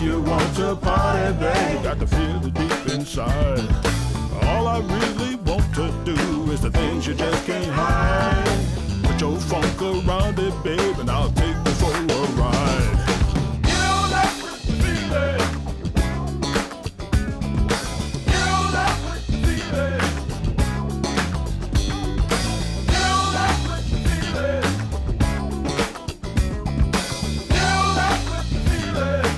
if you want to party, babe, got to feel it deep inside. All I really want to do is the things you just can't hide. Put your funk around it, babe, and I'll take you for a ride. You know that feeling. You know that feeling. You know that feeling. You know that feeling.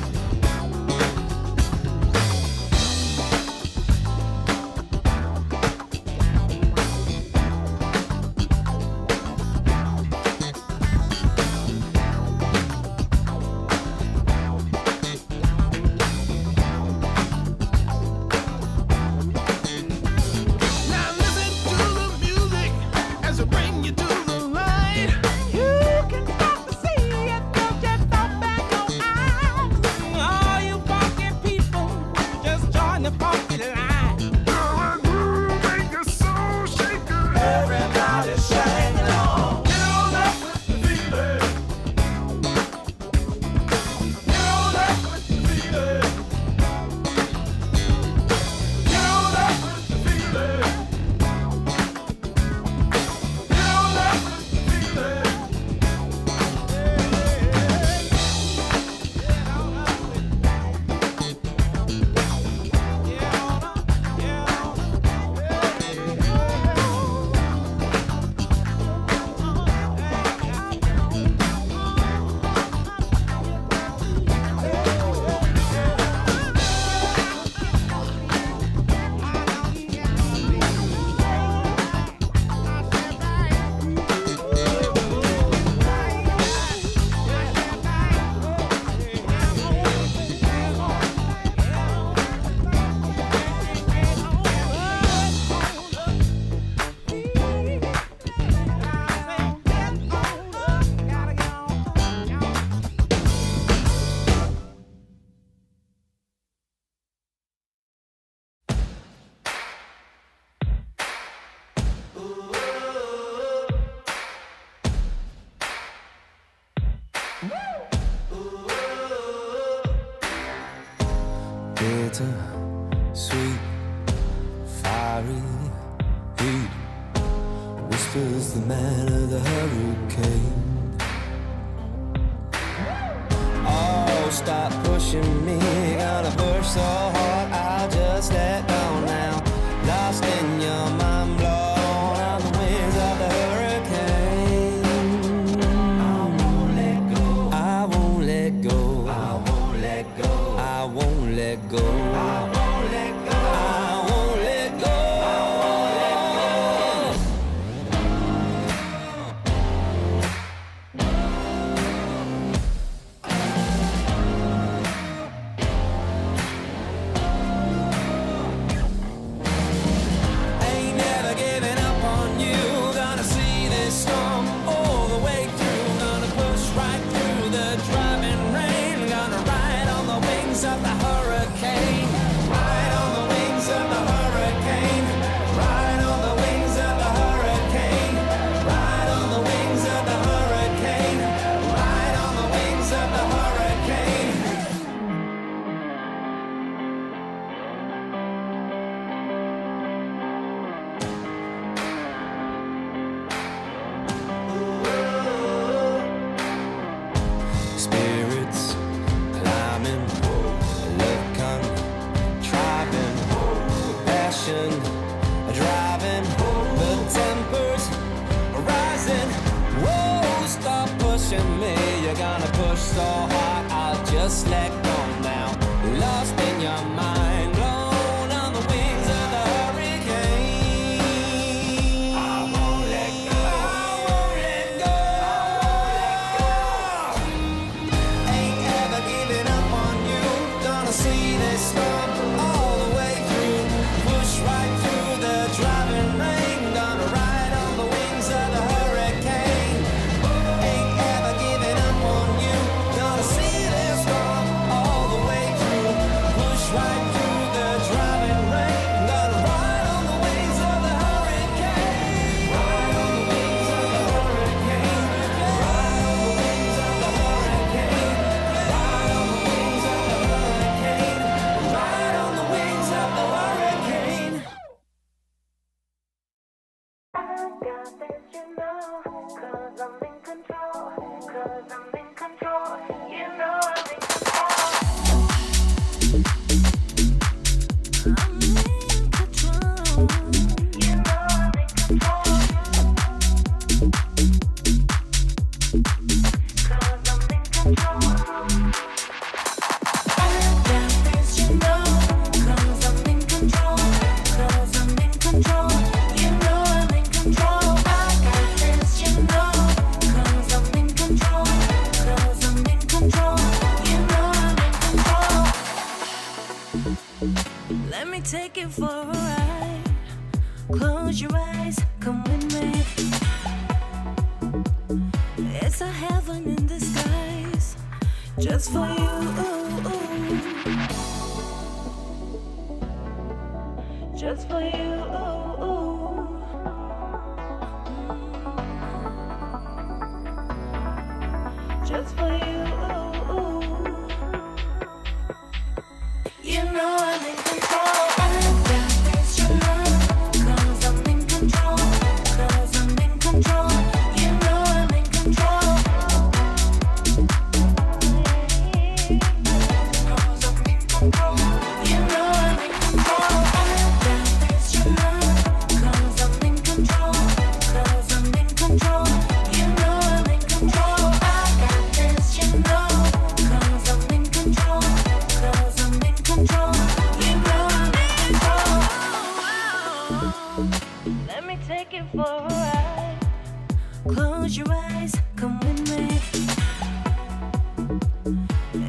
Bitter, sweet, fiery heat, whispers the man of the hurricane. Oh, stop pushing me, gonna push so hard I'll just let go now. Lost in your mind, blown on the wings of the hurricane. I won't let go, I won't let go, I won't let go, I won't let go, I won't let go, I won't let go, I won't let go. Ain't never giving up on you, gonna see this storm all the way through, gonna push right through the driving rain, gonna ride on the wings of the hurricane, ride on the wings of the hurricane, ride on the wings of the hurricane, ride on the wings of the hurricane, ride on the wings of the hurricane. Spirits climbing, love contriving, passion driving, the tempers rising. Whoa, stop pushing me, you're gonna push so hard I'll just let go now. Lost in your mind, blown on the wings of the hurricane. I won't let go, I won't let go, I won't let go. Ain't ever giving up on you, gonna see this storm all the way through, push right through the driving rain, gonna ride on the wings of the hurricane. Ain't ever giving up on you, gonna see this storm all me take it for a ride. Close your eyes, come with me. It's a heaven in disguise, just for you. Just for you. Just for you. You know I'm in control. I got this, you know, 'cause I'm in control. 'Cause I'm in control. You know I'm in control. 'Cause I'm in control. You know I'm in control. I got this, you know, 'cause I'm in control. 'Cause I'm in control. You know I'm in control. I got this, you know, 'cause I'm in control. 'Cause I'm in control. You know I'm in control. Let me take it for a ride. Close your eyes, come with me.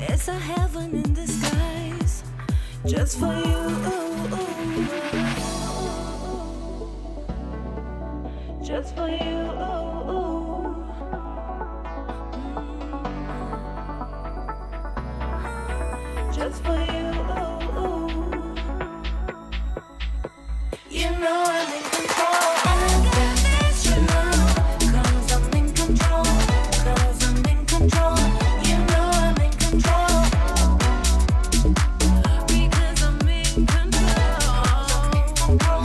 It's a heaven in disguise, just for you. Just for you. Just for you. You know I'm in control. I got this, you know, 'cause I'm in control. 'Cause I'm in control. You know I'm in control. Because I'm in control.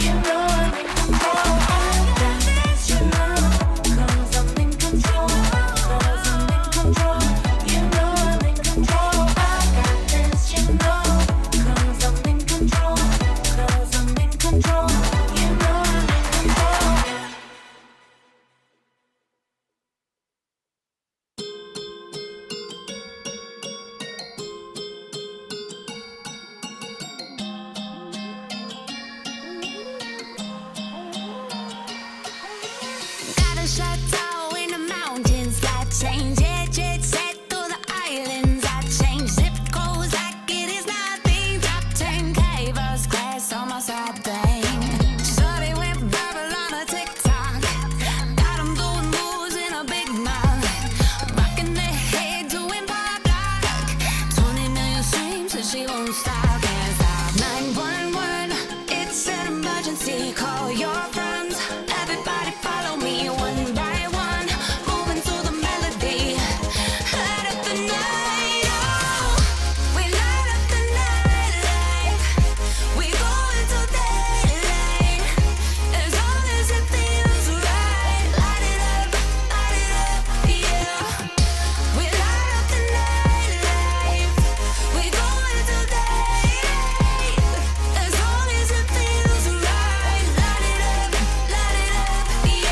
You know I'm in control. I got this, you know, 'cause I'm in control. 'Cause I'm in control. You know I'm in control. I got this, you know, 'cause I'm in control. 'Cause I'm in control. You know I'm in control. Got a chateau in the mountains, got change, jet set through the islands. I change zip codes like it is nothing. Top 10K first class on my side thing. Shorty went viral on a TikTok. Got 'em doing moves in a big mouth. Rocking their head, doing pop lock. 20 million streams and she won't stop, can't stop. 911, it's an emergency. Call your friends. Everybody follow me one by one. Moving to the melody. Light up the night, oh. We light up the night like we go into daylight. As long as it feels right. Light it up, yeah. We light up the night like we go into daylight. As long as it feels right. Light it up, yeah.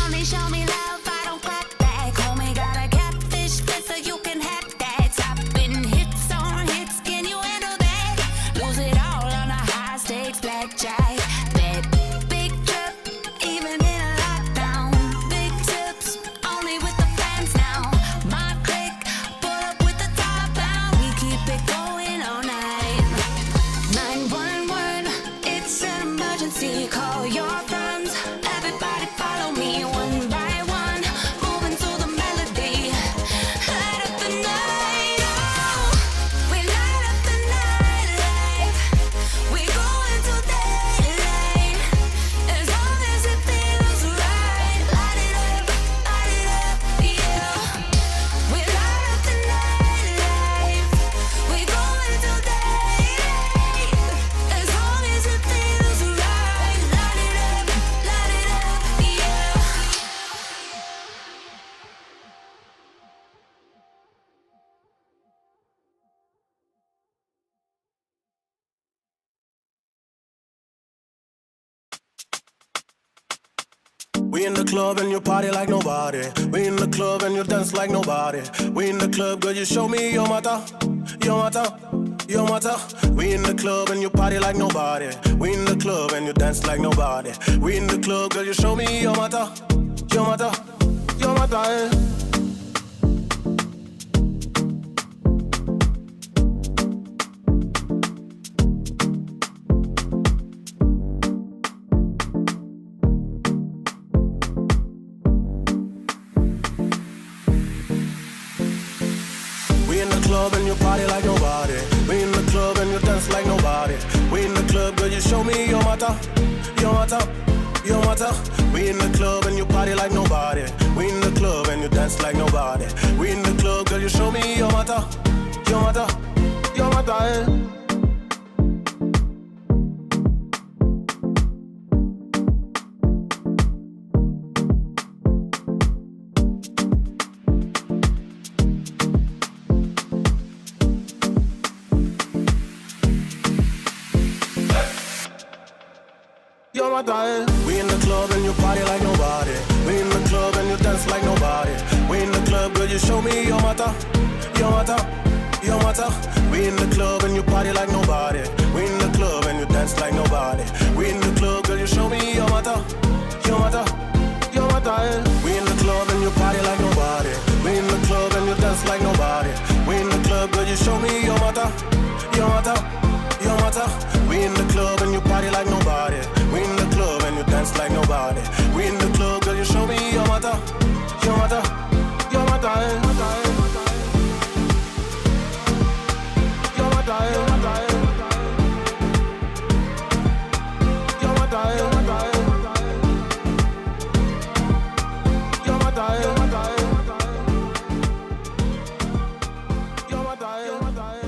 Only show me love, I don't clap back. Homie got a catfish face so you can have that. Topping hits on hits, can you handle that? Lose it all on a high stakes blackjack. That big trip, even in a lockdown. Big tips, only with the fans now. My click, pull up with the top down. We keep it going all night. 911, it's an emergency. Call your friends. Everybody follow me one by one. Moving to the melody. Light up the night, oh. We light up the night like we go into daylight. As long as it feels right. Light it up, yeah. We light up the night like we go into daylight. As long as it feels right. Light it up, yeah. We in the club and you party like nobody. We in the club and you dance like nobody. We in the club, girl, you show me your mata, your mata. Yo mata, we in the club and you party like nobody. We in the club and you dance like nobody. We in the club, girl, you show me your mata. Your mata, your mata, eh. We in the club and you party like nobody. We in the club and you dance like nobody. We in the club, girl, you show me your mata. Your mata, your mata. We in the club and you party like nobody. We in the club and you dance like nobody. We in the club, girl, you show me your mata. Your mata, your mata, eh. We in the club and you party like nobody. We in the club and you dance like nobody. We in the club, girl, you show me your mata. Your mata, your mata. We in the club and you party like nobody. We in the club and you dance like nobody. We in the club, girl, you show me your mata. Your mata, your mata, eh. We in the club and you party like nobody. We in the club and you dance like nobody. We in the club, girl, you show me your mata. Your mata, your mata. We in the club and you party like nobody. We in the club and you dance like nobody. We in the club, girl, you show me your mata. Your mata, your mata, eh. Your mata, eh. Your mata, eh. Your mata, eh. Your mata, eh. Your mata, eh. Your mata, eh. Your mata, eh. Your mata, eh.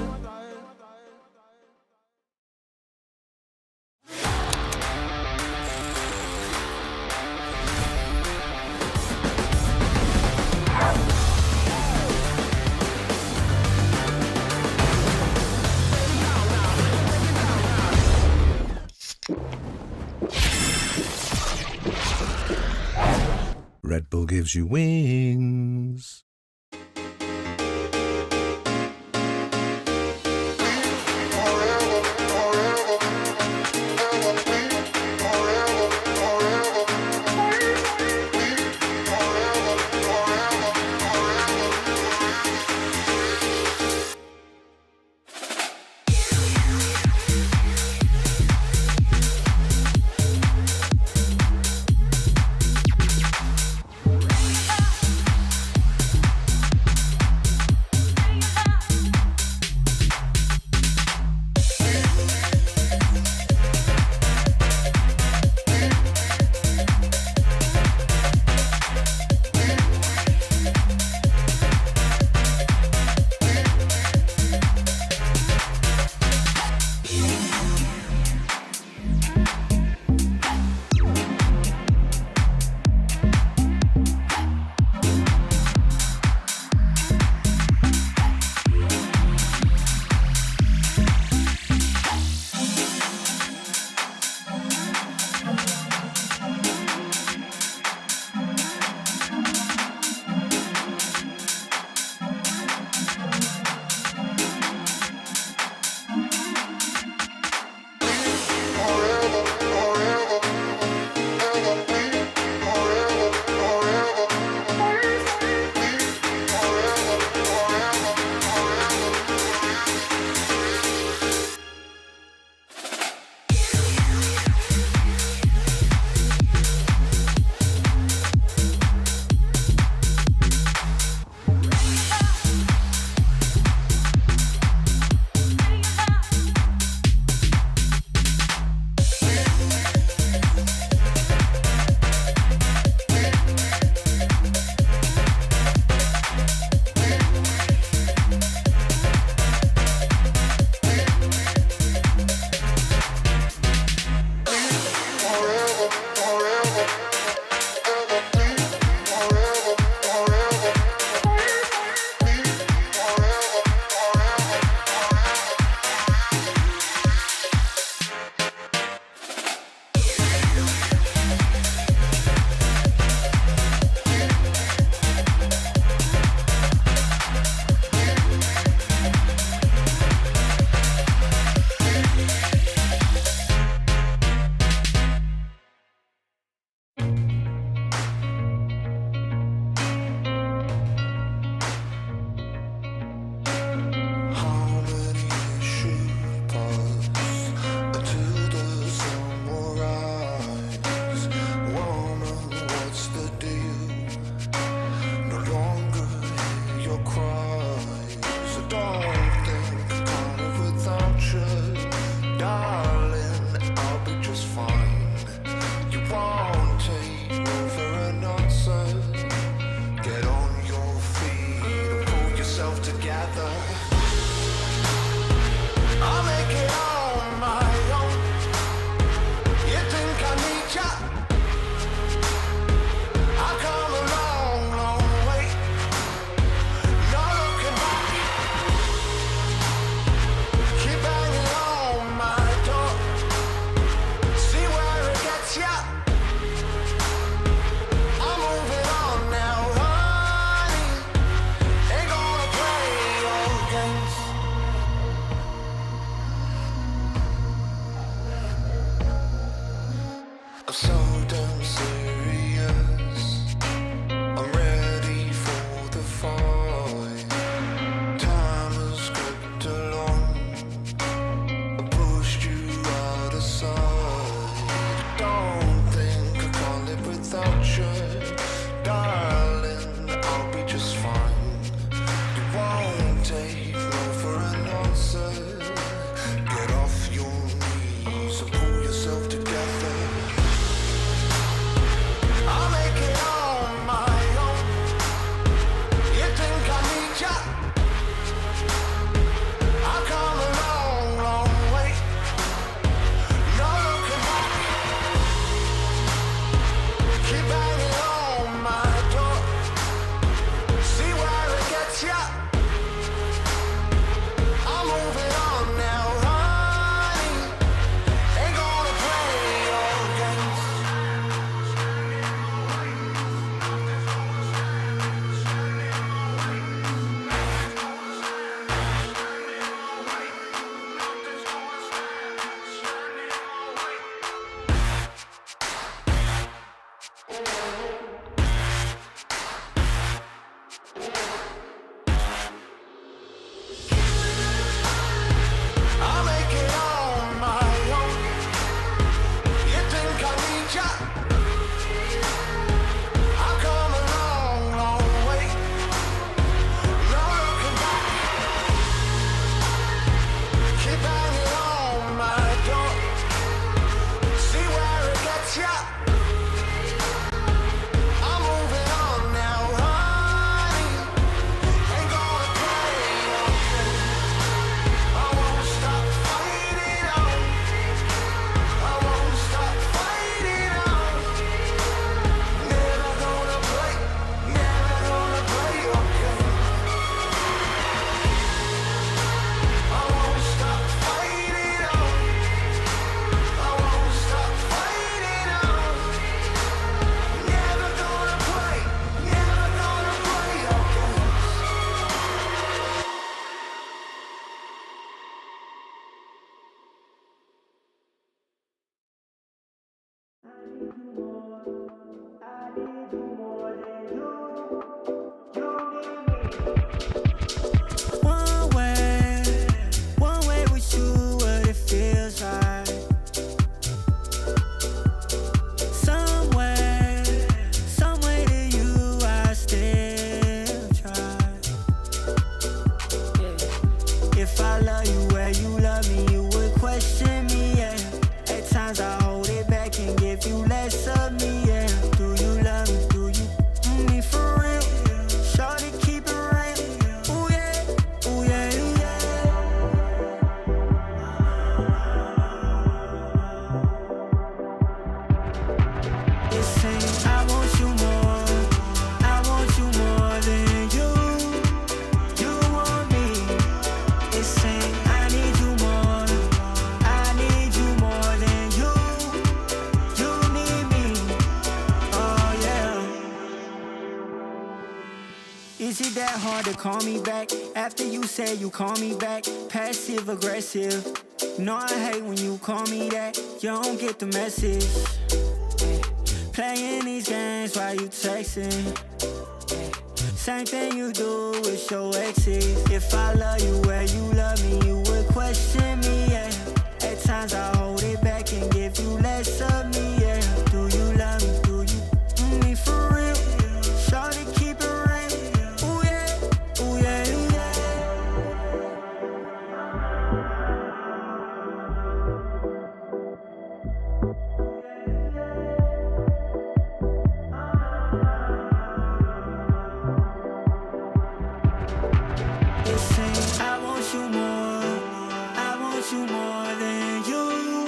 Red Bull gives you wings. I'm so damn serious. I'm ready for the fight. Time has crept along. I pushed you out of sight. Don't think I can't live without you, darling. I'll be just fine. You won't take no for an answer. Get off your knees and pull yourself together. I'll make it on my own. You think I need ya? I've come a long, long way. No looking back. Keep banging on my door. See where it gets ya. I'm moving on now, honey. Ain't gonna play your games. I'll make it on my own. You think I need ya? I've come a long, long way. No looking back. Keep banging on my door. See where it gets ya. I'm moving on now, honey. Ain't gonna play your game. I won't stop fighting on. I won't stop fighting on. Never gonna play your game. I won't stop fighting on. I won't stop fighting on. Never gonna play your games. One way with you, what it feels like. Some way to you, I still try. If I love you where you love me, you would question me, yeah. At times I hold it back and give you less of me, yeah. Do you love me? Do you me for real? Shorty, keep it real. Ooh yeah, ooh yeah, yeah. It's saying I want you more. I want you more than you. You want me. It's saying I need you more. I need you more than you. You need me. Oh yeah. Is it that hard to call me back after you say you call me back? Passive aggressive. You know I hate when you call me that. You don't get the message. Playing these games while you texting. Same thing you do with your exes. If I love you where you love me, you would question me, yeah. At times I hold it back and give you less of me, yeah. Do you love me? Do you me for real? Shorty, keep it real. Ooh yeah, ooh yeah, yeah. It's saying I want you more. I want you more than you.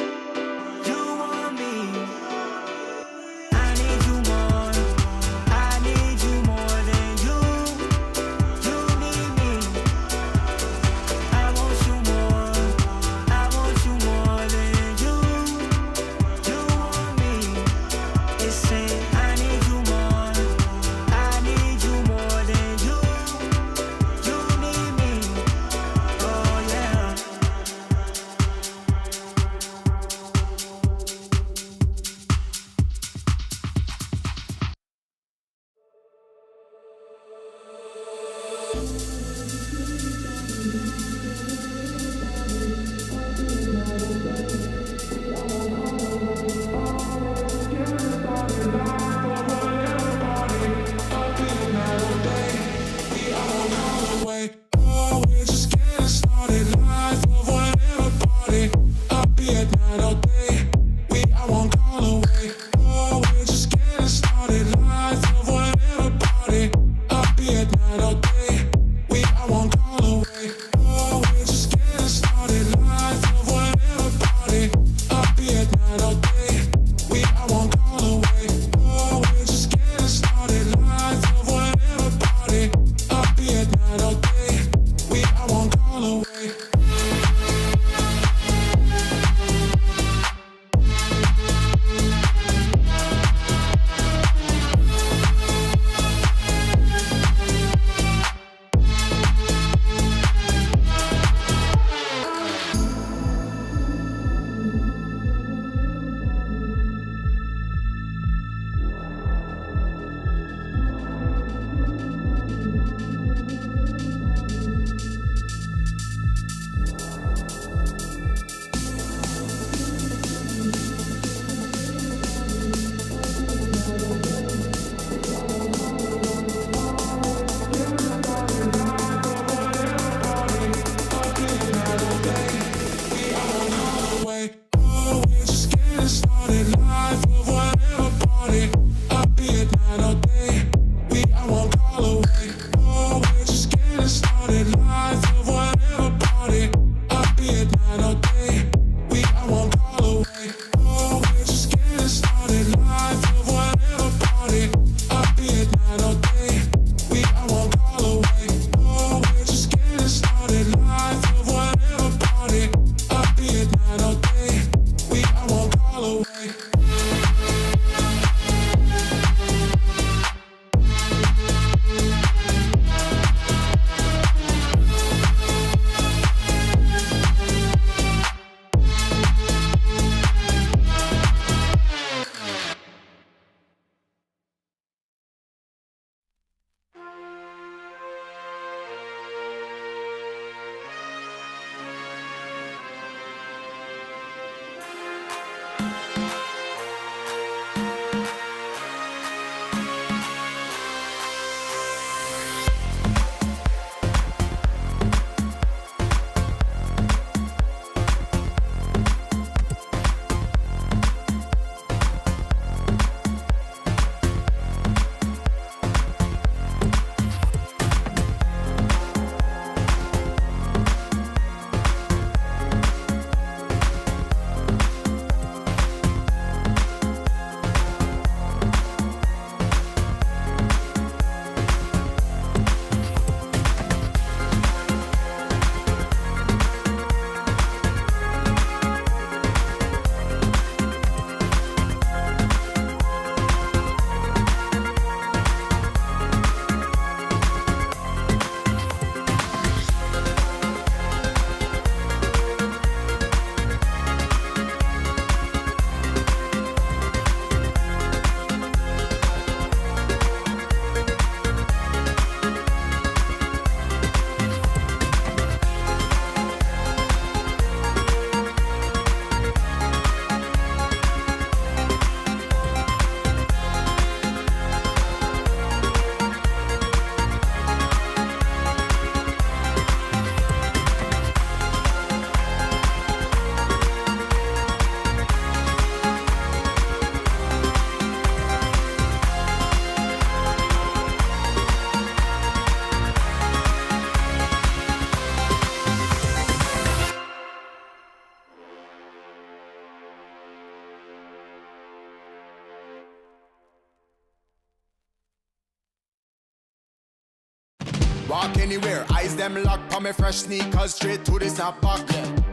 Walk anywhere, eyes them lock, on me fresh sneakers straight to the snapback.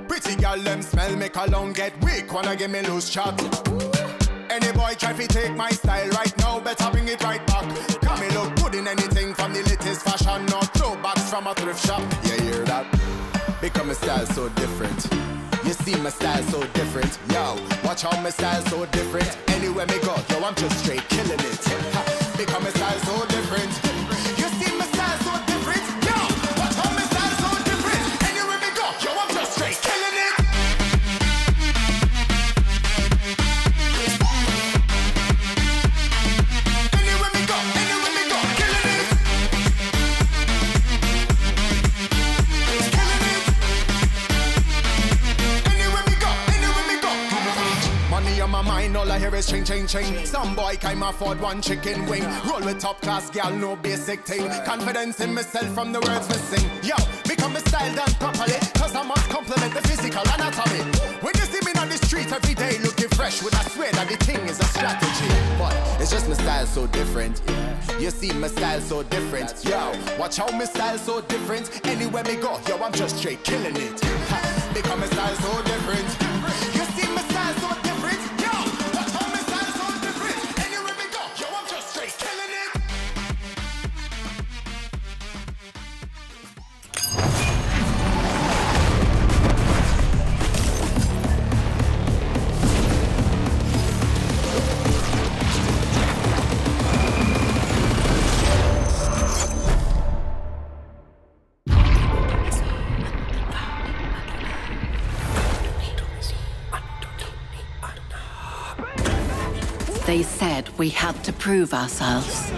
Pretty girl them smell, make a long get weak, wanna give me loose chat. Any boy try to take my style right now, better bring it right back. Got me look good in anything from the latest fashion, no throwbacks from a thrift shop. You hear that? Because my style so different. You see my style so different. Yo, watch how my style so different. Anywhere me go, yo, I'm just straight killing it. Ha, because my style so different. You see my style so different. Yo, watch how my style so different. Anywhere me go, yo, I'm just straight killing it. Anywhere me go, killing it. Killing it. Anywhere me go. Money on my mind, all I hear is ching, ching, ching. Some boy can't afford one chicken wing. Roll with top class, gal, no basic thing. Confidence in myself from the words we sing. Yo, become a style done properly, cause I must compliment the physical anatomy. When you see me on the street every day looking fresh, with I swear that the thing is a strategy. But it's just my style so different. You see my style so different. Yo, watch how my style so different. Anywhere me go, yo, I'm just straight killing it. Ha, become my style so different. You see my style so different. Yo, watch how my style so different. Anywhere me go, yo, I'm just straight killing it. They said we had to prove ourselves.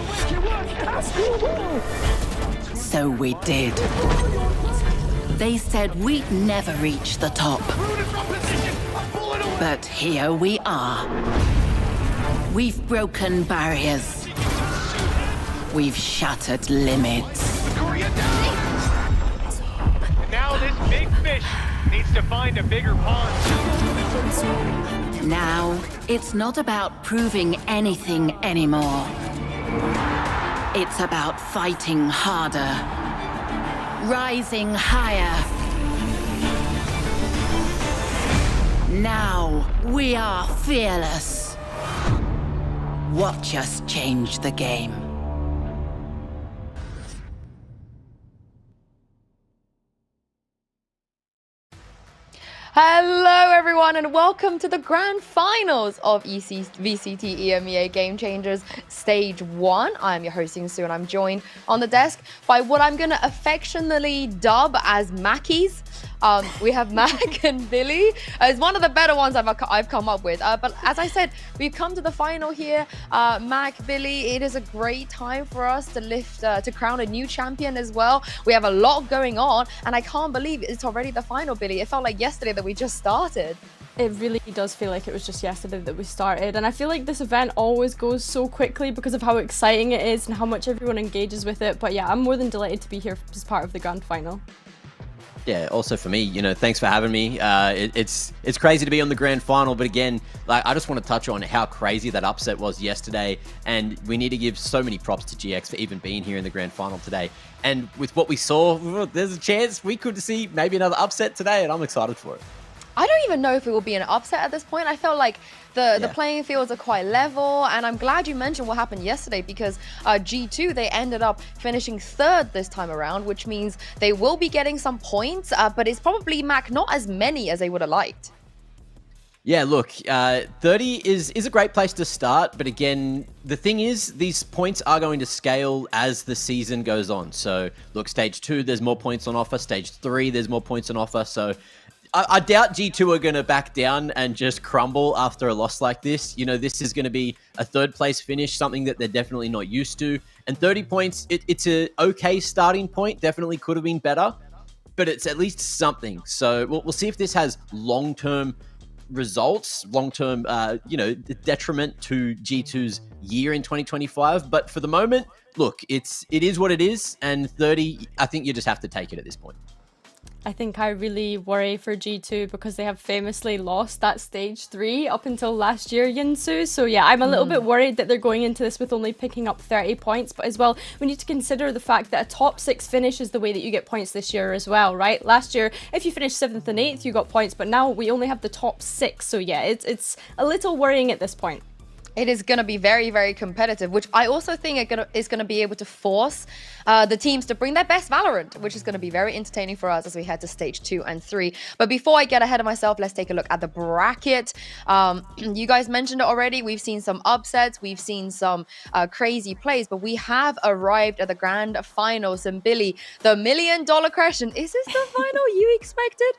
So we did. They said we'd never reach the top. But here we are. We've broken barriers. We've shattered limits. Now this big fish needs to find a bigger pond. Now, it's not about proving anything anymore. It's about fighting harder, rising higher. Now, we are fearless. Watch us change the game. Hello everyone and welcome to the grand finals of VCT EMEA Game Changers Stage 1. I'm your host Sue and I'm joined on the desk by what I'm going to affectionately dub as Mackies. We have Mac and Billy. It's one of the better ones I've come up with. But as I said, we've come to the final here. Mac, Billy, it is a great time for us to crown a new champion as well. We have a lot going on and I can't believe it's already the final, Billy. It felt like yesterday that we just started. It really does feel like it was just yesterday that we started, and I feel like this event always goes so quickly because of how exciting it is and how much everyone engages with it. But yeah, I'm more than delighted to be here as part of the grand final. Yeah, also for me, thanks for having me. It's crazy to be on the grand final, but again, I just want to touch on how crazy that upset was yesterday, and we need to give so many props to GX for even being here in the grand final today. And with what we saw, there's a chance we could see maybe another upset today, and I'm excited for it. I don't even know if it will be an upset at this point. I felt like the playing fields are quite level, and I'm glad you mentioned what happened yesterday because G2, they ended up finishing 3rd this time around, which means they will be getting some points, but it's probably, Mac, not as many as they would have liked. Yeah, look, 30 is a great place to start, but again, the thing is, these points are going to scale as the season goes on. So, look, Stage 2, there's more points on offer. Stage 3, there's more points on offer. So, I doubt G2 are going to back down and just crumble after a loss like this. This is going to be a 3rd place finish, something that they're definitely not used to. And 30 points, it's a okay starting point. Definitely could have been better, but it's at least something. So we'll see if this has long-term results, long-term, detriment to G2's year in 2025. But for the moment, look, it is what it is. And 30, I think you just have to take it at this point. I think I really worry for G2 because they have famously lost that stage 3 up until last year, Yinsu. So yeah, I'm a little bit worried that they're going into this with only picking up 30 points. But as well, we need to consider the fact that a top 6 finish is the way that you get points this year as well, right? Last year, if you finished 7th and 8th, you got points. But now we only have the top 6. So yeah, it's a little worrying at this point. It is going to be very, very competitive, which I also think is going to be able to force the teams to bring their best Valorant, which is going to be very entertaining for us as we head to stage 2 and 3. But before I get ahead of myself, let's take a look at the bracket. You guys mentioned it already. We've seen some upsets. We've seen some crazy plays, but we have arrived at the grand finals. And Billy, the $1 million question, is this the final you expected?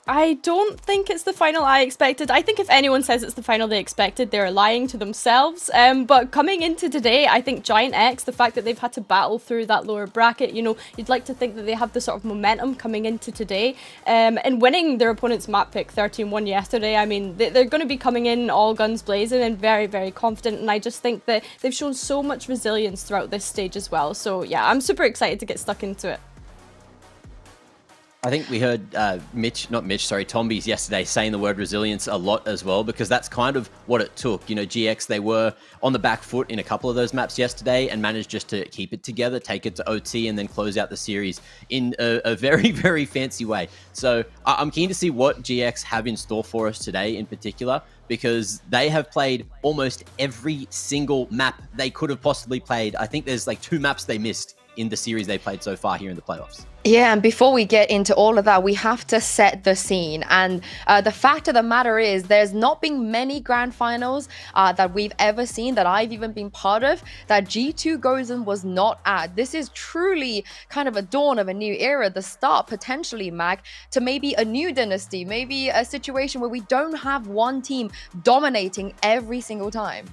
I don't think it's the final I expected. I think if anyone says it's the final they expected, they're lying to themselves. But coming into today, I think Giant X, the fact that they've had to battle through that lower bracket, you know, you'd like to think that they have the sort of momentum coming into today. And winning their opponent's map pick 13-1 yesterday, I mean, they're going to be coming in all guns blazing and very, very confident. And I just think that they've shown so much resilience throughout this stage as well. So yeah, I'm super excited to get stuck into it. I think we heard Tombies yesterday saying the word resilience a lot as well, because that's kind of what it took. You know, GX, they were on the back foot in a couple of those maps yesterday and managed just to keep it together, take it to OT, and then close out the series in a very, very fancy way. So I'm keen to see what GX have in store for us today in particular, because they have played almost every single map they could have possibly played. I think there's like 2 maps they missed in the series they played so far here in the playoffs. Yeah, and before we get into all of that, we have to set the scene. And the fact of the matter is, there's not been many grand finals that we've ever seen, that I've even been part of, that G2 Gozen was not at. This is truly kind of a dawn of a new era, the start, potentially, Mac, to maybe a new dynasty, maybe a situation where we don't have one team dominating every single time.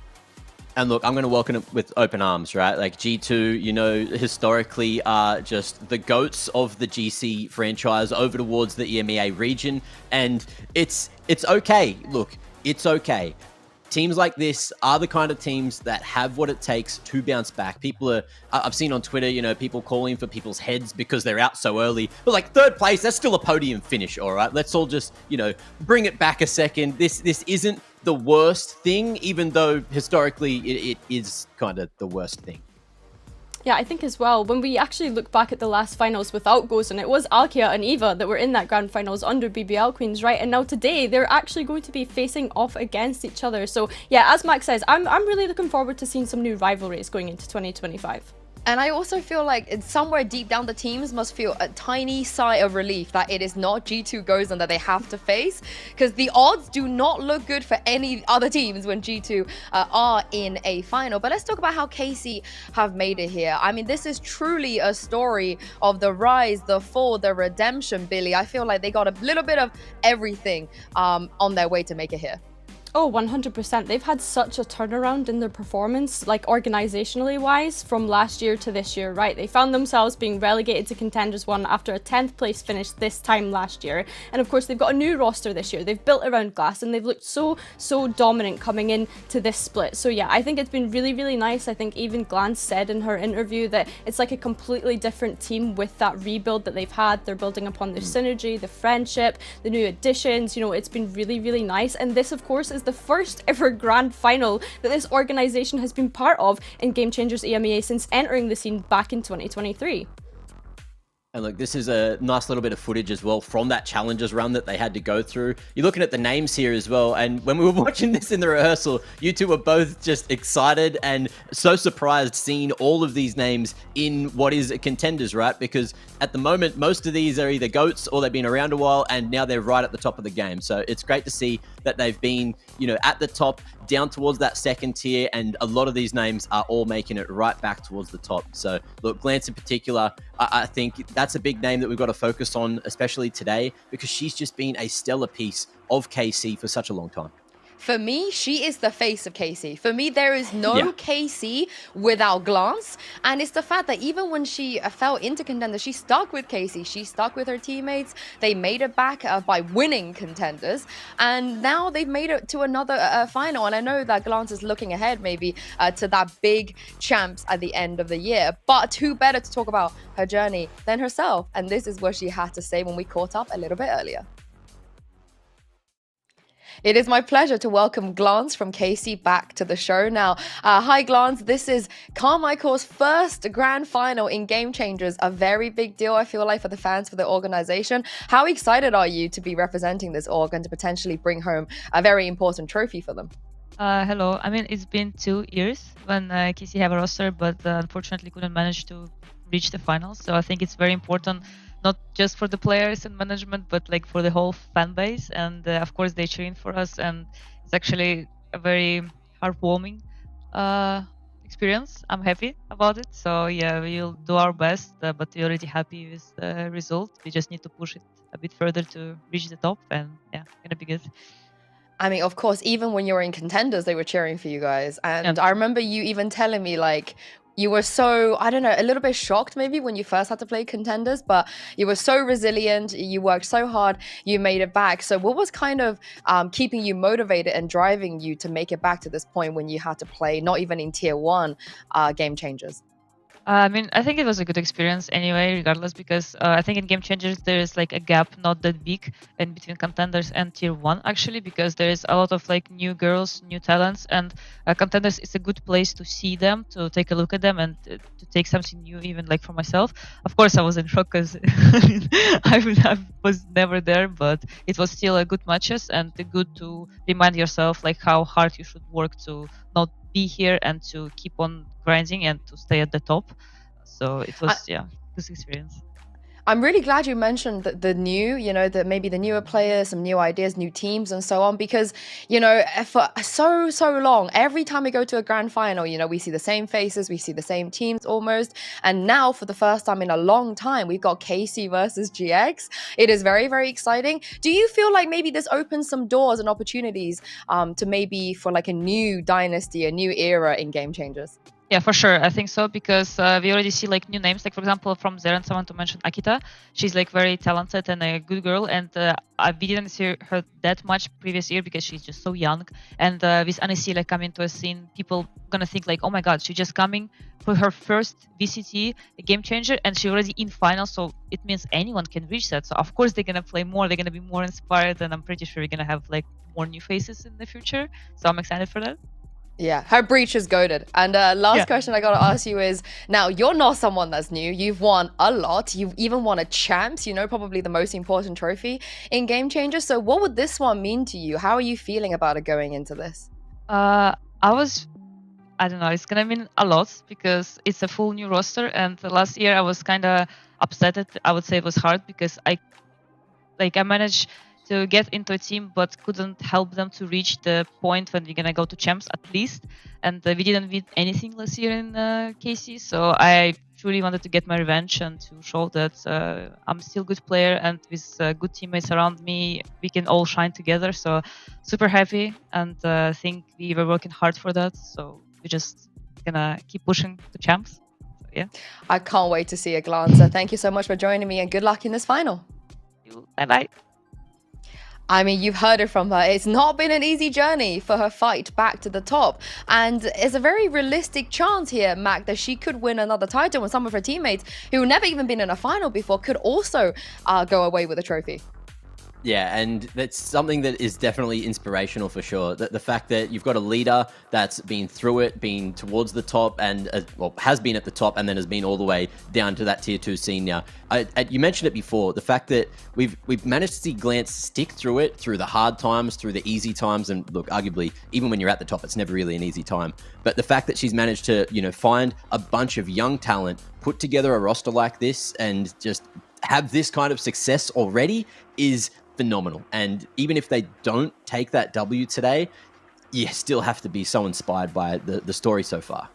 And look, I'm going to welcome it with open arms, right? Like G2, you know, historically are just the GOATs of the GC franchise over towards the EMEA region. And it's okay. Look, it's okay. Teams like this are the kind of teams that have what it takes to bounce back. I've seen on Twitter, you know, people calling for people's heads because they're out so early. But like 3rd place, that's still a podium finish, all right? Let's all just, you know, bring it back a second. This isn't the worst thing, even though historically it is kind of the worst thing. Yeah, I think as well, when we actually look back at the last finals without Gozen, it was Alkia and Eva that were in that grand finals under BBL Queens, right? And now today, they're actually going to be facing off against each other. So yeah, as Max says, I'm really looking forward to seeing some new rivalries going into 2025. And I also feel like somewhere deep down the teams must feel a tiny sigh of relief that it is not G2 Gozen that they have to face, because the odds do not look good for any other teams when G2 are in a final. But let's talk about how KC have made it here. I mean, this is truly a story of the rise, the fall, the redemption, Billy. I feel like they got a little bit of everything on their way to make it here. Oh, 100%. They've had such a turnaround in their performance, like organizationally wise, from last year to this year, right? They found themselves being relegated to Contenders 1 after a 10th place finish this time last year. And of course, they've got a new roster this year. They've built around Glass and they've looked so dominant coming in to this split. So yeah, I think it's been really, really nice. I think even Glance said in her interview that it's like a completely different team with that rebuild that they've had. They're building upon their synergy, the friendship, the new additions. You know, it's been really, really nice. And this, of course, is the first ever grand final that this organization has been part of in Game Changers EMEA since entering the scene back in 2023. And look, this is a nice little bit of footage as well from that Challengers run that they had to go through. You're looking at the names here as well. And when we were watching this in the rehearsal, you two were both just excited and so surprised seeing all of these names in what is Contenders, right? Because at the moment, most of these are either GOATs or they've been around a while and now they're right at the top of the game. So it's great to see that they've been, you know, at the top, down towards that 2nd tier, and a lot of these names are all making it right back towards the top. So look, Glance in particular, I think that's a big name that we've got to focus on, especially today, because she's just been a stellar piece of KC for such a long time. for me, she is the face of KC. For me, there is no Yeah. KC without Glance. And it's the fact that even when she fell into Contenders, she stuck with KC. She stuck with her teammates. They made it back by winning Contenders. And now they've made it to another final. And I know that Glance is looking ahead maybe to that big champs at the end of the year. But who better to talk about her journey than herself? And this is what she had to say when we caught up a little bit earlier. It is my pleasure to welcome Glance from KC back to the show now. Hi, Glance. This is Karmine Corp's first grand final in Game Changers. A very big deal, I feel like, for the fans, for the organization. How excited are you to be representing this org and to potentially bring home a very important trophy for them? Hello. I mean, it's been 2 years when KC have a roster, but unfortunately couldn't manage to reach the finals. So I think it's very important, not just for the players and management, but like for the whole fan base. And of course, they're cheering for us, and it's actually a very heartwarming experience. I'm happy about it. So yeah, we'll do our best, but we're already happy with the result. We just need to push it a bit further to reach the top, and yeah, gonna be good. I mean, of course, even when you were in Contenders, they were cheering for you guys. And I remember you even telling me, like, you were so, I don't know, a little bit shocked maybe when you first had to play Contenders, but you were so resilient, you worked so hard, you made it back. So what was kind of keeping you motivated and driving you to make it back to this point when you had to play, not even in Tier 1 Game Changers? I mean, I think it was a good experience anyway, regardless, because I think in Game Changers there is like a gap not that big in between Contenders and Tier 1 actually, because there is a lot of like new girls, new talents, and Contenders is a good place to see them, to take a look at them, and to take something new, even like for myself. Of course, I was in shock because I was never there, but it was still a good matches and good to remind yourself like how hard you should work to not be here and to keep on grinding and to stay at the top. So it was good experience. I'm really glad you mentioned the new, you know, that maybe the newer players, some new ideas, new teams and so on, because, you know, for so long, every time we go to a grand final, you know, we see the same faces, we see the same teams almost. And now for the first time in a long time, we've got KC versus GX. It is very, very exciting. Do you feel like maybe this opens some doors and opportunities to maybe for like a new dynasty, a new era in Game Changers? Yeah, for sure. I think so, because we already see like new names. Like for example, from Zeren, someone to mention Akita. She's like very talented and a good girl. And we didn't see her that much previous year because she's just so young. And with Annecy like coming to a scene, people gonna think like, oh my God, she's just coming for her first VCT Game Changer, and she already in final. So it means anyone can reach that. So of course they're gonna play more. They're gonna be more inspired, and I'm pretty sure we're gonna have like more new faces in the future. So I'm excited for that. Yeah, her breach is goated. And last question I got to ask you is, now you're not someone that's new. You've won a lot. You've even won a champs, you know, probably the most important trophy in Game Changers. So what would this one mean to you? How are you feeling about it going into this? I don't know, it's gonna mean a lot because it's a full new roster. And last year I was kind of upset. I would say it was hard because I managed to get into a team but couldn't help them to reach the point when we're gonna go to champs at least. And we didn't win anything last year in KC, so I truly wanted to get my revenge and to show that I'm still a good player, and with good teammates around me we can all shine together. So super happy, and think we were working hard for that, so we're just gonna keep pushing to champs. So, yeah, I can't wait to see a glance. So thank you so much for joining me, and good luck in this final. Bye bye. I mean, you've heard it from her. It's not been an easy journey for her fight back to the top. And it's a very realistic chance here, Mac, that she could win another title when some of her teammates, who never even been in a final before, could also go away with a trophy. Yeah, and that's something that is definitely inspirational for sure. The fact that you've got a leader that's been through it, been towards the top, and has been at the top, and then has been all the way down to that tier 2 scene now. You mentioned it before, the fact that we've managed to see Glance stick through it, through the hard times, through the easy times, and look, arguably, even when you're at the top, it's never really an easy time. But the fact that she's managed to, you know, find a bunch of young talent, put together a roster like this, and just have this kind of success already is phenomenal. And even if they don't take that W today, you still have to be so inspired by the story so far.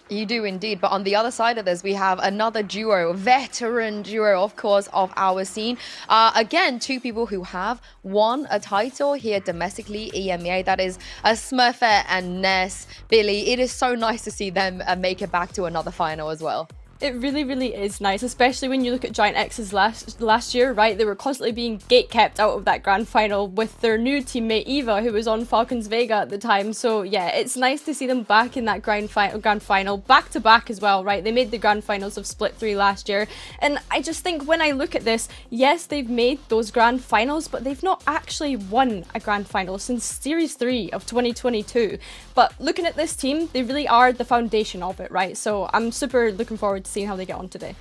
You do indeed. But on the other side of this, we have another duo, veteran duo, of course, of our scene. Again, two people who have won a title here domestically, EMEA. That is Smurfet and Ness. Billy, it is so nice to see them make it back to another final as well. It really, really is nice, especially when you look at Giant X's last year, right? They were constantly being gate-kept out of that grand final with their new teammate Eva, who was on Falcons Vega at the time. So yeah, it's nice to see them back in that grand final, back-to-back as well, right? They made the grand finals of Split 3 last year. And I just think when I look at this, yes, they've made those grand finals, but they've not actually won a grand final since Series 3 of 2022. But looking at this team, they really are the foundation of it, right? So I'm super looking forward to seeing how they get on today.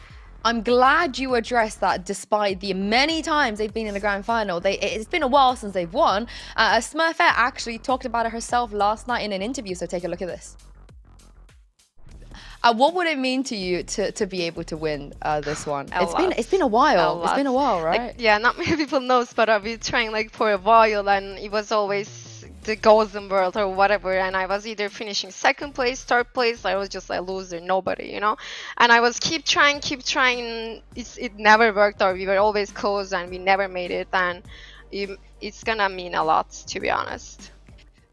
I'm glad you addressed that despite the many times they've been in the grand final. It's been a while since they've won. Smurfet actually talked about it herself last night in an interview, so take a look at this. What would it mean to you to be able to win this one? It's been a while. It's been a while, right? Like, yeah, not many people knows, but I've been trying like for a while, and it was always the golden world or whatever, and I was either finishing second place, third place. I was just a loser, nobody, you know. And I was keep trying. It never worked, or we were always close and we never made it. And it's gonna mean a lot, to be honest.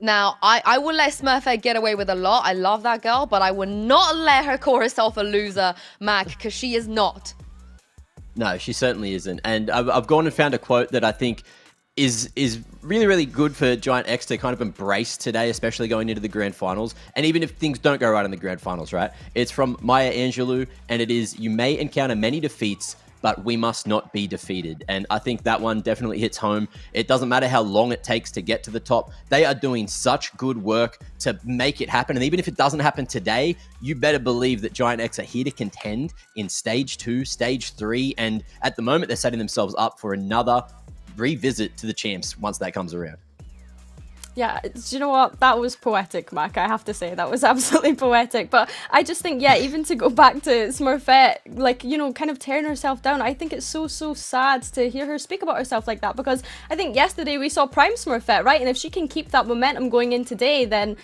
Now, I will let Smurfet get away with a lot. I love that girl, but I will not let her call herself a loser, Mac, because she is not. No, she certainly isn't. And I've gone and found a quote that I think is really, really good for Giant X to kind of embrace today, especially going into the grand finals. And even if things don't go right in the grand finals, right? It's from Maya Angelou, and it is, "You may encounter many defeats, but we must not be defeated." And I think that one definitely hits home. It doesn't matter how long it takes to get to the top. They are doing such good work to make it happen. And even if it doesn't happen today, you better believe that Giant X are here to contend in stage 2, stage 3. And at the moment, they're setting themselves up for another revisit to the champs once that comes around. Yeah, do you know what? That was poetic, Mac. I have to say, that was absolutely poetic. But I just think, yeah, even to go back to Smurfet, like, you know, kind of tearing herself down, I think it's so sad to hear her speak about herself like that, because I think yesterday we saw Prime Smurfet, right? And if she can keep that momentum going in today, then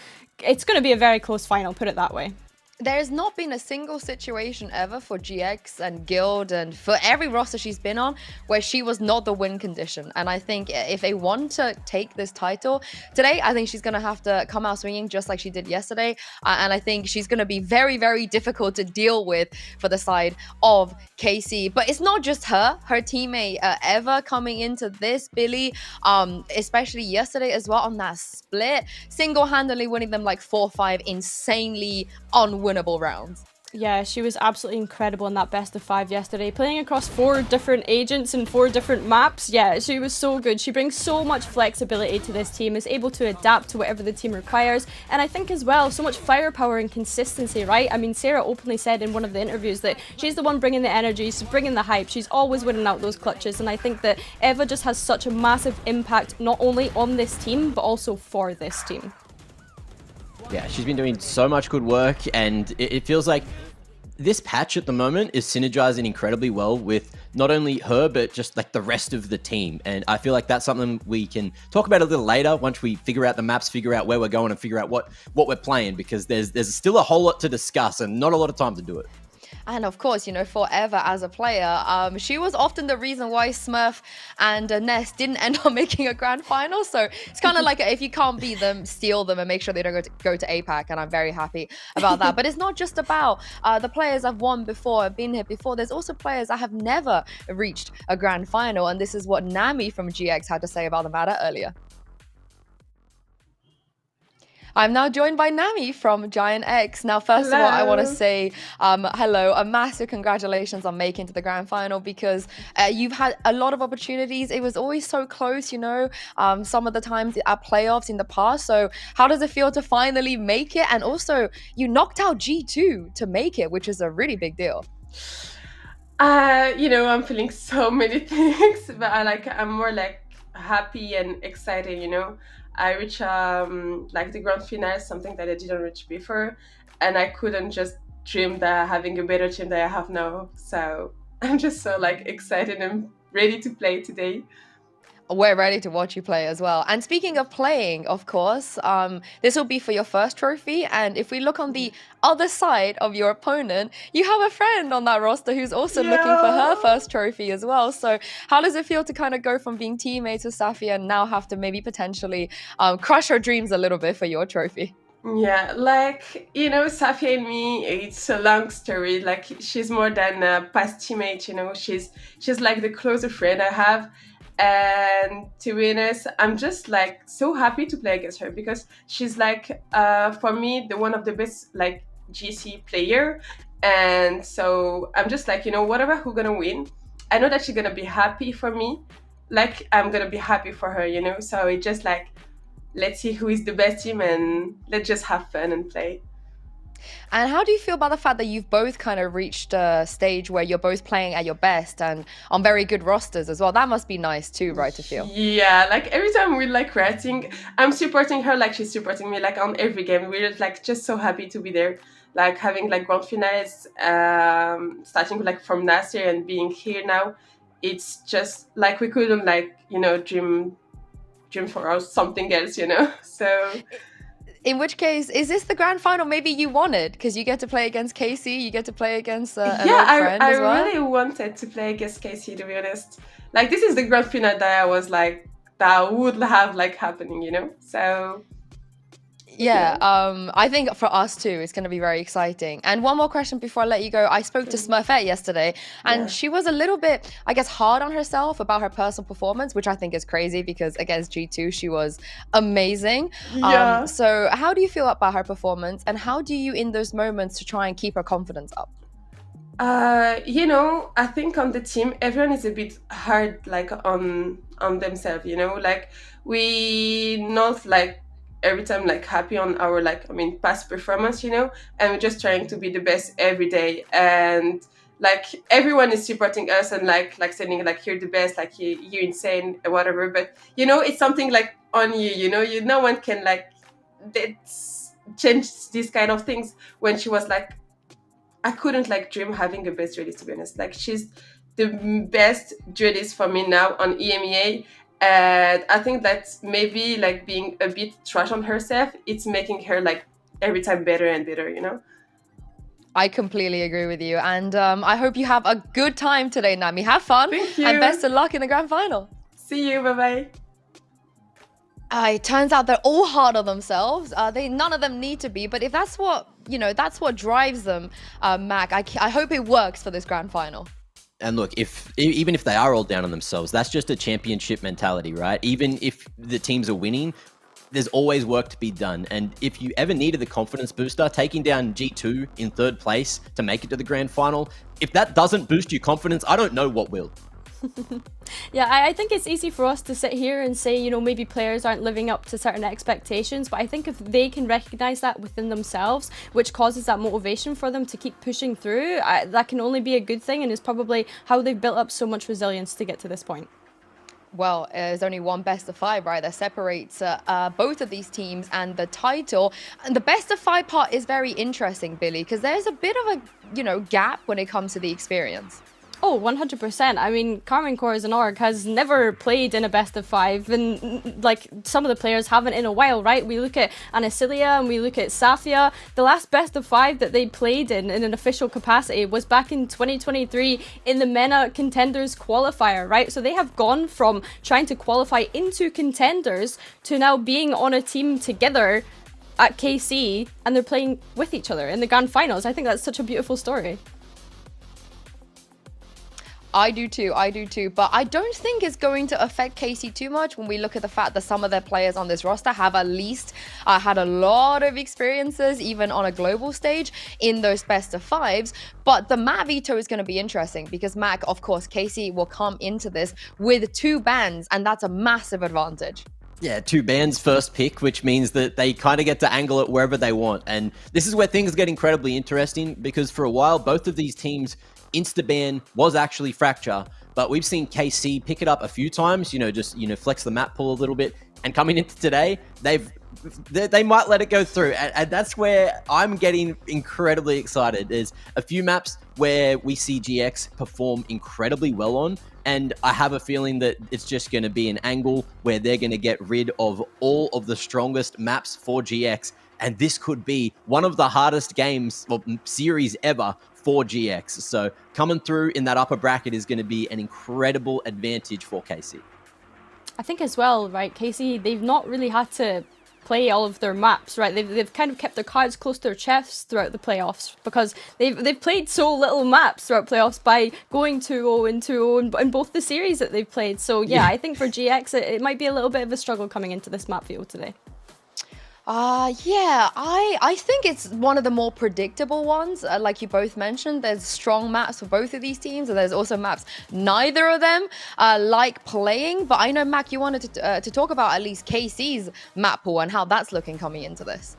it's going to be a very close final, put it that way. There's not been a single situation ever for GX and Guild and for every roster she's been on where she was not the win condition. And I think if they want to take this title today, I think she's going to have to come out swinging just like she did yesterday. And I think she's going to be very, very difficult to deal with for the side of KC. But it's not just her teammate Eva coming into this, Billy, especially yesterday as well on that split, single-handedly winning them like 4-5, insanely unwinnable rounds. Yeah, she was absolutely incredible in that best of 5 yesterday, playing across 4 different agents and 4 different maps. Yeah, she was so good. She brings so much flexibility to this team, is able to adapt to whatever the team requires, and I think as well, so much firepower and consistency, right? I mean, Sarah openly said in one of the interviews that she's the one bringing the energy, she's bringing the hype, she's always winning out those clutches, and I think that Eva just has such a massive impact, not only on this team, but also for this team. Yeah, she's been doing so much good work, and it feels like this patch at the moment is synergizing incredibly well with not only her, but just like the rest of the team. And I feel like that's something we can talk about a little later once we figure out the maps, figure out where we're going, and figure out what we're playing, because there's still a whole lot to discuss and not a lot of time to do it. And of course, you know, for Eva as a player, she was often the reason why Smurf and Ness didn't end up making a grand final. So it's kind of like, if you can't beat them, steal them and make sure they don't go to APAC. And I'm very happy about that. But it's not just about the players I've won before, been here before. There's also players that have never reached a grand final. And this is what Nami from GX had to say about the matter earlier. I'm now joined by Nami from Giant X. Now, first of all, I want to say hello, a massive congratulations on making to the grand final, because you've had a lot of opportunities. It was always so close, you know, some of the times at playoffs in the past. So how does it feel to finally make it? And also, you knocked out G2 to make it, which is a really big deal. You know, I'm feeling so many things, but I'm more like happy and excited, you know. I reached like the grand finale, something that I didn't reach before, and I couldn't just dream that having a better team that I have now. So I'm just so like excited and ready to play today. We're ready to watch you play as well. And speaking of playing, of course, this will be for your first trophy. And if we look on the other side of your opponent, you have a friend on that roster who's also looking for her first trophy as well. So how does it feel to kind of go from being teammates with Safi and now have to maybe potentially crush her dreams a little bit for your trophy? Yeah, like, you know, Safi and me, it's a long story. Like, she's more than a past teammate, you know, she's like the closer friend I have. And to be honest, I'm just like so happy to play against her because she's like, for me, the one of the best like GC player. And so I'm just like, you know, whatever who's gonna win, I know that she's gonna be happy for me, like I'm gonna be happy for her, you know. So it's just like, let's see who is the best team and let's just have fun and play. And how do you feel about the fact that you've both kind of reached a stage where you're both playing at your best and on very good rosters as well? That must be nice too, right, to feel? Yeah, like every time we're like rating, I'm supporting her like she's supporting me, like on every game. We're like just so happy to be there, like having like grand finals, starting like from last year and being here now. It's just like we couldn't like, you know, dream for us something else, you know. So in which case, is this the grand final maybe you wanted? Because you get to play against Casey, you get to play against an old friend as well. I really wanted to play against Casey, to be honest. Like, this is the grand final that I was like, that would have like happening, you know? So yeah, I think for us too, it's going to be very exciting. And one more question before I let you go. I spoke to Smurfet yesterday, and she was a little bit, I guess, hard on herself about her personal performance, which I think is crazy because against G2, she was amazing. Yeah. So how do you feel about her performance, and how do you, in those moments, to try and keep her confidence up? You know, I think on the team, everyone is a bit hard, like on themselves, you know, like we not like every time like happy on our like, I mean, past performance, you know, and we're just trying to be the best every day. And like everyone is supporting us and like saying like, you're the best, like you're insane or whatever. But you know, it's something like on you know, no one can like change these kind of things. When she was like, I couldn't like dream having a best duelist, to be honest. Like she's the best duelist for me now on EMEA. And I think that maybe like being a bit trash on herself, it's making her like every time better and better, you know? I completely agree with you. And I hope you have a good time today, Nami. Have fun. Thank you. And best of luck in the grand final. See you. Bye-bye. It turns out they're all hard on themselves. None of them need to be. But if that's what, you know, that's what drives them, Mac, I hope it works for this grand final. And look, even if they are all down on themselves, that's just a championship mentality, right? Even if the teams are winning, there's always work to be done. And if you ever needed the confidence booster, taking down G2 in 3rd place to make it to the grand final, if that doesn't boost your confidence, I don't know what will. Yeah, I think it's easy for us to sit here and say, you know, maybe players aren't living up to certain expectations, but I think if they can recognize that within themselves, which causes that motivation for them to keep pushing through, that can only be a good thing, and is probably how they've built up so much resilience to get to this point. Well, there's only one best of 5, right, that separates both of these teams and the title. And the best of 5 part is very interesting, Billy, because there's a bit of a, you know, gap when it comes to the experience. Oh, 100%. I mean, Karmine Corp as an org has never played in a best of 5, and like some of the players haven't in a while, right? We look at Anasilia and we look at Safia. The last best of 5 that they played in an official capacity was back in 2023 in the MENA Contenders qualifier, right? So they have gone from trying to qualify into Contenders to now being on a team together at KC, and they're playing with each other in the grand finals. I think that's such a beautiful story. I do too, but I don't think it's going to affect KC too much when we look at the fact that some of their players on this roster have at least had a lot of experiences, even on a global stage, in those best of 5s. But the map veto is going to be interesting because Mac, of course, KC will come into this with 2 bans, and that's a massive advantage. Yeah, 2 bans first pick, which means that they kind of get to angle it wherever they want. And this is where things get incredibly interesting, because for a while, both of these teams, insta-ban was actually Fracture, but we've seen KC pick it up a few times, you know, just, you know, flex the map pool a little bit. And coming into today, they've they might let it go through. And that's where I'm getting incredibly excited. There's a few maps where we see GX perform incredibly well on, and I have a feeling that it's just going to be an angle where they're going to get rid of all of the strongest maps for GX, and this could be one of the hardest games or series ever for GX. So coming through in that upper bracket is going to be an incredible advantage for KC. I think as well, right, KC, they've not really had to play all of their maps, right? They've kind of kept their cards close to their chests throughout the playoffs because they've played so little maps throughout playoffs by going 2-0 and 2-0 in both the series that they've played. So yeah, I think for GX it might be a little bit of a struggle coming into this map field today. Yeah, I think it's one of the more predictable ones. Like you both mentioned, there's strong maps for both of these teams, and there's also maps neither of them like playing. But I know, Mac, you wanted to talk about at least KC's map pool and how that's looking coming into this.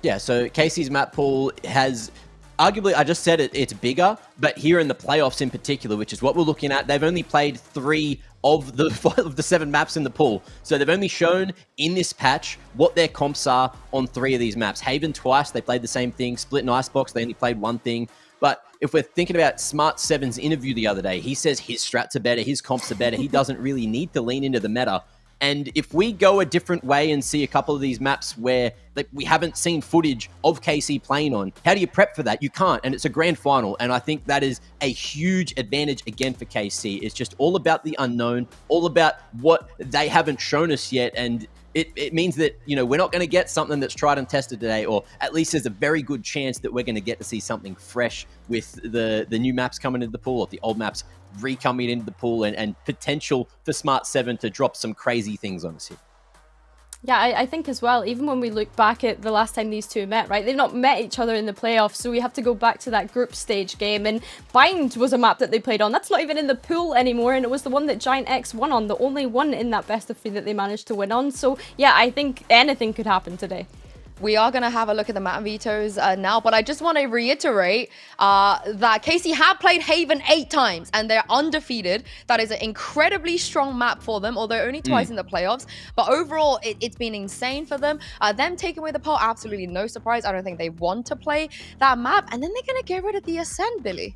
Yeah, so KC's map pool has... Arguably, I just said it's bigger, but here in the playoffs in particular, which is what we're looking at, they've only played 3 of the 7 maps in the pool. So they've only shown in this patch what their comps are on 3 of these maps. Haven twice, they played the same thing. Split and Icebox, they only played one thing. But if we're thinking about Smart7's interview the other day, he says his strats are better, his comps are better. He doesn't really need to lean into the meta. And if we go a different way and see a couple of these maps where we haven't seen footage of KC playing on, how do you prep for that? You can't, and it's a grand final. And I think that is a huge advantage again for KC. It's just all about the unknown, all about what they haven't shown us yet. And it means that, you know, we're not going to get something that's tried and tested today, or at least there's a very good chance that we're going to get to see something fresh with the new maps coming into the pool, or the old maps re-coming into the pool, and potential for Smart7 to drop some crazy things on us here. Yeah, I think as well, even when we look back at the last time these two met, right, they've not met each other in the playoffs, so we have to go back to that group stage game, and Bind was a map that they played on. That's not even in the pool anymore, and it was the one that Giant X won on, the only one in that best of 3 that they managed to win on. So yeah, I think anything could happen today. We are going to have a look at the map vetoes now, but I just want to reiterate that KC have played Haven 8 times and they're undefeated. That is an incredibly strong map for them, although only twice in the playoffs. But overall, it's been insane for them. Them taking away the pole, absolutely no surprise. I don't think they want to play that map. And then they're going to get rid of the Ascend, Billy.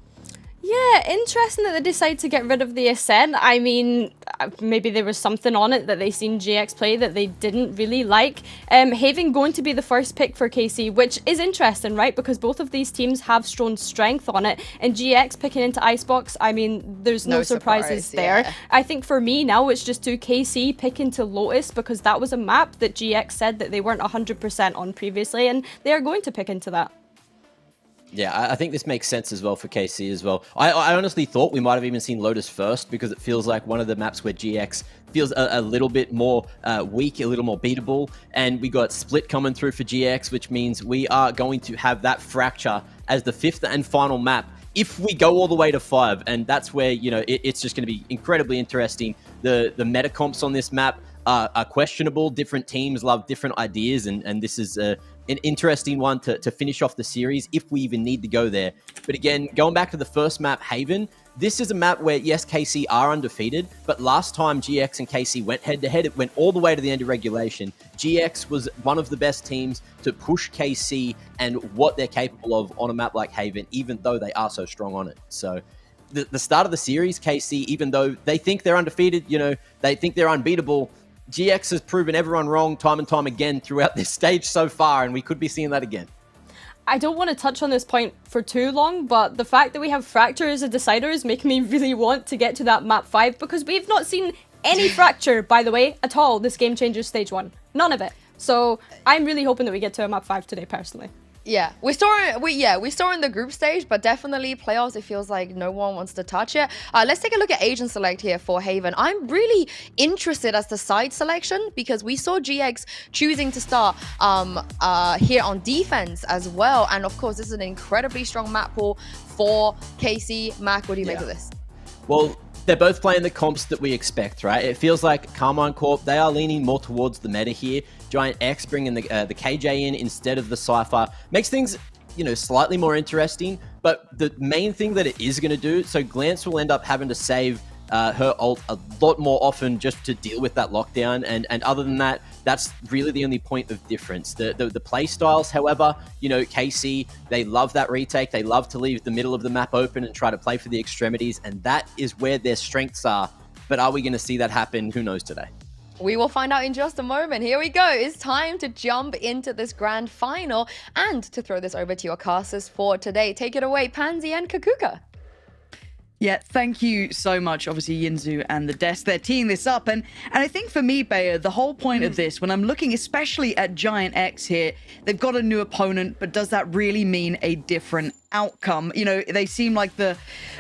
Yeah, interesting that they decided to get rid of the Ascend. I mean, maybe there was something on it that they seen GX play that they didn't really like. Haven going to be the first pick for KC, which is interesting, right? Because both of these teams have shown strength on it. And GX picking into Icebox, I mean, there's no surprises there. Yeah. I think for me now, it's just to KC pick into Lotus, because that was a map that GX said that they weren't 100% on previously, and they are going to pick into that. Yeah, I think this makes sense as well for KC as well. I honestly thought we might have even seen Lotus first, because it feels like one of the maps where GX feels a little bit more weak, a little more beatable. And we got Split coming through for GX, which means we are going to have that Fracture as the 5th and final map if we go all the way to 5. And that's where, you know, it's just going to be incredibly interesting. The meta comps on this map are questionable. Different teams love different ideas, and this is an interesting one to finish off the series, if we even need to go there. But again, going back to the first map, Haven, this is a map where, yes, KC are undefeated, but last time GX and KC went head-to-head, it went all the way to the end of regulation. GX was one of the best teams to push KC and what they're capable of on a map like Haven, even though they are so strong on it. So the start of the series, KC, even though they think they're undefeated, you know, they think they're unbeatable, GX has proven everyone wrong time and time again throughout this stage so far, and we could be seeing that again. I don't want to touch on this point for too long, but the fact that we have Fracture as a decider is making me really want to get to that map 5, because we've not seen any Fracture, by the way, at all this Game Changers stage 1. None of it. So I'm really hoping that we get to a map 5 today, personally. Yeah, we're still in the group stage, but definitely playoffs, it feels like no one wants to touch it. Let's take a look at agent select here for Haven. I'm really interested as the side selection, because we saw GX choosing to start here on defense as well. And of course, this is an incredibly strong map pool for KC. Mac, what do you make of this? Well, they're both playing the comps that we expect, right? It feels like Karmine Corp, they are leaning more towards the meta here. Giant X bringing the KJ in instead of the Cypher makes things, you know, slightly more interesting. But the main thing that it is going to do, so Glance will end up having to save her ult a lot more often just to deal with that lockdown. And other than that, that's really the only point of difference. The play styles, however, you know, KC, they love that retake. They love to leave the middle of the map open and try to play for the extremities. And that is where their strengths are. But are we going to see that happen? Who knows today? We will find out in just a moment. Here we go. It's time to jump into this grand final and to throw this over to your casters for today. Take it away, Pansy and Kakuka. Yeah, thank you so much. Obviously, Yinzu and the Desk, they're teeing this up. And I think for me, Bayer, the whole point of this, when I'm looking especially at Giant X here, they've got a new opponent, but does that really mean a different outcome? You know, they seem like the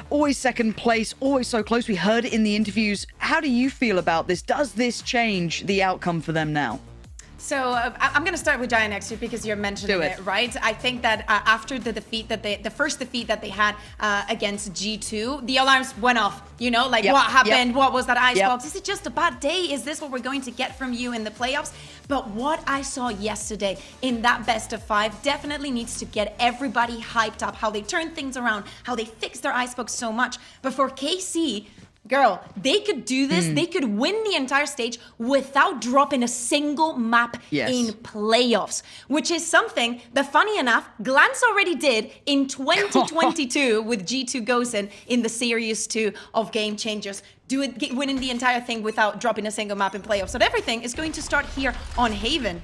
always second place, always so close. We heard it in the interviews. How do you feel about this? Does this change the outcome for them now? So I'm going to start with Giant X because you're mentioning it, right? I think that after the defeat that the first defeat that they had against G2, the alarms went off. You know, like what happened? What was that icebox? Is it just a bad day? Is this what we're going to get from you in the playoffs? But what I saw yesterday in that best of 5 definitely needs to get everybody hyped up. How they turned things around, how they fixed their icebox so much. But for KC, girl, they could do this. They could win the entire stage without dropping a single map in playoffs, which is something that, funny enough, Glance already did in 2022 with G2 Gosen in the Series 2 of Game Changers, winning the entire thing without dropping a single map in playoffs. So everything is going to start here on Haven.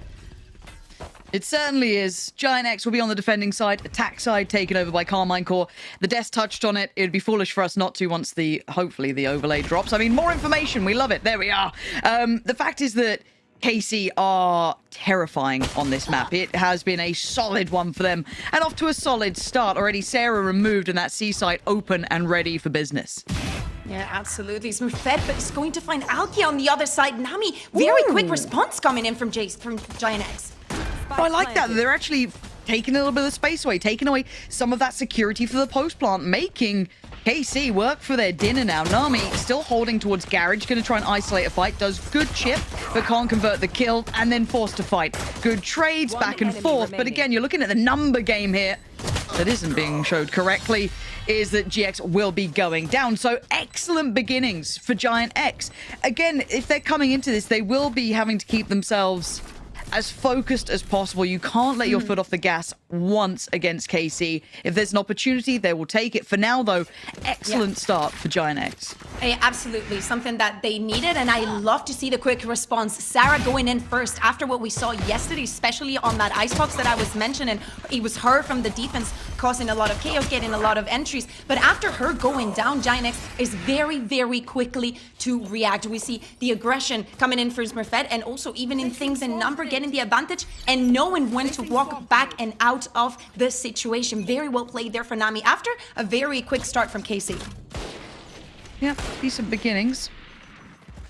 It certainly is. Giant X will be on the defending side, attack side taken over by Karmine Corp. The Desk touched on it. It would be foolish for us not to once hopefully the overlay drops. I mean, more information. We love it. There we are. The fact is that KC are terrifying on this map. It has been a solid one for them and off to a solid start. Already Sarah removed and that C site open and ready for business. Yeah, absolutely. Smurfet, but it's going to find Alki on the other side. Nami, very quick response coming in from Giant X. Oh, I like that. They're actually taking a little bit of space away, taking away some of that security for the post plant, making KC work for their dinner now. Nami still holding towards Garage, going to try and isolate a fight. Does good chip, but can't convert the kill, and then forced to fight. Good trades back and forth, but again, you're looking at the number game here that isn't being showed correctly, is that GX will be going down. So excellent beginnings for Giant X. Again, if they're coming into this, they will be having to keep themselves as focused as possible. You can't let your foot off the gas once against KC. If there's an opportunity, they will take it. For now, though, excellent start for Giant X. Absolutely, something that they needed, and I love to see the quick response. Sarah going in first after what we saw yesterday, especially on that icebox that I was mentioning. It was her from the defense causing a lot of chaos, getting a lot of entries. But after her going down, Giant X is very, very quickly to react. We see the aggression coming in for Smurfet, and also even in things in number, getting the advantage and knowing when to walk back and out of the situation. Very well played there for Nami after a very quick start from KC. Yeah, decent beginnings.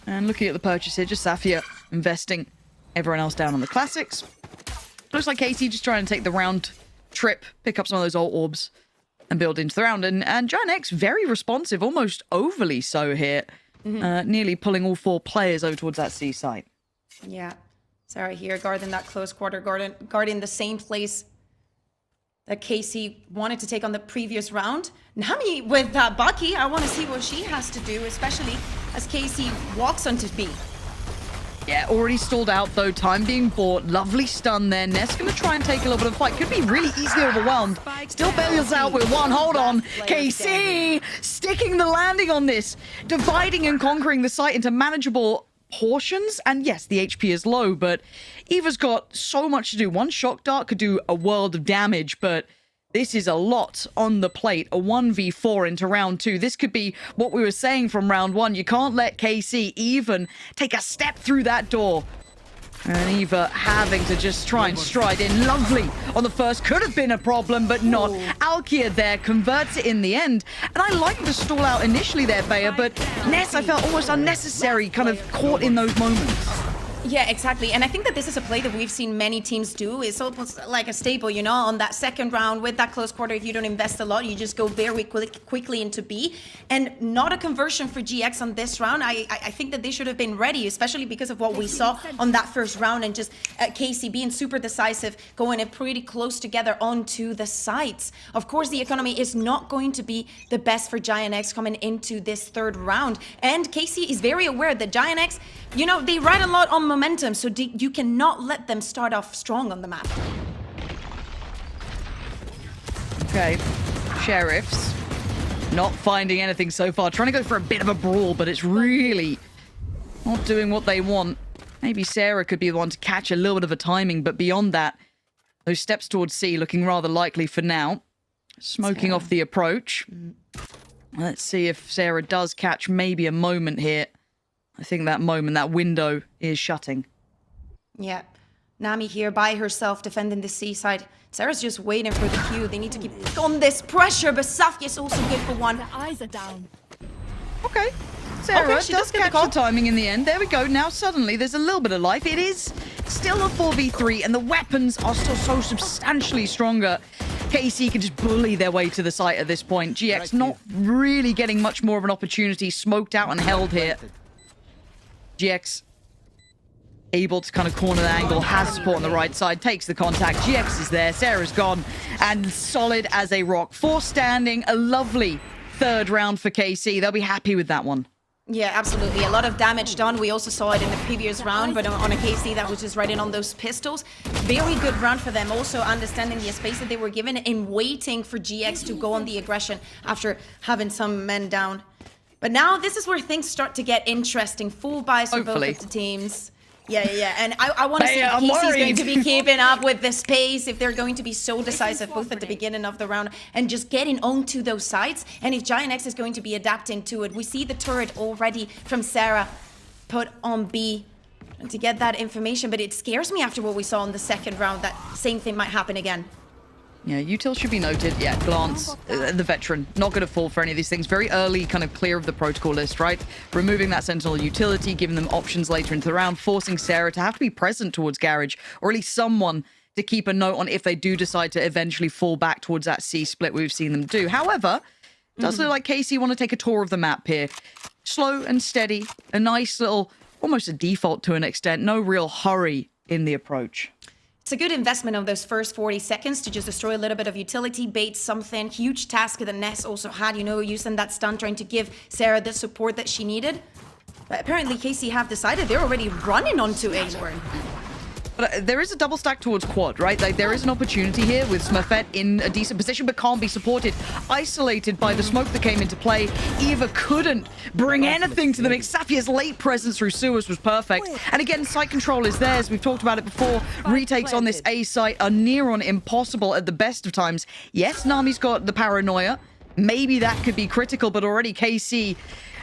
And looking at the purchase here, just Safia investing everyone else down on the classics. Looks like KC just trying to take the round trip, pick up some of those old orbs and build into the round. And Giant X very responsive, almost overly so here. Nearly pulling all 4 players over towards that C site. Yeah. Sarah here guarding that close quarter, guarding the same place that KC wanted to take on the previous round. Nami with Bucky, I want to see what she has to do, especially as KC walks onto B. Yeah, already stalled out though, time being bought. Lovely stun there. Ness going to try and take a little bit of fight. Could be really easily overwhelmed. Still bails out with one. Hold on. KC sticking the landing on this. Dividing and conquering the site into manageable portions. And yes, the HP is low, but Eva's got so much to do. One shock dart could do a world of damage, but this is a lot on the plate. A 1v4 into round 2. This could be what we were saying from round 1. You can't let KC even take a step through that door. And Eva having to just try and stride in. Lovely on the first. Could have been a problem, but not. Alkia there converts it in the end. And I like the stall out initially there, Bayer, but Ness, I felt almost unnecessary, kind of caught in those moments. Yeah, exactly. And I think that this is a play that we've seen many teams do. It's almost like a staple, you know, on that second round with that close quarter. If you don't invest a lot, you just go very quickly into B. And not a conversion for GX on this round. I think that they should have been ready, especially because of what we saw on that first round and just KC being super decisive, going in pretty close together onto the sites. Of course, the economy is not going to be the best for Giant X coming into this third round. And KC is very aware that Giant X, you know, they ride a lot on momentum, so you cannot let them start off strong on the map. Okay, Sheriffs not finding anything so far. Trying to go for a bit of a brawl, but it's really not doing what they want. Maybe Sarah could be the one to catch a little bit of a timing, but beyond that, those steps towards C looking rather likely for now. Smoking off the approach. Let's see if Sarah does catch maybe a moment here. I think that moment, that window is shutting. Yeah. Nami here by herself defending the C side. Sarah's just waiting for the cue. They need to keep on this pressure, but Safia is also good for one. The eyes are down. Okay. Sarah does catch the timing in the end. There we go. Now suddenly there's a little bit of life. It is still a 4v3 and the weapons are still so substantially stronger. KC can just bully their way to the site at this point. GX not really getting much more of an opportunity. Smoked out and held here. GX able to kind of corner the angle, has support on the right side, takes the contact. GX is there, Sarah's gone, and solid as a rock. 4 standing, a lovely third round for KC. They'll be happy with that one. Yeah, absolutely. A lot of damage done. We also saw it in the previous round, but on a KC that was just right in on those pistols. Very good round for them. Also understanding the space that they were given and waiting for GX to go on the aggression after having some men down. But now this is where things start to get interesting. Full buys for both of the teams. Yeah. And I want to see if KC's going to be keeping up with this pace, if they're going to be so decisive both at the beginning of the round and just getting onto those sides, and if Giant X is going to be adapting to it. We see the turret already from Sarah put on B to get that information, but it scares me after what we saw in the second round that same thing might happen again. Yeah, util should be noted. Yeah, Glance, the veteran, not going to fall for any of these things. Very early, kind of clear of the protocol list, right? Removing that Sentinel utility, giving them options later into the round, forcing Sarah to have to be present towards Garage, or at least someone to keep a note on if they do decide to eventually fall back towards that C split we've seen them do. However, it does look like KC want to take a tour of the map here. Slow and steady, a nice little, almost a default to an extent, no real hurry in the approach. It's a good investment of those first 40 seconds to just destroy a little bit of utility, bait something. Huge task that Ness also had, you know, using that stun, trying to give Sarah the support that she needed. But apparently KC have decided they're already running onto A-Word. But there is a double stack towards quad, right? Like, there is an opportunity here with Smurfet in a decent position, but can't be supported. Isolated by the smoke that came into play. Eva couldn't bring anything to the mix. Safia's late presence through sewers was perfect. And again, site control is theirs. We've talked about it before. Retakes on this A site are near on impossible at the best of times. Yes, Nami's got the paranoia. Maybe that could be critical, but already KC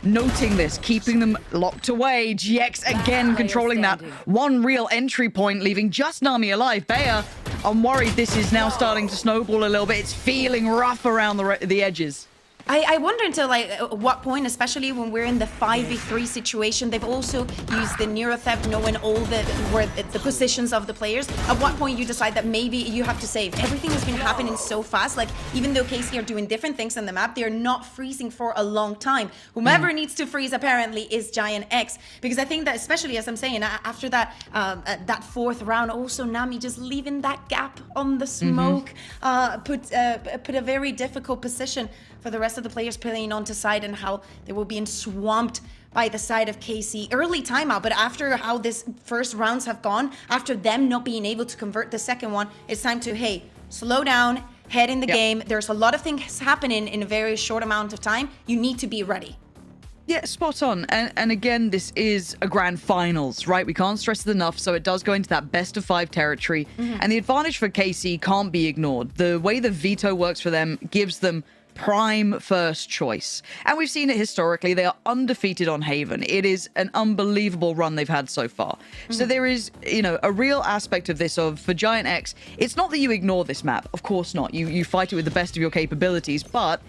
noting this, keeping them locked away. GX again controlling that one real entry point, leaving just Nami alive. Bea, I'm worried this is now starting to snowball a little bit. It's feeling rough around the edges. I wonder until like at what point, especially when we're in the 5v3 situation, they've also used the Neurotheft, knowing all the positions of the players. At what point you decide that maybe you have to save? Everything has been happening so fast. Like, even though KC are doing different things on the map, they're not freezing for a long time. Whomever needs to freeze apparently is Giant X, because I think that, especially as I'm saying, after that that fourth round, also Nami just leaving that gap on the smoke put a very difficult position for the rest of the players playing onto side, and how they were being swamped by the side of KC. Early timeout, but after how this first rounds have gone, after them not being able to convert the second one, it's time to, hey, slow down, head in the game. There's a lot of things happening in a very short amount of time. You need to be ready. Yeah, spot on. And again, this is a grand finals, right? We can't stress it enough, so it does go into that best of 5 territory. And the advantage for KC can't be ignored. The way the veto works for them gives them prime first choice. And we've seen it historically. They are undefeated on Haven. It is an unbelievable run they've had so far. So there is, you know, a real aspect of this for Giant X. It's not that you ignore this map. Of course not. You fight it with the best of your capabilities, but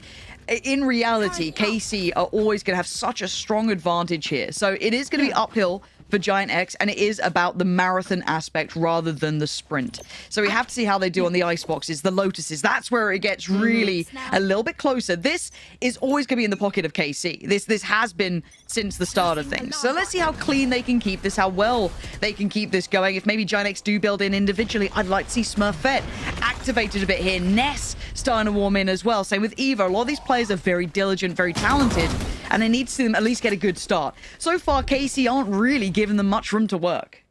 in reality, KC are always going to have such a strong advantage here. So it is going to be uphill for Giant X, and it is about the marathon aspect rather than the sprint. So we have to see how they do on the ice boxes, the Lotuses. That's where it gets really a little bit closer. This is always going to be in the pocket of KC. This has been since the start of things. So let's see how clean they can keep this, how well they can keep this going. If maybe Giant X do build in individually, I'd like to see Smurfet activated a bit here. Ness starting to warm in as well. Same with Eva. A lot of these players are very diligent, very talented, and they need to see them at least get a good start. So far, KC aren't really giving them much room to work.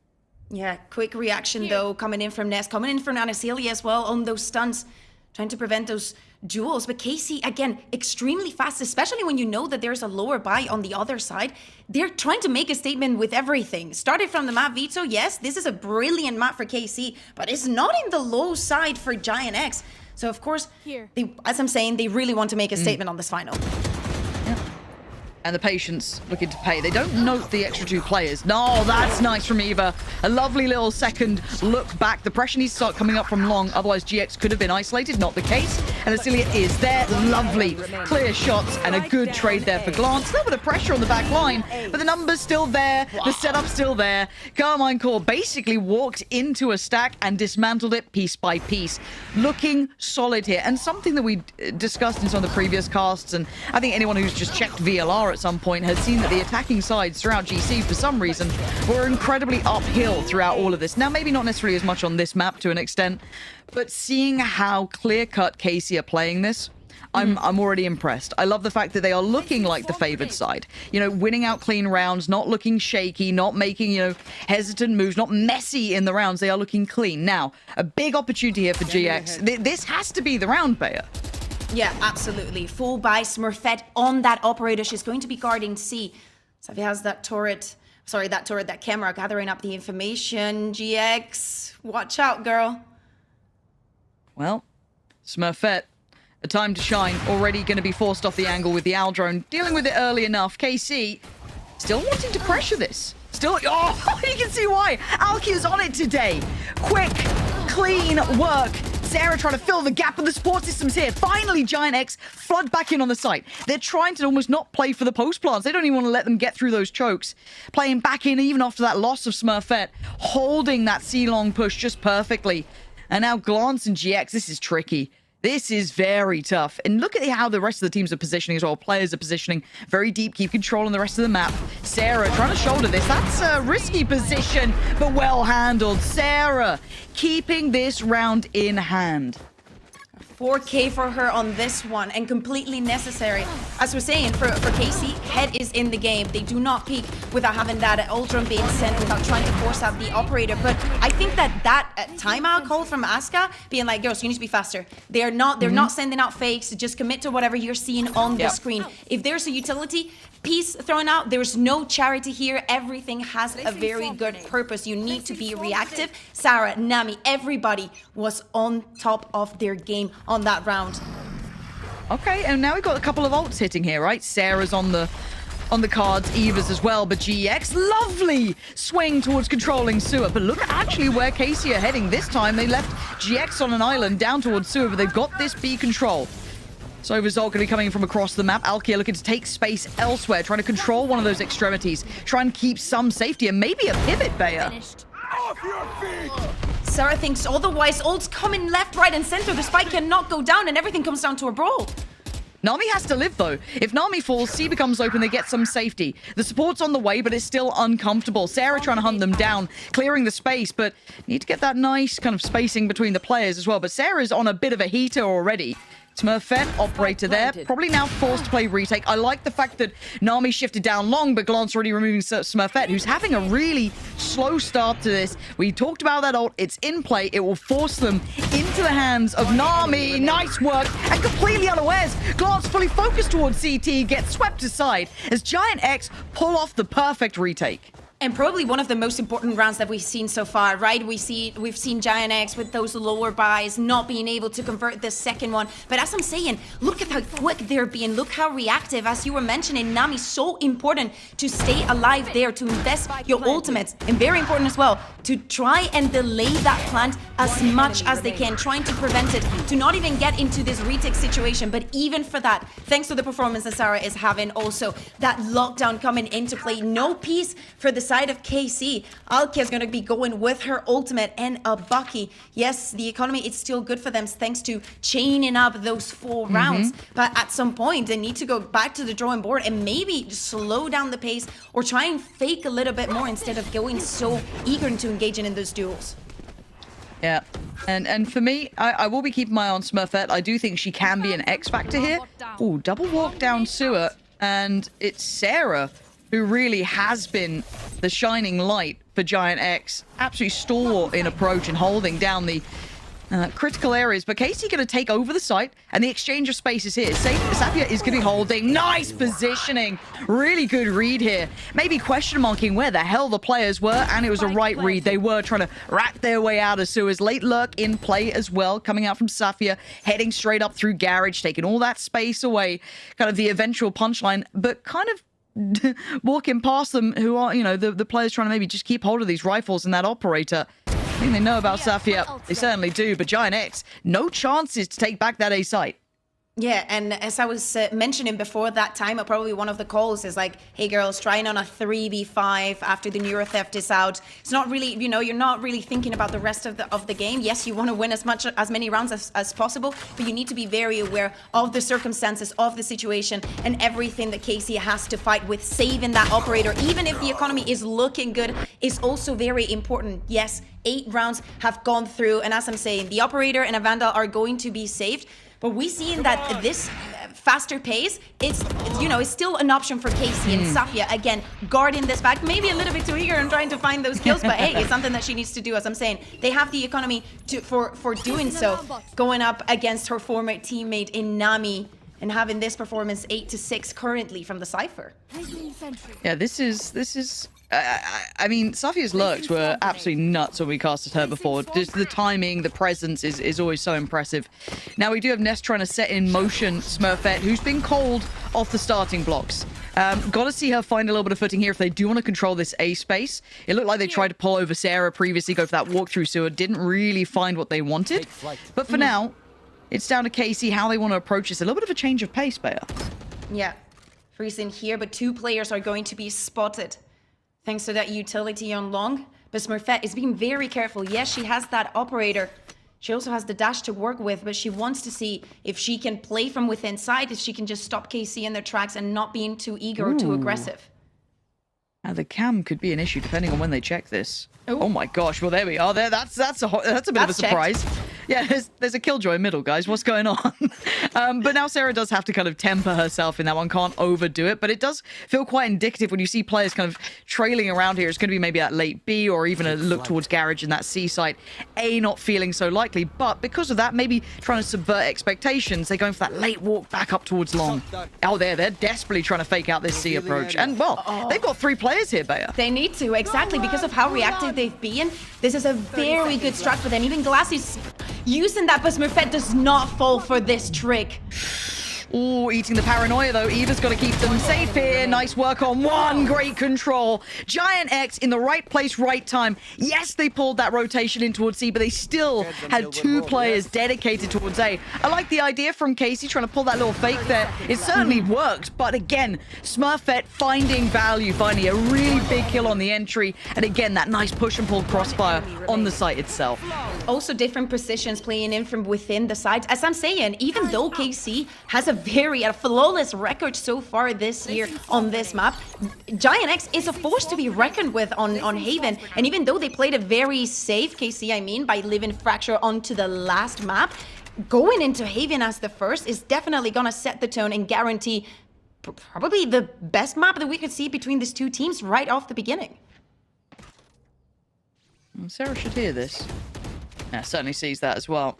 Yeah, quick reaction though, coming in from Ness, coming in from Anacelia as well on those stunts, trying to prevent those duels. But KC, again, extremely fast, especially when you know that there's a lower buy on the other side. They're trying to make a statement with everything. Started from the map Veto, yes, this is a brilliant map for KC, but it's not in the low side for Giant X. So of course, they, as I'm saying, they really want to make a statement on this final. And the patience looking to pay. They don't note the extra 2 players. No, that's nice from Eva. A lovely little second look back. The pressure needs to start coming up from long. Otherwise, GX could have been isolated. Not the case. And Acilia is there. Lovely. Clear shots and a good trade there for Glance. A little bit of pressure on the back line, but the number's still there. The setup's still there. Karmine Corp basically walked into a stack and dismantled it piece by piece. Looking solid here. And something that we discussed in some of the previous casts, and I think anyone who's just checked VLR at some point has seen that the attacking sides throughout GC for some reason were incredibly uphill throughout all of this. Now, maybe not necessarily as much on this map to an extent, but seeing how clear-cut KC are playing this, I'm already impressed. I love the fact that they are looking like the favored side. You know, winning out clean rounds, not looking shaky, not making, you know, hesitant moves, not messy in the rounds. They are looking clean. Now, a big opportunity here for GX. This has to be the round, Bayer. Yeah, absolutely. Full buy Smurfet on that operator. She's going to be guarding C. So if he has that turret, that camera gathering up the information. GX, watch out, girl. Well, Smurfet, a time to shine. Already going to be forced off the angle with the Owl drone. Dealing with it early enough. KC still wanting to pressure this. Still, oh, you can see why. Alki is on it today. Quick, clean work. Sarah trying to fill the gap of the support systems here. Finally, Giant X flood back in on the site. They're trying to almost not play for the post plants. They don't even want to let them get through those chokes. Playing back in even after that loss of Smurfet. Holding that C-long push just perfectly. And now Glance and GX, this is tricky. This is very tough. And look at how the rest of the teams are positioning as well. Players are positioning very deep, keep control on the rest of the map. Sarah trying to shoulder this. That's a risky position, but well handled. Sarah keeping this round in hand. 4K for her on this one, and completely necessary. As we're saying, for KC, head is in the game. They do not peek without having that ultra being sent, without trying to force out the operator. But I think that timeout call from Asuka, being like, girls, you need to be faster. They're not sending out fakes. Just commit to whatever you're seeing on the screen. If there's a utility piece thrown out, there's no charity here. Everything has a very good purpose. You need to be reactive. Sarah, Nami, everybody was on top of their game on that round. Okay, and now we've got a couple of ults hitting here, right? Sarah's on the cards, Eva's as well, but GX, lovely swing towards controlling sewer. But look at actually where KC are heading this time. They left GX on an island down towards sewer, but they've got this B control. So result going to be coming from across the map. Alkia looking to take space elsewhere, trying to control one of those extremities, try and keep some safety, and maybe a pivot, Bayer. Off your feet! Sarah thinks otherwise. Ults coming left, right, and center. The spike cannot go down, and everything comes down to a brawl. Nami has to live, though. If Nami falls, C becomes open, they get some safety. The support's on the way, but it's still uncomfortable. Sarah trying to hunt them down, clearing the space, but need to get that nice kind of spacing between the players as well. But Sarah's on a bit of a heater already. Smurfet, operator there, probably now forced to play retake. I like the fact that Nami shifted down long, but Glance already removing Smurfet, who's having a really slow start to this. We talked about that ult. It's in play. It will force them into the hands of Nami. Nice work, and completely unawares. Glance fully focused towards CT, gets swept aside as Giant X pull off the perfect retake. And probably one of the most important rounds that we've seen so far, right? We've seen Giant X with those lower buys, not being able to convert the second one. But as I'm saying, look at how quick they're being. Look how reactive. As you were mentioning, Nami, so important to stay alive there, to invest your ultimates. And very important as well, to try and delay that plant as much as they can, trying to prevent it, to not even get into this retake situation. But even for that, thanks to the performance that Sarah is having, also that lockdown coming into play. No peace for the side of KC, Alkia is going to be going with her ultimate and a Bucky. Yes, the economy is still good for them thanks to chaining up those 4 rounds. But at some point, they need to go back to the drawing board and maybe slow down the pace or try and fake a little bit more instead of going so eager into engaging in those duels. Yeah, and for me, I will be keeping my eye on Smurfet. I do think she can be an X factor here. Oh, double walk down sewer, and it's Sarah who really has been the shining light for Giant X. Absolutely stalwart in approach and holding down the critical areas. But Casey going to take over the site, and the exchange of space is here. Sapia is going to be holding. Nice positioning. Really good read here. Maybe question marking where the hell the players were, and it was a right read. They were trying to rat their way out of sewers. Late lurk in play as well, coming out from Safia, heading straight up through Garage, taking all that space away. Kind of the eventual punchline, but kind of walking past them, who are, you know, the players trying to maybe just keep hold of these rifles and that operator. I think they know about Safia. They certainly do, but Giant X, no chances to take back that A site. Yeah, and as I was mentioning before that time, probably one of the calls is like, hey girls, trying on a 3v5 after the Neuro Theft is out. It's not really, you know, you're not really thinking about the rest of the game. Yes, you want to win as many rounds as possible, but you need to be very aware of the circumstances, of the situation, and everything that Casey has to fight with. Saving that operator, even if the economy is looking good, is also very important. Yes, 8 rounds have gone through, and as I'm saying, the operator and a Vandal are going to be saved. But we seen that this faster pace, it's you know, it's still an option for Casey and Safia. Again, guarding this back, maybe a little bit too eager and trying to find those kills, but hey, it's something that she needs to do. As I'm saying, they have the economy for doing so. Going up against her former teammate in Nami and having this performance 8-6 currently from the Cypher. Yeah, this is. I mean, Safia's lurks were absolutely nuts when we casted her before. Just the timing, the presence is always so impressive. Now we do have Ness trying to set in motion Smurfet, who's been called off the starting blocks. Got to see her find a little bit of footing here if they do want to control this A space. It looked like they tried to pull over Sarah previously, go for that walkthrough sewer. Didn't really find what they wanted. But for now, it's down to Casey how they want to approach this. A little bit of a change of pace, Bea. Yeah, freezing here, but 2 players are going to be spotted. Thanks to that utility on long. But Smurfet is being very careful. Yes, she has that operator. She also has the dash to work with, but she wants to see if she can play from within side, if she can just stop KC in their tracks and not being too eager or too aggressive. Now the cam could be an issue depending on when they check this. Oh my gosh, well there we are. That's a bit of a surprise. Checked. Yeah, there's a killjoy middle, guys. What's going on? But now Sarah does have to kind of temper herself in that one. Can't overdo it, but it does feel quite indicative when you see players kind of trailing around here. It's going to be maybe that late B or even a look towards Garage in that C site. A not feeling so likely, but because of that, maybe trying to subvert expectations. They're going for that late walk back up towards long. Oh, they're desperately trying to fake out this C approach. And well, they've got 3 players here, Bea. They need to, exactly, because of how reactive they've been. This is a very good strat for them. Even Glassy's using that, but Smurfet does not fall for this trick. Ooh, eating the paranoia though. Eva's got to keep them safe here. Nice work on one. Great control. Giant X in the right place, right time. Yes, they pulled that rotation in towards C, but they still had 2 players dedicated towards A. I like the idea from Casey trying to pull that little fake there. It certainly worked, but again, Smurfet finding value, finding a really big kill on the entry, and again, that nice push and pull crossfire on the site itself. Also different positions playing in from within the sides. As I'm saying, even though KC has a flawless record so far this year on this map, Giant X is a force to be reckoned with on Haven. And even though they played it very safe, KC I mean, by leaving Fracture onto the last map, going into Haven as the first is definitely gonna set the tone and guarantee probably the best map that we could see between these 2 teams right off the beginning. Sarah should hear this. Yeah, certainly sees that as well.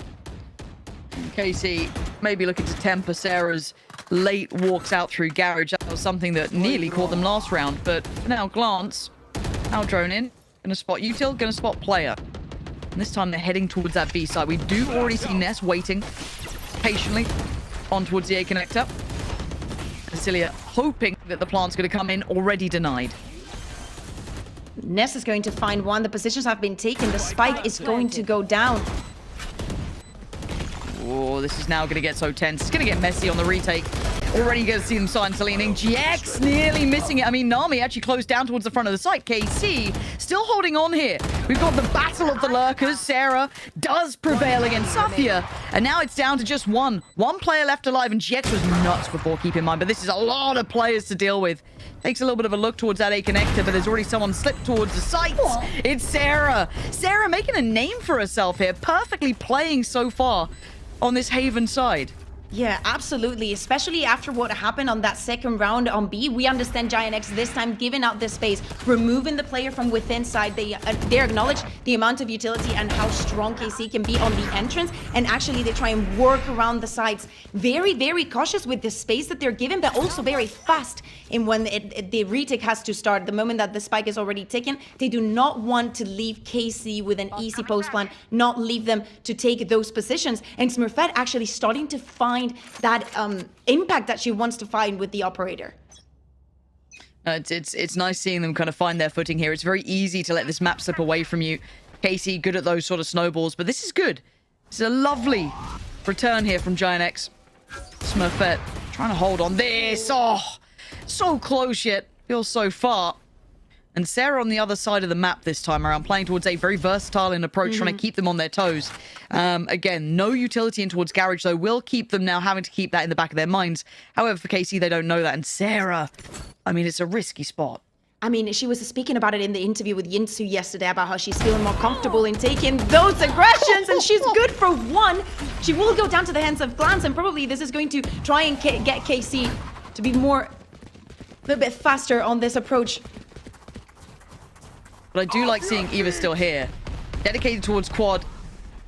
Casey maybe looking to temper Sarah's late walks out through Garage. That was something that nearly caught them last round, but now glance. Now drone in. Gonna spot util, gonna spot player. And this time they're heading towards that B side. We do already see Ness waiting patiently on towards the A connector. Cecilia hoping that the plant's gonna come in, already denied. Ness is going to find one. The positions have been taken. The spike is going to go down. Oh, this is now going to get so tense. It's going to get messy on the retake. Already going to see them silently leaning. GX nearly missing it. I mean, Nami actually closed down towards the front of the site. KC still holding on here. We've got the battle of the lurkers. Sarah does prevail against Safia. And now it's down to just one player left alive. And GX was nuts before, keep in mind. But this is a lot of players to deal with. Takes a little bit of a look towards that A connector, but there's already someone slipped towards the sites. It's Sarah. Sarah making a name for herself here. Perfectly playing so far on this Haven side. Yeah, absolutely. Especially after what happened on that second round on B. We understand Giant X this time giving out the space, removing the player from within side. They acknowledge the amount of utility and how strong KC can be on the entrance. And actually, they try and work around the sides. Very, very cautious with the space that they're given, but also very fast in when the retake has to start. The moment that the spike is already taken, they do not want to leave KC with an easy post plan, not leave them to take those positions. And Smurfet actually starting to find that impact that she wants to find with the operator. It's nice seeing them kind of find their footing here. It's very easy to let this map slip away from you. Casey, good at those sort of snowballs, but this is good. It's a lovely return here from Giant X. Smurfet trying to hold on this. Oh, so close yet feels so far. And Sarah on the other side of the map this time around, playing towards a very versatile in approach, trying to keep them on their toes. Again, no utility in towards Garage, though, will keep them now having to keep that in the back of their minds. However, for KC, they don't know that. And Sarah, I mean, it's a risky spot. I mean, she was speaking about it in the interview with Yinsu yesterday about how she's feeling more comfortable in taking those aggressions, and she's good for one. She will go down to the hands of Glance, and probably this is going to try and get KC to be a little bit faster on this approach. But I do like seeing Eva still here. Dedicated towards quad.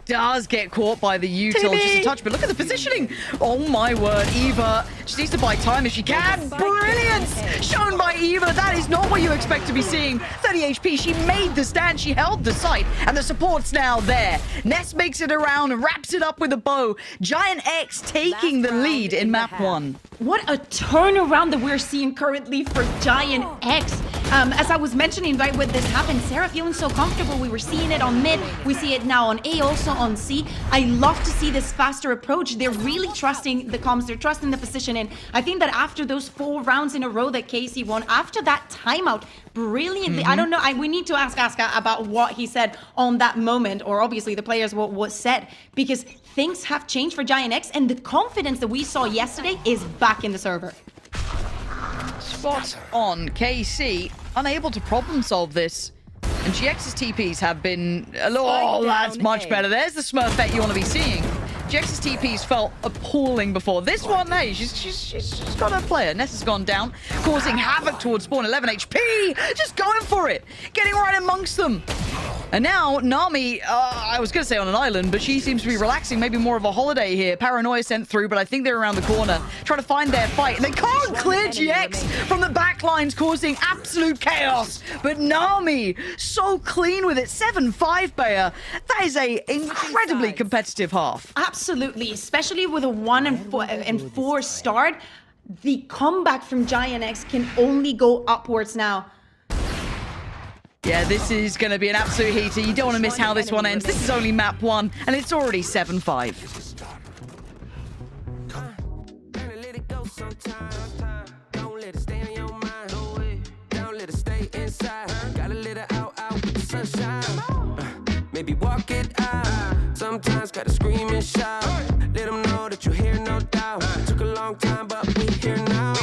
Does get caught by the util. Just a touch, but look at the positioning. Oh my word, Eva. She needs to buy time if she can. Brilliance shown by Eva. That is not what you expect to be seeing. 30 HP. She made the stand. She held the site. And the support's now there. Ness makes it around and wraps it up with a bow. Giant X taking the lead in map 1. What a turnaround that we're seeing currently for Giant X. As I was mentioning right when this happened, Sarah feeling so comfortable. We were seeing it on mid. We see it now on A, also on C. I love to see this faster approach. They're really trusting the comms. They're trusting the positioning. I think that after those 4 rounds in a row that Casey won, after that timeout, brilliantly. I don't know. We need to ask Aska about what he said on that moment, or obviously the players what was said, because things have changed for Giant X, and the confidence that we saw yesterday is back in the server. Spot on. KC unable to problem solve this. And GX's TPs have been... Oh, that's much better. There's the Smurfet you want to be seeing. GX's TPs felt appalling before. This one, hey, she's got a player. Ness has gone down, causing havoc towards spawn. 11 HP, just going for it. Getting right amongst them. And now, Nami, I was going to say on an island, but she seems to be relaxing. Maybe more of a holiday here. Paranoia sent through, but I think they're around the corner, trying to find their fight. And they can't clear GX from the back lines, causing absolute chaos. But Nami, so clean with it. 7-5 Bayer. That is a incredibly competitive half. Absolutely, especially with a 1 and 4 start. The comeback from Giant X can only go upwards now. Yeah, this is going to be an absolute heater. You don't want to miss how this one ends. This is only map 1, and it's already 7-5. Don't let it stay in your mind. Don't let it stay inside. Gotta let it out with the sunshine. Maybe walk it out. Sometimes gotta scream and shout. Let them know that you're here, no doubt. Took a long time, but we here now.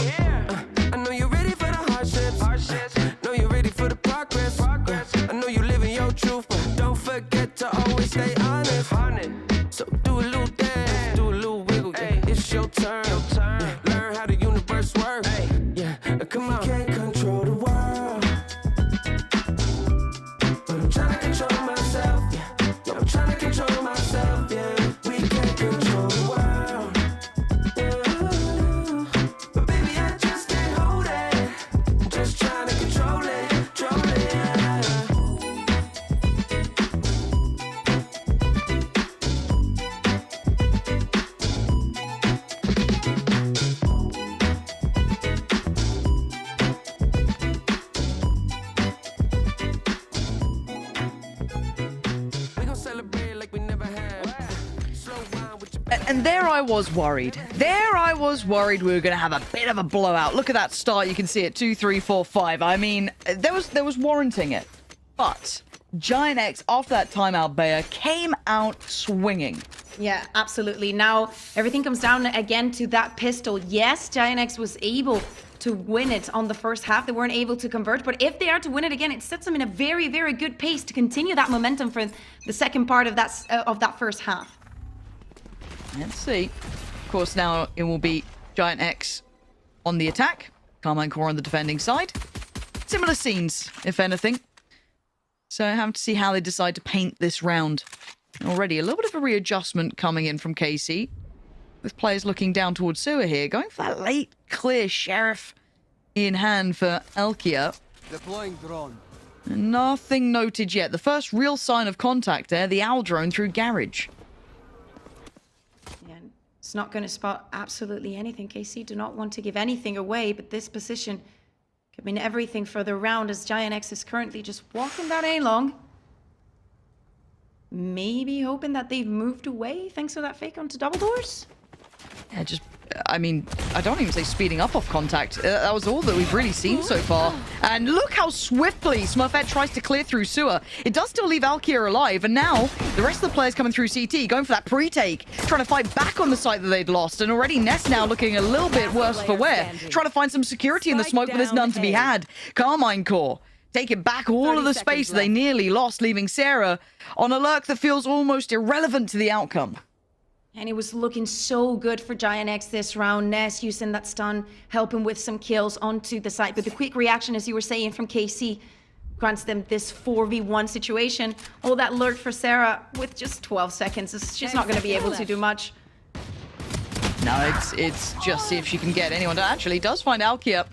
I know you're ready for the hardships. Know you're ready for the progress. I know you're living your truth, but don't forget to always stay honest. So do a little dance, do a little wiggle. Yeah, it's your turn. Yeah, learn how the universe works. Yeah, come on. Can't control the world, but I'm trying to control myself. Yeah, I'm trying to control myself. Yeah, we can't control the world. Yeah, but baby, I just can't hold it. I'm just trying to control it. And there I was worried. There I was worried we were going to have a bit of a blowout. Look at that start. You can see it 2, 3, 4, 5. I mean, there was warranting it. But Giant X, after that timeout, Bayer, came out swinging. Yeah, absolutely. Now, everything comes down again to that pistol. Yes, Giant X was able to win it on the first half. They weren't able to convert, but if they are to win it again, it sets them in a very, very good pace to continue that momentum for the second part of that first half. Let's see. Of course, now it will be Giant X on the attack, Karmine Corp on the defending side. Similar scenes, if anything. So I have to see how they decide to paint this round. Already a little bit of a readjustment coming in from KC, with players looking down towards Sewer here, going for that late clear Sheriff in hand for Elkia. Deploying drone. Nothing noted yet. The first real sign of contact there, the owl drone through garage. Yeah, it's not going to spot absolutely anything. KC do not want to give anything away, but this position could mean everything for the round as Giant X is currently just walking down A-long. Maybe hoping that they've moved away thanks to that fake onto double doors. Yeah, just, I mean, I don't even say speeding up off contact. That was all that we've really seen so far. And look how swiftly Smurfet tries to clear through Sewer. It does still leave Alkia alive, and now the rest of the players coming through CT, going for that pre-take, trying to fight back on the site that they'd lost. And already Ness now looking a little bit worse for wear, trying to find some security in the smoke, but there's none to be had. Karmine Corp taking back all of the space they nearly lost, leaving Sarah on a lurk that feels almost irrelevant to the outcome. And it was looking so good for Giant X this round. Ness using that stun, helping with some kills onto the site. But the quick reaction, as you were saying, from KC grants them this 4v1 situation. All that lurk for Sarah with just 12 seconds. She's not going to be able to do much. No, it's just see if she can get anyone. Actually, does find Alkia.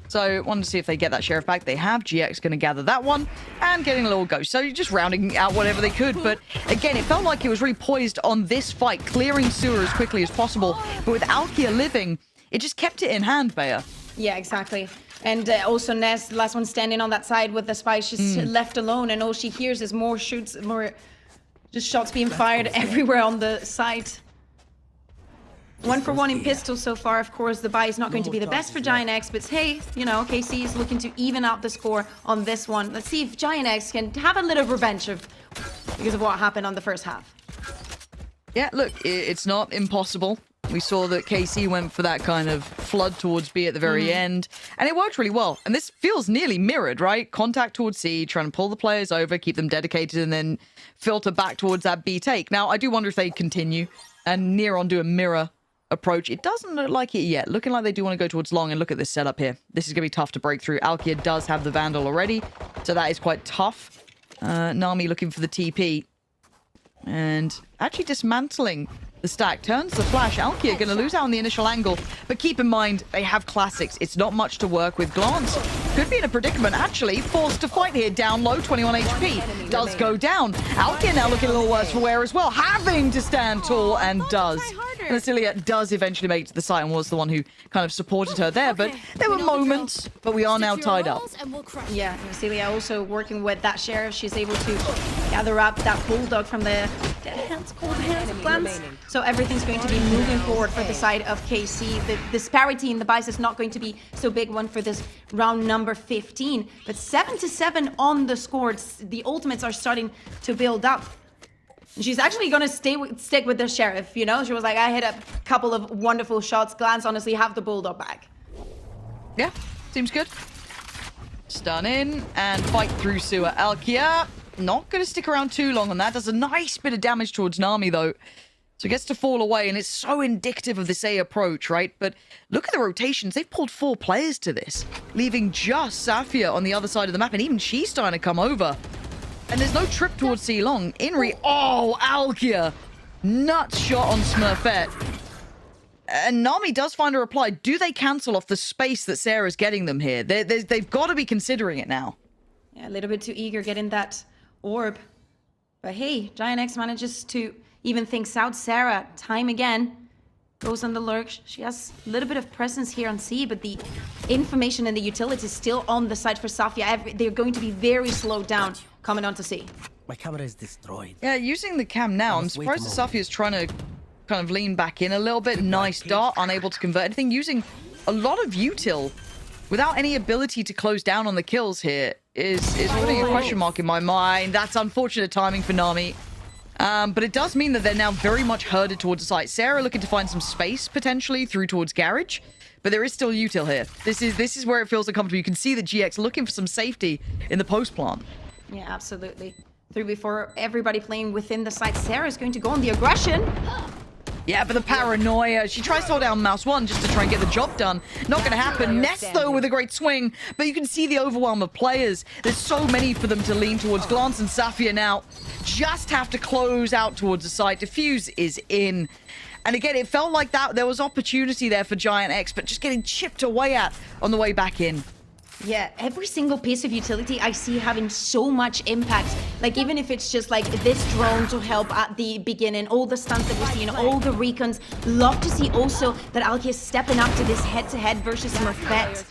So, wanted to see if they get that Sheriff back. They have. GX going to gather that one and getting a little ghost. So, just rounding out whatever they could. But again, it felt like it was really poised on this fight, clearing Sewer as quickly as possible. But with Alkia living, it just kept it in hand, Bayer. Yeah, exactly. And also Ness, the last one standing on that side with the spy, she's left alone. And all she hears is more shoots, more just shots being fired everywhere on the site. 1-for-1 in pistol so far. Of course, the buy is not going to be the best for Giant X, but hey, you know, KC is looking to even out the score on this one. Let's see if Giant X can have a little revenge because of what happened on the first half. Yeah, look, it's not impossible. We saw that KC went for that kind of flood towards B at the very end, and it worked really well. And this feels nearly mirrored, right? Contact towards C, trying to pull the players over, keep them dedicated, and then filter back towards that B take. Now, I do wonder if they continue and Nearon do a mirror approach. It doesn't look like it yet. Looking like they do want to go towards long, and look at this setup here. This is going to be tough to break through. Alkia does have the Vandal already, so that is quite tough. Nami looking for the TP. And actually dismantling the stack. Turns the flash. Alkia going to lose out on the initial angle, but keep in mind, they have classics. It's not much to work with. Glance could be in a predicament, actually. Forced to fight here, down low, 21 HP. Does go down. Alkia now looking a little worse for wear as well, having to stand tall, and does. And Nasilia does eventually make it to the site and was the one who kind of supported her there, but there were moments, but we are now tied up. Yeah, Nasilia also working with that Sheriff. She's able to gather up that Bulldog from the cold hands glance. So everything's going to be moving forward for the side of KC. The disparity in the buys is not going to be so big one for this round number 15, but 7-7 on the score. The ultimates are starting to build up. She's actually going to stick with the Sheriff, you know? She was like, I hit a couple of wonderful shots. Glance honestly have the Bulldog back. Yeah, seems good. Stun in and fight through Sewer. Alkia not going to stick around too long on that. Does a nice bit of damage towards Nami, though. So it gets to fall away, and it's so indicative of this A approach, right? But look at the rotations. They've pulled 4 players to this, leaving just Safia on the other side of the map, and even she's starting to come over. And there's no trip towards C long. Inri, oh, Alkia. Nuts shot on Smurfet. And Nami does find a reply. Do they cancel off the space that Sarah's getting them here? They've got to be considering it now. Yeah, a little bit too eager getting that orb. But hey, Giant X manages to even things out. Sarah, time again, goes on the lurk. She has a little bit of presence here on C, but the information and the utility is still on the side for Safia. They're going to be very slowed down coming on to C. My camera is destroyed. Yeah, using the cam now, I'm surprised that Safia is trying to kind of lean back in a little bit. Nice dart, unable to convert anything, using a lot of util without any ability to close down on the kills here is putting a question mark in my mind. That's unfortunate timing for Nami. But it does mean that they're now very much herded towards the site. Sarah looking to find some space, potentially, through towards Garage. But there is still util here. This is where it feels uncomfortable. You can see the GX looking for some safety in the post plant. Yeah, absolutely. 3v4, everybody playing within the site. Sarah's going to go on the aggression. Yeah, but the paranoia. She tries to hold down Mouse 1 just to try and get the job done. Not going to happen. Ness, though, with a great swing. But you can see the overwhelm of players. There's so many for them to lean towards. Glance and Safia now just have to close out towards the site. Diffuse is in. And again, it felt like that there was opportunity there for Giant X, but just getting chipped away at on the way back in. Yeah, every single piece of utility I see having so much impact. Like, even if it's just like this drone to help at the beginning, all the stunts that we're seeing, all the recons. Love to see also that Alki is stepping up to this head-to-head versus Smurfet.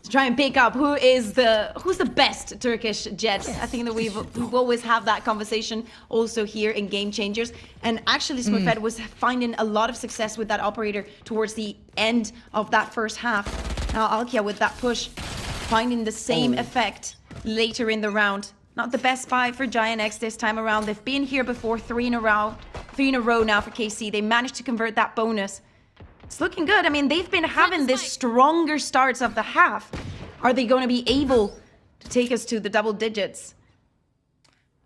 To try and pick up who's the best Turkish jet. I think that we've always have that conversation also here in Game Changers. And actually Smurfet was finding a lot of success with that operator towards the end of that first half. Now Alkia with that push, finding the same effect later in the round. Not the best buy for Giant X this time around. They've been here before, three in a row now for KC. They managed to convert that bonus. It's looking good. I mean, they've been having this stronger starts of the half. Are they going to be able to take us to the double digits?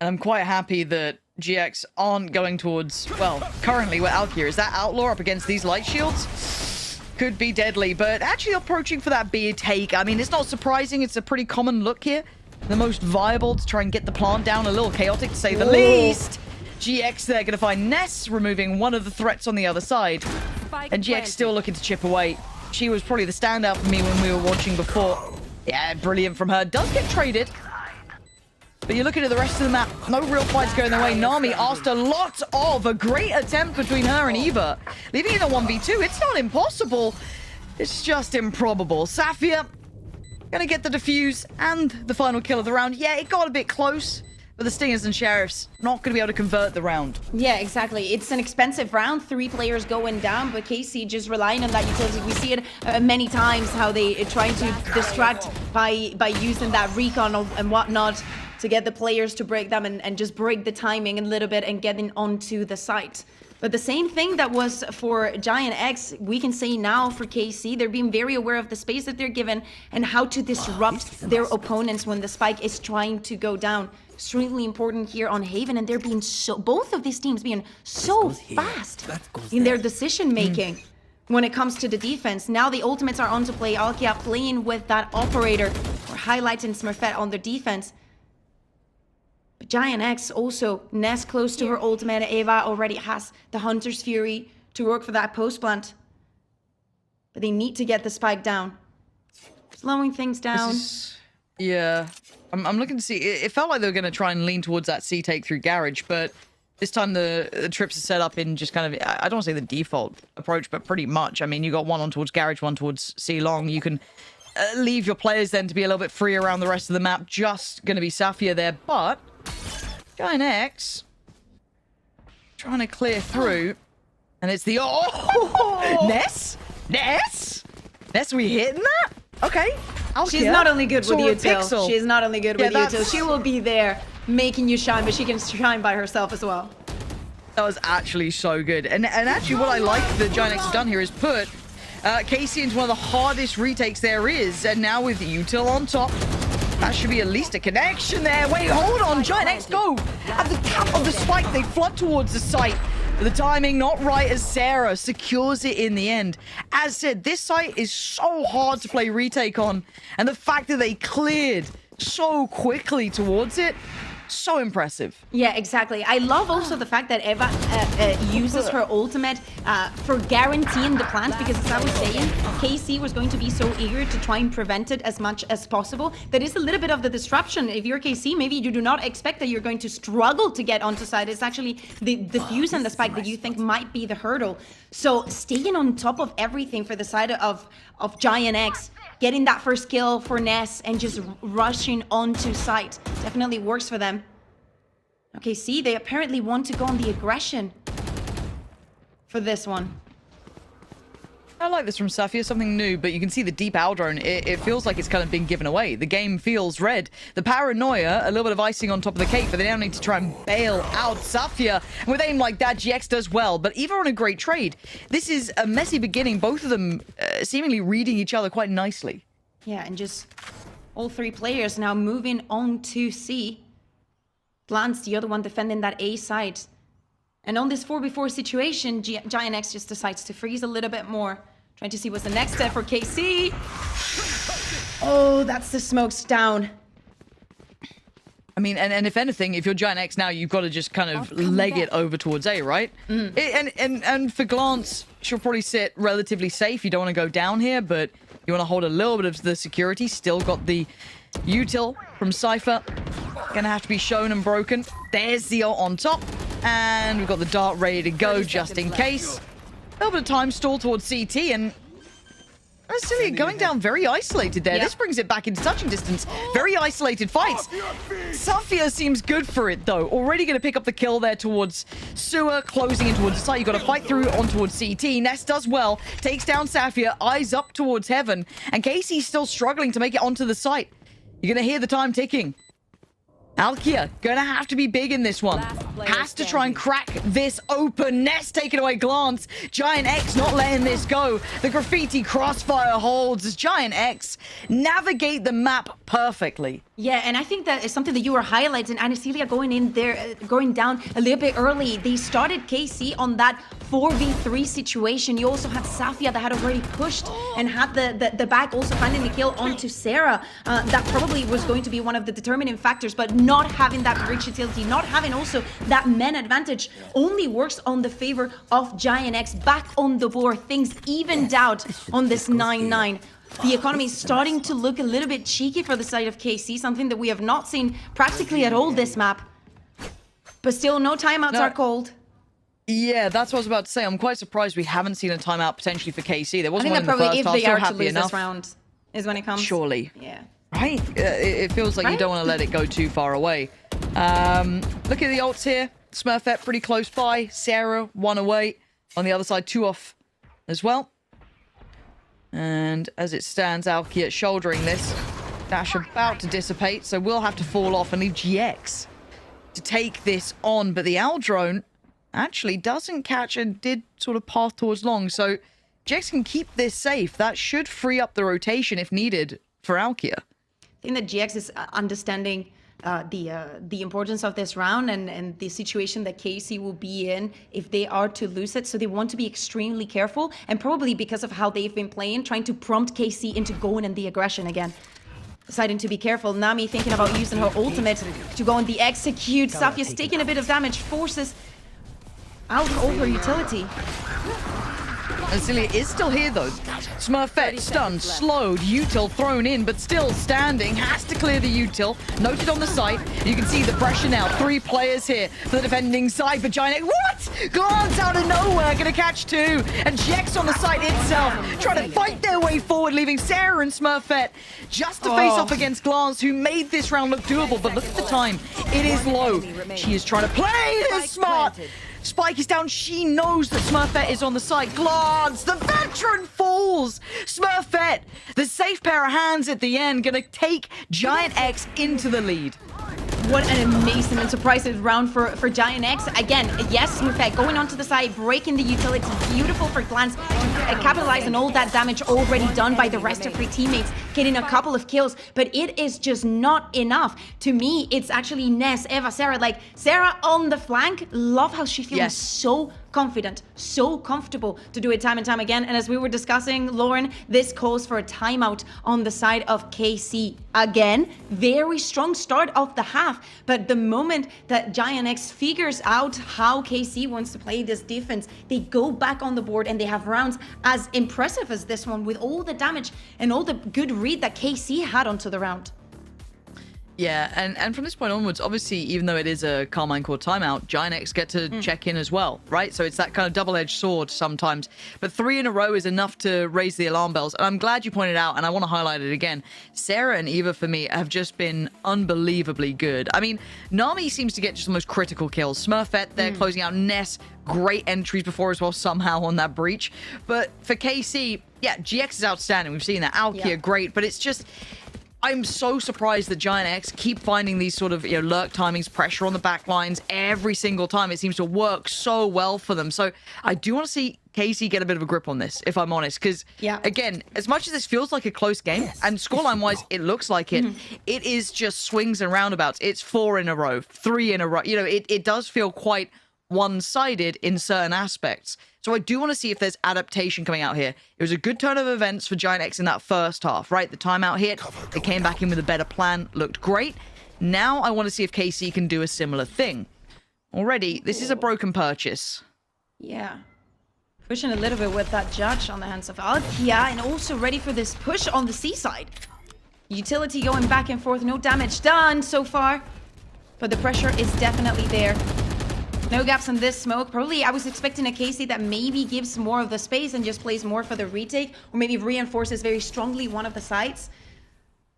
And I'm quite happy that GX aren't going towards, well, currently where Alkia is. That Outlaw up against these light shields could be deadly, but actually approaching for that B take. I mean, it's not surprising. It's a pretty common look here. The most viable to try and get the plant down. A little chaotic, to say the least. GX there going to find Ness, removing one of the threats on the other side. And GX still looking to chip away. She was probably the standout for me when we were watching before. Yeah, brilliant from her. Does get traded. But you're looking at the rest of the map. No real fights going their way. Nami asked a lot of. A great attempt between her and Eva. Leaving it a 1v2. It's not impossible. It's just improbable. Safia gonna get the defuse and the final kill of the round. Yeah, it got a bit close. But the Stingers and Sheriffs not going to be able to convert the round. Yeah, exactly. It's an expensive round. 3 players going down, but KC just relying on that utility. We see it many times how they trying to distract by using that recon and whatnot to get the players to break them and just break the timing a little bit and getting onto the site. But the same thing that was for Giant X, we can say now for KC. They're being very aware of the space that they're given and how to disrupt their opponents when the spike is trying to go down. Extremely important here on Haven, and they're being both of these teams being so fast in their decision making when it comes to the defense. Now the ultimates are on to play. Alkia playing with that operator, or highlighting Smurfet on their defense. But Giant X also, Ness close to her ultimate. Eva already has the Hunter's Fury to work for that post plant. But they need to get the spike down. Slowing things down. Yeah. I'm looking to see. It felt like they were going to try and lean towards that C take through Garage, but this time the trips are set up in just kind of, I don't want to say the default approach, but pretty much. I mean, you got one on towards Garage, one towards C long. You can leave your players then to be a little bit free around the rest of the map. Just going to be Safia there, but Giant X trying to clear through, and it's the Ness, we hitting that? Okay. She's not only good with util. She's not only good with util. She will be there making you shine, but she can shine by herself as well. That was actually so good. And actually what I like that Giant X have done here is put KC into one of the hardest retakes there is. And now with util on top, that should be at least a connection there. Wait, hold on. Giant X go. At the cap of the spike, they flood towards the site. But the timing not right as Sarah secures it in the end. As said, this site is so hard to play retake on. And the fact that they cleared so quickly towards it, so impressive. Yeah, exactly. I love also the fact that Eva uses her ultimate for guaranteeing the plant, because as I was saying, KC was going to be so eager to try and prevent it as much as possible. That is a little bit of the disruption. If you're KC, maybe you do not expect that you're going to struggle to get onto side. It's actually the fuse and the spike that you think might be the hurdle. So staying on top of everything for the side of Giant X, getting that first kill for Ness and just rushing onto site definitely works for them. Okay, see, they apparently want to go on the aggression. for this one. I like this from Safia, something new, but you can see the deep owl drone. It feels like it's kind of been given away. The game feels red. The paranoia, a little bit of icing on top of the cake, but they now need to try and bail out Safia. And with aim like that, GX does well, but Eva on a great trade. This is a messy beginning, both of them seemingly reading each other quite nicely. Yeah, and just all three players now moving on to C. Glance, the other one defending that A side. And on this 4v4 situation, Giant X just decides to freeze a little bit more. Trying to see what's the next step for KC. Oh, that's the smokes down. I mean, and if anything, if you're Giant X now, you've got to just kind of leg it over towards A, right? And for Glance, she'll probably sit relatively safe. You don't want to go down here, but you want to hold a little bit of the security. Still got the util from Cypher. Gonna have to be shown and broken. There's the ult on top. And we've got the dart ready to go just in case. A little bit of time stall towards CT, and Celia going down very isolated there. This brings it back into touching distance. Very isolated fights. Safia seems good for it, though. Already going to pick up the kill there towards Sewer, closing in towards the site. You've got to fight through on towards CT. Ness does well, takes down Safia, eyes up towards Heaven, and Casey's still struggling to make it onto the site. You're going to hear the time ticking. Alkia gonna have to be big in this one. Has to try and crack this open. Ness taking away Glance. Giant X not letting this go. The graffiti crossfire holds as Giant X navigate the map perfectly. Yeah, and I think that is something that you were highlighting. Anasilia going in there, going down a little bit early. They started KC on that 4v3 situation. You also had Safia that had already pushed and had the back also finding the kill onto Sarah. That probably was going to be one of the determining factors, but not having that bridge utility, not having also that men advantage only works on the favor of Giant X. Back on the board, things evened out on this 9-9. The economy is starting to look a little bit cheeky for the side of KC, something that we have not seen practically at all this map. But still, no timeouts are called. Yeah, that's what I was about to say. I'm quite surprised we haven't seen a timeout potentially for KC. There wasn't one in the probably first half, if they so are to happy lose enough. this round is when it comes. Surely. Yeah. Right? It feels like you don't want to let it go too far away. Look at the ults here. Smurfet pretty close by. Sarah, 1 away. On the other side, 2 off as well. And as it stands, Alkia shouldering this. Dash about to dissipate, so we'll have to fall off and leave GX to take this on. But the owl drone actually doesn't catch and did sort of path towards long. So GX can keep this safe. That should free up the rotation if needed for Alkia. I think that GX is understanding the importance of this round and the situation that KC will be in if they are to lose it. So they want to be extremely careful, and probably because of how they've been playing, trying to prompt KC into going in the aggression again. Deciding to be careful. Nami thinking about using her ultimate to go on the execute. Safia's taking a bit of damage, forces out all her utility. Celia is still here though. Smurfet stunned, slowed, util thrown in, but still standing. Has to clear the util. Noted on the site. You can see the pressure now. 3 players here for the defending side. But Giant, what? Glance out of nowhere, gonna catch 2. And GX on the site itself, trying to fight their way forward, leaving Sarah and Smurfet just to face off against Glance, who made this round look doable. But look at the time. It is low. She is trying to play this smart. Spike is down. She knows that Smurfet is on the site. Glance, the veteran falls. Smurfet, the safe pair of hands at the end, gonna take Giant X into the lead. What an amazing and surprising round for Giant X. Again, yes, Smurfet going onto the side, breaking the utility. Beautiful for Glance to capitalize on all that damage already done by the rest of her teammates, getting a couple of kills. But it is just not enough. To me, it's actually Ness, Eva, Sarah. Like, Sarah on the flank, love how she feels so confident, so comfortable to do it time and time again. And as we were discussing, Lauren, this calls for a timeout on the side of KC. Again, very strong start of the half, but the moment that Giant X figures out how KC wants to play this defense, they go back on the board and they have rounds as impressive as this one with all the damage and all the good read that KC had onto the round. Yeah, and from this point onwards, obviously, even though it is a Karmine Corp timeout, Giant X get to check in as well, right? So it's that kind of double-edged sword sometimes. But 3 in a row is enough to raise the alarm bells. And I'm glad you pointed out, and I want to highlight it again, Sarah and Eva, for me, have just been unbelievably good. I mean, Nami seems to get just the most critical kills. Smurfet, they're closing out. Ness, great entries before as well, somehow on that breach. But for KC, yeah, GX is outstanding. We've seen that. Alkia, great. But it's just... I'm so surprised that Giant X keep finding these sort of, lurk timings, pressure on the back lines every single time. It seems to work so well for them. So I do want to see KC get a bit of a grip on this, if I'm honest. Because, again, as much as this feels like a close game, and scoreline-wise, it looks like it, it is just swings and roundabouts. It's 4 in a row, 3 in a row. It does feel quite one-sided in certain aspects. So I do want to see if there's adaptation coming out here. It was a good turn of events for Giant X in that first half, right? The timeout hit, they came back in with a better plan, looked great. Now I want to see if KC can do a similar thing. Already, this is a broken purchase. Yeah. Pushing a little bit with that judge on the hands of Alkia, and also ready for this push on the C side. Utility going back and forth, no damage done so far. But the pressure is definitely there. No gaps in this smoke. Probably I was expecting a KC that maybe gives more of the space and just plays more for the retake, or maybe reinforces very strongly one of the sides.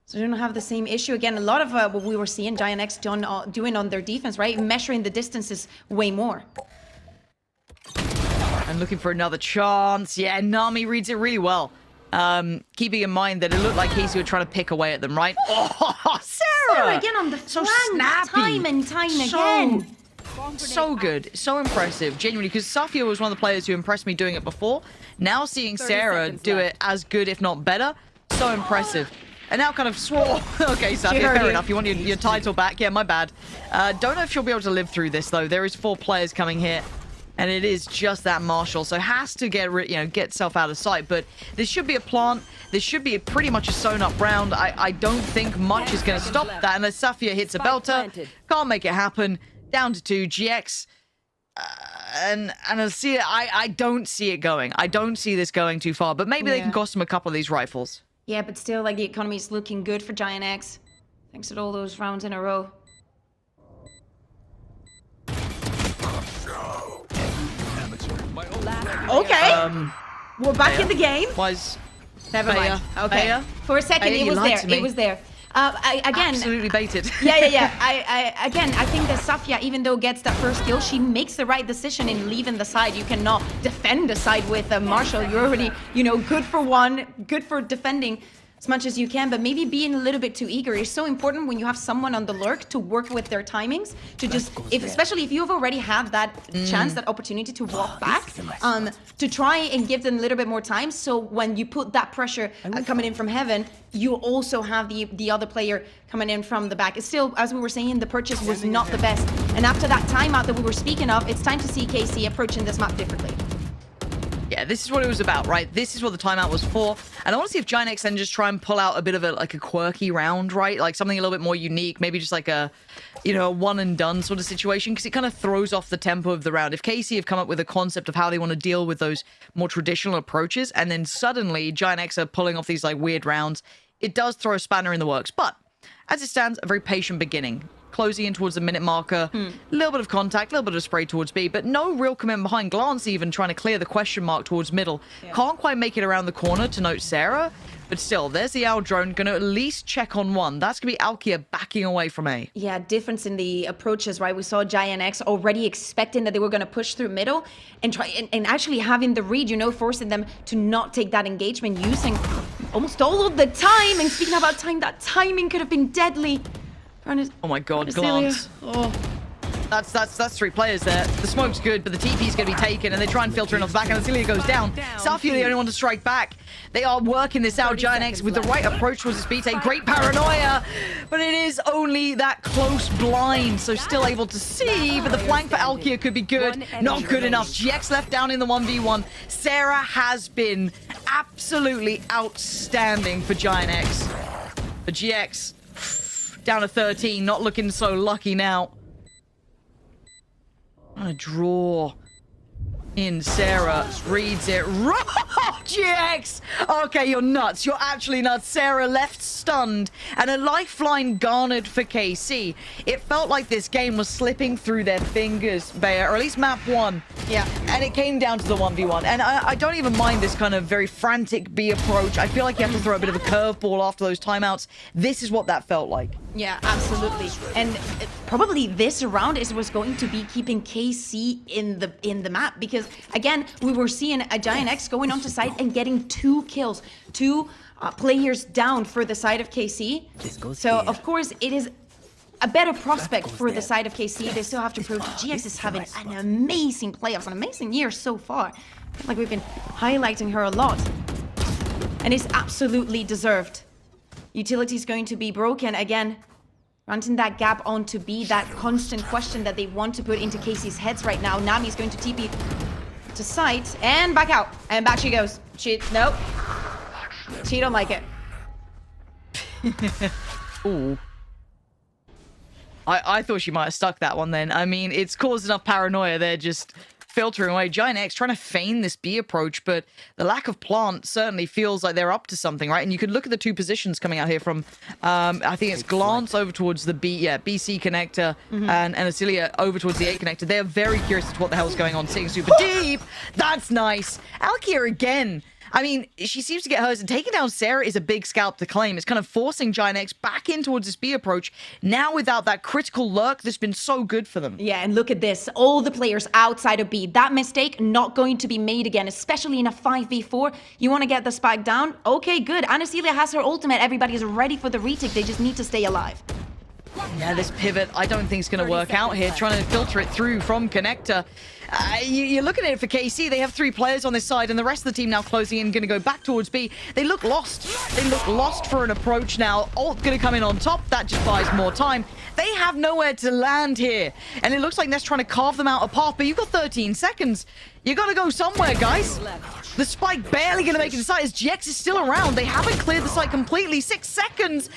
So they don't have the same issue. Again, a lot of what we were seeing Giant X doing on their defense, right? Measuring the distances way more. And looking for another chance. Yeah, Nami reads it really well. Keeping in mind that it looked like KC were trying to pick away at them, right? Oh, Sarah! Again on the so flank, snappy. time and time again. So good, so impressive, genuinely, because Safia was one of the players who impressed me doing it before. Now seeing Sarah do it as good, if not better, so impressive. And now kind of swore. Okay, Safia, fair enough. You want your title back? Yeah, my bad. Don't know if she'll be able to live through this, though. There is 4 players coming here, and it is just that Marshall. So has to get itself out of sight. But this should be a plant. This should be pretty much a sewn-up round. I don't think much is going to stop that unless Safia hits a belter. Can't make it happen. Down to 2, GX, and I see it. I don't see it going. I don't see this going too far, but maybe they can cost them a couple of these rifles. Yeah, but still, like, the economy is looking good for Giant X, thanks to all those rounds in a row. Okay, we're back in the game. Never mind. Okay, for a second, it was there. It was there. Again, absolutely baited. Yeah. I think that Safia, even though gets that first kill, she makes the right decision in leaving the side. You cannot defend the side with Marshall. You're already, good for one, good for defending as much as you can, but maybe being a little bit too eager is so important when you have someone on the lurk to work with their timings, to just, especially if you've already had that chance, that opportunity to walk back, to try and give them a little bit more time. So when you put that pressure coming in from heaven, you also have the other player coming in from the back. It's still, as we were saying, the purchase was not the best. And after that timeout that we were speaking of, it's time to see KC approaching this map differently. Yeah, this is what it was about, right? This is what the timeout was for. And I want to see if Giant X then just try and pull out a bit of a quirky round, right? Like something a little bit more unique, maybe just like a one and done sort of situation, because it kind of throws off the tempo of the round. If KC have come up with a concept of how they want to deal with those more traditional approaches, and then suddenly Giant X are pulling off these like weird rounds, it does throw a spanner in the works. But as it stands, a very patient beginning. Closing in towards the minute marker, a little bit of contact, a little bit of spray towards B, but no real commitment behind. Glance even trying to clear the question mark towards middle. Can't quite make it around the corner to note Sarah, but still, there's the owl drone, going to at least check on one. That's going to be Alkia backing away from A. Yeah, difference in the approaches, right? We saw Giant X already expecting that they were going to push through middle and try and actually having the read, forcing them to not take that engagement, using almost all of the time. And speaking about time, that timing could have been deadly. Oh my god, Glance. Oh. That's 3 players there. The smoke's good, but the TP's going to be taken, and they try and filter in off the back, and Azealia goes down. Safia the only one to strike back. They are working this out. Giant X with the right approach towards the speed take. Great paranoia, but it is only that close blind, so still able to see, but the flank for Alkia could be good. Not good enough. GX left down in the 1v1. Sarah has been absolutely outstanding for Giant X. But GX down to 13, not looking so lucky now. I'm gonna draw in Sarah, reads it. GX! Okay, you're nuts. You're actually nuts. Sarah left stunned, and a lifeline garnered for KC. It felt like this game was slipping through their fingers, Bea, or at least map 1. Yeah. And it came down to the 1v1. And I don't even mind this kind of very frantic B approach. I feel like you have to throw a bit of a curveball after those timeouts. This is what that felt like. Yeah, absolutely. And probably this round is what's going to be keeping KC in the map, because again, we were seeing a Giant X going onto site and getting 2 kills, 2 players down for the side of KC. So of course it is a better prospect for the side of KC. They still have to prove GX is having an amazing playoffs, an amazing year so far. I feel like we've been highlighting her a lot, and it's absolutely deserved. Utility is going to be broken again. Runting that gap onto B, that constant question that they want to put into KC's heads right now. Nami is going to TP to site and back out. And back she goes. Nope. She don't like it. Ooh. I thought she might have stuck that one then. I mean, it's caused enough paranoia there, just filtering away. Giant X trying to feign this B approach, but the lack of plant certainly feels like they're up to something, right? And you could look at the 2 positions coming out here from, I think it's Glance over towards the BC connector, and Asilia over towards the A connector. They're very curious as to what the hell's going on, sitting super deep. That's nice. Alkia again. I mean, she seems to get hers, and taking down Sarah is a big scalp to claim. It's kind of forcing Giant X back in towards this B approach. Now without that critical lurk that's been so good for them. Yeah, and look at this. All the players outside of B. That mistake not going to be made again, especially in a 5v4. You want to get the spike down? Okay, good. Anasilia has her ultimate. Everybody is ready for the retake. They just need to stay alive. Yeah, this pivot, I don't think it's going to work out here. Trying to filter it through from connector. You're looking at it for KC. They have 3 players on this side, and the rest of the team now closing in, going to go back towards B. They look lost. They look lost for an approach now. Ult going to come in on top. That just buys more time. They have nowhere to land here, and it looks like Ness trying to carve them out a path, but you've got 13 seconds. You got to go somewhere, guys. The spike barely going to make it to site as GX is still around. They haven't cleared the site completely. 6 seconds.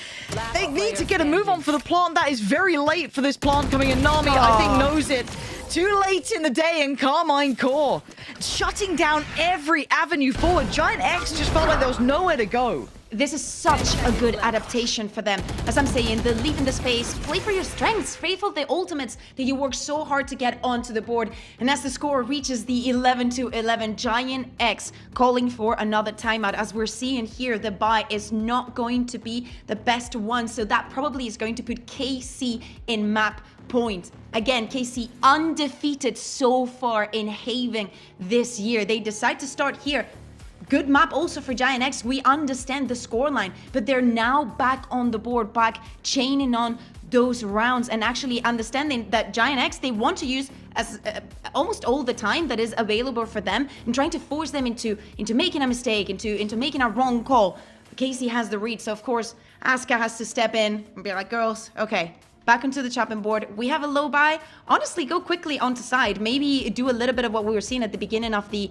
They need to get a move on for the plant. That is very late for this plant coming in. Nami, I think, knows it. Too late in the day, and Karmine Corp shutting down every avenue forward. Giant X just felt like there was nowhere to go. This is such a good adaptation for them. As I'm saying, the leave in the space, play for your strengths, play for the ultimates that you work so hard to get onto the board. And as the score reaches the 11-11, Giant X calling for another timeout. As we're seeing here, the buy is not going to be the best one, so that probably is going to put KC in map point. Again, KC undefeated so far in Haven this year. They decide to start here. Good map also for Giant X. We understand the scoreline, but they're now back on the board, back chaining on those rounds and actually understanding that Giant X, they want to use as almost all the time that is available for them and trying to force them into making a mistake, into making a wrong call. KC has the read, so of course, Asuka has to step in and be like, girls, okay, back onto the chopping board. We have a low buy. Honestly, go quickly onto side. Maybe do a little bit of what we were seeing at the beginning of the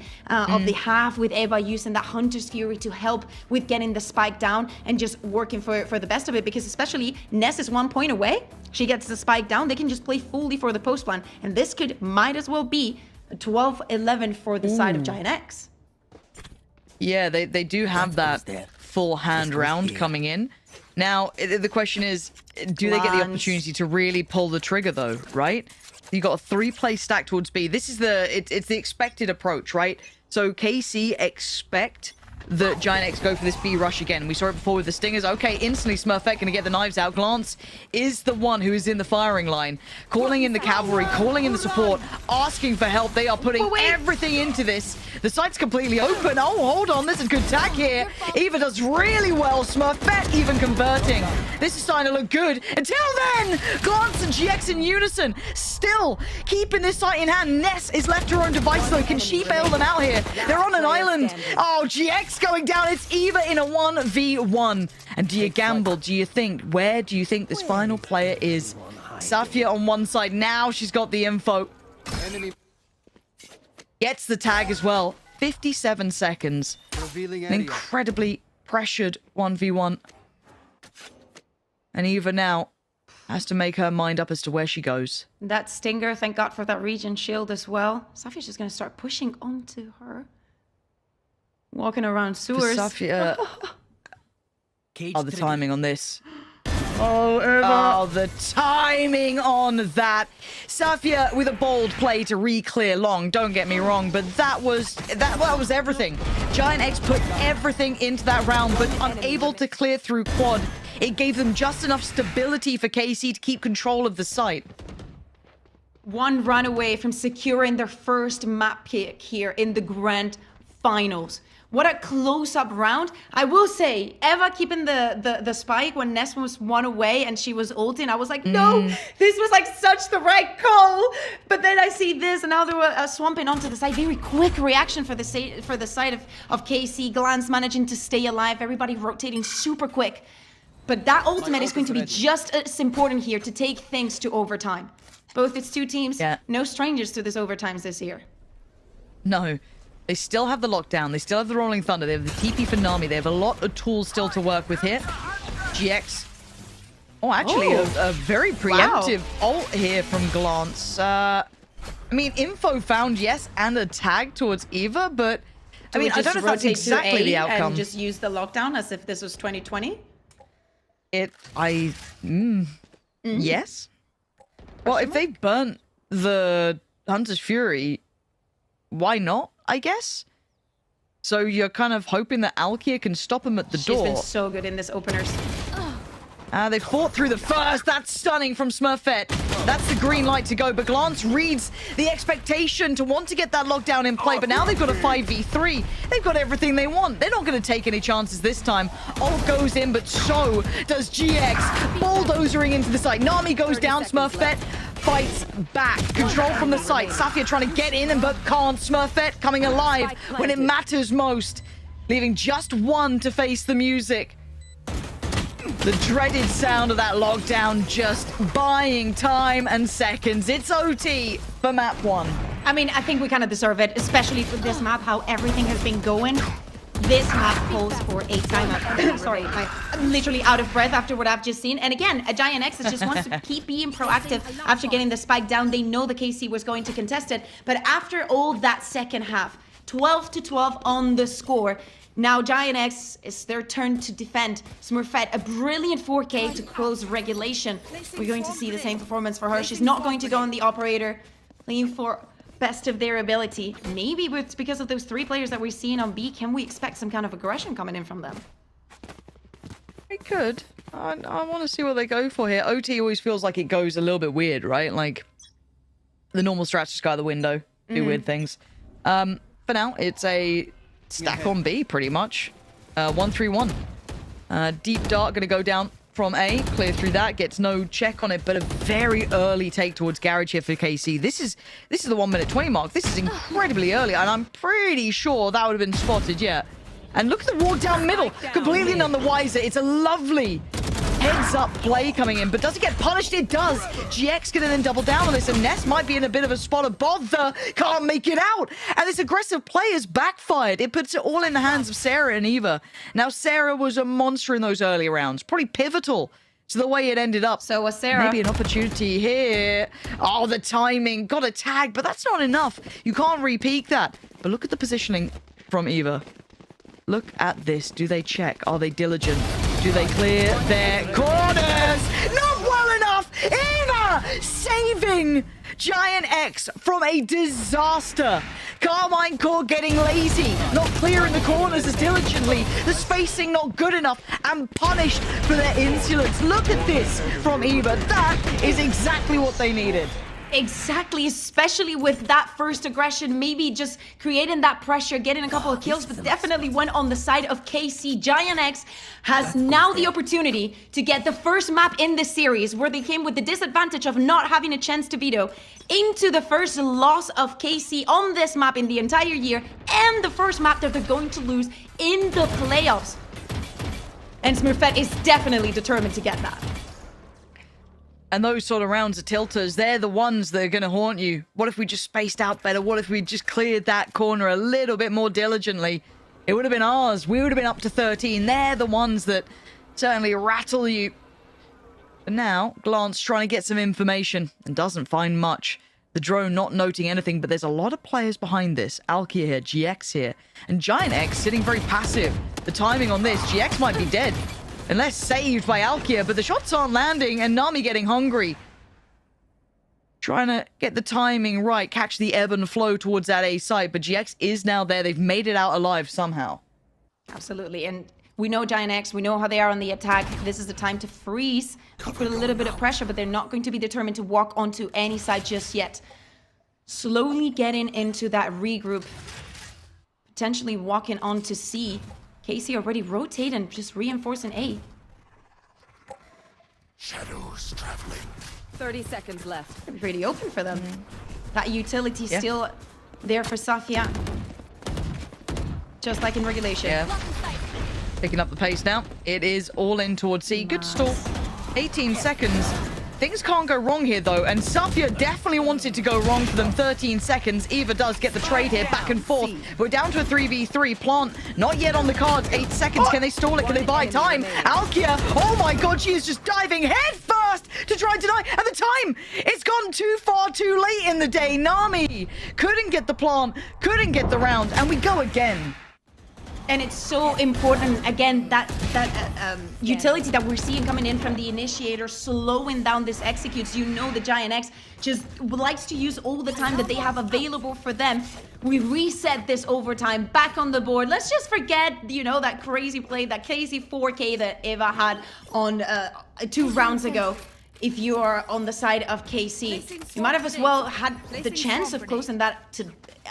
half with Eva using that Hunter's Fury to help with getting the spike down and just working for the best of it, because especially Ness is 1 point away. She gets the spike down. They can just play fully for the post plan. And this might as well be 12-11 for the side of Giant X. Yeah, they do have that full hand round coming in. Now, the question is, do they get the opportunity to really pull the trigger, though, right? You got a 3-play stack towards B. This is it's the expected approach, right? So KC expect that Giant X go for this B rush again. We saw it before with the Stingers. Okay, instantly Smurfet gonna get the knives out. Glance is the one who is in the firing line, calling in the cavalry, calling in the support, asking for help. They are putting everything into this. The site's completely open. Oh, hold on, there's a good tag here. Eva does really well. Smurfet even converting. This is starting to look good. Until then, Glance and GX in unison, still keeping this site in hand. Ness is left to her own device, though. Can she bail them out here? They're on an island. Oh, GX going down. It's Eva in a 1v1. And do you gamble? Do you think? Where do you think this final player is? Safia on one side. Now she's got the info. Gets the tag as well. 57 seconds. An incredibly pressured 1v1. And Eva now has to make her mind up as to where she goes. That Stinger, thank God for that region shield as well. Safia's just going to start pushing onto her. Walking around sewers. Safia. Oh, the timing on this. Oh, the timing on that. Safia with a bold play to re-clear long. Don't get me wrong, but that was everything. Giant X put everything into that round, but unable to clear through quad. It gave them just enough stability for KC to keep control of the site. One run away from securing their first map pick here in the grand finals. What a close-up round. I will say, Eva keeping the spike when Ness was one away and she was ulting. I was like, no, this was like such the right call. But then I see this and now they were swamping onto the side. Very quick reaction for the side of KC. Glance managing to stay alive. Everybody rotating super quick. But that ultimate is going to be just as important here to take things to overtime. Both its two teams, no strangers to this overtimes this year. No. They still have the lockdown. They still have the Rolling Thunder. They have the TP for Nami. They have a lot of tools still to work with here. GX. Oh, actually, a very preemptive ult here from Glance. I mean, info found, yes, and a tag towards Eva, but I mean, I don't know if that's exactly the outcome. And just use the lockdown as if this was 2020? Yes. Well, if they burnt the Hunter's Fury, why not, I guess? So you're kind of hoping that Alkia can stop him at the door. She's been so good in this openers. They fought through the first. That's stunning from Smurfet. That's the green light to go. But Glance reads the expectation to want to get that lockdown in play. But now they've got a 5v3. They've got everything they want. They're not going to take any chances this time. Ult goes in, but so does GX. Bulldozering into the site. Nami goes down. Smurfet fights back. Control from the site. Safia trying to get in, but can't. Smurfet coming alive when it matters most. Leaving just one to face the music. The dreaded sound of that lockdown just buying time and seconds. It's OT for map 1. I mean, I think we kind of deserve it, especially for this map, how everything has been going. This map calls for a timeout. Sorry, I'm literally out of breath after what I've just seen. And again, a Giant X just wants to keep being proactive after getting the spike down. They know the KC was going to contest it. But after all that second half, 12-12 on the score, now Giant X, it's their turn to defend. Smurfet, a brilliant 4K to close regulation. We're going to see the same performance for her. She's not going to go on the operator, playing for best of their ability. Maybe it's because of those 3 players that we're seeing on B. Can we expect some kind of aggression coming in from them? It could. I want to see what they go for here. OT always feels like it goes a little bit weird, right? Like the normal strat just go out the window, do weird things. For now, it's a stack on B, pretty much. 1-3-1. Deep Dart going to go down from A. Clear through that. Gets no check on it, but a very early take towards Garage here for KC. This is the 1 minute 20 mark. This is incredibly early, and I'm pretty sure that would have been spotted, yeah. And look at the walk down middle. Completely none the wiser. It's a lovely heads-up play coming in, but does it get punished? It does. GX gonna then double down on this, and Ness might be in a bit of a spot of bother. Can't make it out. And this aggressive play has backfired. It puts it all in the hands of Sarah and Eva. Now, Sarah was a monster in those early rounds. Probably pivotal to the way it ended up. So was Sarah. Maybe an opportunity here. Oh, the timing. Got a tag, but that's not enough. You can't re-peek that. But look at the positioning from Eva. Look at this. Do they check? Are they diligent? Do they clear their corners? Not well enough! Eva saving Giant X from a disaster. Karmine Corp getting lazy, not clearing the corners as diligently. The spacing not good enough and punished for their insolence. Look at this from Eva. That is exactly what they needed. Exactly, especially with that first aggression, maybe just creating that pressure, getting a couple of kills, but definitely went on the side of KC. Giant X has now the opportunity to get the first map in this series where they came with the disadvantage of not having a chance to veto into the first loss of KC on this map in the entire year and the first map that they're going to lose in the playoffs. And Smurfet is definitely determined to get that. And those sort of rounds of tilters, they're the ones that are going to haunt you. What if we just spaced out better? What if we just cleared that corner a little bit more diligently? It would have been ours. We would have been up to 13. They're the ones that certainly rattle you. But now, Glance trying to get some information and doesn't find much. The drone not noting anything, but there's a lot of players behind this. Alkia here, GX here, and Giant X sitting very passive. The timing on this, GX might be dead. Unless saved by Alkia, but the shots aren't landing, and Nami getting hungry. Trying to get the timing right, catch the ebb and flow towards that A site, but GX is now there. They've made it out alive somehow. Absolutely, and we know Giant X, we know how they are on the attack. This is the time to freeze, put a little bit of pressure, but they're not going to be determined to walk onto any side just yet. Slowly getting into that regroup, potentially walking onto C. KC already rotating, just reinforcing A. Shadows traveling. 30 seconds left. Pretty open for them. That utility still there for Safia. Just like in regulation. Yeah. Picking up the pace now. It is all in towards C. Good stall. 18 seconds. Things can't go wrong here, though, and Safia definitely wants it to go wrong for them. 13 seconds. Eva does get the trade here, back and forth. We're down to a 3v3. Plant, not yet on the cards. 8 seconds. Can they stall it? Can they buy time? Alkia, oh my god, she is just diving head first to try and deny. And the time, it's gone too far too late in the day. Nami couldn't get the plant, couldn't get the round, and we go again. And it's so important, again, that utility that we're seeing coming in from the initiator, slowing down this executes. You know the Giant X just likes to use all the time that they have available for them. We reset this overtime back on the board. Let's just forget, you know, that crazy play, that crazy 4K that Eva had on 2 rounds ago. If you are on the side of KC, you might have as well had the chance of closing that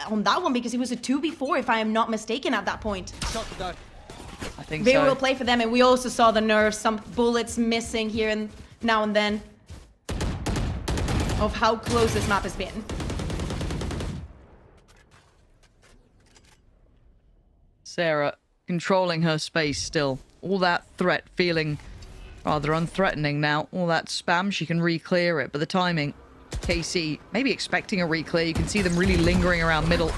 on that one, because it was a 2v4, if I am not mistaken, at that point. I think Very so. well played for them, and we also saw the nerves, some bullets missing here and now and then, of how close this map has been. Sarah controlling her space still. All that threat feeling rather unthreatening now. All that spam, she can re-clear it, but the timing. KC maybe expecting a re-clear. You can see them really lingering around middle.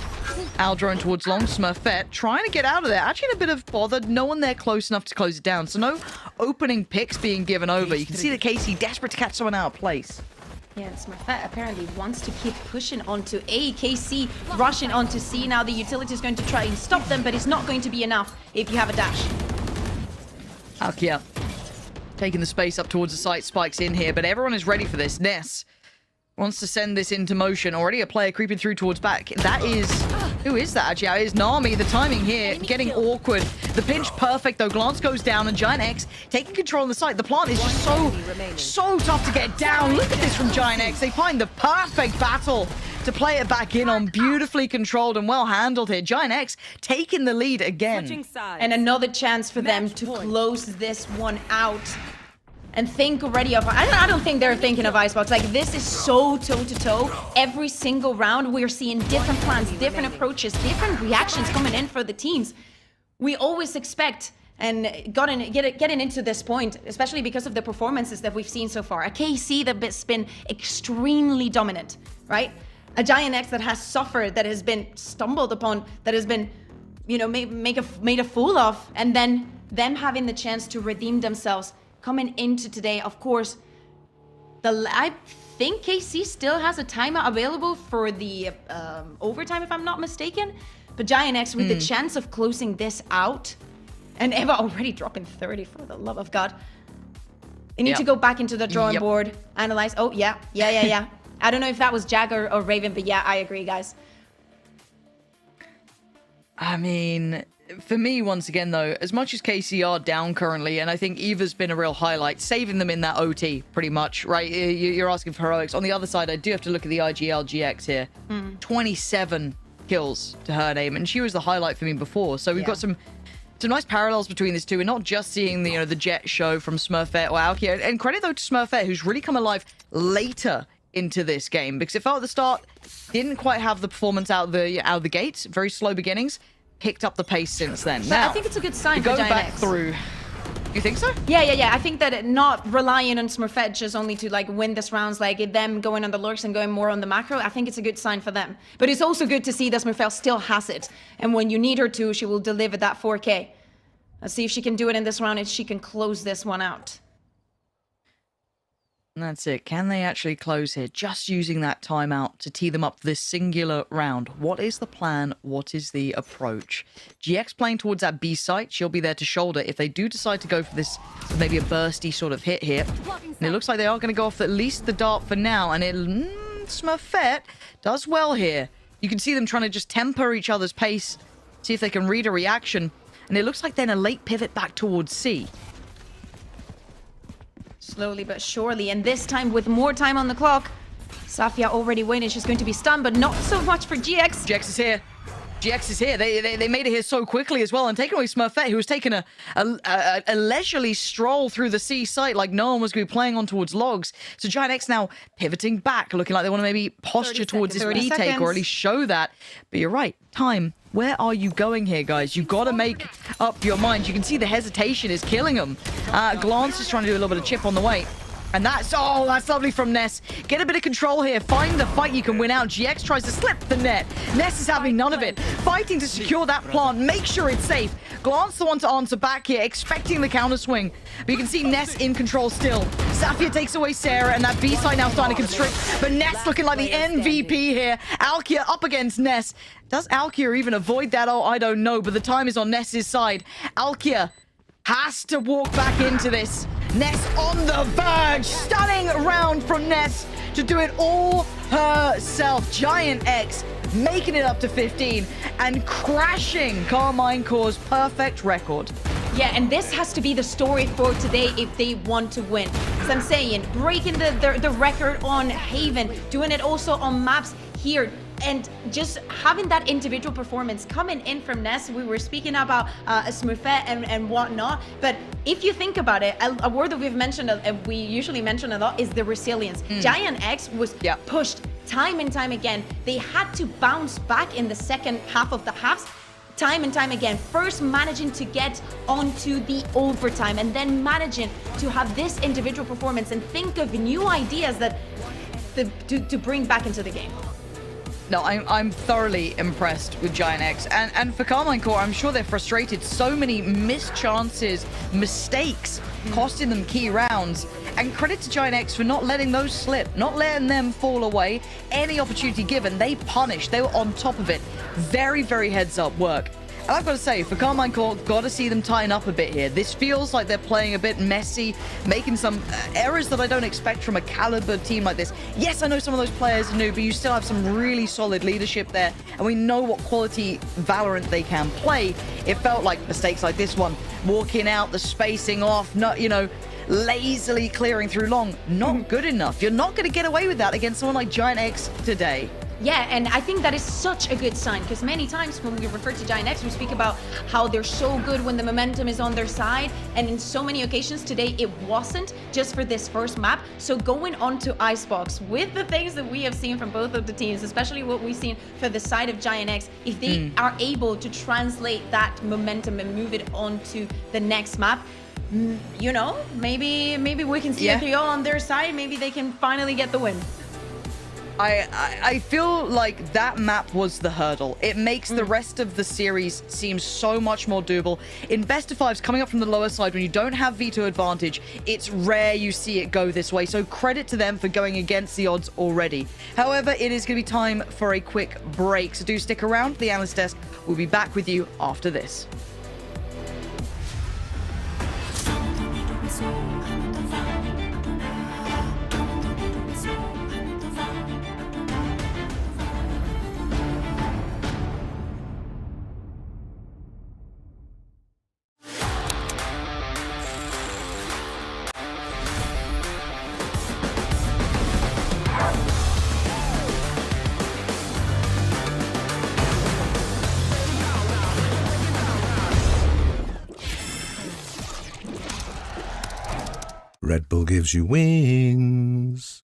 Al drone towards long. Smurfet trying to get out of there. Actually in a bit of bother. No one there close enough to close it down. So no opening picks being given over. You can see that KC desperate to catch someone out of place. Yeah, and Smurfet apparently wants to keep pushing onto A. KC rushing onto C. Now the utility is going to try and stop them, but it's not going to be enough if you have a dash. Alkia taking the space up towards the site. Spikes in here, but everyone is ready for this. Ness wants to send this into motion. Already a player creeping through towards back. That is... Who is that actually? It is Nami. The timing here getting awkward. The pinch perfect though. Glance goes down and Giant X taking control on the site. The plant is just so tough to get down. Look at this from Giant X. They find the perfect battle to play it back in on. Beautifully controlled and well handled here. Giant X taking the lead again. And another chance for them to close this one out. And think already of... I don't think they're thinking of Icebox. Like, this is so toe-to-toe. Every single round, we're seeing different plans, different approaches, different reactions coming in for the teams. We always expect, and getting into this point, especially because of the performances that we've seen so far. A KC that's been extremely dominant, right? A Giant X that has suffered, that has been stumbled upon, that has been, you know, made a fool of, and then them having the chance to redeem themselves coming into today. Of course, I think KC still has a timeout available for the overtime, if I'm not mistaken. But Giant X with the chance of closing this out, and Eva already dropping 30, for the love of God. They need to go back into the drawing board, analyze. Oh, yeah. I don't know if that was Jag or Raven, but yeah, I agree, guys. I mean... For me, once again, though, as much as KC are down currently, and I think Eva's been a real highlight, saving them in that OT, pretty much, right? You're asking for heroics. On the other side, I do have to look at the IGL GX here. 27 kills to her name, and she was the highlight for me before. So we've got some nice parallels between these two. We're not just seeing the, the Jet show from Smurfet or Alkia. And credit, though, to Smurfet, who's really come alive later into this game, because it felt at the start, didn't quite have the performance out of the gates. Very slow beginnings. Picked up the pace since then. But now, I think it's a good sign to for go Giant back X. through. You think so? Yeah. I think that not relying on Smurfet just only to like win this rounds, like them going on the lurks and going more on the macro, I think it's a good sign for them. But it's also good to see that Smurfet still has it. And when you need her to, she will deliver that 4K. Let's see if she can do it in this round, if she can close this one out. And that's it. Can they actually close here? Just using that timeout to tee them up for this singular round. What is the plan? What is the approach? GX playing towards that B site. She'll be there to shoulder if they do decide to go for this, maybe a bursty sort of hit here. And it looks like they are going to go off at least the dart for now. And Smurfet does well here. You can see them trying to just temper each other's pace, see if they can read a reaction. And it looks like then a late pivot back towards C. Slowly but surely, and this time with more time on the clock. Safia already win, and she's going to be stunned, but not so much for GX. GX is here. GX is here. They made it here so quickly as well, and taking away Smurfet, who was taking a leisurely stroll through the C site like no one was going to be playing on towards logs. So Giant X now pivoting back, looking like they want to maybe posture towards this B take or at least show that. But you're right. Time. Where are you going here, guys? You got to make up your mind. You can see the hesitation is killing them. Glance is trying to do a little bit of chip on the way. And that's lovely from Ness. Get a bit of control here. Find the fight you can win out. GX tries to slip the net. Ness is having none of it. Fighting to secure that plant. Make sure it's safe. Glance the one to answer back here, expecting the counter swing. But you can see Ness in control still. Safia takes away Sarah, and that B side now starting to constrict. But Ness looking like the MVP here. Alkia up against Ness. Does Alkia even avoid that? Oh, I don't know. But the time is on Ness's side. Alkia has to walk back into this. Ness on the verge. Stunning round from Ness to do it all herself. Giant X making it up to 15 and crashing Karmine Corp's perfect record. Yeah, and this has to be the story for today if they want to win. As I'm saying, breaking the record on Haven, doing it also on maps here, and just having that individual performance coming in from Ness. We were speaking about Smurfet and whatnot, but if you think about it, a word that we've mentioned, we usually mention a lot, is the resilience. Giant X was pushed time and time again. They had to bounce back in the second half of the halves, time and time again. First managing to get onto the overtime, and then managing to have this individual performance and think of new ideas that to bring back into the game. No, I'm thoroughly impressed with Giant X. And for Karmine Corp, I'm sure they're frustrated. So many missed chances, mistakes, costing them key rounds. And credit to Giant X for not letting those slip, not letting them fall away. Any opportunity given, they punished. They were on top of it. Very, very heads up work. And I've got to say, for Karmine Corp, got to see them tighten up a bit here. This feels like they're playing a bit messy, making some errors that I don't expect from a caliber team like this. Yes, I know some of those players are new, but you still have some really solid leadership there, and we know what quality Valorant they can play. It felt like mistakes like this one, walking out, the spacing off, not, lazily clearing through long, not good enough. You're not going to get away with that against someone like Giant X today. Yeah, and I think that is such a good sign, because many times when we refer to Giant X, we speak about how they're so good when the momentum is on their side, and in so many occasions today it wasn't, just for this first map. So going on to Icebox, with the things that we have seen from both of the teams, especially what we've seen for the side of Giant X, if they are able to translate that momentum and move it on to the next map, maybe we can see a 3-0 on their side. Maybe they can finally get the win. I feel like that map was the hurdle. It makes the rest of the series seem so much more doable. In best of fives, coming up from the lower side, when you don't have veto advantage, it's rare you see it go this way. So credit to them for going against the odds already. However, it is going to be time for a quick break. So do stick around. The analyst desk will be back with you after this. Red Bull gives you wings.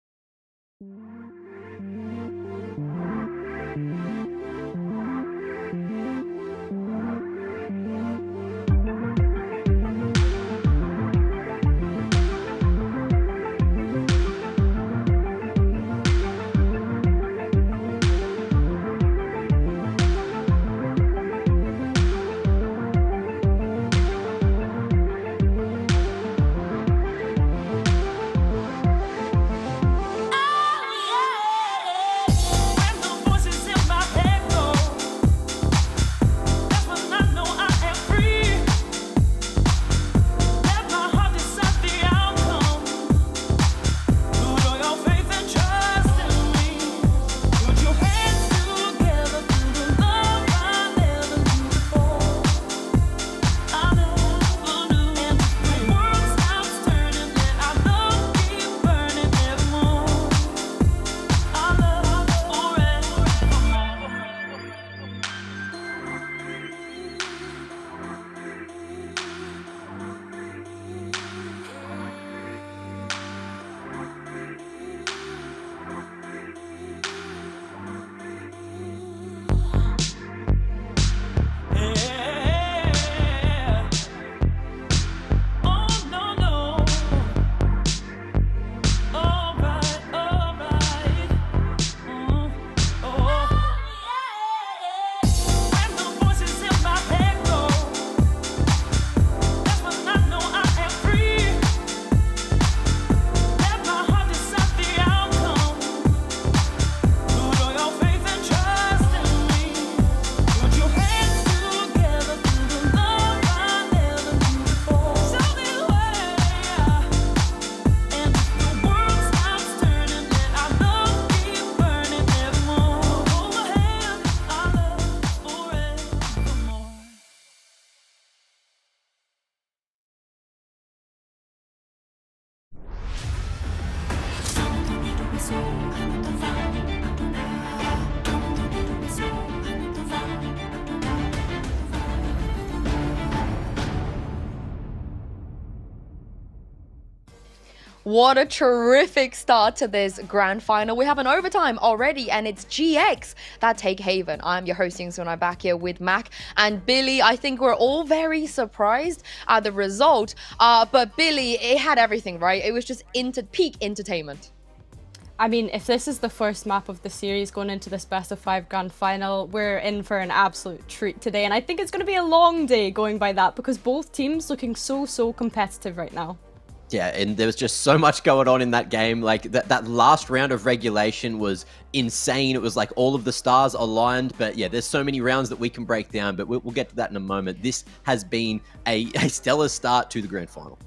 What a terrific start to this grand final. We have an overtime already, and it's GX that take Haven. I'm your hosting, so I'm back here with Mac and Billy. I think we're all very surprised at the result, but Billy, it had everything, right? It was just peak entertainment. I mean, if this is the first map of the series going into this best of 5 grand final, we're in for an absolute treat today. And I think it's going to be a long day going by that, because both teams looking so competitive right now. Yeah, and there was just so much going on in that game. Like, that last round of regulation was insane. It was like all of the stars aligned. But yeah, there's so many rounds that we can break down, but we'll get to that in a moment. This has been a stellar start to the grand final.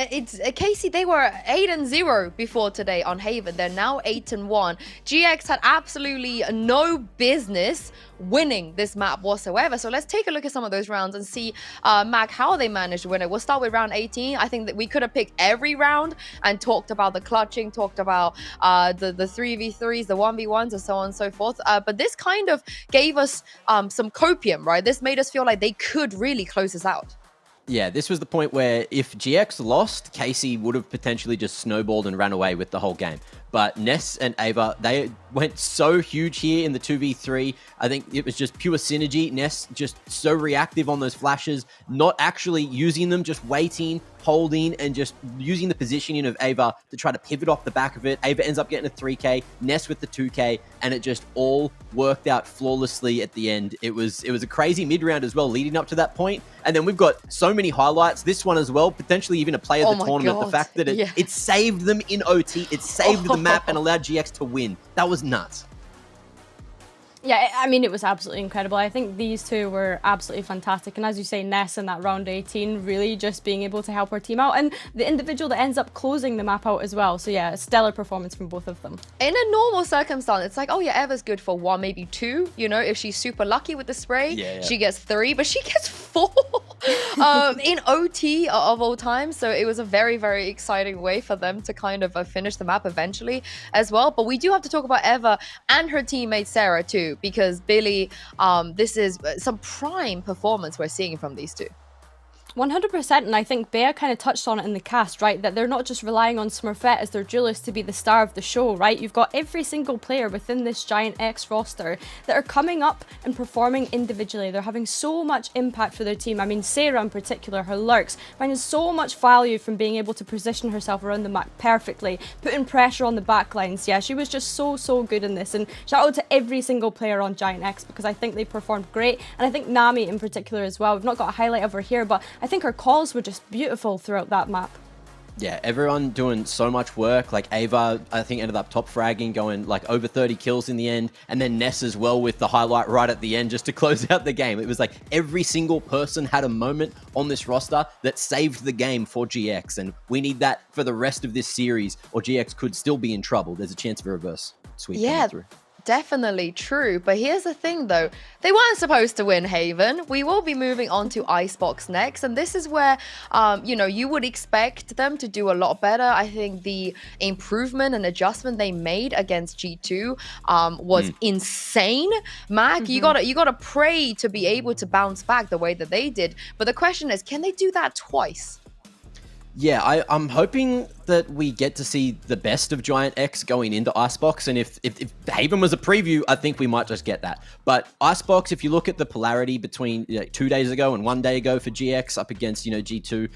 It's Casey, they were 8-0 before today on Haven. They're now 8-1. GX had absolutely no business winning this map whatsoever. So let's take a look at some of those rounds and see, Mac, how they managed to win it. We'll start with round 18. I think that we could have picked every round and talked about the clutching, talked about the 3v3s, the 1v1s, and so on and so forth. But this kind of gave us some copium, right? This made us feel like they could really close us out. Yeah, this was the point where if GX lost, Casey would have potentially just snowballed and ran away with the whole game. But Ness and Ava, they went so huge here in the 2v3. I think it was just pure synergy. Ness just so reactive on those flashes, not actually using them, just waiting, holding, and just using the positioning of Ava to try to pivot off the back of it. Ava ends up getting a 3k, Ness with the 2k, and it just all worked out flawlessly at the end. It was a crazy mid-round as well, leading up to that point. And then we've got so many highlights. This one as well, potentially even a play of the tournament. God. The fact that it saved them in OT, it saved the map and allowed GX to win. That was nuts. Yeah, I mean, it was absolutely incredible. I think these two were absolutely fantastic. And as you say, Ness in that round 18, really just being able to help her team out. And the individual that ends up closing the map out as well. So yeah, a stellar performance from both of them. In a normal circumstance, it's like, oh yeah, Eva's good for 1, maybe 2. You know, if she's super lucky with the spray, she gets 3, but she gets 4 in OT of all time. So it was a very exciting way for them to kind of finish the map eventually as well. But we do have to talk about Eva and her teammate Sarah too, because Billy, this is some prime performance we're seeing from these two. 100%, and I think Bea kind of touched on it in the cast, right? That they're not just relying on Smurfet as their duelist to be the star of the show, right? You've got every single player within this Giant X roster that are coming up and performing individually. They're having so much impact for their team. I mean, Sarah in particular, her lurks, finding so much value from being able to position herself around the map perfectly, putting pressure on the backlines. Yeah, she was just so good in this. And shout out to every single player on Giant X, because I think they performed great. And I think Nami in particular as well. We've not got a highlight of her here, but I think her calls were just beautiful throughout that map. Yeah, everyone doing so much work. Like Ava, I think, ended up top fragging, going like over 30 kills in the end. And then Ness as well with the highlight right at the end just to close out the game. It was like every single person had a moment on this roster that saved the game for GX. And we need that for the rest of this series, or GX could still be in trouble. There's a chance of a reverse sweep coming through. Definitely true, but here's the thing though, they weren't supposed to win Haven. We will be moving on to Icebox next, and this is where you know, you would expect them to do a lot better. I think the improvement and adjustment they made against G2 was insane. Mac, you gotta pray to be able to bounce back the way that they did, but the question is, can they do that twice? Yeah, I'm hoping that we get to see the best of Giant X going into Icebox, and if Haven was a preview, I think we might just get that. But Icebox, if you look at the polarity between 2 days ago and 1 day ago for GX up against, you know, G2,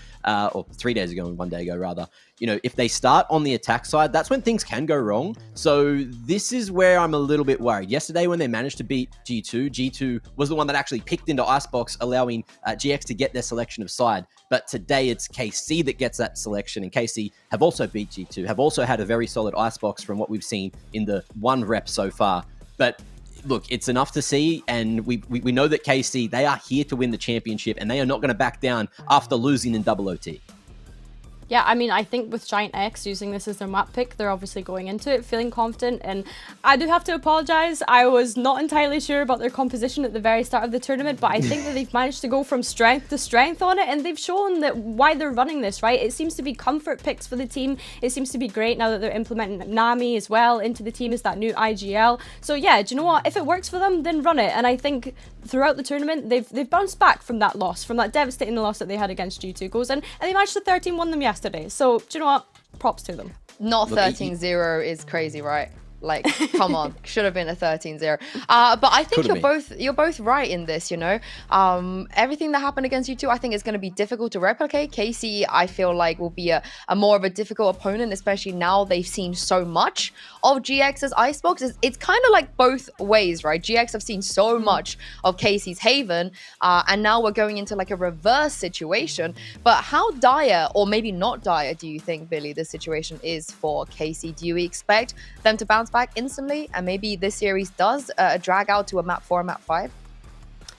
or 3 days ago and 1 day ago rather, you know, if they start on the attack side, that's when things can go wrong. So this is where I'm a little bit worried. Yesterday when they managed to beat G2 was the one that actually picked into Icebox, allowing GX to get their selection of side. But today it's KC that gets that selection, and KC have also beat G2, have also had a very solid Icebox from what we've seen in the 1 rep so far. But look, it's enough to see, and we know that KC, they are here to win the championship, and they are not going to back down after losing in double OT. Yeah, I mean, I think with Giant X using this as their map pick, they're obviously going into it feeling confident. And I do have to apologize. I was not entirely sure about their composition at the very start of the tournament, but I think that they've managed to go from strength to strength on it, and they've shown that why they're running this, right? It seems to be comfort picks for the team. It seems to be great now that they're implementing Nami as well into the team as that new IGL. So yeah, do you know what? If it works for them, then run it. And I think throughout the tournament, they've bounced back from that loss, from that devastating loss that they had against G2 goes in, and they managed to 13-1 them yesterday. So do you know what? props to them. Not 13-0 is crazy, right? Like, come on, should have been a 13-0. But I think you're both right in this, you know. Everything that happened against you two, I think is going to be difficult to replicate. KC, I feel like, will be a more of a difficult opponent, especially now they've seen so much of GX's Icebox. It's kind of like both ways, right? GX have seen so much of KC's Haven, and now we're going into like a reverse situation. But how dire, or maybe not dire, do you think, Billy, this situation is for KC? Do you expect them to bounce back instantly, and maybe this series does drag out to a map 4, map 5?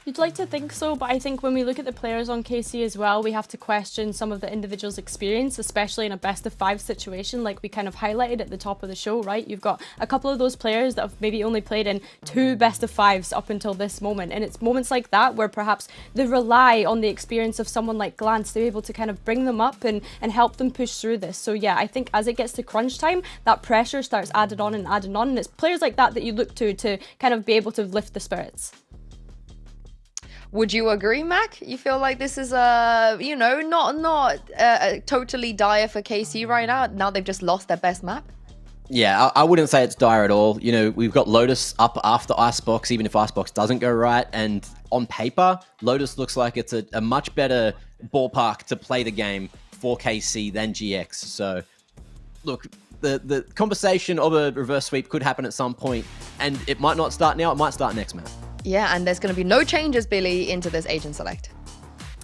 You'd like to think so, but I think when we look at the players on KC as well, we have to question some of the individuals' experience, especially in a best of 5 situation like we kind of highlighted at the top of the show, right? You've got a couple of those players that have maybe only played in 2 best of 5s up until this moment, and it's moments like that where perhaps they rely on the experience of someone like Glance to be able to kind of bring them up and help them push through this. So yeah, I think as it gets to crunch time, that pressure starts added on, and it's players like that you look to kind of be able to lift the spirits. Would you agree, Mac? You feel like this is you know, not totally dire for KC right now? Now they've just lost their best map. Yeah, I wouldn't say it's dire at all. You know, we've got Lotus up after Icebox, even if Icebox doesn't go right. And on paper, Lotus looks like it's a much better ballpark to play the game for KC than GX. So, look, the conversation of a reverse sweep could happen at some point, and it might not start now, it might start next map. Yeah, and there's going to be no changes, Billy, into this agent select.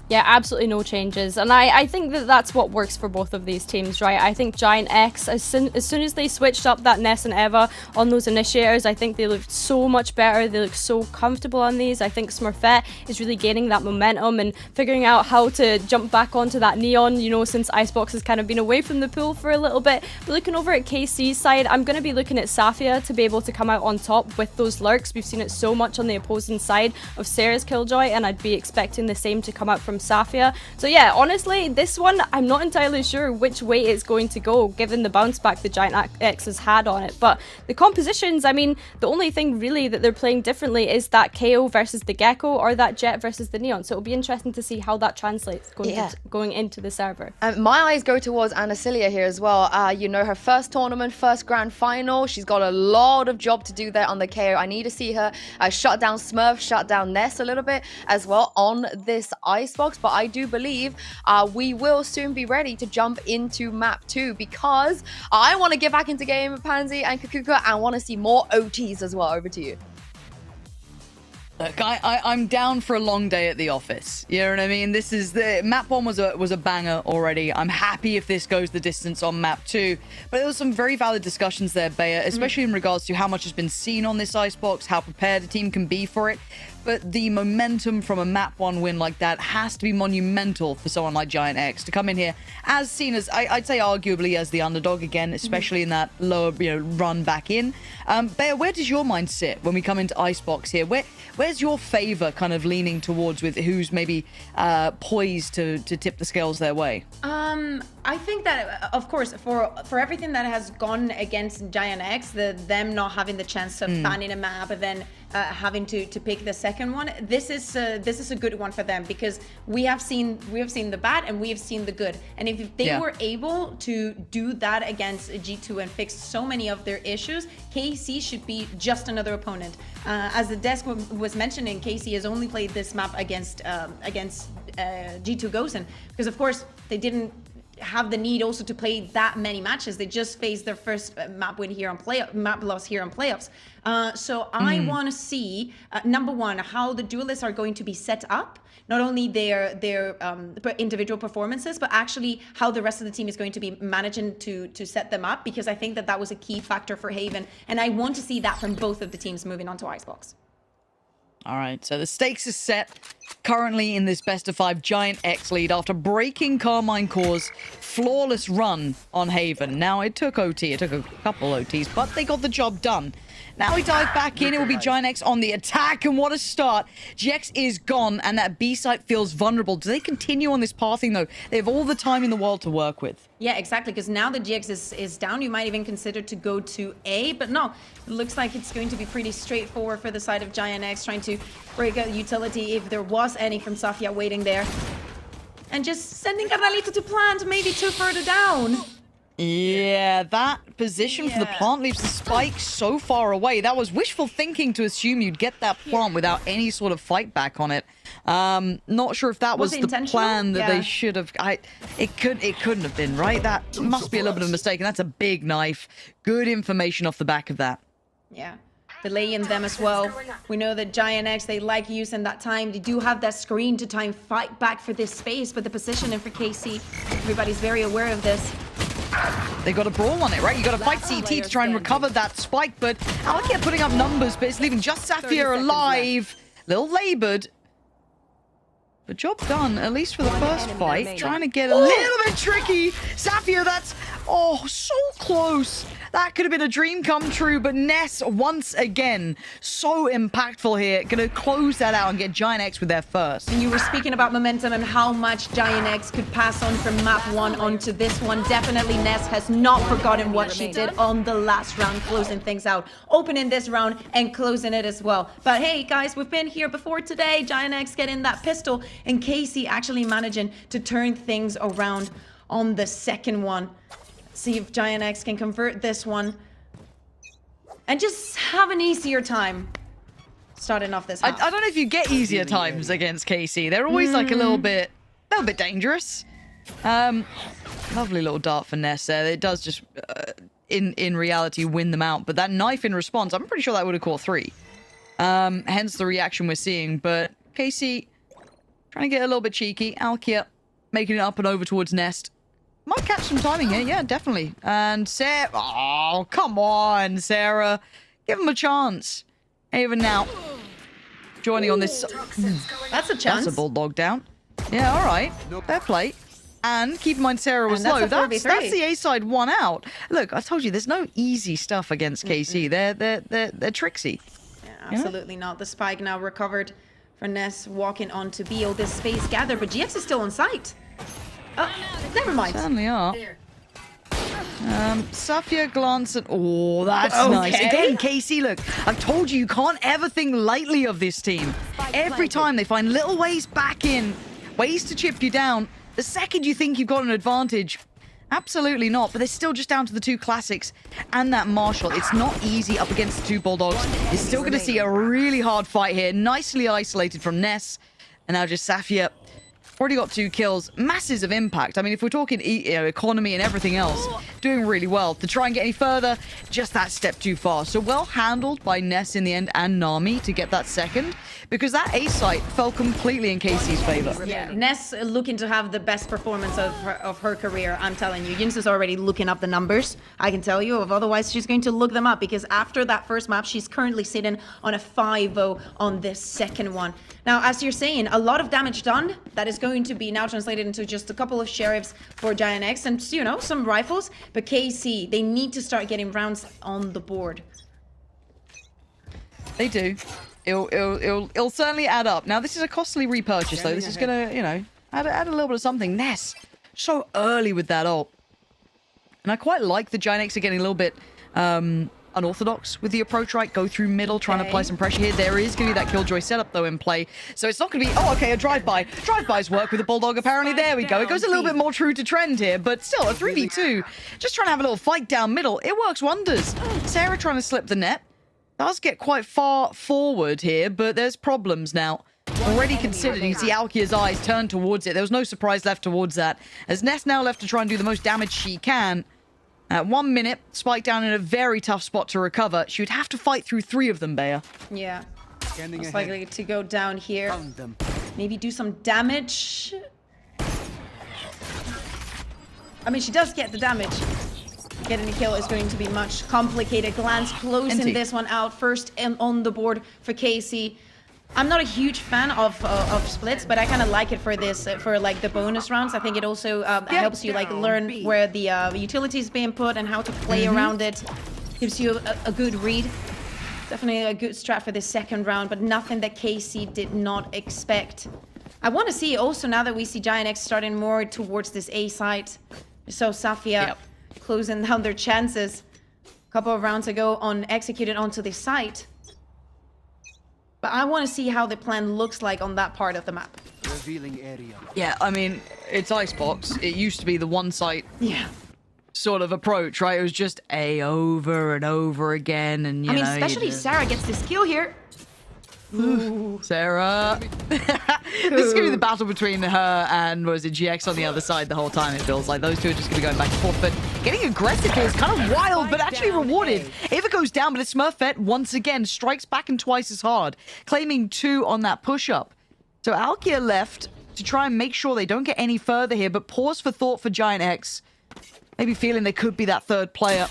Yeah, absolutely no changes. And I think that that's what works for both of these teams, right? I think Giant X, as soon as they switched up that Ness and Eva on those initiators, I think they looked so much better. They look so comfortable on these. I think Smurfet is really gaining that momentum and figuring out how to jump back onto that Neon, you know, since Icebox has kind of been away from the pool for a little bit. But looking over at KC's side, I'm going to be looking at Safia to be able to come out on top with those lurks. We've seen it so much on the opposing side of Sarah's Killjoy, and I'd be expecting the same to come out from Safia. So yeah, honestly, this one, I'm not entirely sure which way it's going to go, given the bounce back the Giant X has had on it. But the compositions, I mean, the only thing really that they're playing differently is that KO versus the Gecko or that Jet versus the Neon. So it'll be interesting to see how that translates going into the server. My eyes go towards Anacilia here as well. You know, her first tournament, first grand final. She's got a lot of job to do there on the KO. I need to see her shut down Smurf, shut down Ness a little bit as well on this Icebox. But I do believe we will soon be ready to jump into map 2, because I want to get back into game, Pansy and Kakuka, and want to see more OTs as well. Over to you. Look, I'm down for a long day at the office. You know what I mean? This is the map 1 was a banger already. I'm happy if this goes the distance on map 2. But there was some very valid discussions there, Bea, especially in regards to how much has been seen on this Icebox, how prepared the team can be for it. But the momentum from a map 1 win like that has to be monumental for someone like Giant X to come in here as seen as, I'd say arguably as the underdog again, especially in that lower run back in. Bea, where does your mind sit when we come into Icebox here? Where's your favor kind of leaning towards with who's maybe poised to tip the scales their way? I think that, of course, for everything that has gone against Giant X, them not having the chance of fanning a map and then having to pick the second one, this is a good one for them, because we have seen the bad and we have seen the good, and if they were able to do that against G2 and fix so many of their issues, KC should be just another opponent. As the desk was mentioning, KC has only played this map against G2 Gosen, because of course they didn't have the need also to play that many matches. They just faced their first map win here on map loss here on playoffs. So I want to see number one, how the duelists are going to be set up. Not only their individual performances, but actually how the rest of the team is going to be managing to set them up, because I think that was a key factor for Haven, and I want to see that from both of the teams moving on to Icebox. All right, so the stakes are set. Currently in this best of 5, Giant X lead after breaking Karmine Corp's flawless run on Haven. Now, it took OT, it took a couple OTs, but they got the job done. Now we dive back in, it will be Giant X on the attack, and what a start. GX is gone, and that B site feels vulnerable. Do they continue on this pathing, though? They have all the time in the world to work with. Yeah, exactly, because now the GX is down, you might even consider to go to A, but no, it looks like it's going to be pretty straightforward for the side of Giant X, trying to break out utility if there was any from Safia waiting there. And just sending Carnalito to plant, maybe 2 further down. Yeah, that position for the plant leaves the spike so far away. That was wishful thinking to assume you'd get that plant without any sort of fight back on it. Not sure if that was the plan that they should have. It couldn't have been, right? That must be a little bit of a mistake, and that's a big knife. Good information off the back of that. Yeah. Delaying them as well. We know that Giant X, they like using that time. They do have that screen to time fight back for this space, but the positioning for KC, everybody's very aware of this. They got a brawl on it, right? You got to fight CT to try and recover that spike, but Alkia putting up numbers, but it's leaving just Sapphire alive. Little labored. But job done, at least for the first fight. Trying to get a little bit tricky. Sapphire, that's, so close. That could have been a dream come true, but Ness, once again, so impactful here. Gonna close that out and get Giant X with their first. And you were speaking about momentum and how much Giant X could pass on from map 1 onto this one. Definitely Ness has not forgotten what she did on the last round, closing things out. Opening this round and closing it as well. But hey, guys, we've been here before today. Giant X getting that pistol, and Casey actually managing to turn things around on the second one. See if Giant X can convert this one and just have an easier time starting off this half. I don't know if you get easier times against KC. They're always like a little bit dangerous. Lovely little dart for Ness there. It does just in reality win them out, but that knife in response, I'm pretty sure that would have caught 3. Hence the reaction we're seeing. But KC trying to get a little bit cheeky. Alkia making it up and over towards Nest. Might catch some timing here, yeah, definitely. And Sarah, oh, come on, Sarah. Give him a chance. Even now, joining on this. That's a chance. That's a bulldog down. Yeah, all right. Fair play. And keep in mind, Sarah was low. That's the A side 1 out. Look, I told you, there's no easy stuff against KC. They're tricksy. Yeah, absolutely not. The spike now recovered for Ness walking on to B. This space gathered, but GX is still on site. Oh, never mind. Certainly are. Safia glance at... Oh, that's nice. Again, KC, look, I've told you, you can't ever think lightly of this team. Every time they find little ways back in, ways to chip you down. The second you think you've got an advantage, absolutely not. But they're still just down to the 2 classics and that Marshall. It's not easy up against the 2 Bulldogs. You're still going to see a really hard fight here. Nicely isolated from Ness. And now just Safia. Already got 2 kills, masses of impact. I mean, if we're talking economy and everything else, doing really well. To try and get any further, just that step too far. So well handled by Ness in the end and Nami to get that second, because that A site fell completely in KC's favor. Yeah, Ness looking to have the best performance of her career, I'm telling you. Yinz is already looking up the numbers, I can tell you. Otherwise, she's going to look them up, because after that first map, she's currently sitting on a 5-0 on this second one. Now, as you're saying, a lot of damage done. That is going to be now translated into just a couple of sheriffs for Giant X and, you know, some rifles. But KC, they need to start getting rounds on the board. They do. It'll certainly add up. Now, this is a costly repurchase, though. This is going to, you know, add a little bit of something. Ness, so early with that ult. And I quite like the Giant X are getting a little bit unorthodox with the approach, right? Go through middle, trying to apply some pressure here. There is going to be that Killjoy setup, though, in play. So it's not going to be, a drive-by. Drive-bys work with the Bulldog, apparently. There we go. It goes a little bit more true to trend here, but still, a 3v2. Just trying to have a little fight down middle. It works wonders. Sarah trying to slip the net. Does get quite far forward here, but there's problems now. Already considered. You see Alkia's eyes turn towards it. There was no surprise left towards that. As Ness now left to try and do the most damage she can. At 1 minute, Spike down in a very tough spot to recover. She would have to fight through 3 of them, Bea. Yeah. Most likely to go down here. Maybe do some damage. I mean, she does get the damage. Getting a kill is going to be much complicated. Glance closing this one out first and on the board for Casey. I'm not a huge fan of splits, but I kind of like it for this, for like the bonus rounds. I think it also helps you like learn where the utility is being put and how to play around it. Gives you a good read. Definitely a good strat for this second round, but nothing that KC did not expect. I want to see also, now that we see Giant X starting more towards this A site. So Safia closing down their chances a couple of rounds ago on executed onto this site. But I want to see how the plan looks like on that part of the map. Yeah, I mean, it's Icebox. It used to be the one site. Yeah. sort of approach, right? It was just A over and over again, and you know, especially Sarah gets this kill here. Ooh. Sarah. This is going to be the battle between her and, what is it, GX on the other side the whole time, it feels like. Those two are just going to be going back and forth, but getting aggressive here is kind of wild, but actually rewarded. If it goes down, but it's Smurfet once again strikes back and twice as hard, claiming 2 on that push-up. So Alkia left to try and make sure they don't get any further here, but pause for thought for Giant X. Maybe feeling they could be that third player.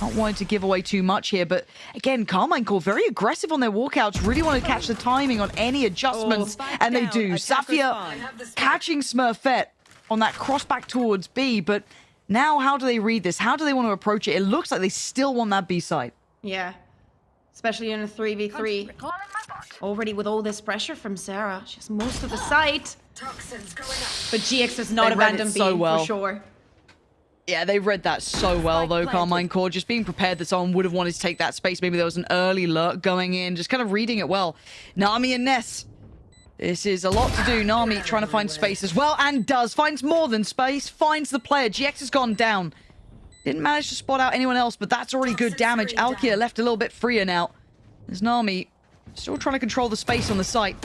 Not wanting to give away too much here, but again, Karmine Corp very aggressive on their walkouts. Really want to catch the timing on any adjustments, and they do. Safia catching Smurfet on that cross back towards B, but now how do they read this? How do they want to approach it? It looks like they still want that B side. Yeah, especially in a 3v3. Already with all this pressure from Sarah, she has most of the site. But GX does not abandon B for sure. Yeah, they read that so well, though, Karmine Corp. Just being prepared that someone would have wanted to take that space. Maybe there was an early lurk going in, just kind of reading it well. Nami and Ness. This is a lot to do. Nami trying to find space as well, and does. Finds more than space. Finds the player. GX has gone down. Didn't manage to spot out anyone else, but that's already good damage. Alkia left a little bit freer now. There's Nami still trying to control the space on the site.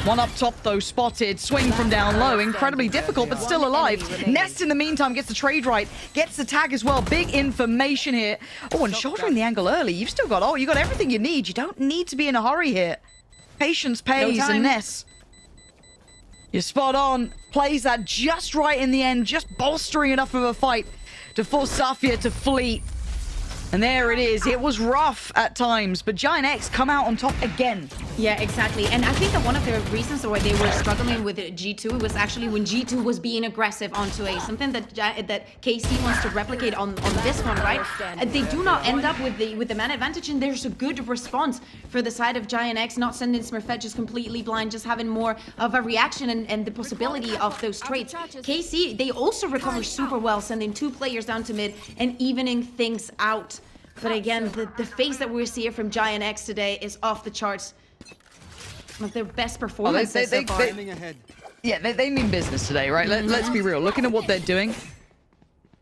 One up top, though, spotted. Swing from down low. Incredibly difficult, but still alive. Nest, in the meantime, gets the trade right. Gets the tag as well. Big information here. Oh, and shouldering the angle early. You've still got, you got everything you need. You don't need to be in a hurry here. Patience pays, and Ness. You're spot on. Plays that just right in the end. Just bolstering enough of a fight to force Safia to flee. And there it is. It was rough at times, but Giant X come out on top again. Yeah, exactly. And I think that one of the reasons why they were struggling with G2 was actually when G2 was being aggressive onto A. Something that KC wants to replicate on this one, right? They do not end up with the man advantage, and there's a good response for the side of Giant X, not sending Smurfet just completely blind, just having more of a reaction and the possibility of those trades. KC, they also recover super well, sending 2 players down to mid and evening things out. But again, the face that we see here from Giant X today is off the charts. One of their best performances so far. Yeah, they mean business today, right? Let's be real. Looking at what they're doing,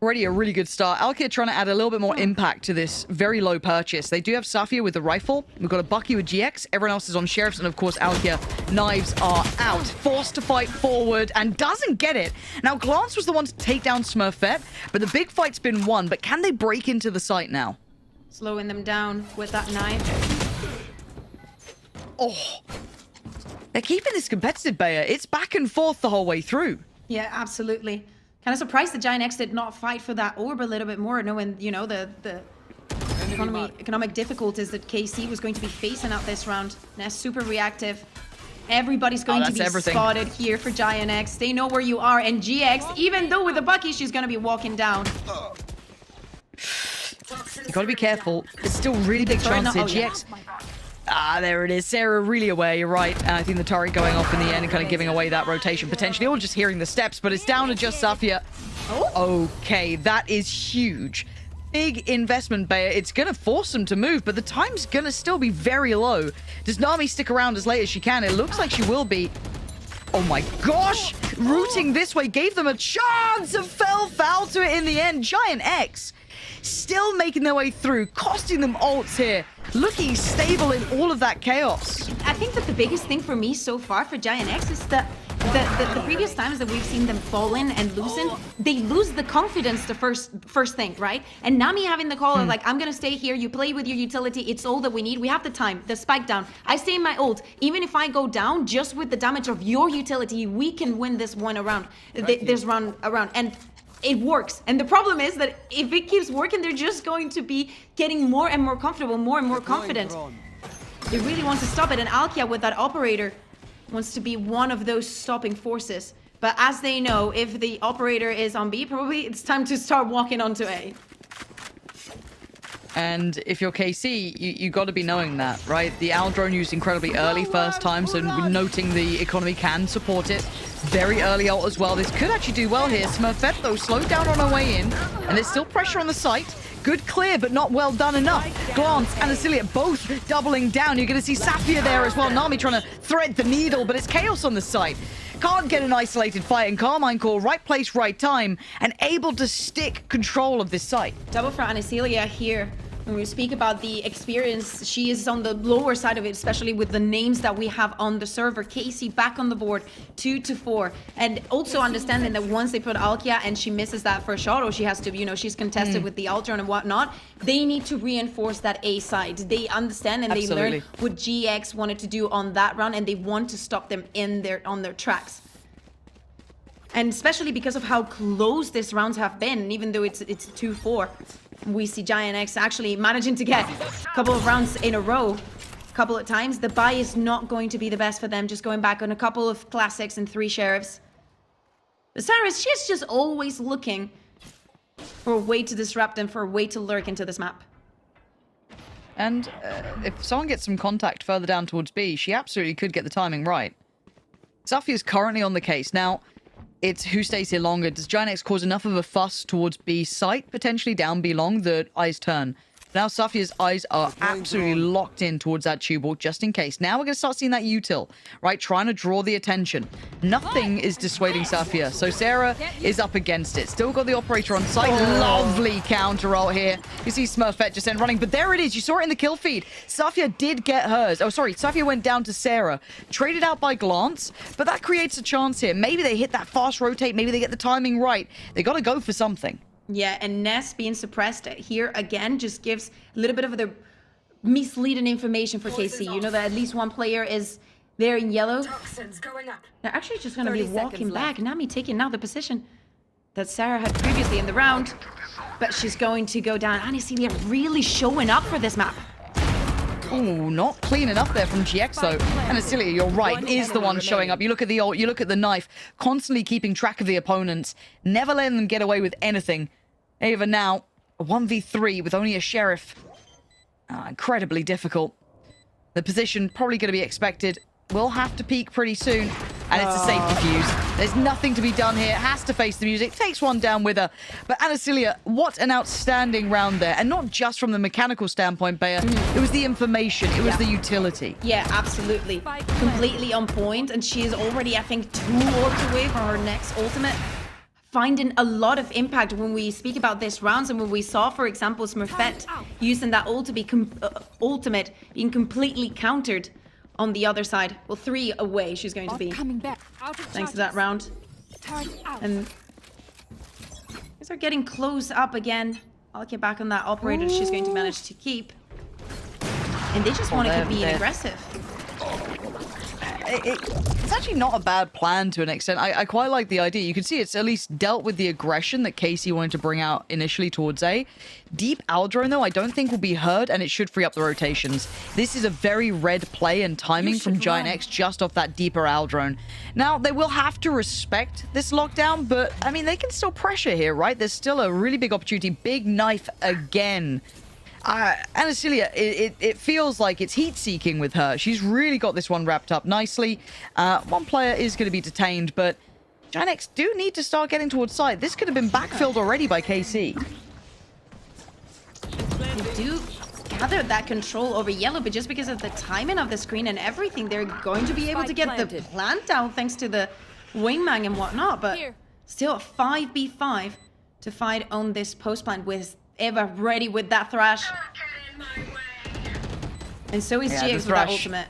already a really good start. Alkia trying to add a little bit more impact to this very low purchase. They do have Safia with the rifle. We've got a Bucky with GX. Everyone else is on Sheriffs, and of course, Alkia. Knives are out. Forced to fight forward and doesn't get it. Now, Glance was the one to take down Smurfet, but the big fight's been won. But can they break into the site now? Slowing them down with that knife. Oh. They're keeping this competitive, Bayer. It's back and forth the whole way through. Yeah, absolutely. Kind of surprised that Giant X did not fight for that orb a little bit more, knowing, you know, the economic difficulties that KC was going to be facing out this round. Ness super reactive. Everybody's going to be spotted here for Giant X. They know where you are, and GX, even though with the Bucky, she's going to be walking down. You gotta be careful. It's still really big chance here. GX. There it is. Sarah really aware. You're right. And I think the turret going off in the end and kind of giving away that rotation potentially, or just hearing the steps. But it's down to just Safia. Okay, that is huge. Big investment, Bayer. It's gonna force them to move, but the time's gonna still be very low. Does Nami stick around as late as she can? It looks like she will be. Oh my gosh! Rooting this way gave them a chance and fell foul to it in the end. Giant X still making their way through, costing them ults here, looking stable in all of that chaos. I think that the biggest thing for me so far for Giant X is that the previous times that we've seen them fall in and loosen, they lose the confidence the first thing, right? And Nami having the call of like, I'm gonna stay here, you play with your utility, it's all that we need, we have the time, the spike down, I stay in my ult, even if I go down, just with the damage of your utility, we can win this one around, this round around, and it works. And the problem is that if it keeps working, they're just going to be getting more and more comfortable, more and more confident. They really want to stop it, and Alkia with that operator wants to be one of those stopping forces. But as they know, if the operator is on B, probably it's time to start walking onto A. And if you're KC, you got to be knowing that, right? The Owl drone used incredibly early first time, so noting the economy can support it. Very early ult as well. This could actually do well here. Smurfet, though, slowed down on her way in, and there's still pressure on the site. Good clear, but not well done enough. Glance and Asilia both doubling down. You're going to see Safia there as well. Nami trying to thread the needle, but it's chaos on the site. can't get an isolated fight, and Karmine Corp, right place, right time, and able to stick control of this site. Double for Anacelia here. When we speak about the experience, she is on the lower side of it, especially with the names that we have on the server. Casey back on the board, 2-4. And also understanding that once they put Alkia and she misses that first shot, or she has to, you know, she's contested with the Ultron and whatnot, they need to reinforce that A side. They understand and they learn what GX wanted to do on that run, and they want to stop them on their tracks. And especially because of how close these rounds have been, even though it's 2-4. We see Giant X actually managing to get a couple of rounds in a row, a couple of times. The buy is not going to be the best for them, just going back on a couple of classics and 3 sheriffs. But Sarah, she's just always looking for a way to disrupt and for a way to lurk into this map. And if someone gets some contact further down towards B, she absolutely could get the timing right. Safi is currently on the case. Now, it's who stays here longer. Does Giant X cause enough of a fuss towards B site, potentially down B long, that eyes turn? Now Safia's eyes are absolutely locked in towards that tube wall, just in case. Now we're going to start seeing that util, right? Trying to draw the attention. Nothing is dissuading Safia, so Sarah is up against it. Still got the operator on site. Lovely counter ult here. You see Smurfet just end running, but there it is. You saw it in the kill feed. Safia did get hers. Oh, sorry. Safia went down to Sarah. Traded out by glance, but that creates a chance here. Maybe they hit that fast rotate. Maybe they get the timing right. They got to go for something. Yeah, and Ness being suppressed here again just gives a little bit of the misleading information for KC. You know that at least one player is there in yellow. They're actually just going to be walking back. Nami taking now the position that Sarah had previously in the round. But she's going to go down. Anacelia really showing up for this map. Ooh, not clean enough there from GX though. Anacelia, you're right, is the one showing up. You look at the ult, you look at the knife, constantly keeping track of the opponents, never letting them get away with anything. Even now, a 1v3 with only a sheriff. Incredibly difficult. The position probably going to be expected. Will have to peak pretty soon. And it's a safety fuse. There's nothing to be done here. Has to face the music. Takes one down with her. But Anacelia, what an outstanding round there. And not just from the mechanical standpoint, Bea. It was the information. It was the utility. Yeah, absolutely. Completely on point. And she is already, I think, 2 ults away from her next ultimate. Finding a lot of impact when we speak about this rounds, and when we saw, for example, Smurfet using that ult to be ultimate being completely countered on the other side. Well, 3 away she's going to be. Thanks to that round. And these are getting close up again. I'll get back on that operator. She's going to manage to keep. And they just want to keep being aggressive. It's actually not a bad plan to an extent. I quite like the idea. You can see it's at least dealt with the aggression that Casey wanted to bring out initially towards A. Deep Aldrone, though, I don't think will be heard, and it should free up the rotations. This is a very red play and timing from Giant X just off that deeper Aldrone. Now, they will have to respect this lockdown, but, I mean, they can still pressure here, right? There's still a really big opportunity. Big knife again. Anacelia, it feels like it's heat-seeking with her. She's really got this one wrapped up nicely. One player is going to be detained, but Giant X do need to start getting towards side. This could have been backfilled already by KC. They do gather that control over yellow, but just because of the timing of the screen and everything, they're going to be able to get the plant down thanks to the wingman and whatnot, but still 5v5 to fight on this post plant with Eva ready with that thrash. And so is GX with that ultimate.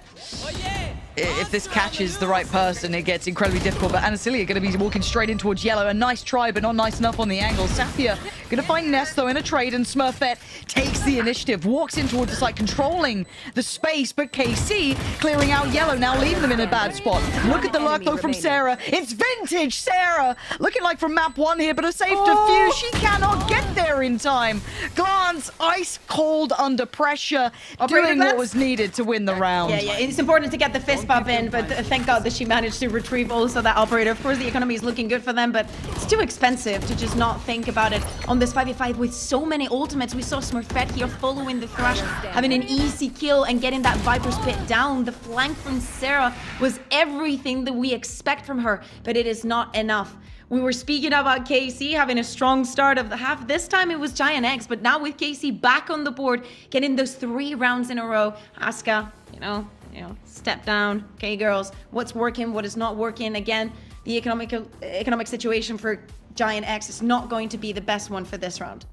If this catches the right person, it gets incredibly difficult. But Anacelia going to be walking straight in towards yellow. A nice try, but not nice enough on the angle. Safia going to find Ness, though, in a trade. And Smurfet takes the initiative, walks in towards the site, controlling the space. But KC clearing out yellow, now leaving them in a bad spot. Look at the lurk, though, from Sarah. It's vintage Sarah. Looking like from map 1 here, but a safe defuse. She cannot get there in time. Glance, ice cold under pressure, doing what was needed to win the round. Yeah, it's important to get the fist bump in, but thank God that she managed to retrieve also that operator. Of course, the economy is looking good for them, but it's too expensive to just not think about it on this 5v5 with so many ultimates. We saw Smurfet here following the thrash, having an easy kill and getting that Viper's Pit down. The flank from Sarah was everything that we expect from her, but it is not enough. We were speaking about KC having a strong start of the half. This time it was Giant X, but now with KC back on the board, getting those 3 rounds in a row, Asuka, you know, step down. Okay, girls, what's working, what is not working. Again, the economic situation for Giant X is not going to be the best one for this round.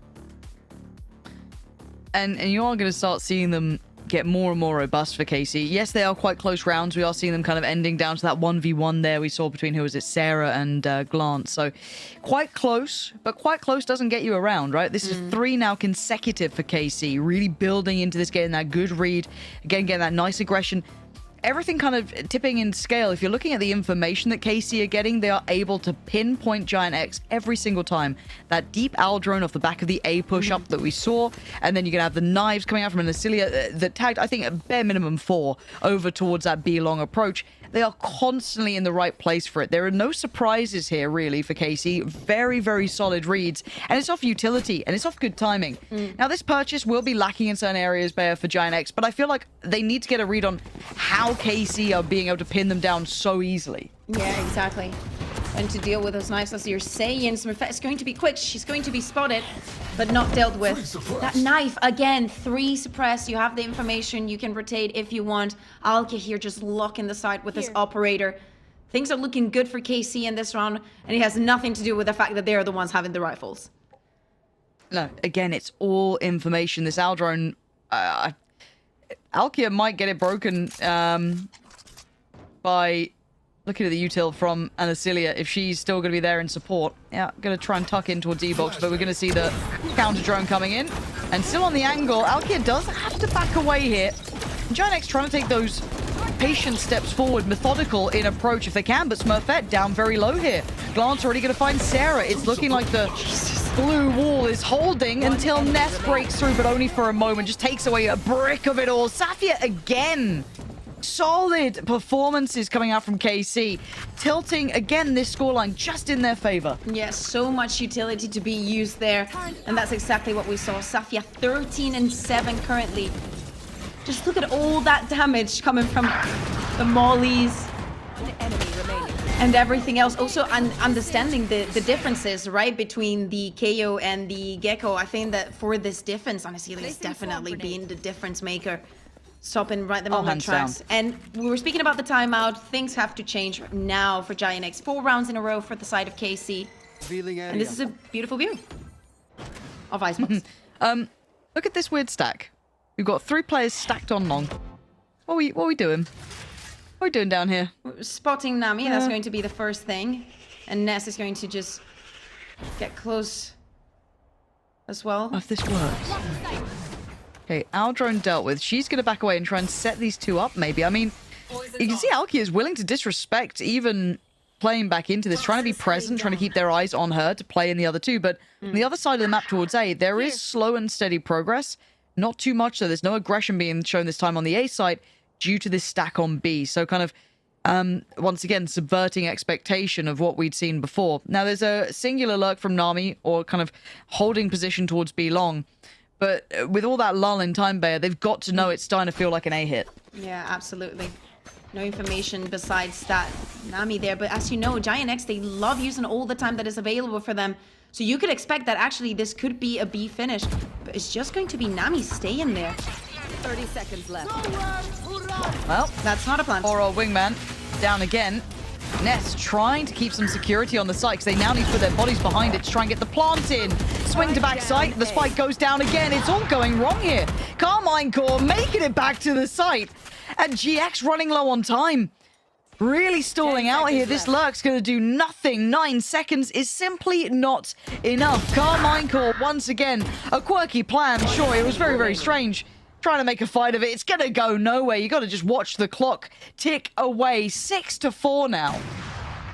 And you are going to start seeing them get more and more robust for KC. Yes, they are quite close rounds. We are seeing them kind of ending down to that 1v1 there we saw between, who was it, Sarah and Glance. So quite close, but quite close doesn't get you around, right? This is 3 now consecutive for KC, really building into this game, that good read, again, getting that nice aggression. Everything kind of tipping in scale. If you're looking at the information that KC are getting, they are able to pinpoint Giant X every single time. That deep owl drone off the back of the A push-up that we saw, and then you're going to have the knives coming out from Nasilia that tagged, I think, a bare minimum 4 over towards that B-long approach. They are constantly in the right place for it. There are no surprises here, really, for KC. Very, very solid reads. And it's off utility, and it's off good timing. Now, this purchase will be lacking in certain areas, Bayer, for Giant X, but I feel like they need to get a read on how KC are being able to pin them down so easily. Yeah, exactly. And to deal with those knives, as you're saying, Smurfet is going to be quick. She's going to be spotted, but not dealt with. That knife, again, 3 suppressed. You have the information. You can rotate if you want. Alke here just locking the side with this operator. Things are looking good for KC in this round, and it has nothing to do with the fact that they're the ones having the rifles. No, again, it's all information. This owl drone, Alkia might get it broken by looking at the util from Anasilia if she's still going to be there in support. Yeah, going to try and tuck in towards E-Box, but we're going to see the counter drone coming in. And still on the angle, Alkia does have to back away here. Giant X trying to take those patient steps forward, methodical in approach if they can, but Smurfet down very low here. Glance already going to find Sarah. It's looking like the blue wall is holding until Ness breaks through, but only for a moment. Just takes away a brick of it all. Safia again. Solid performances coming out from KC. Tilting, again, this scoreline just in their favor. Yeah, so much utility to be used there. And that's exactly what we saw. Safia 13-7 currently. Just look at all that damage coming from the mollies and everything else. Also, understanding the differences, right, between the KO and the Gecko. I think that for this difference, honestly, is definitely being the difference maker. Stopping right them on the tracks. And we were speaking about the timeout. Things have to change now for Giant X. 4 rounds in a row for the side of KC. And this is a beautiful view of Icebox. Look at this weird stack. We've got 3 players stacked on long. What are we doing? What are we doing down here? We're spotting Nami. That's going to be the first thing. And Ness is going to just get close as well. If this works. Okay, our drone dealt with. She's going to back away and try and set these 2 up, maybe. I mean, you can see Alki is willing to disrespect even playing back into this, trying to be present, trying to keep their eyes on her to play in the other 2. But on the other side of the map towards A, there is slow and steady progress. Not too much, so there's no aggression being shown this time on the A side due to this stack on B. So kind of, once again, subverting expectation of what we'd seen before. Now, there's a singular lurk from Nami, or kind of holding position towards B long. But with all that lull in time, Bayer, they've got to know it's starting to feel like an A hit. Yeah, absolutely. No information besides that Nami there. But as you know, Giant X, they love using all the time that is available for them. So you could expect that actually this could be a B finish. But it's just going to be Nami staying there. 30 seconds left. Well, that's not a plant. Poor old wingman down again. Ness trying to keep some security on the site because they now need to put their bodies behind it to try and get the plant in. Swing to back site. The spike goes down again. It's all going wrong here. Karmine Corp making it back to the site. And GX running low on time. Really stalling out here. This lurk's going to do nothing. 9 seconds is simply not enough. Karmine Corp once again. A quirky plan. Sure, it was very, very strange. Trying to make a fight of it. It's going to go nowhere. You got to just watch the clock tick away. 6-4 now.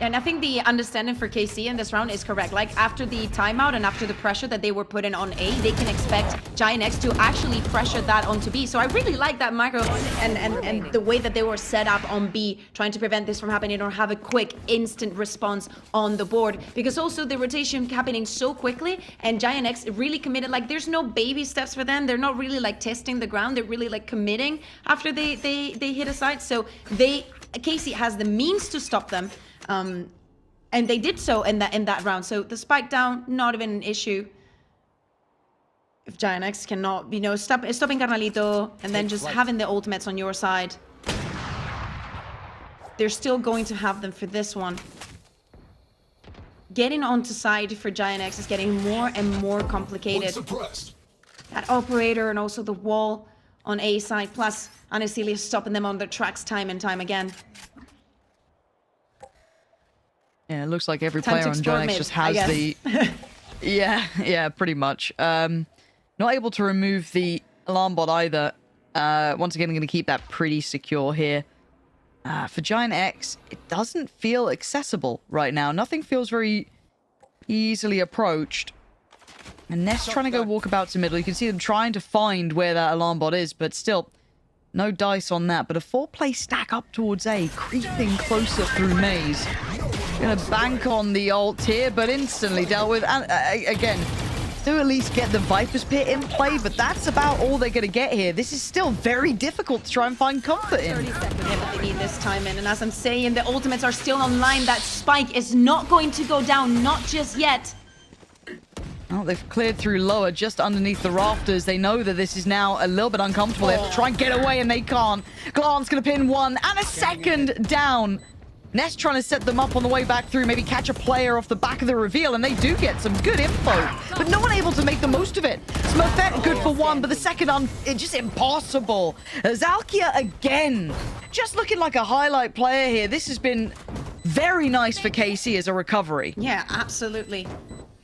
And I think the understanding for KC in this round is correct. Like, after the timeout and after the pressure that they were putting on A, they can expect Giant X to actually pressure that onto B. So I really like that macro and the way that they were set up on B, trying to prevent this from happening or have a quick, instant response on the board. Because also the rotation happening so quickly, and Giant X really committed. Like, there's no baby steps for them. They're not really, like, testing the ground. They're really, like, committing after they hit a site. So KC has the means to stop them. And they did so in that round. So the spike down, not even an issue. If Giant X cannot, stopping Carnalito and then just having the ultimates on your side. they're still going to have them for this one. Getting onto side for Giant X is getting more and more complicated. That operator and also the wall on A side, plus Anasilia stopping them on their tracks time and time again. Yeah, it looks like every Time to player on explore Giant X mid, just I has guess. the... yeah, pretty much. Not able to remove the alarm bot either. Once again, I'm going to keep that pretty secure here. For Giant X, it doesn't feel accessible right now. Nothing feels very easily approached. And Ness trying to go walkabout to middle. You can see them trying to find where that alarm bot is, but still, no dice on that. But a 4-play stack up towards A, creeping closer through maze. Gonna bank on the ult here, but instantly dealt with. And again, do at least get the Viper's Pit in play, but that's about all they're gonna get here. This is still very difficult to try and find comfort in. 30 seconds that they need this time in, and as I'm saying, the ultimates are still online. That spike is not going to go down, not just yet. Oh, they've cleared through lower, just underneath the rafters. They know that this is now a little bit uncomfortable. They have to try and get away, and they can't. Glance gonna pin one, and a second down. Ness trying to set them up on the way back through, maybe catch a player off the back of the reveal, and they do get some good info, but no one able to make the most of it. Smurfet good for one, but the second it's just impossible. Zalkia again, just looking like a highlight player here. This has been very nice for KC as a recovery. Yeah, absolutely.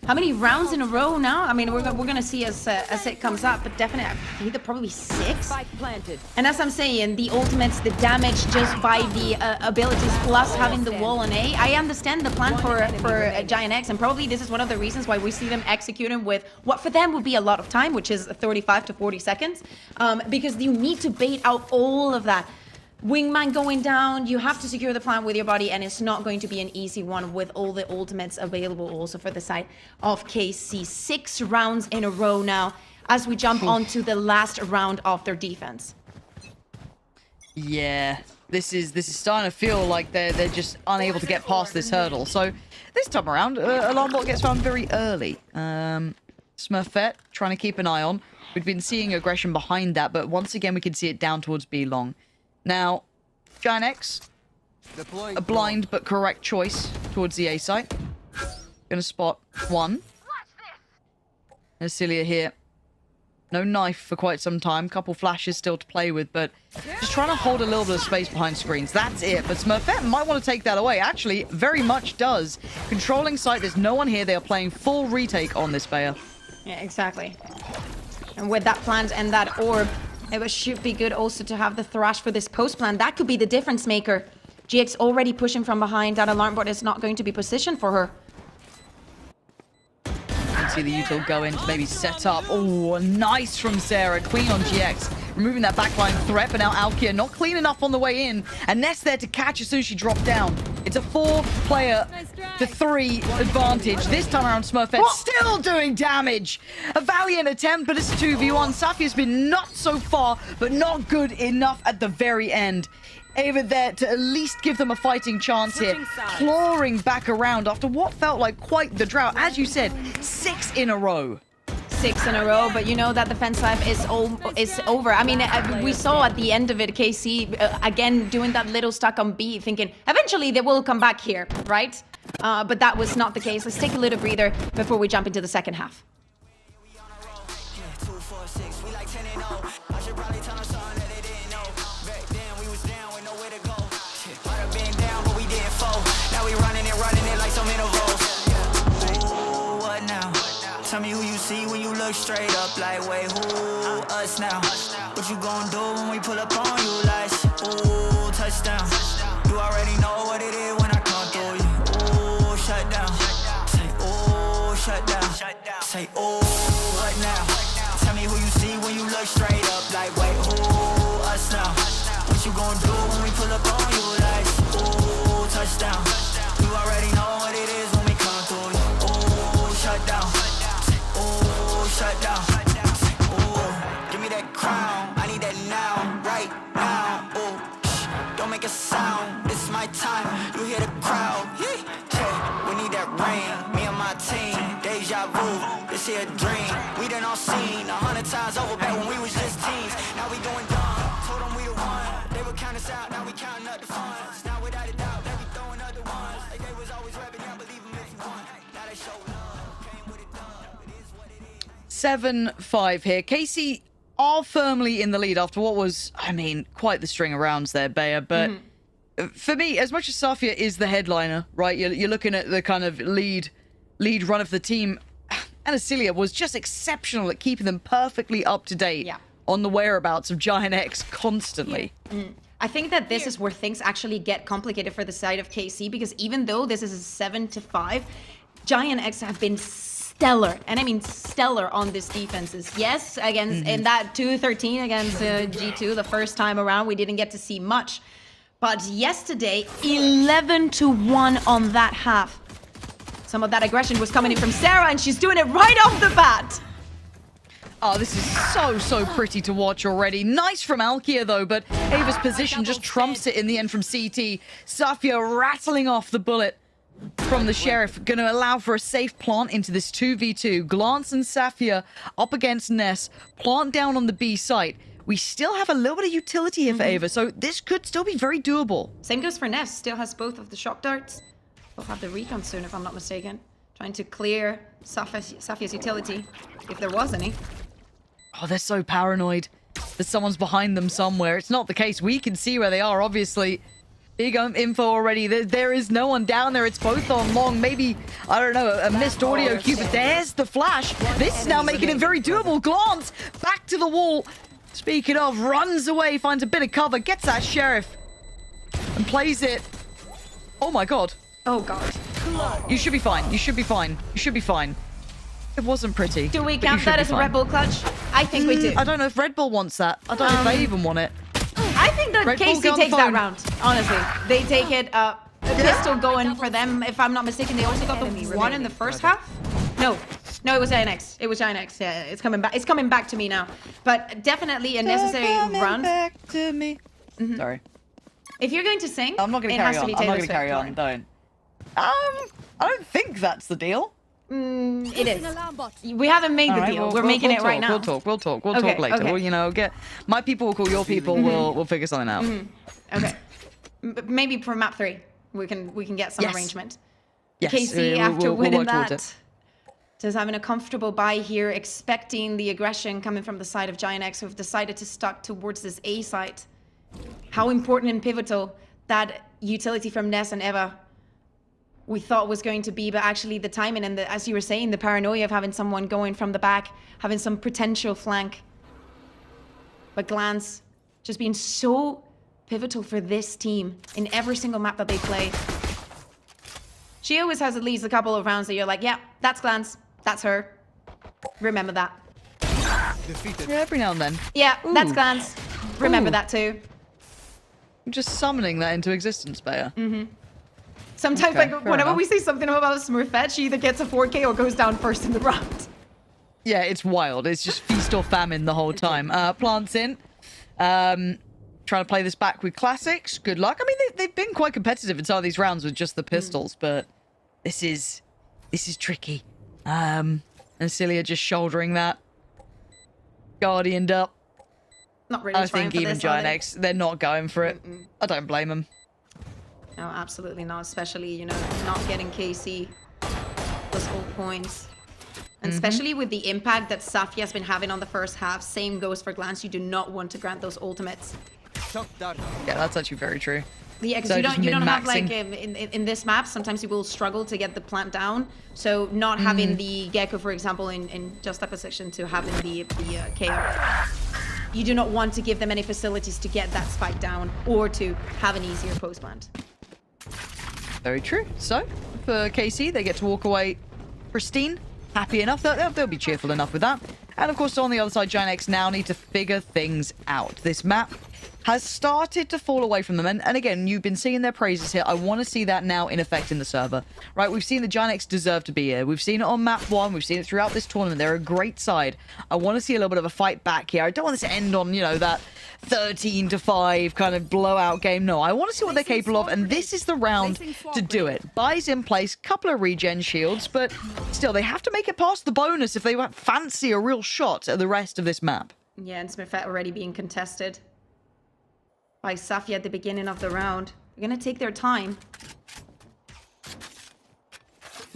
How many rounds in a row now? I mean, we're gonna see as it comes up, but definitely, I think they're probably 6. And as I'm saying, the ultimates, the damage just by the abilities plus having the wall on A. I understand the plan for Giant X, and probably this is one of the reasons why we see them executing with what for them would be a lot of time, which is 35 to 40 seconds, because you need to bait out all of that. Wingman going down, you have to secure the plant with your body, and it's not going to be an easy one with all the ultimates available also for the side of KC. 6 rounds in a row now as we jump onto the last round of their defense. Yeah, this is starting to feel like they're just unable to get past this hurdle. So this time around, alarm bot gets found very early. Smurfet trying to keep an eye on. We've been seeing aggression behind that, but once again we can see it down towards B long. Now, Giant X, a blind but correct choice towards the A site. Gonna spot one. There's Celia here. No knife for quite some time. Couple flashes still to play with, but just trying to hold a little bit of space behind screens. That's it. But Smurfet might want to take that away. Actually, very much does. Controlling site, there's no one here. They are playing full retake on this Bayer. Yeah, exactly. And with that plant and that orb, it should be good also to have the Thrash for this post plan. That could be the difference maker. GX already pushing from behind. That alarm board is not going to be positioned for her. You can see the util go in to maybe set up. Oh, nice from Sarah. Queen on GX. Removing that backline threat, but now Alkia not clean enough on the way in. And Ness there to catch as soon as she dropped down. It's a 4-player to 3 advantage. This time around, Smurfet still doing damage. A valiant attempt, but it's a 2v1. Safia's been not so far, but not good enough at the very end. Ava there to at least give them a fighting chance here. Clawing back around after what felt like quite the drought. As you said, 6 in a row. 6 in a row, but you know that defense life is over. I mean, we saw at the end of it, KC, again, doing that little stuck on B, thinking, eventually they will come back here, right? But that was not the case. Let's take a little breather before we jump into the second half. Tell me who you see when you look straight up like, wait, who us now? What you gonna do when we pull up on you like, ooh, touchdown. You already know what it is when I come through you. Ooh, shut down. Say, ooh, shut down. Say, ooh, what now? Tell me who you see when you look straight up like, wait, who us now? What you gonna do when we pull up on you like, ooh, touchdown. You already know what it is when we come through you. Ooh, shut down. Shut down. Ooh, give me that crown. I need that now, right now. Ooh, don't make a sound. This is my time. You hear the crowd. Hey, we need that rain. Me and my team. Deja vu. This here a dream. We done all seen 100 times over back when we was just teens. Now we going dumb. Told them we the one. They would count us out. Now we counting up the funds. Now without 7-5 here. KC are firmly in the lead after what was, I mean, quite the string of rounds there, Bea. But for me, as much as Safia is the headliner, right, you're looking at the kind of lead run of the team, Anasilia was just exceptional at keeping them perfectly up to date on the whereabouts of Giant X constantly. I think that this is where things actually get complicated for the side of KC, because even though this is a 7-5, Giant X have been stellar, and I mean stellar on these defenses. Yes, against in that 2-13 against G2 the first time around, we didn't get to see much. But yesterday, 11-1 on that half. Some of that aggression was coming in from Sarah, and she's doing it right off the bat. Oh, this is so pretty to watch already. Nice from Alkia, though, but Ava's position just trumps it in the end from CT. Safia rattling off the bullet from the Sheriff, going to allow for a safe plant into this 2v2. Glance and Safia up against Ness. Plant down on the B site. We still have a little bit of utility here for Ava, so this could still be very doable. Same goes for Ness. Still has both of the shock darts. We'll have the recon soon, if I'm not mistaken. Trying to clear Safia's utility, if there was any. Oh, they're so paranoid that someone's behind them somewhere. It's not the case. We can see where they are, obviously. Big info already. There is no one down there. It's both on long. Maybe, I don't know, a missed audio cue, but there's the flash. This is now making it very doable. Glance back to the wall. Speaking of, runs away, finds a bit of cover, gets that Sheriff, and plays it. Oh my god. Oh god. You should be fine. You should be fine. You should be fine. It wasn't pretty. Do we count that as a Red Bull clutch? I think we do. I don't know if Red Bull wants that. I don't know if they even want it. I think that KC takes that round, honestly. They take it, a pistol going for them. If I'm not mistaken, they also got the one in the first half? No, it was INX. It was INX. Yeah, it's coming back. It's coming back to me now. But definitely a necessary round. Back to me. Sorry. If you're going to sing, I'm not going to carry on. I'm not going to carry on. Don't. I don't think that's the deal. It is. We haven't made the deal. We're making it right now. We'll talk later. Okay. Well, you know, my people will call your people. We'll figure something out. Okay. Maybe for map 3, we can get some arrangement. Yes. KC, after winning work that, just having a comfortable buy here, expecting the aggression coming from the side of Giant X, who've decided to stuck towards this A site. How important and pivotal that utility from Ness and Eva we thought was going to be, but actually the timing and as you were saying, the paranoia of having someone going from the back, having some potential flank. But Glance just being so pivotal for this team in every single map that they play. She always has at least a couple of rounds that you're like, yeah, that's Glance, that's her. Remember that. Yeah, every now and then. Yeah, that's Glance. Remember that too. I'm just summoning that into existence, Bea. Sometimes, Okay, like, whenever we say something about Smurfet, she either gets a 4K or goes down first in the round. Yeah, it's wild. It's just feast or famine the whole time. Plants in. Trying to play this back with classics. Good luck. I mean, they've been quite competitive in some of these rounds with just the pistols, but this is tricky. And Celia just shouldering that. Guardianed up. Not really. I think even Giant X, they're not going for it. I don't blame them. No, absolutely not. Especially, you know, not getting KC plus all points. And especially with the impact that Safia has been having on the first half. Same goes for Glance. You do not want to grant those ultimates. Yeah, that's actually very true. Yeah, because you don't have, like, in this map, sometimes you will struggle to get the plant down. So not having the Gecko, for example, in juxtaposition to having the KO. You do not want to give them any facilities to get that spike down or to have an easier post plant. Very true. So, for KC, they get to walk away pristine, happy enough. They'll be cheerful enough with that. And of course, on the other side, Giant X now need to figure things out. This map has started to fall away from them. And again, you've been seeing their praises here. I want to see that now in effect in the server. Right, we've seen the Giant X deserve to be here. We've seen it on map 1. We've seen it throughout this tournament. They're a great side. I want to see a little bit of a fight back here. I don't want this to end on, you know, that 13-5 kind of blowout game. No, I want to see what they're capable of. And this is the round to do it. Buys in place, couple of regen shields, but still, they have to make it past the bonus if they fancy a real shot at the rest of this map. Yeah, and Smurfet already being contested by Safia at the beginning of the round. They're going to take their time.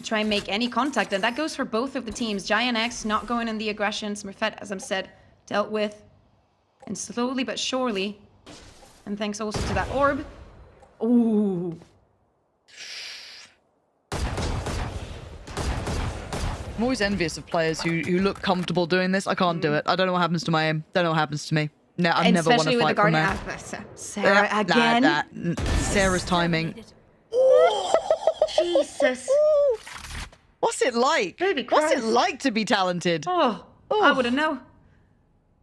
try and make any contact, and that goes for both of the teams. Giant X not going in the aggression. Smurfet, as I've said, dealt with, and slowly but surely, and thanks also to that orb. Ooh. I'm always envious of players who look comfortable doing this. I can't do it. I don't know what happens to my aim. Don't know what happens to me. No, I've never won a fight from there. Sarah again. Sarah's timing. Jesus. What's it like? What's it like to be talented? Oh, I wouldn't know.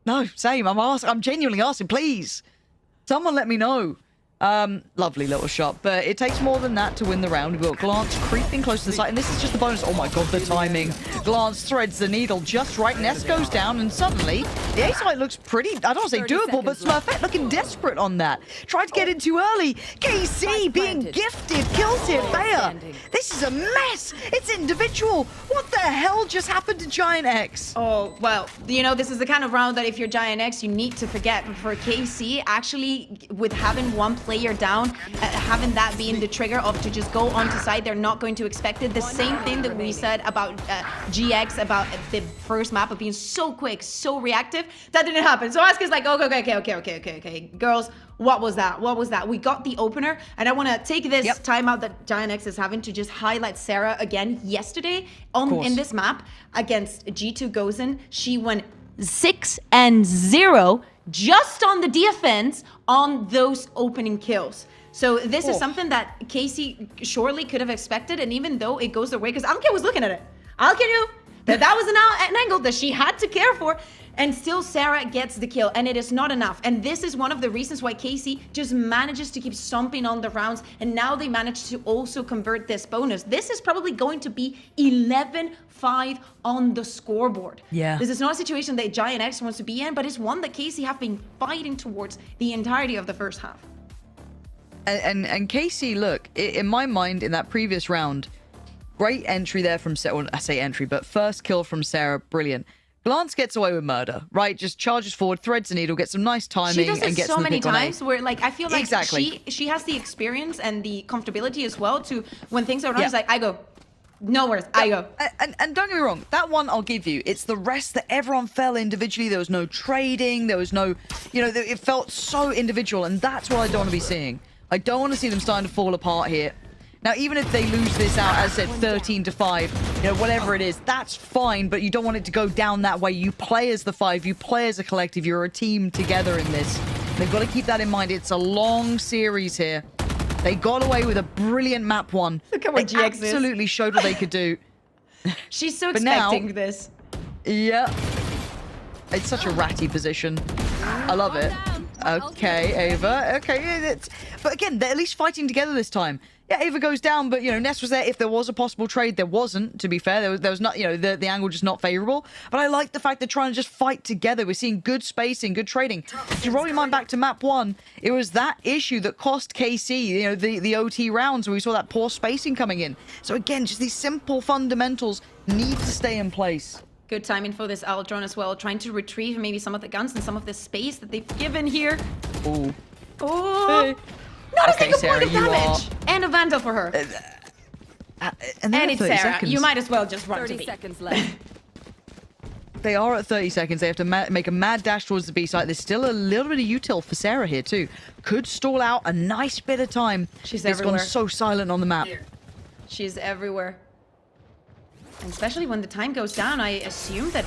No, same. I'm genuinely asking. Please, someone let me know. Lovely little shot, but it takes more than that to win the round. We've got Glance creeping close to the site, and this is just the bonus. Oh my god, the timing. Glance threads the needle just right. Nest goes down, and suddenly the A site looks pretty, I don't want to say doable, but Smurfet looking desperate on that. Tried to get in too early. KC being gifted. Kills here. Bayer. This is a mess. It's individual. What the hell just happened to Giant X? Oh, well, you know, this is the kind of round that if you're Giant X, you need to forget. But for KC, actually, with having one player down, having that being the trigger of to just go onto site, they're not going to expect it. The same thing that we said about GX, about the first map of being so quick, so reactive, that didn't happen. So Asuka's like, okay, girls, what was that? What was that? We got the opener, and I want to take this timeout that Giant X is having to just highlight Sarah again. Yesterday in this map against G2 Gozen, she went 6-0 just on the defense on those opening kills. So this is something that Casey surely could have expected, and even though it goes their way, because Alkia was looking at it. Alkia knew that was an angle that she had to care for, and still Sarah gets the kill, and it is not enough. And this is one of the reasons why Casey just manages to keep stomping on the rounds, and now they manage to also convert this bonus. This is probably going to be 11-5 on the scoreboard. Yeah. This is not a situation that Giant X wants to be in, but it's one that Casey have been fighting towards the entirety of the first half. And Casey, look, in my mind, in that previous round, great entry there from Sarah. Well, I say entry, but first kill from Sarah, brilliant. Glance gets away with murder, right? Just charges forward, threads the needle, gets some nice timing, she does it and gets so many the pick times where, like, I feel like exactly. she has the experience and the comfortability as well to when things are wrong. It's like I go, no worries, I go. And don't get me wrong, that one I'll give you. It's the rest that everyone fell individually. There was no trading. There was no, it felt so individual, and that's what I don't want to be seeing. I don't want to see them starting to fall apart here. Now, even if they lose this out, as I said, 13-5, whatever it is, that's fine, but you don't want it to go down that way. You play as the 5, you play as a collective, you're a team together in this. They've got to keep that in mind. It's a long series here. They got away with a brilliant map one. Look at what GX absolutely showed what they could do. She's so expecting this. Yeah. It's such a ratty position. I love it. Okay, Ava. Okay, but again, they're at least fighting together this time. Yeah, Ava goes down, but, Ness was there. If there was a possible trade, there wasn't, to be fair. There was not, the angle just not favorable. But I like the fact they're trying to just fight together. We're seeing good spacing, good trading. To roll your mind back to map 1, it was that issue that cost KC, the OT rounds where we saw that poor spacing coming in. So again, just these simple fundamentals need to stay in place. Good timing for this Aldron as well, trying to retrieve maybe some of the guns and some of the space that they've given here. Ooh. Oh. Hey. Not a Okay, single Sarah, point of you damage. And a Vandal for her. And it's Sarah. Seconds. You might as well just run 30 to B. seconds left. They are at 30 seconds. They have to make a mad dash towards the B site. There's still a little bit of util for Sarah here too. Could stall out a nice bit of time. She's It's everywhere. gone so silent on the map. She's everywhere. And especially when the time goes down, I assume that,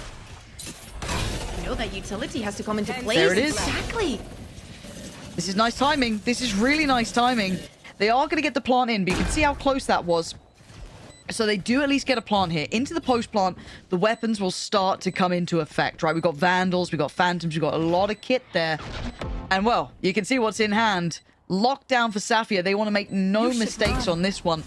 that utility has to come into place. There it is. Exactly. This is nice timing. This is really nice timing. They are going to get the plant in, but you can see how close that was. So they do at least get a plant here. Into the post plant, the weapons will start to come into effect, right? We've got Vandals, we've got Phantoms, we've got a lot of kit there. And, well, you can see what's in hand. Lockdown for Safia. They want to make no mistakes on this one.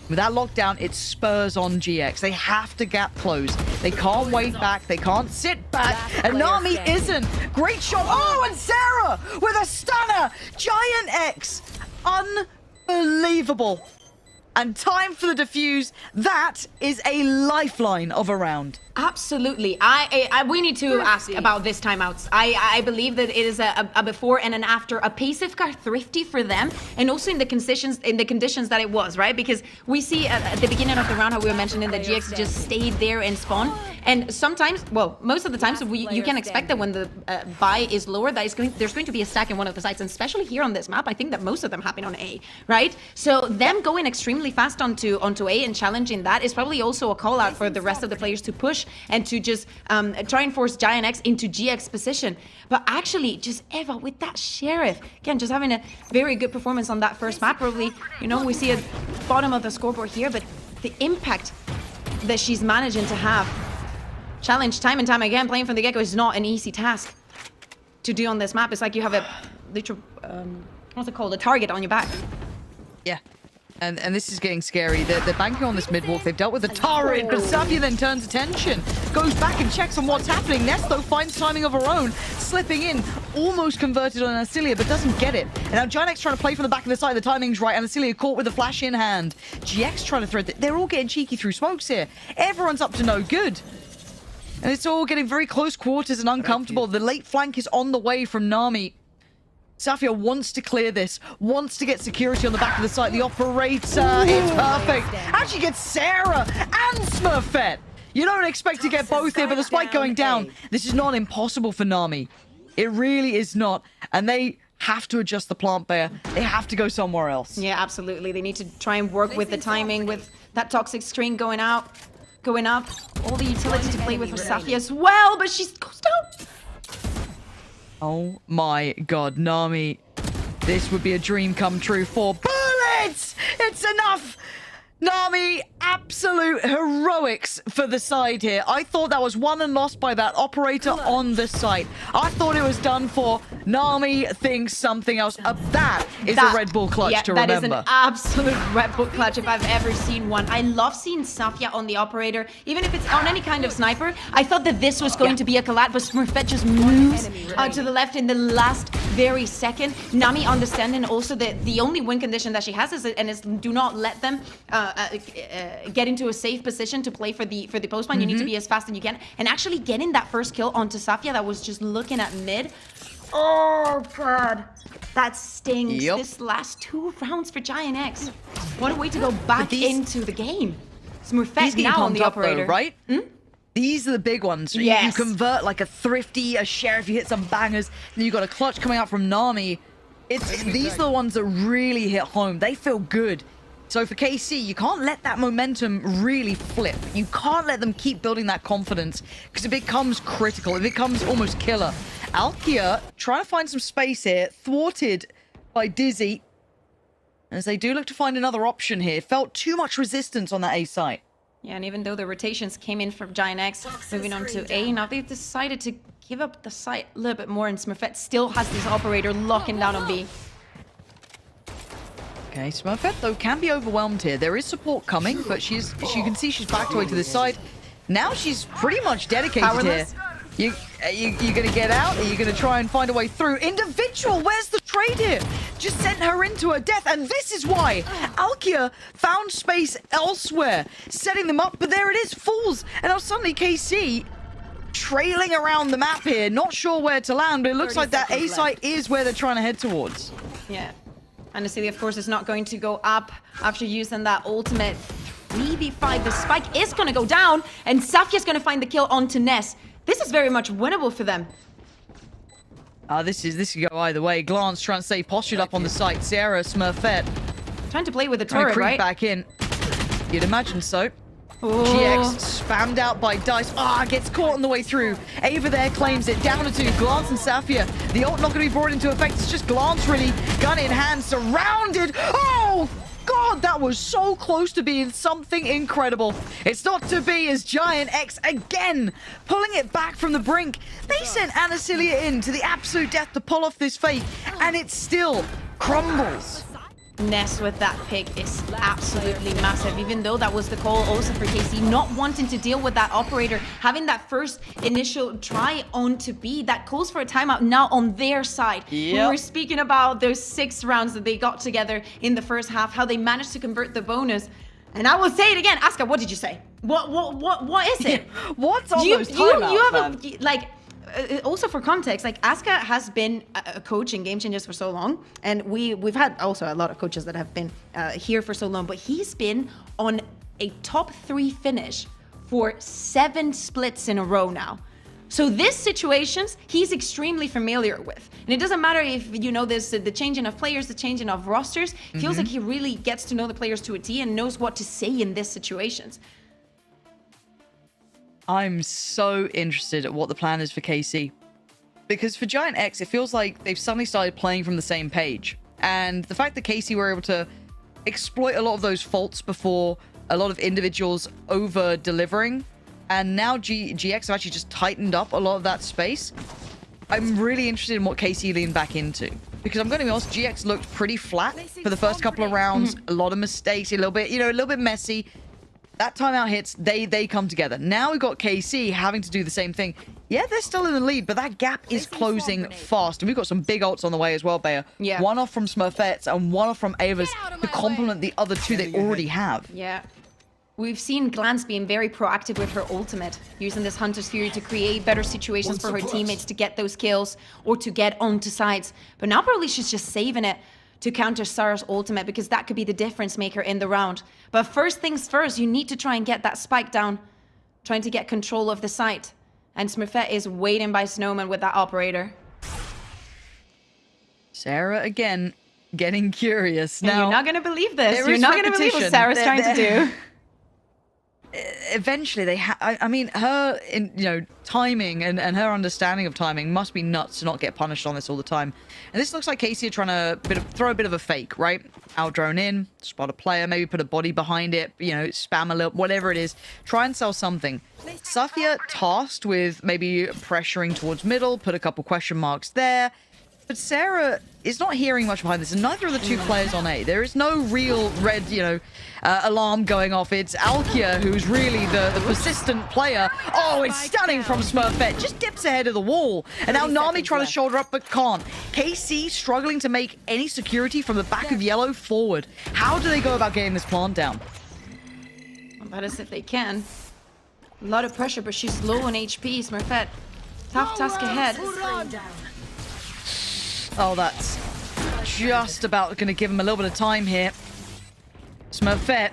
With that lockdown, it spurs on GX. They have to gap close. They can't wait back. They can't sit back. And Nami isn't. Great shot. Oh, and Sarah with a stunner. Giant X. Unbelievable. and time for the defuse. That is a lifeline of a round. Absolutely. We need to ask about this timeouts. I believe that it is a before and an after, a Pasifka thrifty for them, and also in the conditions that it was, right? Because we see at the beginning of the round how we were mentioning that GX just stayed there and spawned, and sometimes, well, most of the time, so you can expect that when the buy is lower, there's going to be a stack in one of the sites, and especially here on this map, I think that most of them happen on A, right? So them going extremely fast onto A and challenging that is probably also a call out for the rest of the players to push and to just try and force Giant X into GX position. But actually, just Eva with that Sheriff, again, just having a very good performance on that first map. Probably, you know, we see at bottom of the scoreboard here, but the impact that she's managing to have, challenge time and time again, playing from the get-go is not an easy task to do on this map. It's like you have a literal, what's it called, a target on your back. Yeah. And this is getting scary. They're banking on this mid-walk. They've dealt with the turret, but Savia then turns attention. Goes back and checks on what's happening. Ness, though, finds timing of her own. Slipping in. Almost converted on Anacilia, but doesn't get it. And now Giant X trying to play from the back of the side. The timing's right. Anacilia caught with the flash in hand. GX trying to thread. They're all getting cheeky through smokes here. Everyone's up to no good. And it's all getting very close quarters and uncomfortable. The late flank is on the way from Nami. Safia wants to clear this, wants to get security on the back of the site. The operator, it's perfect. Actually gets Sarah and Smurfet. You don't expect to get both here, but the spike going down. This is not impossible for Nami. It really is not. And they have to adjust the plant bear. They have to go somewhere else. Yeah, absolutely. They need to try and work with the timing, with that toxic screen going out, going up. All the utility to play with for Safia as well, but she goes down. Oh my god, Nami. This would be a dream come true for bullets! It's enough! Nami, absolute heroics for the side here. I thought that was won and lost by that operator on the site. I thought it was done for. Nami thinks something else. That is a Red Bull clutch to remember. That is an absolute Red Bull clutch if I've ever seen one. I love seeing Safia on the operator, even if it's on any kind of sniper. I thought that this was going to be a collat, but Smurfet just moves to the left in the last very second. Nami understanding also that the only win condition that she has is do not let them get into a safe position to play for the postman. You need to be as fast as you can, and actually getting that first kill onto Safia that was just looking at mid. Oh god, that stings. This last 2 rounds for Giant X. What a way to go back into the game. Smurfet now on the operator, though, right? These are the big ones. Yes. You convert like a thrifty, a sheriff, you hit some bangers, then you got a clutch coming out from Nami. These are the ones that really hit home. They feel good. So for KC, you can't let that momentum really flip. You can't let them keep building that confidence because it becomes critical. It becomes almost killer. Alkia trying to find some space here, thwarted by Dizzy. As they do look to find another option here. Felt too much resistance on that A site. Yeah, and even though the rotations came in from Giant X, moving on to A, now they've decided to give up the site a little bit more, and Smurfet still has this operator locking down on B. Okay, Smurfet, though, can be overwhelmed here. There is support coming, but you can see she's backed away to the side. Now she's pretty much dedicated Powerless. here. You gonna get out? Are you gonna try and find a way through? Individual, where's the trade here? Just sent her into her death, and this is why Alkia found space elsewhere, setting them up, but there it is, falls. And now suddenly KC trailing around the map here, not sure where to land, but it looks like that A site is where they're trying to head towards. Yeah. Anacilia, of course, is not going to go up after using that ultimate 3v5. The spike is going to go down, and Safia's going to find the kill onto Ness. This is very much winnable for them. This could go either way. Glance trying to stay postured up on the site. Sierra, Smurfet. Trying to play with the turret, creep right? back in. You'd imagine so. Oh. GX spammed out by Dice. Gets caught on the way through. Ava there claims it. Down to 2. Glance and Safia. The ult not going to be brought into effect. It's just Glance really. Gun in hand. Surrounded. Oh, God. That was so close to being something incredible. It's not to be as Giant X again pulling it back from the brink. They sent Anacilia in to the absolute death to pull off this fake. And it still crumbles. Ness with that pick is absolutely massive, even though that was the call also for KC, not wanting to deal with that operator, having that first initial try on to B, that calls for a timeout now on their side. We were speaking about those 6 rounds that they got together in the first half, how they managed to convert the bonus. And I will say it again, Asuka, what did you say? What is it? What's on those timeouts, you have a, like, also for context, like Asuka has been a coach in Game Changers for so long, and we've had also a lot of coaches that have been here for so long, but he's been on a top 3 finish for 7 splits in a row now. So these situations he's extremely familiar with, and it doesn't matter if you know this, the changing of players, the changing of rosters. Feels like he really gets to know the players to a T and knows what to say in these situations. I'm so interested at what the plan is for KC. Because for Giant X, it feels like they've suddenly started playing from the same page. And the fact that KC were able to exploit a lot of those faults before, a lot of individuals over-delivering, and now GX have actually just tightened up a lot of that space. I'm really interested in what KC leaned back into. Because I'm going to be honest, GX looked pretty flat for the first couple of rounds. A lot of mistakes, a little bit messy. That timeout hits, they come together. Now we've got KC having to do the same thing. Yeah, they're still in the lead, but that gap is closing fast. And we've got some big ults on the way as well, Bayer. Yeah. One off from Smurfet's and one off from Ava's to complement the other 2 they already have. Yeah. We've seen Glance being very proactive with her ultimate, using this Hunter's Fury to create better situations for her teammates to get those kills or to get onto sides. But now probably she's just saving it to counter Sarah's ultimate, because that could be the difference maker in the round. But first things first, you need to try and get that spike down, trying to get control of the site. And Smurfet is waiting by Snowman with that operator. Sarah, again, getting curious. Now, you're not going to believe this. You're not going to believe what Sarah's trying to do. Eventually, I mean, her timing and her understanding of timing must be nuts to not get punished on this all the time. And this looks like KC are trying to throw a bit of a fake, right? Out drone in, spot a player, maybe put a body behind it, spam a little, whatever it is. Try and sell something. Safia tasked with maybe pressuring towards middle, put a couple question marks there. But Sarah is not hearing much behind this, and neither are the 2 players on A. There is no real red, alarm going off. It's Alkia who's really the persistent player. Oh, it's stunning from Smurfet. Just dips ahead of the wall. And now Nami trying to shoulder up, but can't. KC struggling to make any security from the back of yellow forward. How do they go about getting this plant down? About as if they can. A lot of pressure, but she's low on HP, Smurfet. Tough task ahead. Oh, that's just about going to give him a little bit of time here. Smurfet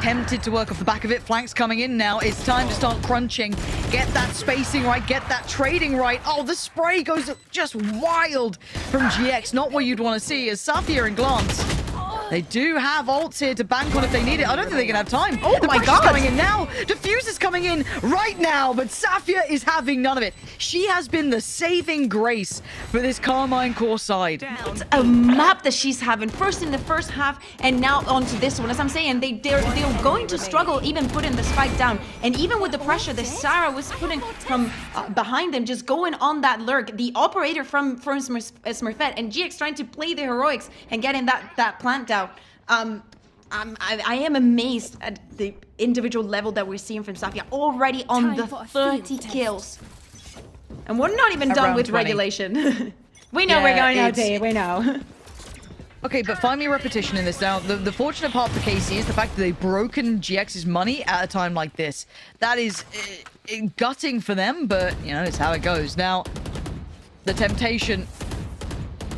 tempted to work off the back of it. Flanks coming in now. It's time to start crunching. Get that spacing right. Get that trading right. Oh, the spray goes just wild from GX. Not what you'd want to see as Safia and Glance. They do have ults here to bank on if they need it. I don't think they're going to have time. Oh my God. Coming in now. Diffuse is coming in right now, but Safia is having none of it. She has been the saving grace for this Karmine Corp side. It's a map that she's having, first in the first half and now onto this one. As I'm saying, they're going to struggle even putting the spike down. And even with the pressure that Sarah was putting from behind them, just going on that lurk, the operator from Smurfet and GX trying to play the heroics and getting that plant down. I am amazed at the individual level that we're seeing from Safia, already on the 30 kills. And we're not even done with 20. regulation. We know we're going out here, we know. Okay, but find me a repetition in this now. The fortunate part for KC is the fact that they've broken GX's money at a time like this. That is gutting for them, but, it's how it goes. Now, the temptation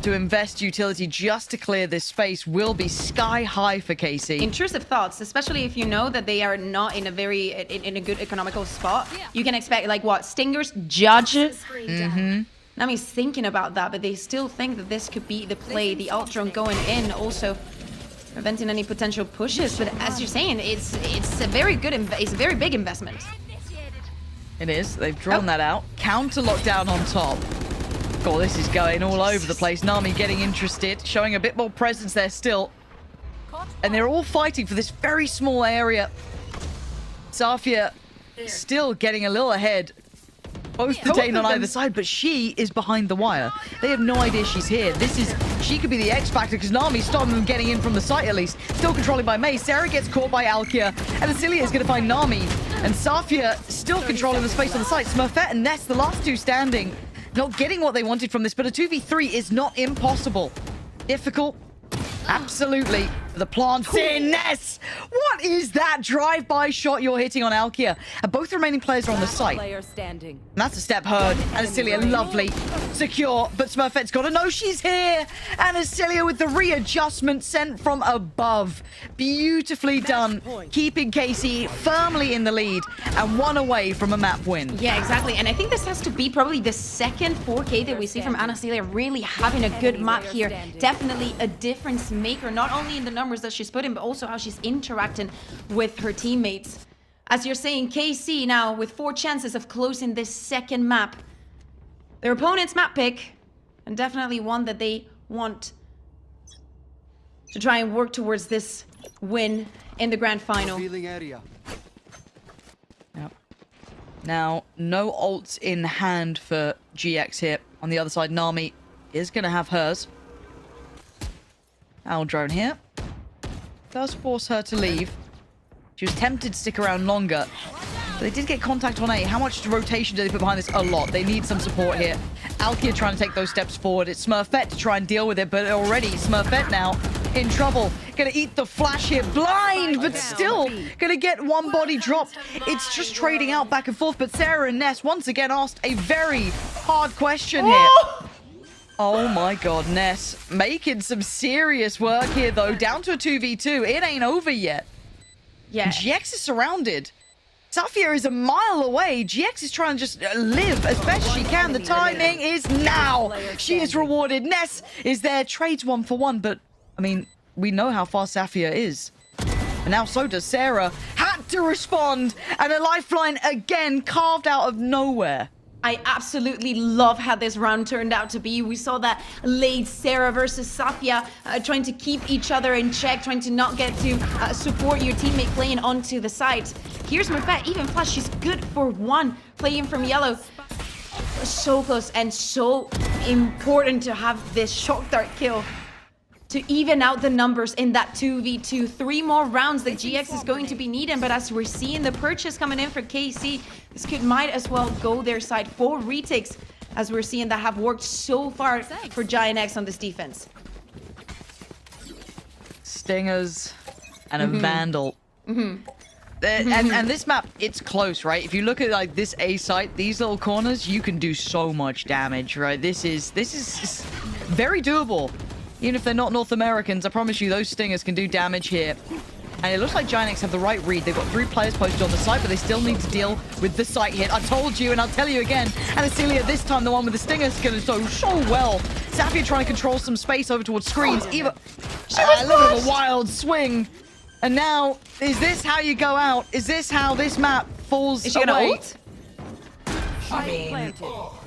to invest utility just to clear this space will be sky high for KC. Intrusive thoughts, especially if you know that they are not in a good economical spot. You can expect, like, what, Stingers, Judge? Nami's thinking about that, but they still think that this could be the play. The ult drone going in, also preventing any potential pushes. But as you're saying, it's a very good, it's a very big investment. It is. They've drawn that out. Counter lockdown on top. Oh, this is going all over the place. Nami getting interested, showing a bit more presence there still. And they're all fighting for this very small area. Safia still getting a little ahead. Both detained on either side, but she is behind the wire. They have no idea she's here. This is She could be the X factor because Nami stopped them getting in from the site at least. Still controlling by Mei. Sarah gets caught by Alkia. And Acilia is going to find Nami. And Safia still controlling the space on the site. Smurfet and Ness, the last two standing. Not getting what they wanted from this, but a 2v3 is not impossible. Difficult. Absolutely. The plant's in. Ness! What is that drive-by shot you're hitting on Alkia? And both the remaining players are on the site. Player standing. And that's a step heard. And Acilia, lovely. Secure. But Smurfet's got to know she's here. And Acilia with the readjustment sent from above. Beautifully done. Keeping Casey firmly in the lead. And one away from a map win. Yeah, exactly. And I think this has to be probably the second 4K that we see from Anastasia really having a good map here. Definitely a difference maker, not only in the numbers that she's put in, but also how she's interacting with her teammates. As you're saying, KC now with 4 chances of closing this second map. Their opponent's map pick, and definitely one that they want to try and work towards this win in the grand final. Yep. Now, no ults in hand for GX here. On the other side, Nami is going to have hers. Owl drone here. Does force her to leave. She was tempted to stick around longer. But they did get contact on A. How much rotation do they put behind this? A lot. They need some support here. Alkia trying to take those steps forward. It's Smurfet to try and deal with it, but already Smurfet now in trouble. Gonna eat the flash here. Blind, but still gonna get one body dropped. It's just trading out back and forth, but Sarah and Ness once again asked a very hard question here. Oh my god, Ness making some serious work here though. Down to a 2v2. It ain't over yet. Yeah. GX is surrounded. Safia is a mile away. GX is trying to just live as best she can. The timing is now. She is rewarded. Ness is there. Trades 1 for 1, but I mean, we know how fast Safia is. And now so does Sarah. Had to respond. And a lifeline again carved out of nowhere. I absolutely love how this round turned out to be. We saw that late Sarah versus Safia trying to keep each other in check, trying to not get to support your teammate playing onto the side. Here's Smurfet, even flash, she's good for 1, playing from yellow. So close and so important to have this shock dart kill to even out the numbers in that 2v2. 3 more rounds that GX is going to be needing, but as we're seeing the purchase coming in for KC, this might as well go their side. 4 retakes, as we're seeing, that have worked so far for Giant X on this defense. Stingers and a Vandal. And this map, it's close, right? If you look at like this A site, these little corners, you can do so much damage, right? This is very doable. Even if they're not North Americans, I promise you those Stingers can do damage here. And it looks like Giant X have the right read. They've got 3 players posted on the site, but they still need to deal with the site hit. I told you, and I'll tell you again. And Acilia, this time, the one with the Stinger, is going to do so well. Safia trying to control some space over towards screens. Eva, a little bit of a wild swing. And now, is this how you go out? Is this how this map falls away? Is she going to ult? I mean,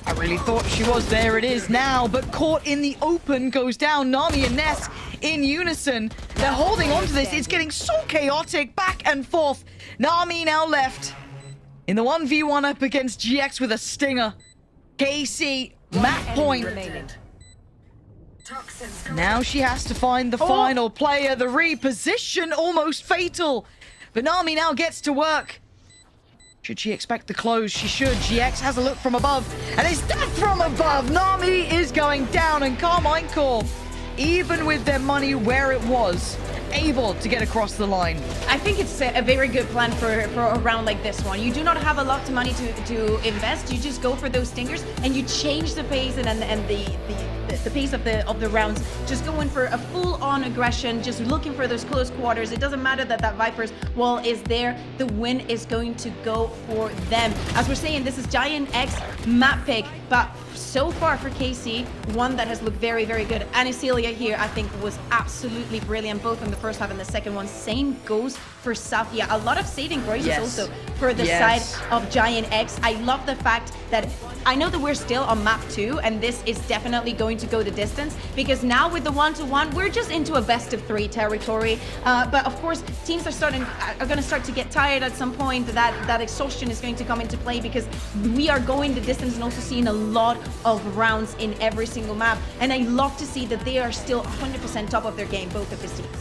I really thought she was. There it is now, but caught in the open goes down. Nami and Ness in unison. They're holding on to this. It's getting so chaotic, back and forth. Nami now left in the 1v1 up against GX with a Stinger. KC, map point. Now she has to find the final player. The reposition, almost fatal. But Nami now gets to work. Should she expect the close? She should. GX has a look from above. And it's death from above. Nami is going down. And Karmine Corp, even with their money where it was, able to get across the line. I think it's a very good plan for a round like this one. You do not have a lot of money to invest. You just go for those Stingers and you change the pace and the pace of the rounds. Just going for a full-on aggression, just looking for those close quarters. It doesn't matter that Viper's wall is there. The win is going to go for them. As we're saying, this is Giant X map pick, but so far for KC, one that has looked very, very good. And Acilia here, I think, was absolutely brilliant, both on the first half and the second one. Same goes for Safia. A lot of saving graces Yes. also for the side of Giant X. I love the fact that I know that we're still on map 2, and this is definitely going to go the distance, because now with the 1-to-1, we're just into a best of 3 territory. But of course, teams are going to start to get tired at some point. That exhaustion is going to come into play, because we are going the distance and also seeing a lot of rounds in every single map. And I love to see that they are still 100% top of their game, both of these teams.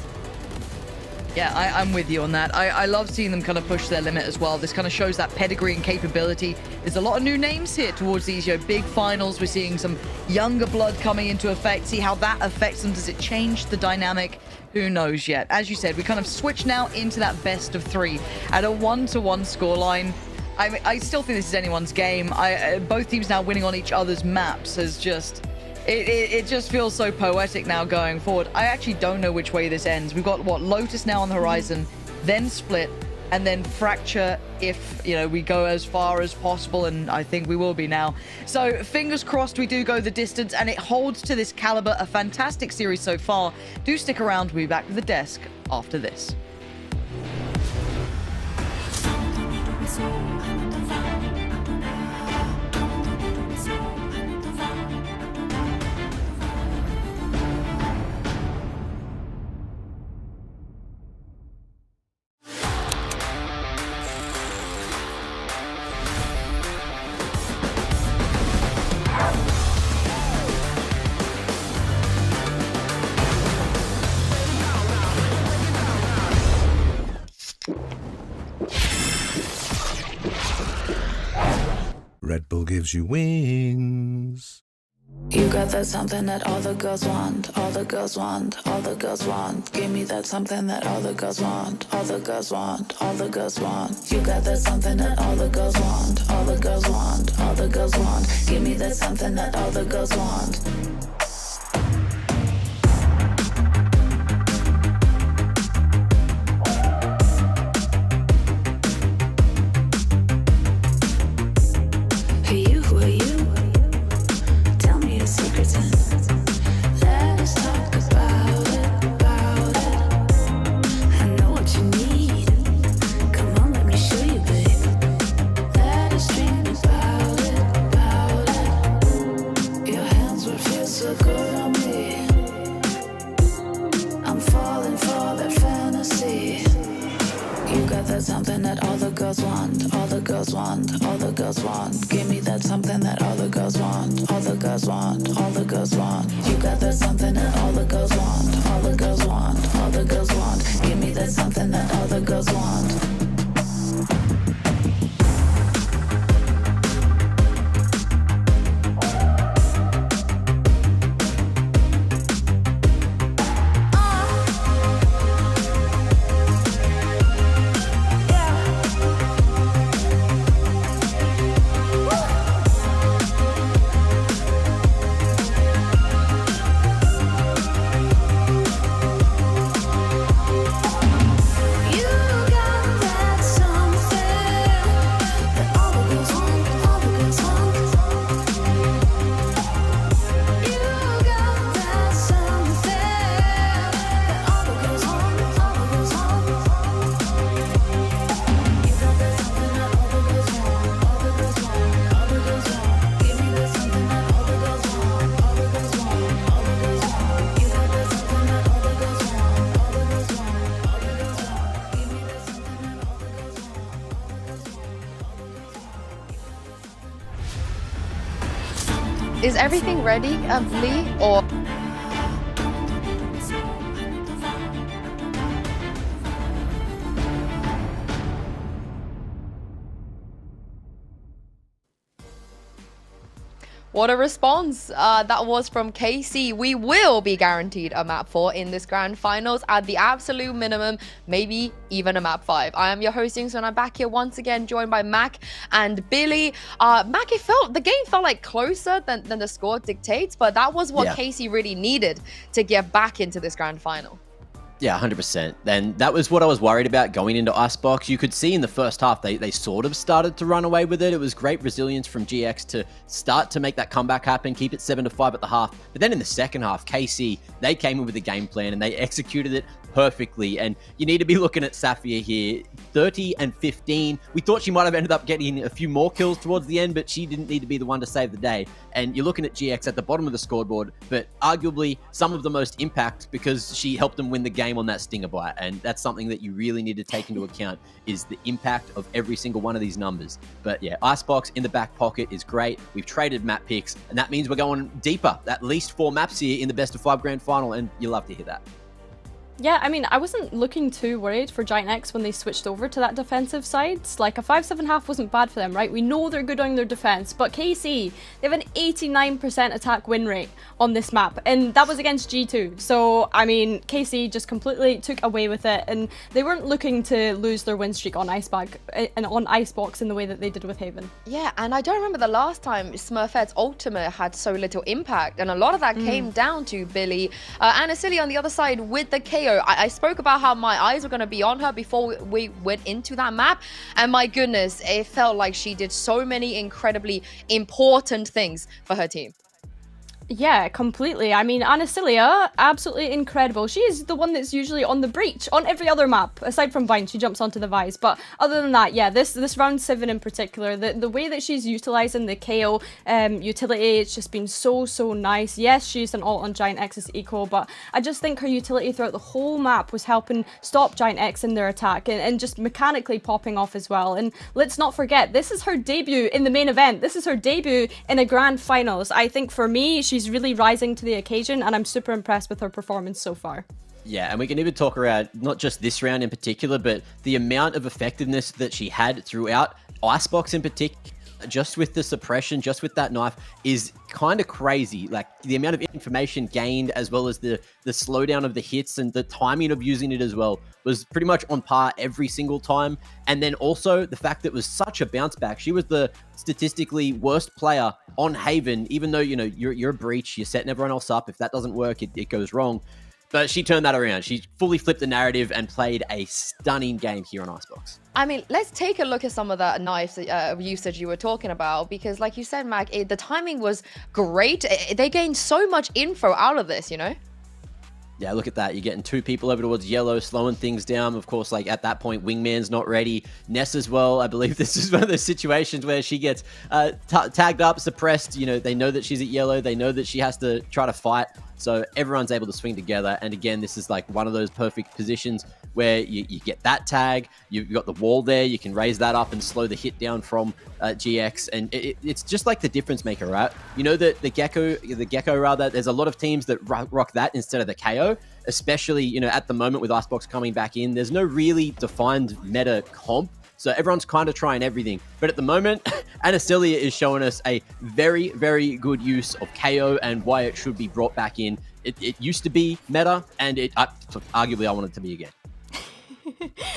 Yeah, I'm with you on that. I love seeing them kind of push their limit as well. This kind of shows that pedigree and capability. There's a lot of new names here towards these big finals. We're seeing some younger blood coming into effect. See how that affects them. Does it change the dynamic? Who knows yet? As you said, we kind of switch now into that best of 3 at a 1-to-1 scoreline. I still think this is anyone's game. Both teams now winning on each other's maps has just... It just feels so poetic now going forward. I actually don't know which way this ends. We've got, Lotus now on the horizon, then Split, and then Fracture if, we go as far as possible, and I think we will be now. So fingers crossed we do go the distance, and it holds to this caliber. A fantastic series so far. Do stick around. We'll be back to the desk after this. Red Bull gives you wings. You got that something that all the girls want, all the girls want, all the girls want. Give me that something that all the girls want, all the girls want, all the girls want. You got that something that all the girls want, all the girls want, all the girls want. Give me that something that all the girls want. Something that all the girls want, all the girls want, all the girls want. Give me that something that all the girls want, all the girls want, all the girls want. You got that something that all the girls want, all the girls want, all the girls want. Give me that something that all the girls want. Is everything ready, Lee? Or what a response that was from KC. We will be guaranteed a map 4 in this grand finals at the absolute minimum, maybe even a map 5. I am your hosting, so I'm back here once again, joined by Mac and Billy. Mac, the game felt like closer than the score dictates, but that was what KC really needed to get back into this grand final. Yeah, 100%. And that was what I was worried about going into Icebox. You could see in the first half, they sort of started to run away with it. It was great resilience from GX to start to make that comeback happen, keep it 7-5 at the half. But then in the second half, KC, they came in with a game plan and they executed it perfectly. And you need to be looking at Safia here. 30 and 15. We thought she might have ended up getting a few more kills towards the end, but she didn't need to be the one to save the day. And you're looking at GX at the bottom of the scoreboard, but arguably some of the most impact because she helped them win the game on that Stinger Bite. And that's something that you really need to take into account is the impact of every single one of these numbers. But yeah, Icebox in the back pocket is great. We've traded map picks, and that means we're going deeper. At least 4 maps here in the best of 5 grand final, and you love to hear that. Yeah, I mean, I wasn't looking too worried for Giant X when they switched over to that defensive side. Like, a 5-7 half wasn't bad for them, right? We know they're good on their defense, but KC, they have an 89% attack win rate on this map, and that was against G2. So, I mean, KC just completely took away with it, and they weren't looking to lose their win streak on Icebox in the way that they did with Haven. Yeah, and I don't remember the last time Smurfet's ultimate had so little impact, and a lot of that came down to Billy and Asili on the other side with the KO. I spoke about how my eyes were going to be on her before we went into that map, and my goodness, it felt like she did so many incredibly important things for her team. Yeah, completely. I mean, Anasilia, absolutely incredible. She is the one that's usually on the breach on every other map, aside from Vine. She jumps onto the Vise. But other than that, yeah, this round 7 in particular, the way that she's utilizing the KO utility, it's just been so nice. Yes, she used an ult on Giant X's eco, but I just think her utility throughout the whole map was helping stop Giant X in their attack and just mechanically popping off as well. And let's not forget, this is her debut in the main event. This is her debut in a grand finals. I think for me, she's really rising to the occasion, and I'm super impressed with her performance so far. Yeah, and we can even talk around not just this round in particular, but the amount of effectiveness that she had throughout Icebox in particular. Just with the suppression, just with that knife is kind of crazy. Like the amount of information gained as well as the slowdown of the hits and the timing of using it as well was pretty much on par every single time. And then also the fact that it was such a bounce back. She was the statistically worst player on Haven, even though, you know, you're a breach, you're setting everyone else up. If that doesn't work, it goes wrong. But she turned that around. She fully flipped the narrative and played a stunning game here on Icebox. I mean, let's take a look at some of that knife usage you were talking about, because like you said, Mac, the timing was great. They gained so much info out of this, you know? Yeah, look at that. You're getting 2 people over towards yellow, slowing things down. Of course, like at that point, Wingman's not ready. Ness as well. I believe this is one of those situations where she gets tagged up, suppressed. You know, they know that she's at yellow. They know that she has to try to fight. So everyone's able to swing together. And again, this is like one of those perfect positions where you get that tag. You've got the wall there. You can raise that up and slow the hit down from GX. And it's just like the difference maker, right? You know, the Gecko rather, there's a lot of teams that rock that instead of the KO, especially, you know, at the moment with Icebox coming back in. There's no really defined meta comp. So everyone's kind of trying everything. But at the moment, Anasilia is showing us a very, very good use of KO and why it should be brought back in. It used to be meta, and arguably I want it to be again.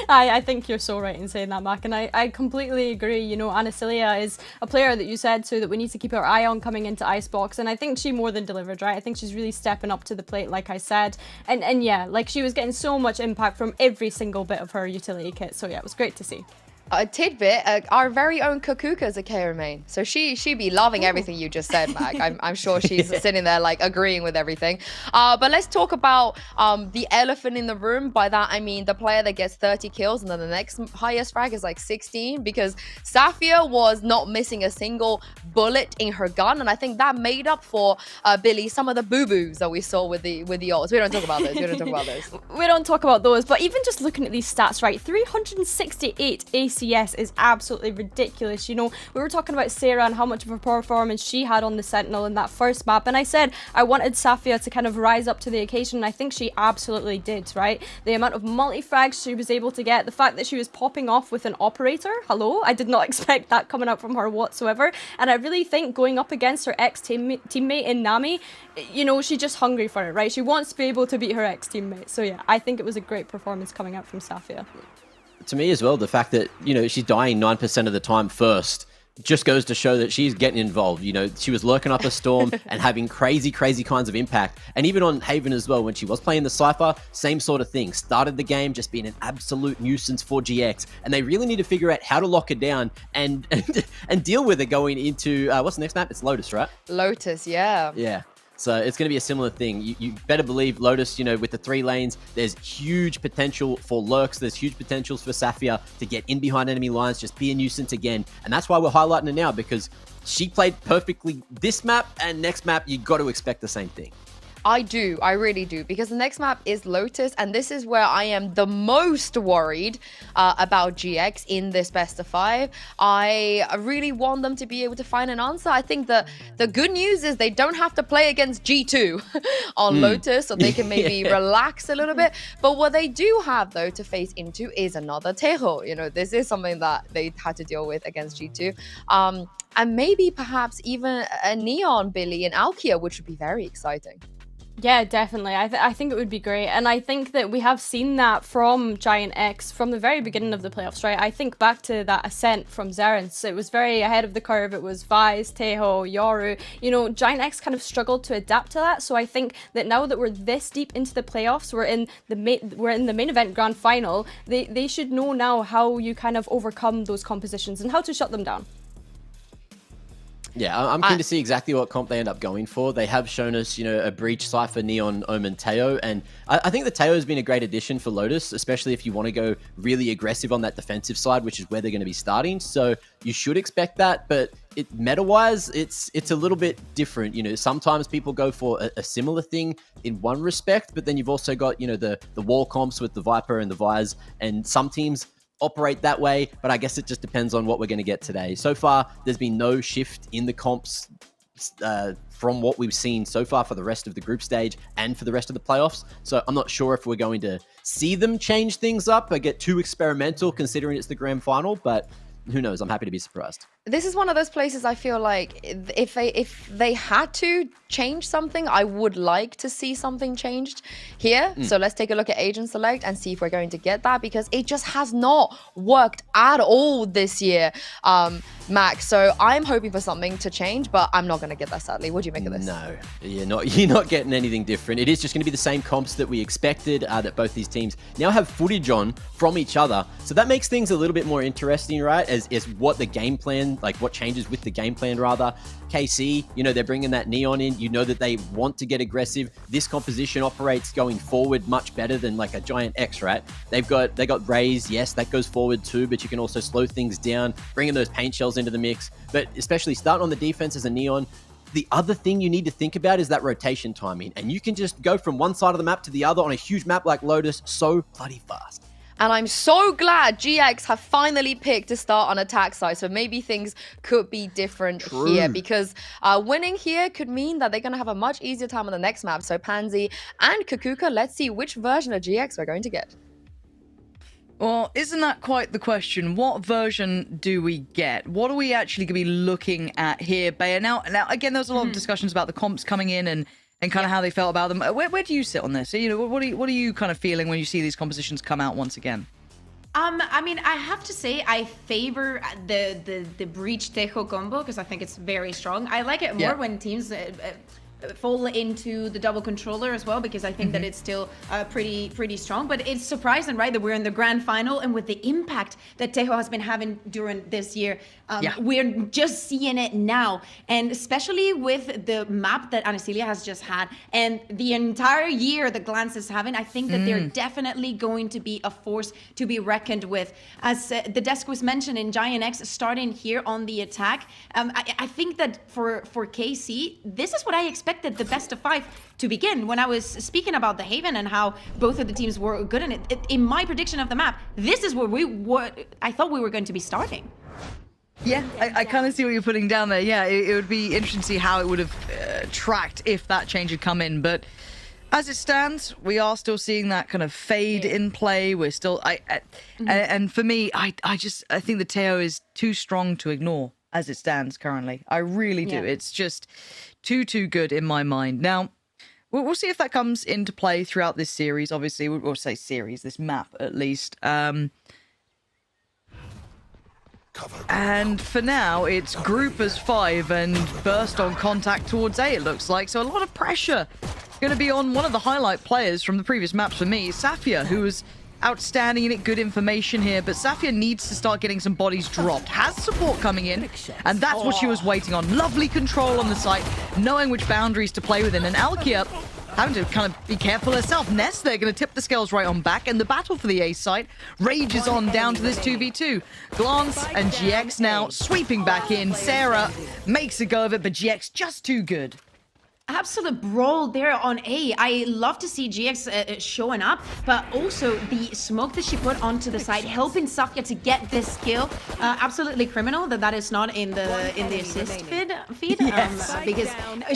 I think you're so right in saying that, Mac, and I completely agree. You know, Anasilia is a player that you said so that we need to keep our eye on coming into Icebox, and I think she more than delivered, right? I think she's really stepping up to the plate, like I said, and yeah, like she was getting so much impact from every single bit of her utility kit, so yeah, it was great to see. A tidbit, our very own Kakuka is a KO main. So she be loving everything you just said, Mac. I'm sure she's sitting there like agreeing with everything. But let's talk about the elephant in the room. By that, I mean the player that gets 30 kills and then the next highest frag is like 16, because Safia was not missing a single bullet in her gun. And I think that made up for Billy some of the boo-boos that we saw with the ults. We don't talk about those. We don't talk about those. We don't talk about those. But even just looking at these stats, right? 368 ACS is absolutely ridiculous. You know, we were talking about Sarah and how much of a performance she had on the Sentinel in that first map, and I said I wanted Safia to kind of rise up to the occasion, and I think she absolutely did, right? The amount of multi-frags she was able to get, the fact that she was popping off with an operator, hello, I did not expect that coming out from her whatsoever, and I really think going up against her ex-teammate in Nami, you know, she's just hungry for it, right? She wants to be able to beat her ex-teammate, so yeah, I think it was a great performance coming out from Safia. To me as well, the fact that, you know, she's dying 9% of the time first just goes to show that she's getting involved. You know, she was lurking up a storm and having crazy kinds of impact. And even on Haven as well, when she was playing the Cypher, same sort of thing. Started the game just being an absolute nuisance for GX. And they really need to figure out how to lock her down and deal with it going into, what's the next map? It's Lotus, right? Lotus, yeah. Yeah. So it's going to be a similar thing. You better believe Lotus, with the 3 lanes, there's huge potential for lurks. There's huge potentials for Safia to get in behind enemy lines, just be a nuisance again. And that's why we're highlighting it now, because she played perfectly this map, and next map, you got to expect the same thing. I do. I really do. Because the next map is Lotus, and this is where I am the most worried about GX in this best of 5. I really want them to be able to find an answer. I think that the good news is they don't have to play against G2 on Lotus, so they can maybe relax a little bit. But what they do have, though, to face into is another Tejo. This is something that they had to deal with against G2. And maybe perhaps even a Neon, Billy, and Alkia, which would be very exciting. Yeah, definitely. I think it would be great. And I think that we have seen that from Giant X from the very beginning of the playoffs, right? I think back to that ascent from Zerens. It was very ahead of the curve. It was Vice, Tejo, Yoru. Giant X kind of struggled to adapt to that. So I think that now that we're this deep into the playoffs, we're in the main event grand final, they should know now how you kind of overcome those compositions and how to shut them down. Yeah, I'm keen to see exactly what comp they end up going for. They have shown us, a Breach, Cypher, Neon, Omen, Teo, and I think the Teo has been a great addition for Lotus, especially if you want to go really aggressive on that defensive side, which is where they're going to be starting. So you should expect that, but meta-wise, it's a little bit different. Sometimes people go for a similar thing in one respect, but then you've also got, the wall comps with the Viper and the Vise, and some teams operate that way, but I guess it just depends on what we're going to get today. So far, there's been no shift in the comps from what we've seen so far for the rest of the group stage and for the rest of the playoffs. So I'm not sure if we're going to see them change things up or get too experimental considering it's the grand final, but who knows? I'm happy to be surprised. This is one of those places I feel like if they had to change something, I would like to see something changed here. So let's take a look at Agent Select and see if we're going to get that, because it just has not worked at all this year, Max. So I'm hoping for something to change, but I'm not going to get that, sadly. What do you make of this? No, you're not getting anything different. It is just going to be the same comps that we expected, that both these teams now have footage on from each other. So that makes things a little bit more interesting, right? As what the game plan, like what changes with the game plan rather. KC, they're bringing that Neon in. That they want to get aggressive. This composition operates going forward much better than like a Giant X, right? They got Raze, yes, that goes forward too, but you can also slow things down, bringing those paint shells into the mix. But especially starting on the defense as a Neon, the other thing you need to think about is that rotation timing. And you can just go from one side of the map to the other on a huge map like Lotus so bloody fast. And I'm so glad GX have finally picked to start on attack side. So maybe things could be different here, because winning here could mean that they're going to have a much easier time on the next map. So Pansy and Kukuka, let's see which version of GX we're going to get. Well, isn't that quite the question? What version do we get? What are we actually going to be looking at here, Bayer? Now again, there's a lot of discussions about the comps coming in and kind of how they felt about them. Where do you sit on this? What are you kind of feeling when you see these compositions come out once again? I mean, I have to say I favor the Breach Tejo combo because I think it's very strong. I like it more when teams fall into the double controller as well, because I think that it's still pretty strong. But it's surprising, right, that we're in the grand final, and with the impact that Tejo has been having during this year, we're just seeing it now. And especially with the map that Anasilia has just had and the entire year that Glance is having, I think that they're definitely going to be a force to be reckoned with. As the desk was mentioning, Giant X starting here on the attack. I think that for KC, this is what I expected the best of 5 to begin. When I was speaking about the Haven and how both of the teams were good in it, in my prediction of the map, this is where I thought we were going to be starting. Yeah, I kind of see what you're putting down there. Yeah, it would be interesting to see how it would have tracked if that change had come in. But as it stands, we are still seeing that kind of fade in play. We're still, and for me, I think the Teo is too strong to ignore as it stands currently. I really do. It's just too good in my mind. Now, we'll see if that comes into play throughout this series. Obviously, we'll say series, this map at least. And for now, it's group as 5 and burst on contact towards A, it looks like. So a lot of pressure going to be on one of the highlight players from the previous maps for me, Safia, who was outstanding and good information here, but Safia needs to start getting some bodies dropped. Has support coming in, and that's what she was waiting on. Lovely control on the site, knowing which boundaries to play within, and Alkia having to kind of be careful herself. Ness, they're going to tip the scales right on back, and the battle for the A site rages on down to this 2v2. Glance and GX now sweeping back in. Sarah makes a go of it, but GX just too good. Absolute brawl there on A. I love to see GX showing up, but also the smoke that she put onto the side, helping Safia to get this kill. Absolutely criminal that is not in the assist feed. Yes. Because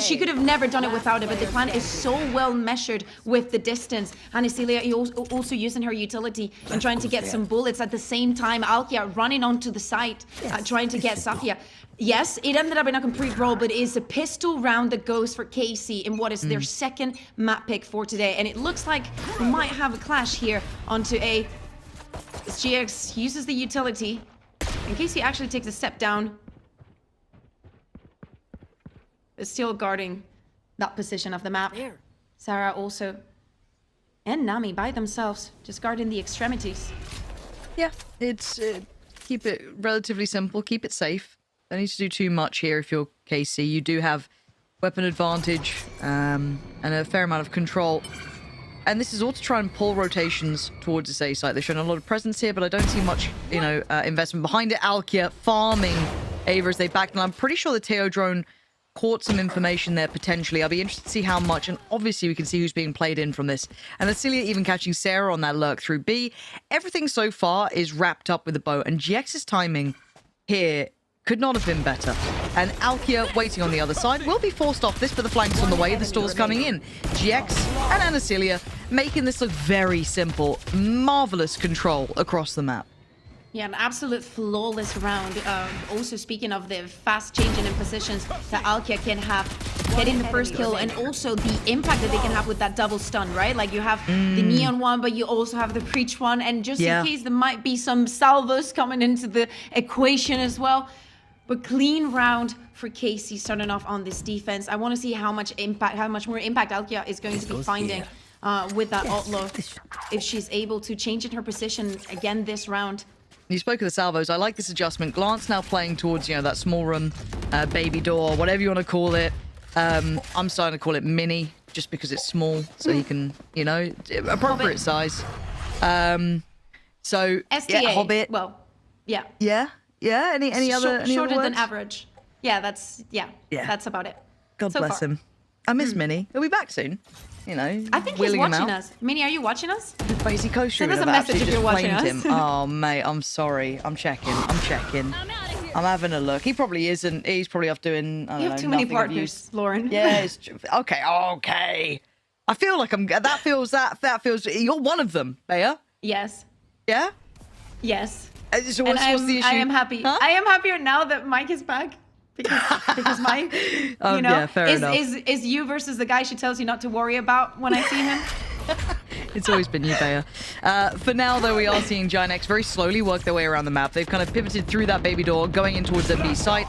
she could have never done it without it, but the plan is so well measured with the distance. And Celia also using her utility and trying to get some bullets at the same time. Alkia running onto the site, trying to get Safia. Yes, it ended up in a complete brawl, but it is a pistol round that goes for KC in what is their second map pick for today. And it looks like we might have a clash here onto A. As GX uses the utility, and KC actually takes a step down. It's still guarding that position of the map. Sarah also, and Nami by themselves, just guarding the extremities. Yeah, it's keep it relatively simple, keep it safe. Don't need to do too much here if you're KC. You do have weapon advantage and a fair amount of control. And this is all to try and pull rotations towards this A site. They've shown a lot of presence here, but I don't see much, investment behind it. Alkia farming Ava as they back. And I'm pretty sure the Teo drone caught some information there potentially. I'll be interested to see how much. And obviously we can see who's being played in from this. And Acelia even catching Sarah on that lurk through B. Everything so far is wrapped up with a bow. And GX's timing here could not have been better. And Alkia waiting on the other side will be forced off this, but the flank's on the way. The stall's coming in. GX and Anacelia making this look very simple. Marvelous control across the map. Yeah, an absolute flawless round. Also speaking of the fast changing in positions that Alkia can have, getting the first kill, and also the impact that they can have with that double stun, right? Like you have the Neon one, but you also have the Preach one, and just in case there might be some salvos coming into the equation as well. But clean round for KC starting off on this defense. I want to see how much more impact Alkia is going to be finding with that outlaw, if she's able to change in her position again this round. You spoke of the salvos. I like this adjustment. Glance now playing towards, that small room, baby door, whatever you want to call it. I'm starting to call it mini, just because it's small, so he can, appropriate size. So, STA, yeah, Hobbit. Well, yeah. Yeah, any other shorter other than words? average. Yeah, that's about it. God so bless far. him. I miss Minnie. He'll be back soon. I think he's watching us. Minnie, are you watching us? But is he Send us a message if you're watching us. Him. Oh, mate, I'm sorry. I'm checking. I'm having a look. He probably isn't. He's probably off doing, I don't know, You have too many nothing of partners, use. Lauren. Yeah, it's true. Okay. I feel like that feels, you're one of them, Bea. Yes. Yeah? Yes. So what's the issue? I am happy. Huh? I am happier now that Mike is back. Because Mike, yeah, fair enough. is you versus the guy she tells you not to worry about when I see him. It's always been you, Bea. For now, though, we are seeing Giant X very slowly work their way around the map. They've kind of pivoted through that baby door, going in towards their B site.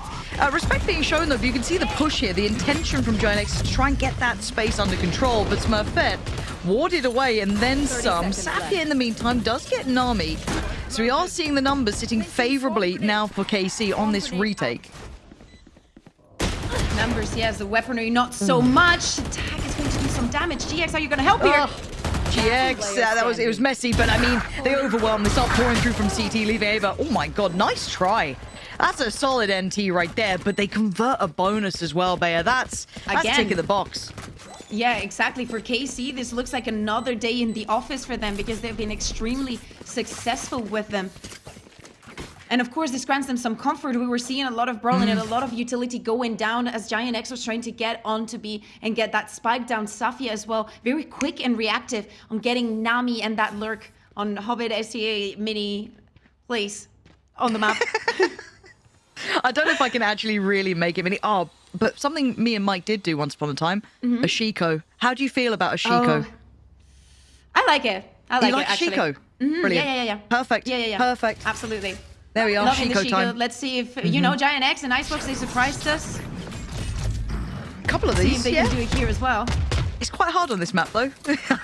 Respect being shown, though, but you can see the push here, the intention from Giant X to try and get that space under control. But Smurfet warded away and then some. Safia, in the meantime, does get Nami. So we are seeing the numbers sitting favorably now for KC on this retake. Numbers, yes, the weaponry not so much. Attack is going to do some damage. GX, are you going to help here? GX, it was messy, but I mean, they overwhelmed. They start pouring through from CT, leaving Ava. Oh my god, nice try. That's a solid NT right there, but they convert a bonus as well, Bea. That's ticking the box. Yeah, exactly. For KC, this looks like another day in the office for them because they've been extremely successful with them. And of course, this grants them some comfort. We were seeing a lot of brawling and a lot of utility going down as Giant X was trying to get onto B and get that spike down. Safia as well, very quick and reactive on getting Nami and that lurk on Hobbit STA mini place on the map. I don't know if I can actually really make it mini. Oh, but something me and Mike did do once upon a time. A Shiko. How do you feel about a Shiko? I like it. I like it, actually. Shiko? Brilliant. Yeah. Perfect. Yeah. Perfect. Absolutely. There we are, Loving Shiko the time. Let's see if, Giant X and Icebox, they surprised us. A couple of See these, if they can do it here as well. It's quite hard on this map, though.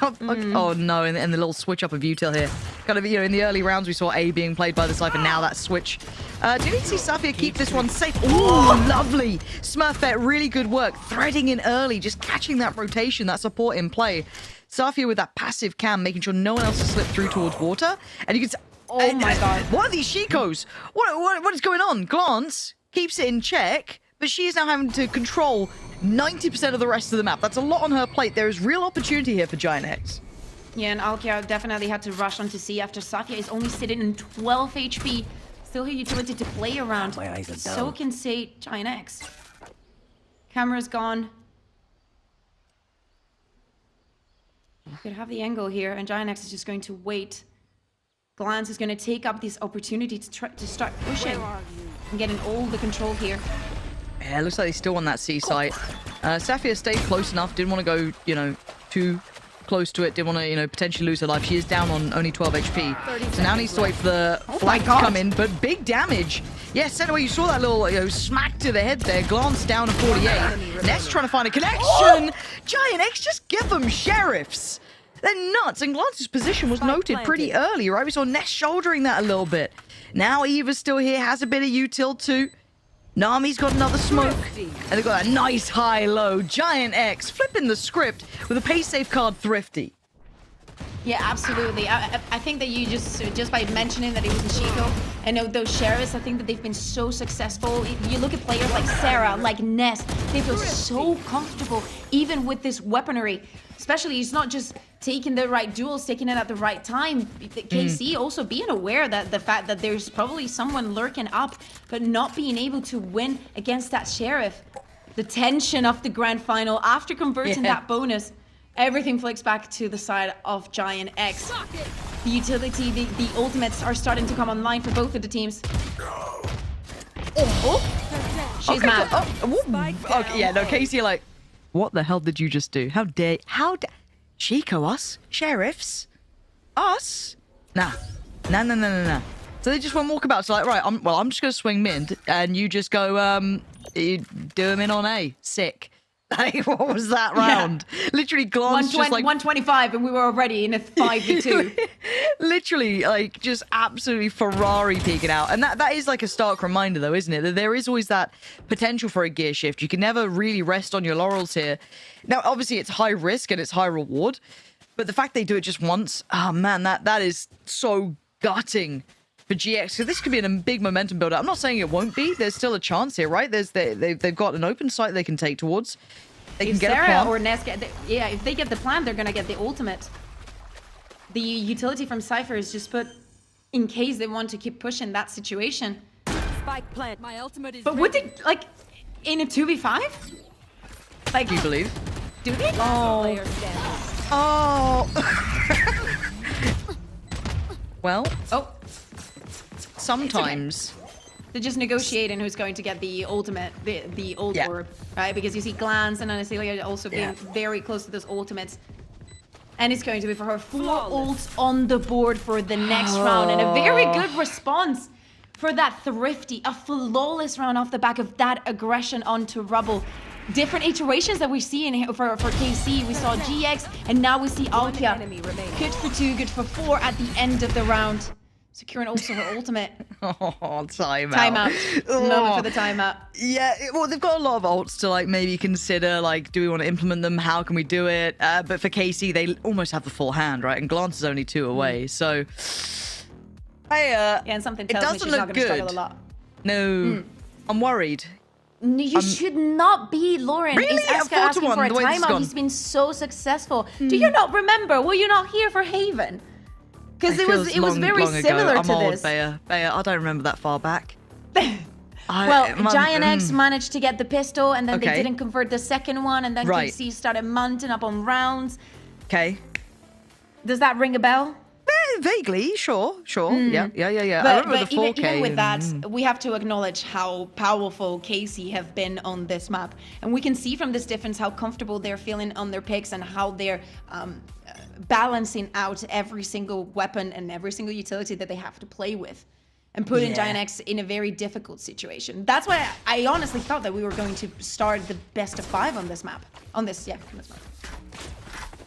Oh, no, and the little switch up of util here. Kind of, you know, in the early rounds, we saw A being played by the Cypher. Now that switch. Do you need to see Safia keep this one safe? Oh, lovely. Smurfet, really good work. Threading in early, just catching that rotation, that support in play. Safia with that passive cam, making sure no one else has slipped through towards water. And you can... Oh my god. What are these Shikos? What is going on? Glance keeps it in check, but she is now having to control 90% of the rest of the map. That's a lot on her plate. There is real opportunity here for Giant X. Yeah, and Alkia definitely had to rush on to C after Safia is only sitting in 12 HP. Still her utility to play around. My eyes are So down. can say Giant X. Camera's gone. You could have the angle here, and Giant X is just going to wait. Glance is going to take up this opportunity to start pushing and getting all the control here. Yeah, it looks like they still want that C site. Safia stayed close enough, didn't want to go, you know, too close to it, didn't want to, you know, potentially lose her life. She is down on only 12 HP. So now needs to wait for the flag to come in, but big damage. Yeah, Senaway, you saw that little, you know, smack to the head there. Glance down to 48. Ness trying to find a connection. Giant X, just give them sheriffs. They're nuts, and Glance's position was noted pretty early, right? We saw Ness shouldering that a little bit. Now Eva's still here, has a bit of util too. Nami's got another smoke, and they've got a nice high-low. Giant X flipping the script with a pace safe card Thrifty. Yeah, absolutely. I think that you just by mentioning that it was a Chico, and those sheriffs, I think that they've been so successful. You look at players like Sarah, like Ness, they feel so comfortable, even with this weaponry. Especially, it's not just taking the right duels, taking it at the right time. KC also being aware that the fact that there's probably someone lurking up, but not being able to win against that sheriff. The tension of the grand final after converting that bonus. Everything flicks back to the side of Giant X. The utility, the ultimates are starting to come online for both of the teams. She's mad. Okay, yeah, no, Casey, like, what the hell did you just do? How dare Chico, us? Sheriffs? Us? Nah. Nah. So they just went walkabout. So like, right, I'm just going to swing mid, and you just go, you do him in on A. Sick. Like, what was that round? Yeah. Literally, Glance just like 125, and we were already in a 5v2. Literally, like, just absolutely Ferrari peeking out. And that is like a stark reminder, though, isn't it? That there is always that potential for a gear shift. You can never really rest on your laurels here. Now, obviously, it's high risk and it's high reward. But the fact they do it just once, oh, man, that is so gutting for GX. So this could be a big momentum builder. I'm not saying it won't be. There's still a chance here, right? They've got an open site they can take towards. They can get Sarah a plan. or Ness if they get the plan, they're gonna get the ultimate. The utility from Cypher is just put in case they want to keep pushing that situation. Spike plant. My ultimate is. But would they, like, in a 2v5? Like, do you believe? Do they? Oh. Well. Oh. Sometimes. They're just negotiating who's going to get the ultimate, the ult orb, right? Because you see Glance and Anastasia also being very close to those ultimates. And it's going to be for her 4 ults on the board for the next round. And a very good response for that Thrifty. A flawless round off the back of that aggression onto Rubble. Different iterations that we see in for KC. We saw GX, and now we see Alkia. Good for 2, good for 4 at the end of the round. Securing also her ultimate. Oh, timeout. Timeout. Moment for the timeout. Yeah, well, they've got a lot of ults to, like, maybe consider, like, do we want to implement them? How can we do it? But for KC, they almost have the full hand, right? And Glance is only 2 away, so... yeah, and something tells me she's not going to struggle a lot. No, I'm worried. You should not be, Lauren. Really? Is Eska asking for a timeout? He's been so successful. Do you not remember? Were you not here for Haven? Because it was very similar to this. Bea, I don't remember that far back. Giant X managed to get the pistol, and then they didn't convert the second one, and then KC started mounting up on rounds. Okay. Does that ring a bell? Vaguely, sure. Yeah. But even with that, we have to acknowledge how powerful KC have been on this map. And we can see from this difference how comfortable they're feeling on their picks and how they're balancing out every single weapon and every single utility that they have to play with. And putting Giant X in a very difficult situation. That's why I honestly thought that we were going to start the best of 5 on this map. On this map.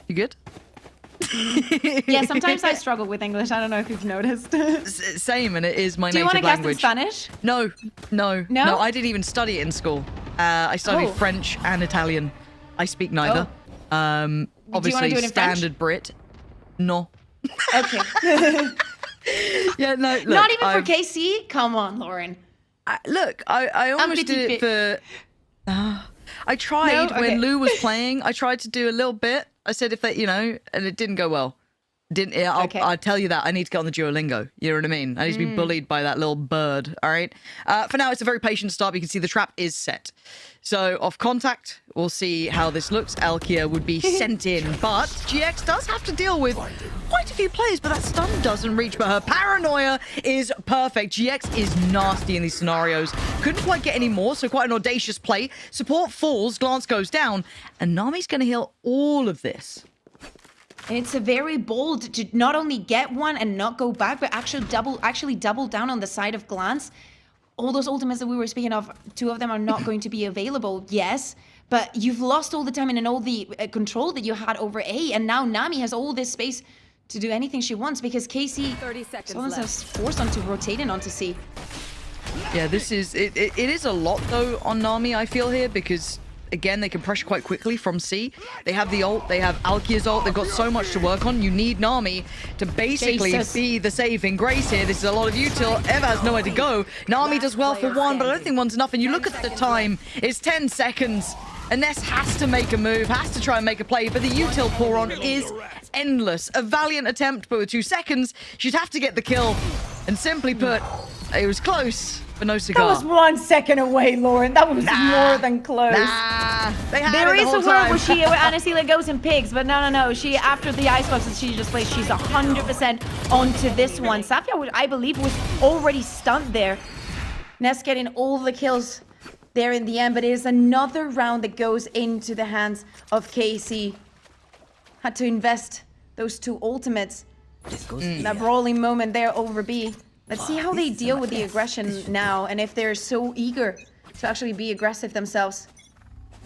You good? Yeah, sometimes I struggle with English. I don't know if you've noticed. Same, and it is my Do you want native to cast in language. Spanish? No, no. I didn't even study it in school. I studied French and Italian. I speak neither. Obviously, do it in standard Brit. No. Okay. Yeah, no. Look, Not even for KC? Come on, Lauren. I almost did it for... I tried when Lou was playing. I tried to do a little bit. I said if they, and it didn't go well. I'll tell you that. I need to get on the Duolingo. You know what I mean? I need to be bullied by that little bird. All right. For now, it's a very patient start. You can see the trap is set. So off contact, we'll see how this looks. Alkia would be sent in, but GX does have to deal with quite a few players, but that stun doesn't reach. But her paranoia is perfect. GX is nasty in these scenarios. Couldn't quite get any more, so quite an audacious play. Support falls, glance goes down, and Nami's going to heal all of this. And it's a very bold to not only get one and not go back, but actually double down on the side of glance. All those ultimates that we were speaking of, 2 of them are not going to be available, yes, but you've lost all the time and all the control that you had over A, and now Nami has all this space to do anything she wants because KC 30 seconds is forced onto rotating onto C. Yeah, this is it is a lot though on Nami, I feel here, because again, they can pressure quite quickly from C. They have the ult, they have Alkia's ult, they've got so much to work on. You need Nami to basically be the saving grace here. This is a lot of util. Eva has nowhere to go. Nami does well for 1, but I don't think 1's enough. And you look at the time, it's 10 seconds. And Ness has to make a move, has to try and make a play, but the util pour on is endless. A valiant attempt, but with 2 seconds, she'd have to get the kill. And simply put, it was close. But no cigar. That was 1 second away, Lauren. That was more than close. There is a world where Anastasia goes and picks, but no. She, after the icebox that she just played, she's 100% onto this one. Safia, which I believe was already stunned there. Ness getting all the kills there in the end, but it is another round that goes into the hands of KC. Had to invest those 2 ultimates. That rolling moment there over B. Let's see how they deal with the aggression now, and if they're so eager to actually be aggressive themselves.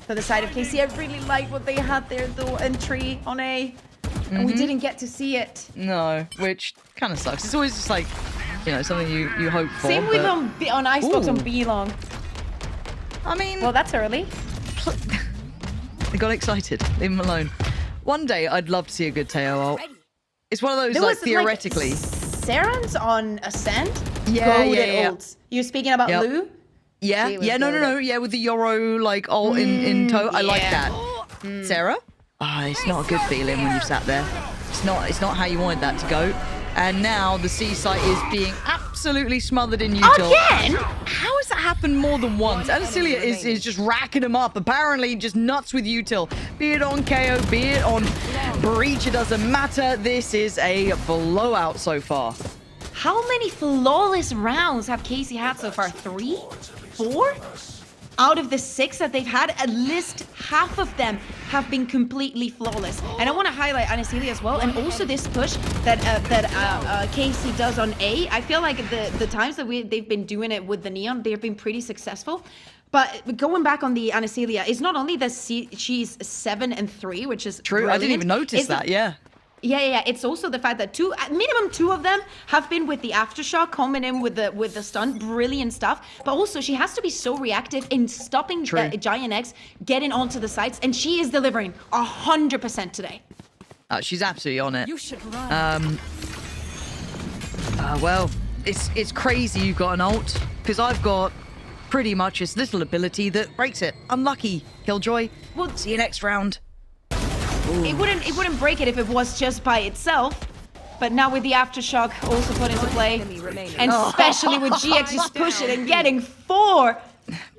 For the side of KC, I really liked what they had there, though, entry on A. And we didn't get to see it. No, which kind of sucks. It's always just like, something you hope for. Same with on Icebox on B long. I mean... Well, that's early. They got excited. Leave them alone. One day, I'd love to see a good Teo ult. It's one of those, theoretically... Saren's on Ascent? Yeah. Ults. You're speaking about Lou? Yeah, no. Yeah, with the Yoro, ult in tow. I like that. Sarah? It's not a good feeling when you've sat there. It's not how you wanted that to go. And now the C site is being absolutely smothered in util. Again? How has that happened more than once? Anastasia is just racking them up. Apparently just nuts with util. Be it on KO, be it on Breach, it doesn't matter. This is a blowout so far. How many flawless rounds have KC had so far? 3? 4? Out of the 6 that they've had, at least half of them have been completely flawless. And I want to highlight Anastasia as well, and also this push that KC does on A. I feel like the times that they've been doing it with the Neon, they've been pretty successful. But going back on the Anastasia, it's not only that she's 7 and 3, which is true. Brilliant. I didn't even notice that. Yeah. Yeah. It's also the fact that minimum 2 of them have been with the aftershock, coming in with the stun, brilliant stuff. But also she has to be so reactive in stopping Giant X getting onto the sites, and she is delivering 100% today. She's absolutely on it. You should run. Well, it's crazy you got an ult, because I've got pretty much this little ability that breaks it. Unlucky, Killjoy. We'll see you next round. It wouldn't break it if it was just by itself, but now with the aftershock also put into play, and especially with GX just pushing and getting 4.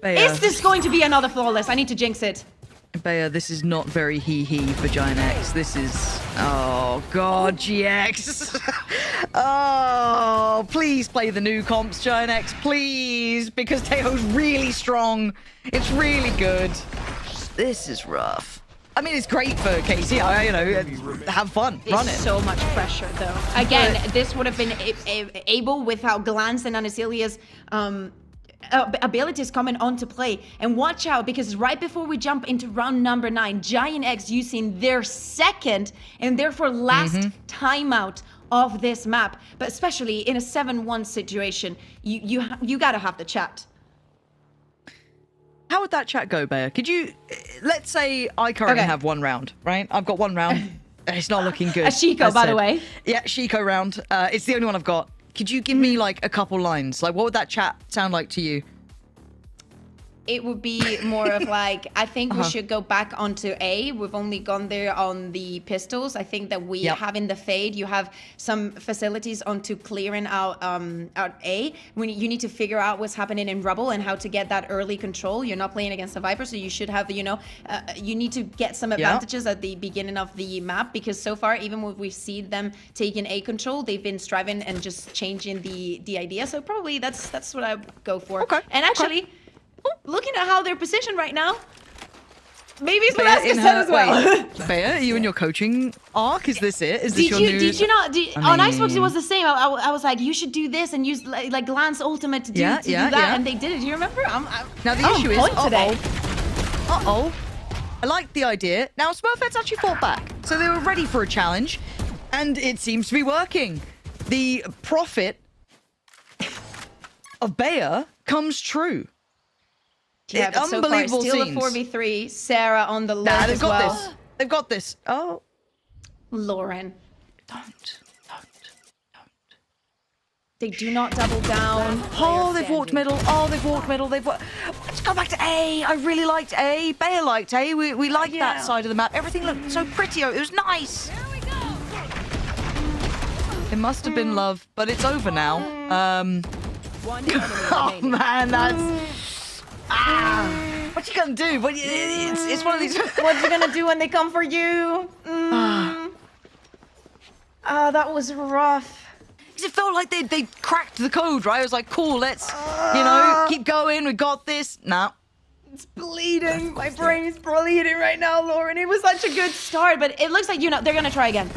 Is this going to be another flawless? I need to jinx it. Bea, this is not very hee-hee for Giant X. This is... Oh, God, GX. Oh, please play the new comps, Giant X, please, because Teo's really strong. It's really good. This is rough. I mean, it's great for KC, have fun, run it. So much pressure, though. Again, this would have been able without Glance and Anastasia's abilities coming onto play. And watch out, because right before we jump into round number 9, Giant X using their second and therefore last timeout of this map, but especially in a 7-1 situation, you gotta have the chat. How would that chat go, Bayer? Could you, let's say I currently have 1 round, right? I've got 1 round. It's not looking good. A Chico, by the way. Yeah, Chico round. It's the only one I've got. Could you give me like a couple lines? Like, what would that chat sound like to you? It would be more of like, I think we should go back onto A. We've only gone there on the pistols. I think that we have in the fade, you have some facilities onto clearing out A. When you need to figure out what's happening in rubble and how to get that early control. You're not playing against a Viper, so you should have, you know, you need to get some advantages at the beginning of the map, because so far, even when we've seen them taking A control, they've been striving and just changing the idea. So probably that's what I would go for. Okay. And actually, looking at how they're positioned right now, maybe it's Alaska set as well. Bayer, are you in your coaching arc? Is this it? Is this your new... Did you not? On Xbox, it was the same. I was like, you should do this and use like glance ultimate to do that, and they did it. Do you remember? Now the issue is, I like the idea. Now Smurfet's actually fought back, so they were ready for a challenge, and it seems to be working. The profit of Bayer comes true. Yeah, but so far, still a 4v3. Sarah on the left as well. This. They've got this. Oh. Lauren. Don't. They do not double down. Oh, they've walked middle. Let's go back to A. I really liked A. Bayer liked A. We liked that side of the map. Everything looked so pretty. It was nice. It must have been love, but it's over now. Oh, man, that's... what you gonna do? It's one of these... What you gonna do when they come for you? That was rough. Because it felt like they cracked the code, right? I was like, cool, let's, keep going. We got this. Nah. It's bleeding. My brain is bleeding right now, Lauren. It was such a good start, but it looks like, they're gonna try again.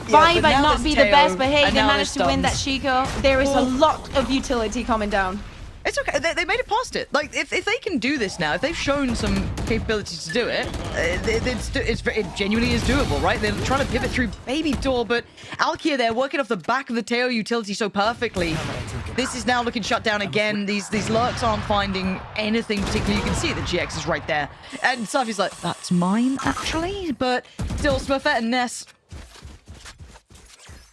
Vibe might not be the best, but hey, they managed to win that Chico. There is a lot of utility coming down. It's okay. They made it past it. Like, if they can do this now, if they've shown some capabilities to do it, it genuinely is doable, right? They're trying to pivot through baby door, but Alkia there working off the back of the Teo utility so perfectly. This is now looking shut down again. These lurks aren't finding anything particularly. You can see the GX is right there. And Safi's like, that's mine, actually. But still, Smurfet and Ness...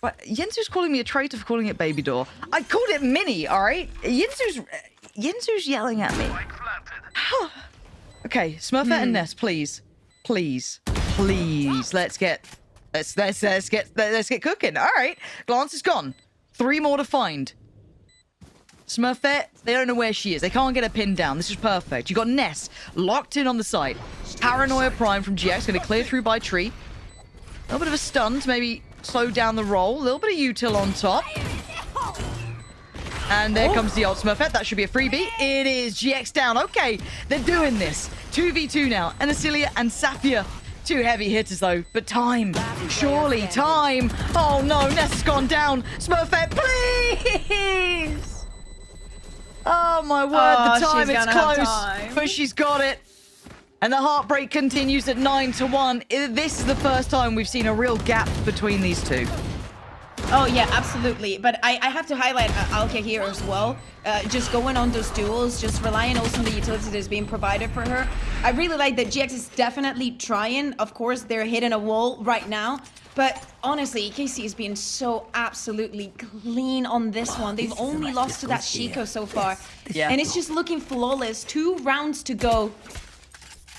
But Yensu's calling me a traitor for calling it baby door. I called it mini, all right? Yensu's yelling at me. Okay, Smurfet and Ness, please, let's get cooking. All right, Glance is gone. 3 more to find. Smurfet, they don't know where she is. They can't get her pinned down. This is perfect. You got Ness locked in on the side. Paranoia Prime from GX going to clear through by tree. A little bit of a stun to maybe slow down the roll. A little bit of util on top. And there comes the old Smurfet. That should be a freebie. It is. GX down. Okay, they're doing this. 2v2 now. And Acilia and Safia. 2 heavy hitters, though. But time. Surely time. Oh, no. Ness has gone down. Smurfet, please. Oh, my word. The time is close. But she's got it. And the heartbreak continues at 9-1. This is the first time we've seen a real gap between these two. Oh, yeah, absolutely. But I have to highlight Alkia here as well. Just going on those duels, just relying also on the utility that's being provided for her. I really like that GX is definitely trying. Of course, they're hitting a wall right now. But honestly, KC is being so absolutely clean on this one. They've only lost to that Chico so far. Yeah. And it's just looking flawless. 2 rounds to go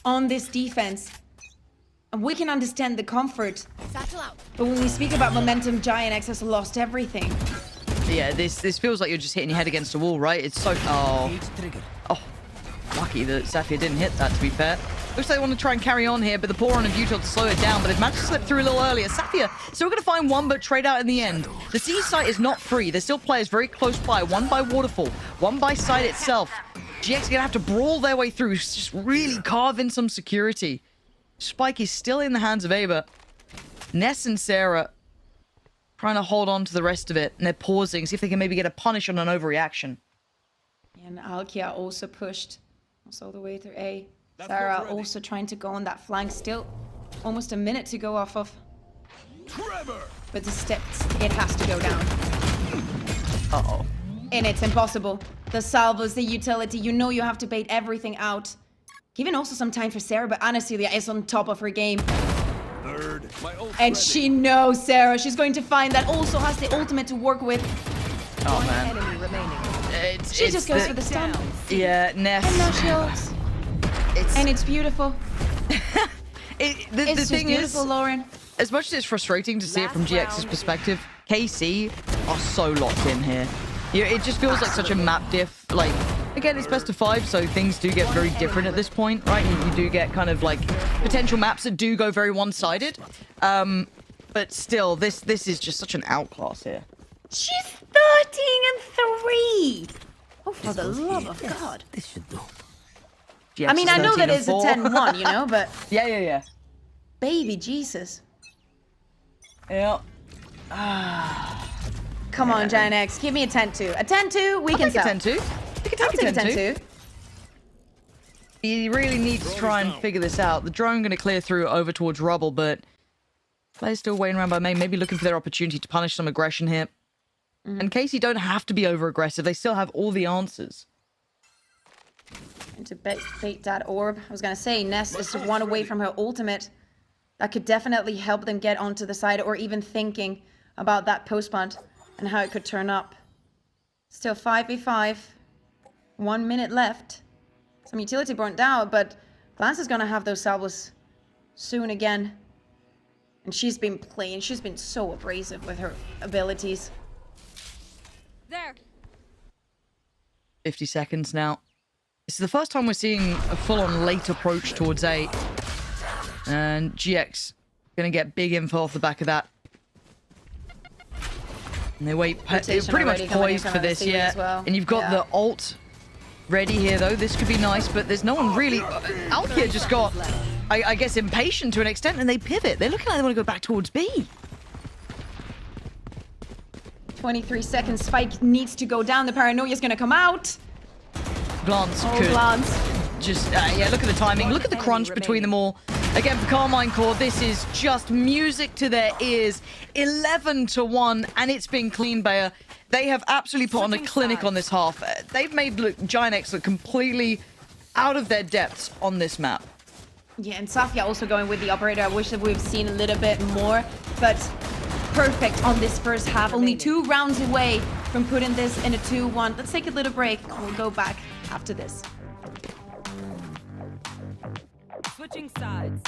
on this defense. And we can understand the comfort. But when we speak about momentum, Giant X has lost everything. Yeah, this feels like you're just hitting your head against a wall, right? It's so... Oh, lucky that Safia didn't hit that, to be fair. Looks like they want to try and carry on here, but the pour on of util to slow it down, but they've managed to slip through a little earlier. Safia still going to find one, but trade out in the end. The C site is not free. There's still players very close by. One by Waterfall, one by site itself. GX are going to have to brawl their way through, just really carve in some security. Spike is still in the hands of Ava. Ness and Sarah trying to hold on to the rest of it, and they're pausing, see if they can maybe get a punish on an overreaction. And Alkia also pushed all the way through A. Sarah also trying to go on that flank. Still almost a minute to go off of. But the steps, it has to go down. Uh-oh. And it's impossible. The salvos, the utility, you know you have to bait everything out. Giving also some time for Sarah, but Ana Celia is on top of her game. And she knows Sarah. She's going to find that also has the ultimate to work with. Oh, man. She just goes for the stun. Yeah, Ness. And now she ults. And it's beautiful. The It's thing beautiful, is, Lauren. as much as it's frustrating to see it from GX's perspective, KC are so locked in here. It just feels like such a map diff. Like, again, it's best of 5, so things do get very different at this point, right? You do get kind of like potential maps that do go very one-sided. But still, this is just such an outclass here. She's 13 and 3. Oh, for the love of God. This should do. I mean, I know that it's a 10-1, you know, but... Yeah. Baby Jesus. Yeah. Come on, Giant X, give me a 10-2. A 10-2, we can take sell. a 10-2. You can take a 10-2. You really need to try and figure this out. The drone going to clear through over towards rubble, but players still waiting around by main, maybe looking for their opportunity to punish some aggression here. And Casey don't have to be over-aggressive. They still have all the answers. And to bait that orb, I was going to say, Ness is 1 away from her ultimate. That could definitely help them get onto the side, or even thinking about that post-punt and how it could turn up. Still 5v5. 1 minute left. Some utility burnt down, but Glance is going to have those salvos soon again. And she's been playing. She's been so abrasive with her abilities. There. 50 seconds now. This is the first time we're seeing a full-on late approach towards A. And GX going to get big info off the back of that. And they wait, pretty much poised for this, yeah. Well. And you've got the ult ready here, though. This could be nice, but there's no one really... Alkia just got, I guess, impatient to an extent, and they pivot. They're looking like they want to go back towards B. 23 seconds. Spike needs to go down. The paranoia is going to come out. Glance Oh, could Glance. just, yeah, look at the timing. Look at the crunch between them all. Again, for Karmine Corp, this is just music to their ears. 11-1, and it's been clean, Bayer. They have absolutely put on a clinic on this half. They've made Giant X look completely out of their depths on this map. Yeah, and Safia also going with the operator. I wish that we've seen a little bit more, but perfect on this first half. Only 2 rounds away from putting this in a 2-1. Let's take a little break. We'll go back after this. Switching sides.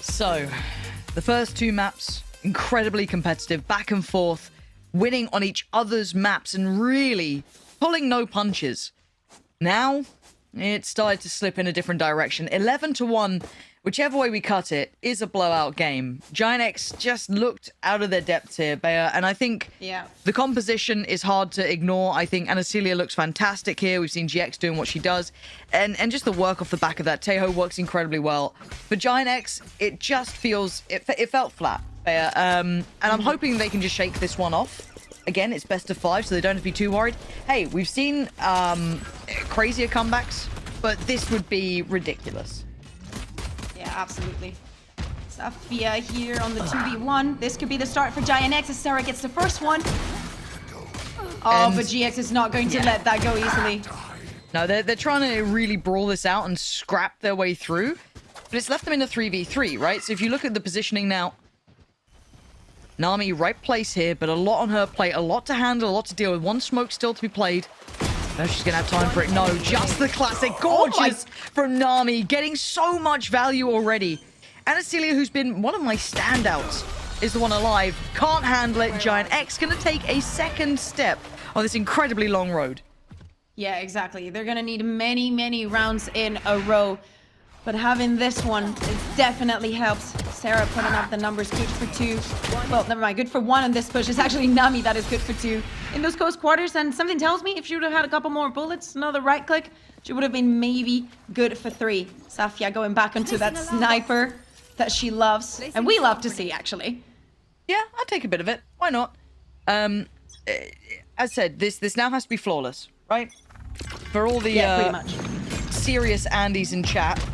So, the first 2 maps, incredibly competitive, back and forth, winning on each other's maps and really pulling no punches. Now, it started to slip in a different direction. 11-1, whichever way we cut it, is a blowout game. Giant X just looked out of their depths here, Bayer, and I think the composition is hard to ignore. I think Ana Celia looks fantastic here. We've seen GX doing what she does, and just the work off the back of that. Tejo works incredibly well. For Giant X, it just feels, it felt flat, Bayer, and I'm hoping they can just shake this one off. Again, it's best of 5, so they don't have to be too worried. Hey, we've seen crazier comebacks, but this would be ridiculous. Yeah, absolutely. Safia here on the 2v1. This could be the start for Giant X as Sarah gets the first one. Oh, but GX is not going to let that go easily. No, they're trying to really brawl this out and scrap their way through. But it's left them in a 3v3, right? So if you look at the positioning now, Nami, right place here, but a lot on her plate, a lot to handle, a lot to deal with. One smoke still to be played. No, she's going to have time for it. No, just the classic. Gorgeous from Nami, getting so much value already. Anastasia, who's been one of my standouts, is the one alive. Can't handle it. Giant X going to take a second step on this incredibly long road. Yeah, exactly. They're going to need many, many rounds in a row. But having this one, it definitely helps. Sarah putting up the numbers, good for 2. Well, never mind, good for 1 on this push. It's actually Nami that is good for 2 in those close quarters. And something tells me if she would have had a couple more bullets, another right click, she would have been maybe good for 3. Safia going back onto that sniper that she loves. And we love to see, actually. Yeah, I'd take a bit of it. Why not? As said, this now has to be flawless, right? For all the serious Andys in chat,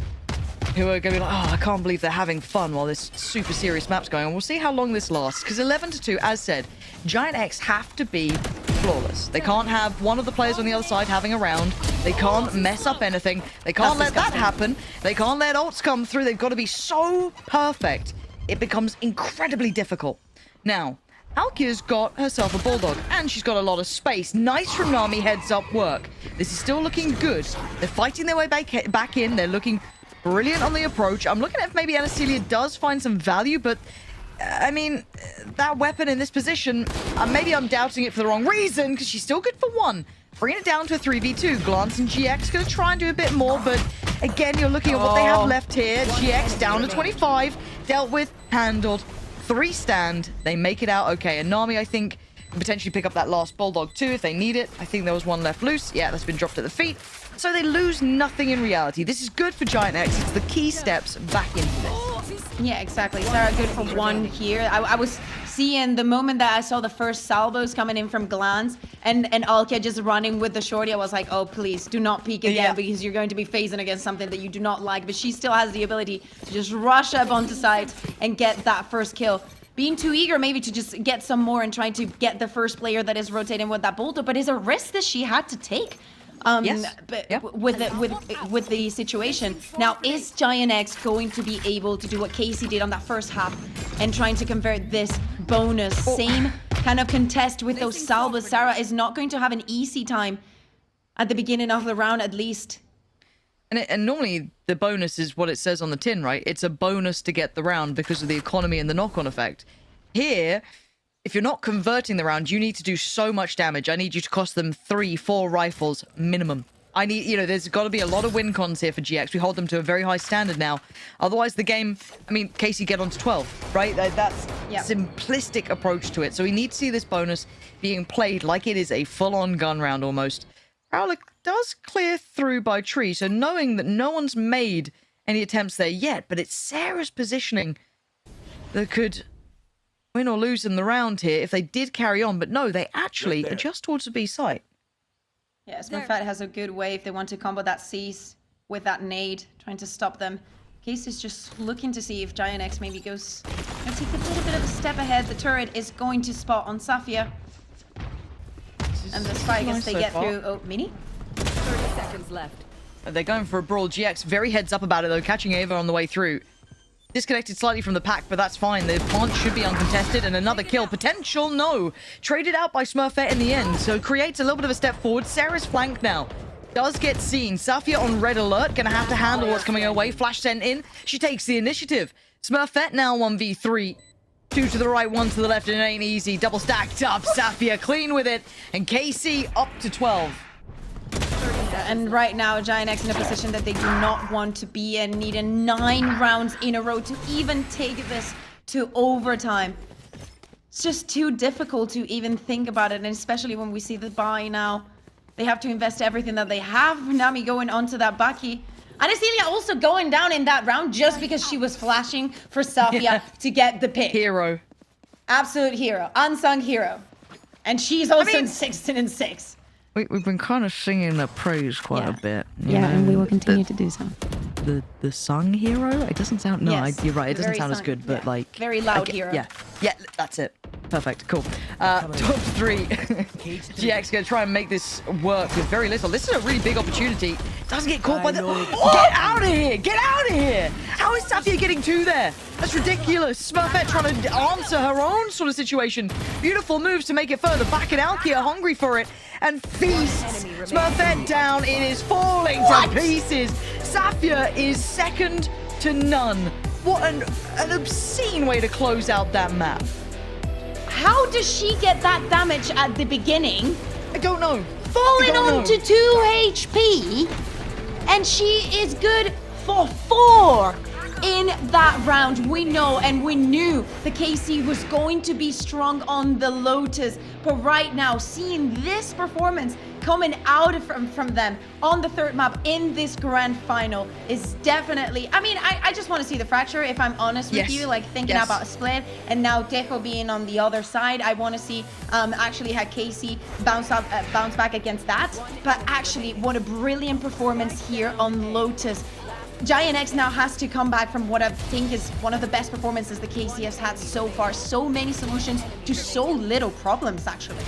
who are going to be like, oh, I can't believe they're having fun while this super serious map's going on. We'll see how long this lasts, because 11-2, as said, Giant X have to be flawless. They can't have one of the players on the other side having a round. They can't mess up anything. They can't let that happen. They can't let ults come through. They've got to be so perfect. It becomes incredibly difficult. Now, Alkia's got herself a Bulldog, and she's got a lot of space. Nice from Nami, heads up work. This is still looking good. They're fighting their way back in. They're looking brilliant on the approach. I'm looking at if maybe Anastasia does find some value, but I mean, that weapon in this position, maybe I'm doubting it for the wrong reason, because she's still good for 1. Bringing it down to a 3v2. Glance and GX going to try and do a bit more, but again, you're looking at what they have left here. GX down to 25. Dealt with, handled. 3 stand. They make it out okay. And Nami, I think, can potentially pick up that last Bulldog too if they need it. I think there was one left loose. Yeah, that's been dropped at the feet. So they lose nothing in reality. This is good for Giant X. It's the key steps back into this. Yeah, exactly. Sarah good for 1 here. I was seeing the moment that I saw the first salvos coming in from Glance and Alkia just running with the shorty. I was like, oh, please do not peek again because you're going to be phasing against something that you do not like. But she still has the ability to just rush up onto site and get that first kill. Being too eager maybe to just get some more and trying to get the first player that is rotating with that bulldozer, but it's a risk that she had to take. With the situation. Now, is Giant X going to be able to do what Casey did on that first half and trying to convert this bonus? Same kind of contest with those salvos. Sarah is not going to have an easy time at the beginning of the round, at least. And normally the bonus is what it says on the tin, right? It's a bonus to get the round because of the economy and the knock-on effect. Here, if you're not converting the round, you need to do so much damage. I need you to cost them 3-4 rifles minimum. I need, there's got to be a lot of win cons here for GX. We hold them to a very high standard now. Otherwise, the game, I mean, Casey get on to 12, right? That's simplistic approach to it. So we need to see this bonus being played like it is a full-on gun round almost. Prowler does clear through by tree, so knowing that no one's made any attempts there yet, but it's Sarah's positioning that could win or lose in the round here if they did carry on, but no, they actually adjust towards the B site. Yeah, Smurfet has a good way if they want to combo that C's with that nade, trying to stop them. Case is just looking to see if Giant X maybe goes and take a little bit of a step ahead. The turret is going to spot on Safia. And the spike as they get through. Oh, Mini? 30 seconds left. They're going for a brawl. GX very heads up about it, though, catching Ava on the way through. Disconnected slightly from the pack, but that's fine. The plant should be uncontested, and another kill potential. No. Traded out by Smurfet in the end, so creates a little bit of a step forward. Sarah's flanked now. Does get seen. Safia on red alert. Gonna have to handle what's coming her way. Flash sent in. She takes the initiative. Smurfet now 1v3. 2 to the right, 1 to the left, and it ain't easy. Double stacked up. Safia clean with it. And KC up to 12. And right now, Giant X in a position that they do not want to be in, needing 9 rounds in a row to even take this to overtime. It's just too difficult to even think about it, and especially when we see the buy now. They have to invest everything that they have. Nami going onto that Bucky. Anastasia also going down in that round just because she was flashing for Safia to get the pick. Hero. Absolute hero. Unsung hero. And she's also in 16-6. We've been kind of singing the praise quite a bit. Yeah, and we will continue to do so. the sung hero. It doesn't sound. No, Yes, you're right. It doesn't very sound as sung, good, but yeah. like Very loud okay, hero. Yeah, that's it. Perfect. Cool. Top 3. GX gonna try and make this work with very little. This is a really big opportunity. Doesn't get caught by the. Get out of here! Get out of here! How is Safia getting 2 there? That's ridiculous. Smurfet trying to answer her own sort of situation. Beautiful moves to make it further back, and Alkia hungry for it. And feast. Smurfet down. It is falling to pieces. Safia is second to none. What an obscene way to close out that map. How does she get that damage at the beginning? I don't know. Falling on to 2 HP, and she is good for 4 in that round. We know and we knew the KC was going to be strong on the Lotus, but right now, seeing this performance coming out from them on the 3rd map in this grand final is definitely, I mean, I just want to see the fracture, if I'm honest with you, like thinking about a split, and now Deco being on the other side. I want to see actually how Casey bounce back against that, but actually what a brilliant performance here on Lotus. Giant X now has to come back from what I think is one of the best performances the KC has had so far. So many solutions to so little problems, actually.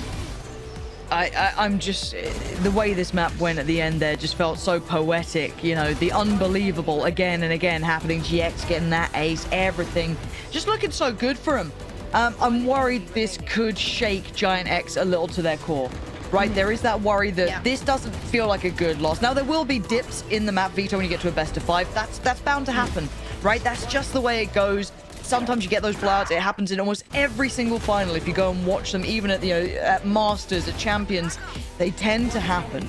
I'm just, the way this map went at the end there just felt so poetic, you know, the unbelievable again and again happening. GX getting that ace, everything just looking so good for him. I'm worried this could shake Giant X a little to their core. Right, there is that worry that this doesn't feel like a good loss. Now, there will be dips in the map, Veto, when you get to a best of 5. That's bound to happen, right? That's just the way it goes. Sometimes you get those blowouts. It happens in almost every single final. If you go and watch them, even at, at Masters, at Champions, they tend to happen.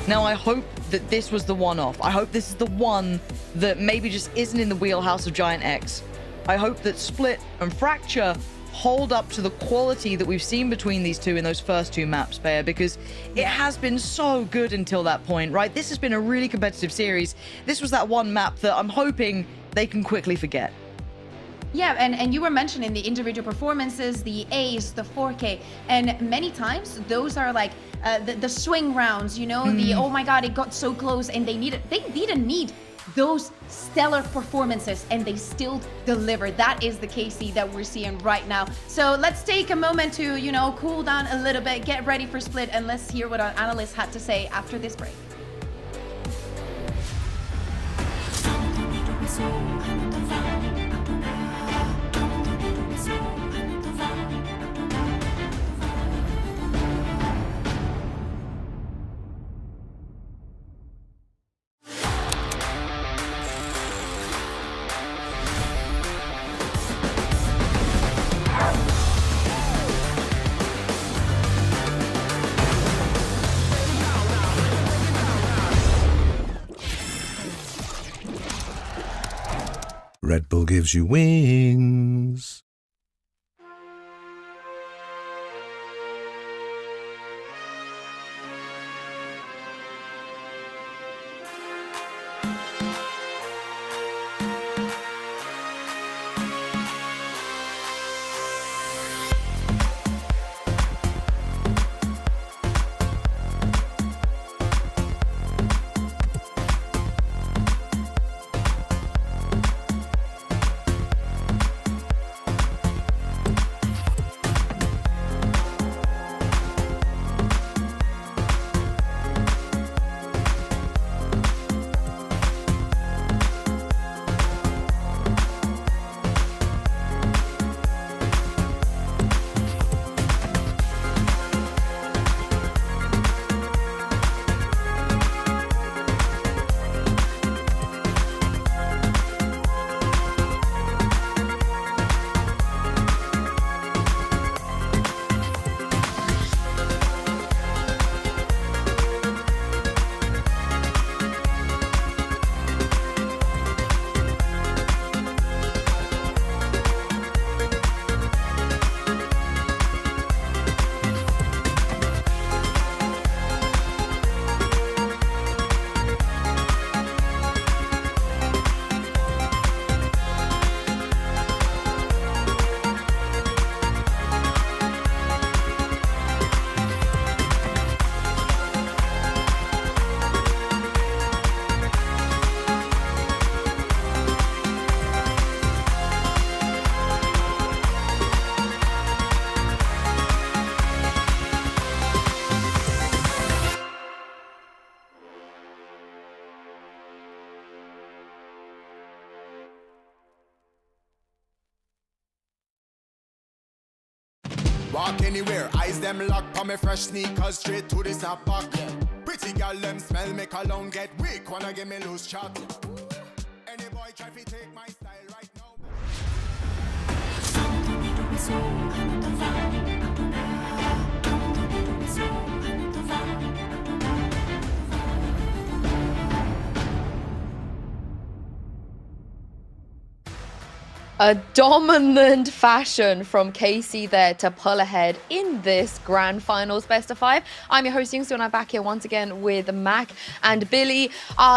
Now, I hope that this was the one-off. I hope this is the one that maybe just isn't in the wheelhouse of Giant X. I hope that Split and Fracture hold up to the quality that we've seen between these two in those first 2 maps, Bayer, because it has been so good until that point, right? This has been a really competitive series. This was that one map that I'm hoping they can quickly forget. Yeah, and you were mentioning the individual performances, the A's, the 4K, and many times those are like the swing rounds, you know, the oh my god, it got so close, and they didn't need those stellar performances, and they still deliver. That is the KC that we're seeing right now. So let's take a moment to, you know, cool down a little bit, get ready for Split, and let's hear what our analysts had to say after this break. Red Bull gives you wings. Walk anywhere, eyes them lock, pa me fresh sneakers straight to the snap back. Pretty girl them smell, make a long get weak, wanna give me loose chat. Any boy try to take my style right now. A dominant fashion from KC there to pull ahead in this grand finals best of 5. I'm your host Youngster and I'm back here once again with Mac and Billy.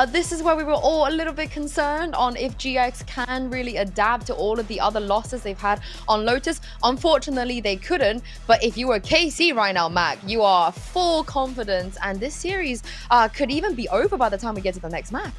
This is where we were all a little bit concerned on if GX can really adapt to all of the other losses they've had on Lotus. Unfortunately, they couldn't. But if you were KC right now, Mac, you are full confidence and this series could even be over by the time we get to the next map.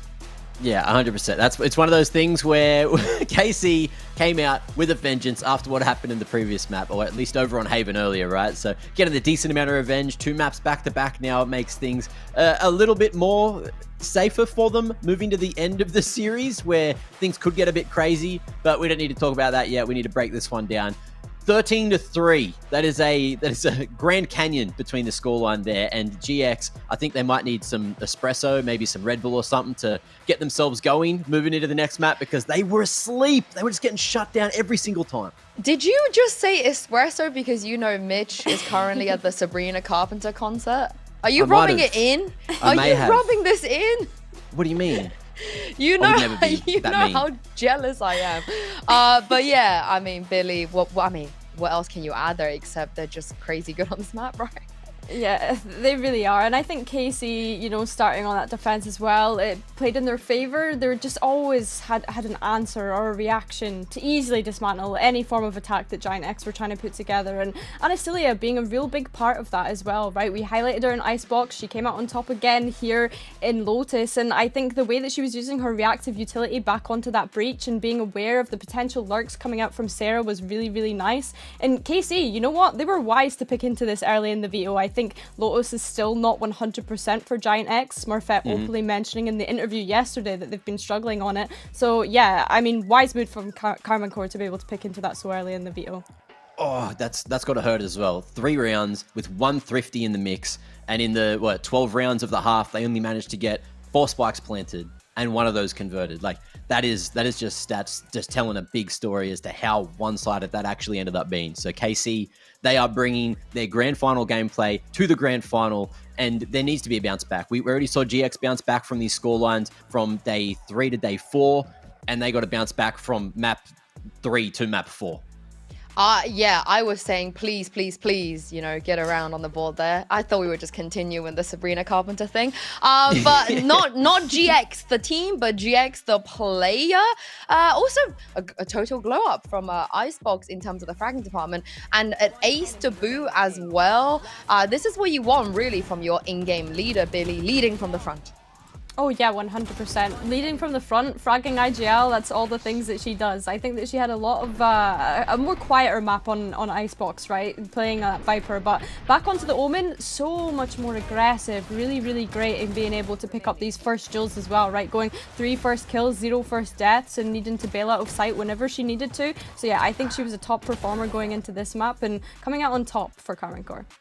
Yeah, 100%. It's one of those things where KC came out with a vengeance after what happened in the previous map, or at least over on Haven earlier, right? So getting a decent amount of revenge, 2 maps back to back now, it makes things a little bit more safer for them moving to the end of the series where things could get a bit crazy, but we don't need to talk about that yet. We need to break this one down. 13-3. That is a Grand Canyon between the scoreline there. And GX, I think they might need some espresso, maybe some Red Bull or something to get themselves going, moving into the next map because they were asleep. They were just getting shut down every single time. Did you just say espresso because you know Mitch is currently at the Sabrina Carpenter concert? Are you rubbing it in? Are you rubbing this in? What do you mean? You know how jealous I am. But yeah, I mean, Billy, what else can you add there except they're just crazy good on this map, right? Yeah, they really are. And I think KC, starting on that defense as well, it played in their favor. They just always had an answer or a reaction to easily dismantle any form of attack that Giant X were trying to put together. And Anastasia being a real big part of that as well, right? We highlighted her in Icebox. She came out on top again here in Lotus. And I think the way that she was using her reactive utility back onto that breach and being aware of the potential lurks coming out from Sarah was really, really nice. And KC, you know what? They were wise to pick into this early in the veto. I think Lotus is still not 100% for Giant X. Smurfet openly mentioning in the interview yesterday that they've been struggling on it. So yeah, I mean, wise move from Karmine Corp to be able to pick into that so early in the veto. Oh, that's got to hurt as well. 3 rounds with 1 thrifty in the mix, and in the 12 rounds of the half, they only managed to get 4 spikes planted and 1 of those converted. Like that is just stats, just telling a big story as to how one-sided that actually ended up being. So KC, they are bringing their grand final gameplay to the grand final, and there needs to be a bounce back. We already saw GX bounce back from these scorelines from day 3 to day 4, and they got to bounce back from map 3 to map 4. Yeah, I was saying, please, get around on the board there. I thought we would just continue with the Sabrina Carpenter thing. But not GX, the team, but GX, the player. Also, a total glow up from Icebox in terms of the fragging department. And an ace to boot as well. This is what you want, really, from your in-game leader, Billy, leading from the front. Oh yeah, 100%. Leading from the front, fragging IGL, that's all the things that she does. I think that she had a lot of, a more quieter map on Icebox, right? Playing Viper, but back onto the Omen, so much more aggressive. Really, really great in being able to pick up these first kills as well, right? Going 3 first kills, 0 first deaths, and needing to bail out of sight whenever she needed to. So yeah, I think she was a top performer going into this map and coming out on top for Karmine Corp.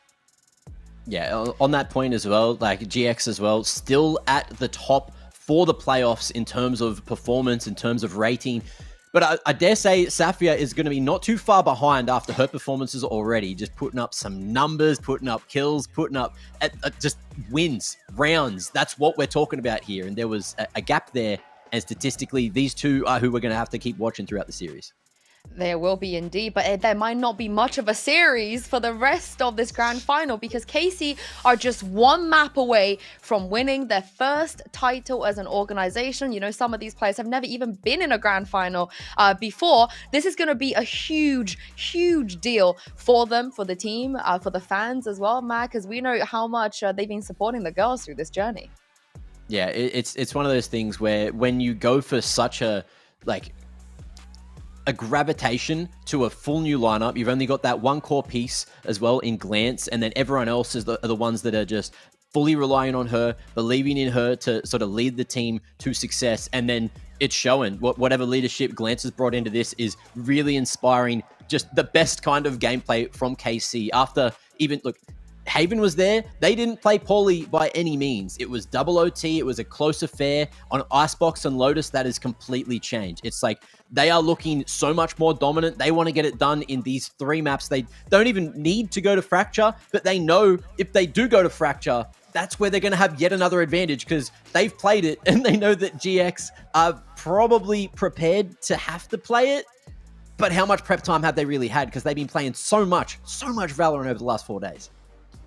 Yeah, on that point as well, like GX as well, still at the top for the playoffs in terms of performance, in terms of rating. But I dare say Safia is going to be not too far behind after her performances already, just putting up some numbers, putting up kills, putting up just wins, rounds. That's what we're talking about here. And there was a gap there. And statistically, these two are who we're going to have to keep watching throughout the series. There will be indeed, but there might not be much of a series for the rest of this grand final because KC are just 1 map away from winning their first title as an organization. You know, some of these players have never even been in a grand final before. This is going to be a huge, huge deal for them, for the team, for the fans as well, Matt, because we know how much they've been supporting the girls through this journey. Yeah, it's one of those things where when you go for such a gravitation to a full new lineup, you've only got that 1 core piece as well in Glance, and then everyone else are the ones that are just fully relying on her, believing in her to sort of lead the team to success. And then it's showing. Whatever leadership Glance has brought into this is really inspiring just the best kind of gameplay from KC. After even, look, Haven was there. They didn't play poorly by any means. It was double OT. It was a close affair. On Icebox and Lotus, that has completely changed. It's like they are looking so much more dominant. They want to get it done in these 3 maps. They don't even need to go to Fracture, but they know if they do go to Fracture, that's where they're going to have yet another advantage because they've played it and they know that GX are probably prepared to have to play it. But how much prep time have they really had? Because they've been playing so much Valorant over the last 4 days.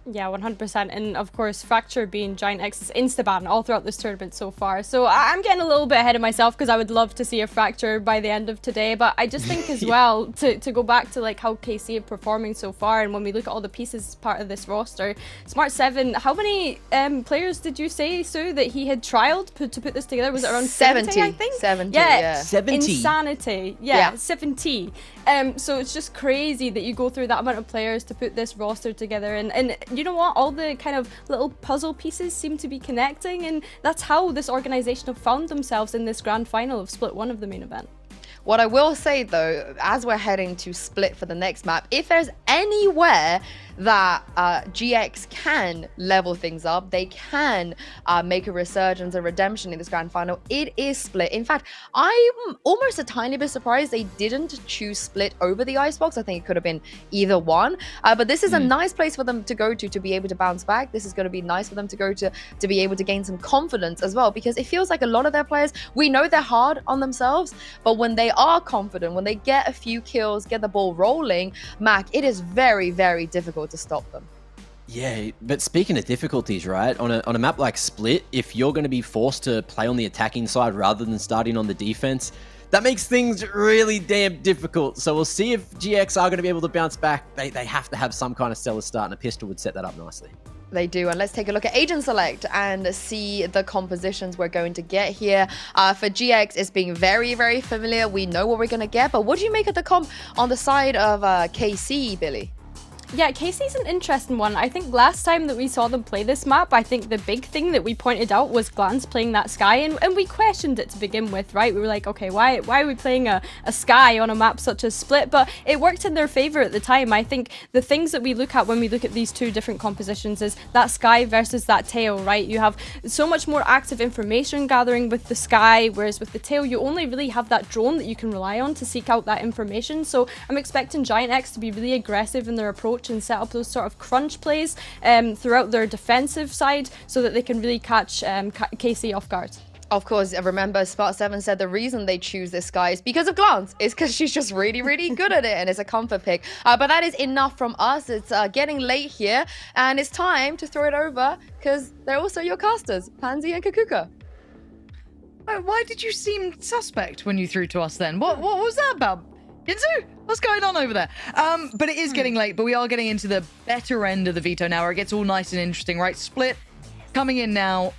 Yeah, 100%. And of course, Fracture being Giant X's insta-ban all throughout this tournament so far. So I'm getting a little bit ahead of myself because I would love to see a Fracture by the end of today. But I just think as well, to go back to like how KC are performing so far, and when we look at all the pieces part of this roster, Smart7, how many players did you say, Sue, that he had trialed to put this together? Was it around 70, I think? 70, yeah. 70. Insanity. Yeah, 70. So it's just crazy that you go through that amount of players to put this roster together. And you know what? All the kind of little puzzle pieces seem to be connecting, and that's how this organization have found themselves in this grand final of Split 1 of the main event. What I will say though, as we're heading to Split for the next map, if there's anywhere that GX can level things up, they can make a resurgence and redemption in this grand final, it is Split. In fact, I'm almost a tiny bit surprised they didn't choose Split over the Icebox. I think it could have been either one, but this is a nice place for them to go to be able to bounce back. This is going to be nice for them to go to be able to gain some confidence as well, because it feels like a lot of their players, we know they're hard on themselves, but when they are confident, when they get a few kills, get the ball rolling, Mac, it is very, very difficult to stop them. Yeah, but speaking of difficulties, right, on a map like Split, if you're going to be forced to play on the attacking side rather than starting on the defense, that makes things really damn difficult. So we'll see if GX are going to be able to bounce back. They have to have some kind of stellar start, and a pistol would set that up nicely. They do, and let's take a look at Agent Select and see the compositions we're going to get here. For GX, it's being very, very familiar. We know what we're going to get, but what do you make of the comp on the side of KC, Billy? Yeah, KC's an interesting one. I think last time that we saw them play this map, I think the big thing that we pointed out was Glance playing that Sky, and we questioned it to begin with, right? We were like, okay, why are we playing a Sky on a map such as Split? But it worked in their favor at the time. I think the things that we look at when we look at these two different compositions is that Sky versus that Tail, right? You have so much more active information gathering with the Sky, whereas with the Tail, you only really have that drone that you can rely on to seek out that information. So I'm expecting Giant X to be really aggressive in their approach and set up those sort of crunch plays throughout their defensive side so that they can really catch KC off guard. Of course, remember Smart7 said the reason they choose this guy is because of Glance. It's because she's just really, really good at it, and it's a comfort pick. But that is enough from us. It's getting late here, and it's time to throw it over because they're also your casters, Pansy and Kakuka. Why did you seem suspect when you threw to us then? What was that about? Ginzu? What's going on over there? But it is getting late, but we are getting into the better end of the veto now, where it gets all nice and interesting, right? Split coming in now.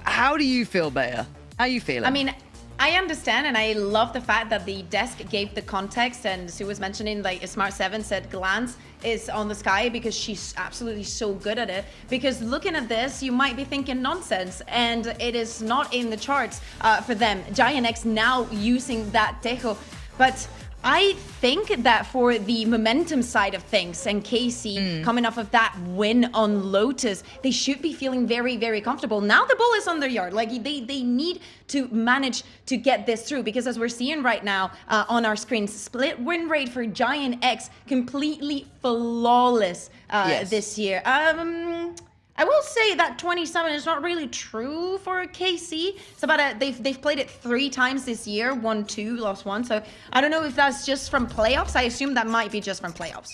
How do you feel, Bea? How you feeling? I mean, I understand, and I love the fact that the desk gave the context, and Sue was mentioning, like, Smart7 said Glance is on the Sky because she's absolutely so good at it. Because looking at this, you might be thinking nonsense, and it is not in the charts for them. Giant X now using that Tejo, but I think that for the momentum side of things, and KC coming off of that win on Lotus, they should be feeling very, very comfortable. Now the ball is on their yard. Like they need to manage to get this through, because as we're seeing right now on our screens, Split win rate for Giant X completely flawless this year. I will say that 27 is not really true for KC. It's about they've played it 3 times this year, won 2, lost 1. So I don't know if that's just from playoffs. I assume that might be just from playoffs.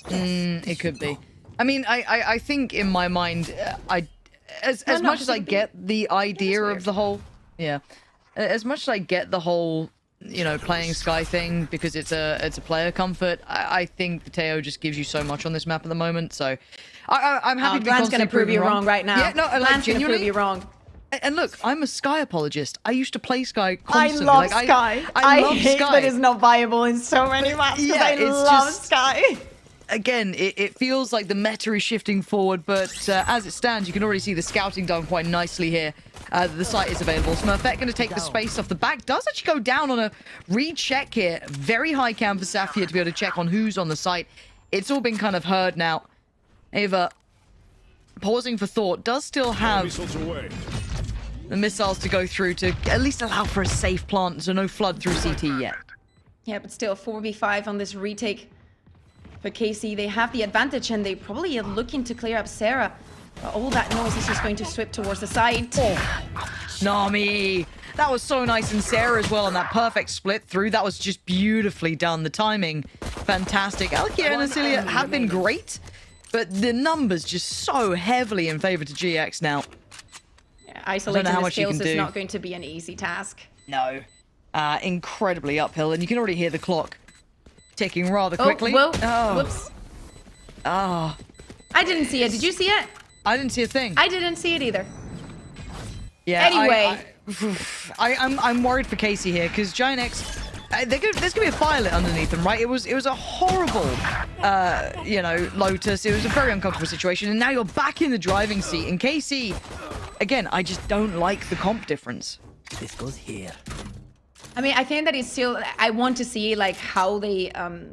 It could be. I mean, I think in my mind, as much as I get the idea of the whole, as much as I get the whole, you know, playing Sky thing because it's a player comfort, I think the Teo just gives you so much on this map at the moment. So I'm happy to be Glance gonna prove you wrong right now. Yeah, no, Glance gonna prove you wrong. And look, I'm a Sky apologist. I used to play Sky constantly. I love Sky. I love hate Sky. that it's not viable in so many maps because I love Sky. again, it feels like the meta is shifting forward, but as it stands, you can already see the scouting done quite nicely here. The site is available. Smurfet going to take the space off the back. Does actually go down on a recheck here. Very high cam for Safia to be able to check on who's on the site. It's all been kind of heard now. Ava, pausing for thought, does still have the missiles to go through to at least allow for a safe plant, so no flood through CT yet. Yeah, but still 4v5 on this retake for KC. They have the advantage and they probably are looking to clear up Sarah. But all that noise is just going to sweep towards the side. Nami! That was so nice, and Sarah as well on that perfect split through. That was just beautifully done. The timing, fantastic. Alkia and Acilia have been great, but the numbers just so heavily in favor to GX now. Yeah, isolating the skills is not going to be an easy task. No. Incredibly uphill, and you can already hear the clock ticking rather quickly. Oh, whoa. Whoops. Ah. I didn't see it. Did you see it? I didn't see a thing. I didn't see it either. Yeah. Anyway. I'm worried for Casey here, because Giant X, there's going to be a fire lit underneath them, right? It was a horrible, you know, Lotus. It was a very uncomfortable situation, and now you're back in the driving seat. And KC, again, I just don't like the comp difference. This goes here. I mean, I think that it's still, I want to see like how they,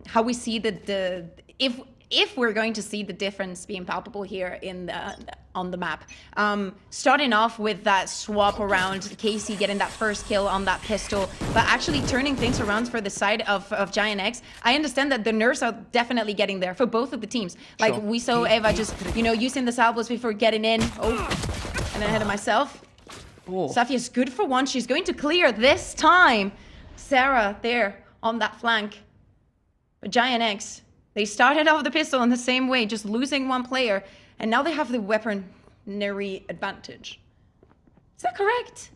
how we see if we're going to see the difference being palpable here in on the map. Starting off with that swap around, Casey getting that first kill on that pistol, but actually turning things around for the side of Giant X. I understand that the nerfs are definitely getting there for both of the teams. Like we saw Eva just, you know, using the salvos before getting in. Oh, and ahead of myself. Safia's good for one. She's going to clear this time. Sarah there on that flank. But Giant X, they started off the pistol in the same way, just losing one player, and now they have the weaponry advantage. Is that correct?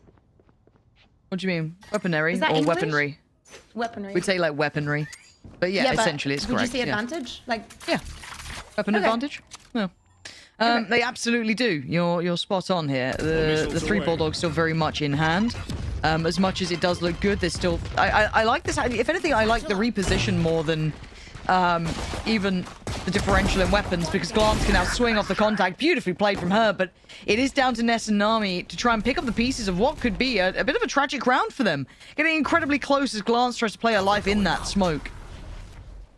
What do you mean? Weaponry or English? weaponry? Weaponry. We'd say like weaponry. But yeah, but essentially it's correct. Would you say advantage? Like Weapon advantage? No. They absolutely do. You're spot on here. The three Bulldogs still very much in hand. As much as it does look good, there's still... I like this. If anything, I like the reposition more than even the differential in weapons, because Glance can now swing off the contact. Beautifully played from her, but it is down to Ness and Nami to try and pick up the pieces of what could be a bit of a tragic round for them. Getting incredibly close as Glance tries to play her life in that smoke.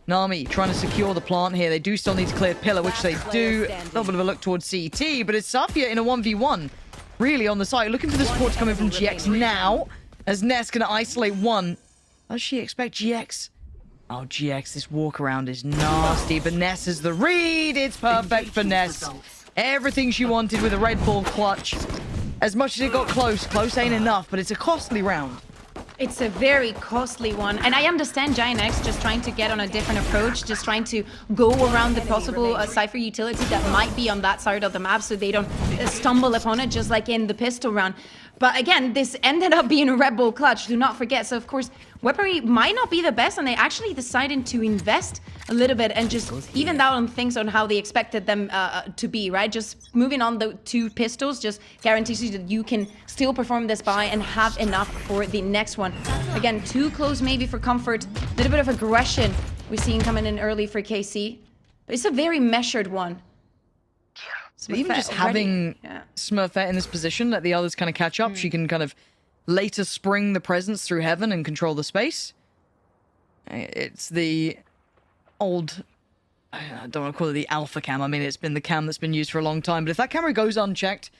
Nami trying to secure the plant here. They do still need to clear pillar, which they do. A little bit of a look towards CT, but it's Safia in a 1v1. Really on the side. Looking for the support to come in from GX now, as Ness going to isolate one. Does she expect GX? Oh, GX, this walk around is nasty, but Ness has the read. It's perfect for Ness. Everything she wanted with a Red Bull clutch. As much as it got close ain't enough, but it's a costly round. It's a very costly one, and I understand Giant X just trying to get on a different approach, just trying to go around the possible Cypher utility that might be on that side of the map so they don't stumble upon it, just like in the pistol round. But again, this ended up being a Red Bull clutch, do not forget. So of course, weaponry might not be the best, and they actually decided to invest a little bit and just even out on things on how they expected them to be, right? Just moving on the two pistols just guarantees you that you can still perform this buy and have enough for the next one. Again, too close maybe for comfort. A little bit of aggression we're seeing coming in early for KC. But it's a very measured one. So even just having Smurfet in this position, let the others kind of catch up. She can kind of later spring the presence through heaven and control the space. It's the old... I don't want to call it the alpha cam. I mean, it's been the cam that's been used for a long time. But if that camera goes unchecked,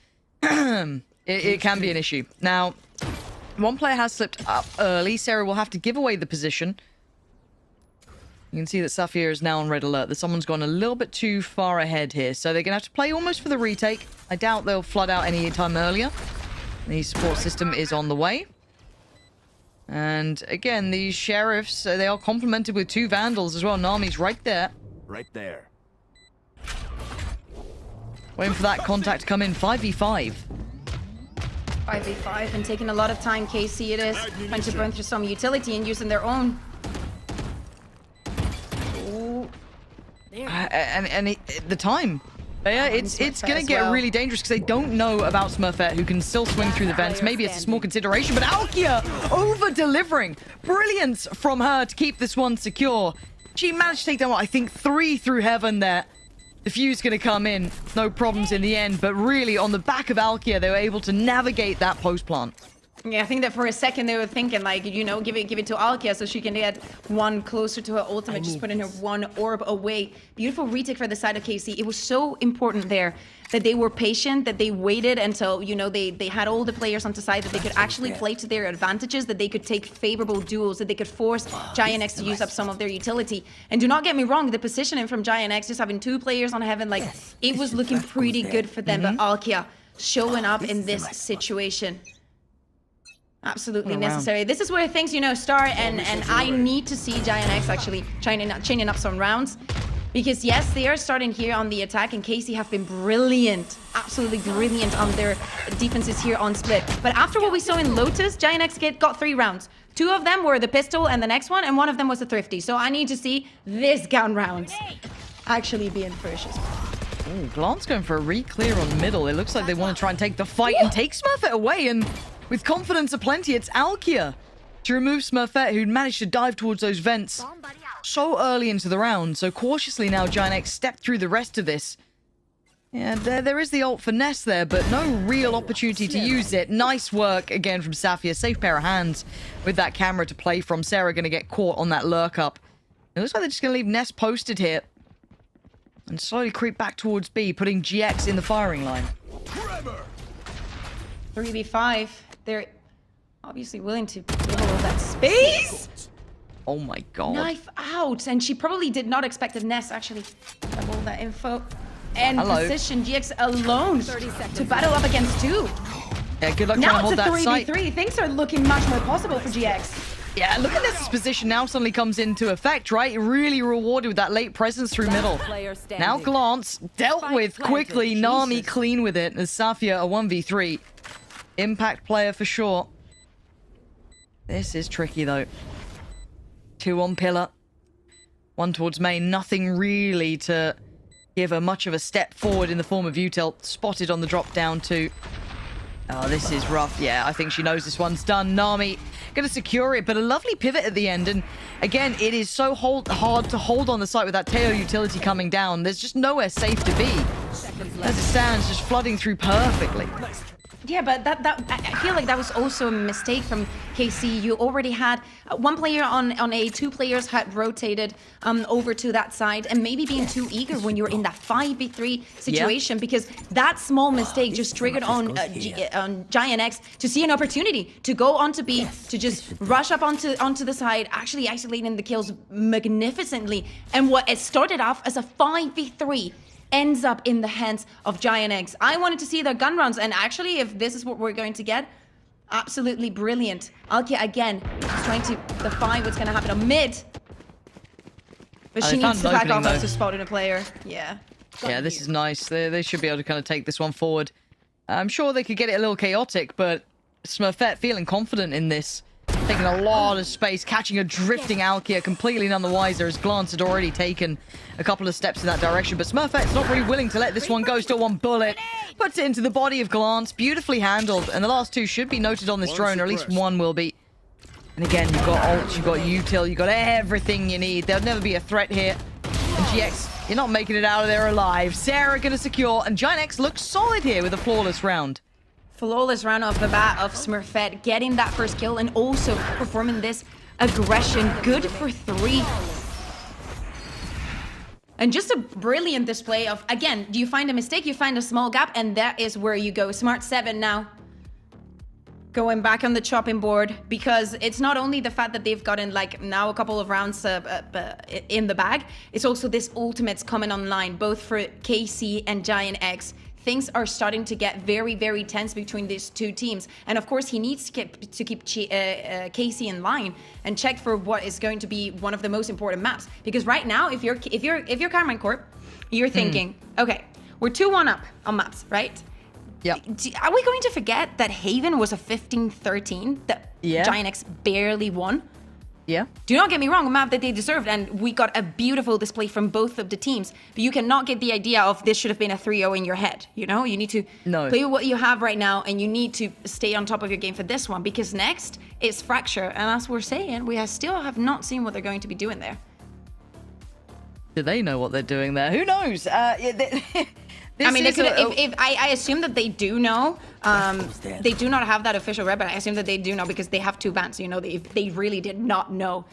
it can be an issue. Now, one player has slipped up early. Sarah will have to give away the position. You can see that Safia is now on red alert, that someone's gone a little bit too far ahead here. So they're going to have to play almost for the retake. I doubt they'll flood out any time earlier. The support system is on the way. And again, these sheriffs, they are complemented with two vandals as well. Nami's right there. Right there. Waiting for that contact to come in. 5v5. 5v5 and taking a lot of time, KC it is. Trying to burn through some utility and using their own. The time. Yeah, it's going to get really dangerous because they don't know about Smurfet, who can still swing through the vents. Maybe it's a small consideration, but Alkia over-delivering. Brilliance from her to keep this one secure. She managed to take down, I think, 3 through heaven there. The fuse going to come in. No problems in the end. But really, on the back of Alkia, they were able to navigate that post plant. Yeah, I think that for a second they were thinking like, you know, give it to Alkia so she can get one closer to her ultimate, just putting her one orb away. Beautiful retake for the side of KC. It was so important there that they were patient, that they waited until, you know, they had all the players on the side, that they could actually play to their advantages, that they could take favorable duels, that they could force Giant X to use up some of their utility. And do not get me wrong, the positioning from Giant X, just having 2 players on heaven, like, it was looking pretty good for them, but Alkia showing up in this situation. Absolutely necessary. This is where things, you know, start, and I need to see Giant X actually chaining up some rounds. Because yes, they are starting here on the attack, and KC have been brilliant, absolutely brilliant on their defenses here on split. But after what we saw in Lotus, Giant X got 3 rounds. 2 of them were the pistol and the next one, and 1 of them was the thrifty. So I need to see this gun round actually being ferocious. Oh, Glance going for a re-clear on middle. It looks like they want to try and take the fight and take Smurfet away, and with confidence aplenty, it's Alkia to remove Smurfet, who'd managed to dive towards those vents so early into the round. So cautiously now, Giant X stepped through the rest of this. Yeah, there is the ult for Ness there, but no real opportunity to use it. Nice work again from Safia. Safe pair of hands with that camera to play from. Sarah going to get caught on that lurk up. It looks like they're just going to leave Ness posted here and slowly creep back towards B, putting GX in the firing line. 3v5. They're obviously willing to fill all that space. Oh my god. Knife out. And she probably did not expect that Ness actually have all that info. And position GX alone to battle up against 2. Yeah, good luck now trying to hold that site. Now it's a 3v3. Things are looking much more possible for GX. Yeah, look at Ness's position now suddenly comes into effect, right? Really rewarded with that late presence through middle. Now Glance dealt with quickly. Nami clean with it as Safia a 1v3. Impact player for sure. This is tricky though. 2 on pillar. 1 towards main. Nothing really to give her much of a step forward in the form of util. Spotted on the drop down too. Oh, this is rough. Yeah, I think she knows this one's done. Nami going to secure it, but a lovely pivot at the end. And again, it is so hard to hold on the site with that Teo utility coming down. There's just nowhere safe to be. As it stands, just flooding through perfectly. Yeah, but I feel like that was also a mistake from KC. You already had 1 player on A, 2 players had rotated over to that side, and maybe being too eger when you're in that 5v3 situation, because that small mistake just triggered on Giant X to see an opportunity to go onto B, to just rush up onto the side, actually isolating the kills magnificently. And what it started off as a 5v3 ends up in the hands of Giant X. I wanted to see their gun rounds, and actually, if this is what we're going to get, absolutely brilliant. Alkia again is trying to define what's going to happen on mid, but she needs to back off to spot in a player. Yeah. Yeah, this is nice. They should be able to kind of take this one forward. I'm sure they could get it a little chaotic, but Smurfet feeling confident in this. Taking a lot of space, catching a drifting Alkia, completely none the wiser as Glance had already taken a couple of steps in that direction. But Smurfet's not really willing to let this one go. Still 1 bullet. Puts it into the body of Glance. Beautifully handled. And the last 2 should be noted on this drone, or at least 1 will be. And again, you've got ult, you've got util, you've got everything you need. There'll never be a threat here. And GX, you're not making it out of there alive. Sarah going to secure, and Giant X looks solid here with a flawless round. Flawless round off the bat of Smurfet, getting that first kill and also performing this aggression. Good for 3. And just a brilliant display of, again, do you find a mistake, you find a small gap, and that is where you go. Smart 7 now going back on the chopping board, because it's not only the fact that they've gotten like now a couple of rounds in the bag, it's also this ultimates coming online, both for KC and Giant X. Things are starting to get very, very tense between these 2 teams, and of course he needs to keep KC in line and check for what is going to be one of the most important maps. Because right now, if you're Karmine Corp, you're thinking, okay, we're 2-1 up on maps, right? Yeah. Are we going to forget that Haven was a 15-13 that Giant X barely won? Yeah. Do not get me wrong, a map that they deserved, and we got a beautiful display from both of the teams. But you cannot get the idea of this should have been a 3-0 in your head, you know? You need to play with what you have right now, and you need to stay on top of your game for this one, because next is Fracture, and as we're saying, we still have not seen what they're going to be doing there. Do they know what they're doing there? Who knows? I mean, if I assume that they do know. They do not have that official red, but I assume that they do know because they have 2 bans. You know, if they really did not know,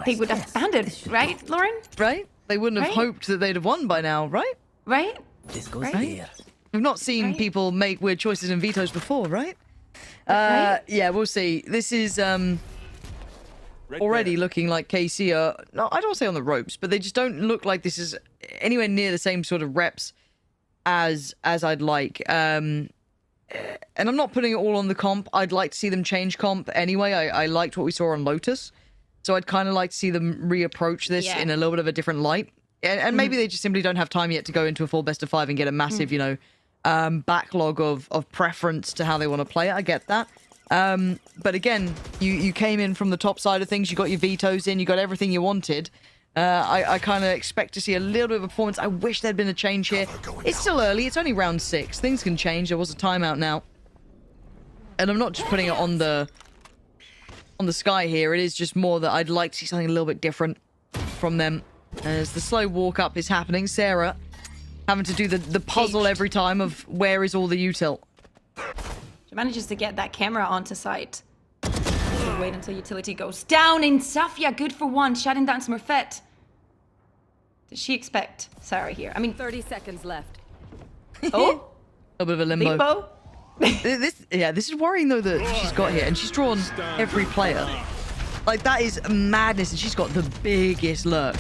they would have banned it, right, Lauren? Right? They wouldn't have hoped that they'd have won by now, right? Right? This goes there. We've not seen people make weird choices and vetoes before, right? Yeah, we'll see. This is already looking like KC are, no, I don't say on the ropes, but they just don't look like this is anywhere near the same sort of reps as I'd like. And I'm not putting it all on the comp. I'd like to see them change comp anyway. I liked what we saw on Lotus. So I'd kind of like to see them reapproach this in a little bit of a different light. And maybe they just simply don't have time yet to go into a full best of 5 and get a massive, you know, backlog of preference to how they want to play it. I get that. But again, you came in from the top side of things. You got your vetoes in. You got everything you wanted. I kind of expect to see a little bit of a performance. I wish there'd been a change here. It's still early. It's only round 6. Things can change. There was a timeout now. And I'm not just putting it on the sky here. It is just more that I'd like to see something a little bit different from them. As the slow walk up is happening, Sarah having to do the puzzle every time of where is all the util. She manages to get that camera onto site. Wait until utility goes down in Safia. Good for 1. Shutting down Smurfet. Does she expect Sarah here? I mean, 30 seconds left. Oh, a bit of a limbo. This is worrying though that she's got here, and she's drawn every player. Like, that is madness, and she's got the biggest lurk.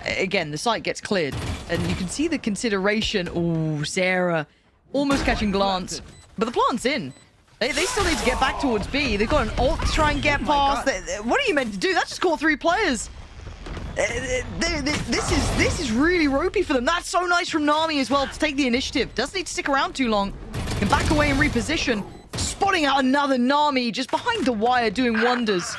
Again, the site gets cleared, and you can see the consideration. Oh, Sarah almost catching glance, but the plant's in. They still need to get back towards B. They've got an ult to try and get past. What are you meant to do? That just caught 3 players. This is really ropey for them. That's so nice from Nami as well to take the initiative. Doesn't need to stick around too long. Can back away and reposition. Spotting out another Nami just behind the wire doing wonders.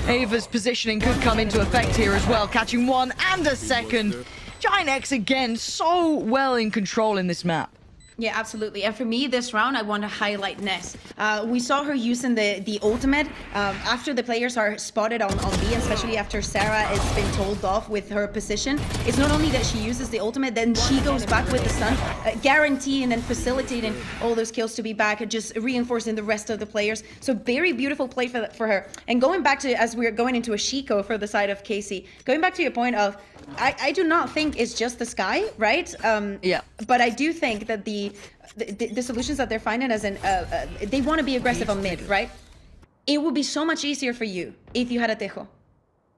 Ava's positioning could come into effect here as well, catching 1 and a second. Giant X again, so well in control in this map. yeah, absolutely. And for me, this round, I want to highlight Ness. We saw her using the ultimate after the players are spotted on B, especially after Sarah has been told off with her position. It's not only that she uses the ultimate, then she goes back with the stun, guaranteeing and facilitating all those kills to be back, just reinforcing the rest of the players. So very beautiful play for her. And going back to, as we're going into a Shiko for the side of Casey, going back to your point of, I do not think it's just the sky, right? Yeah. But I do think that the solutions that they're finding as they want to be aggressive on mid, right? It would be so much easier for you if you had a Tejo.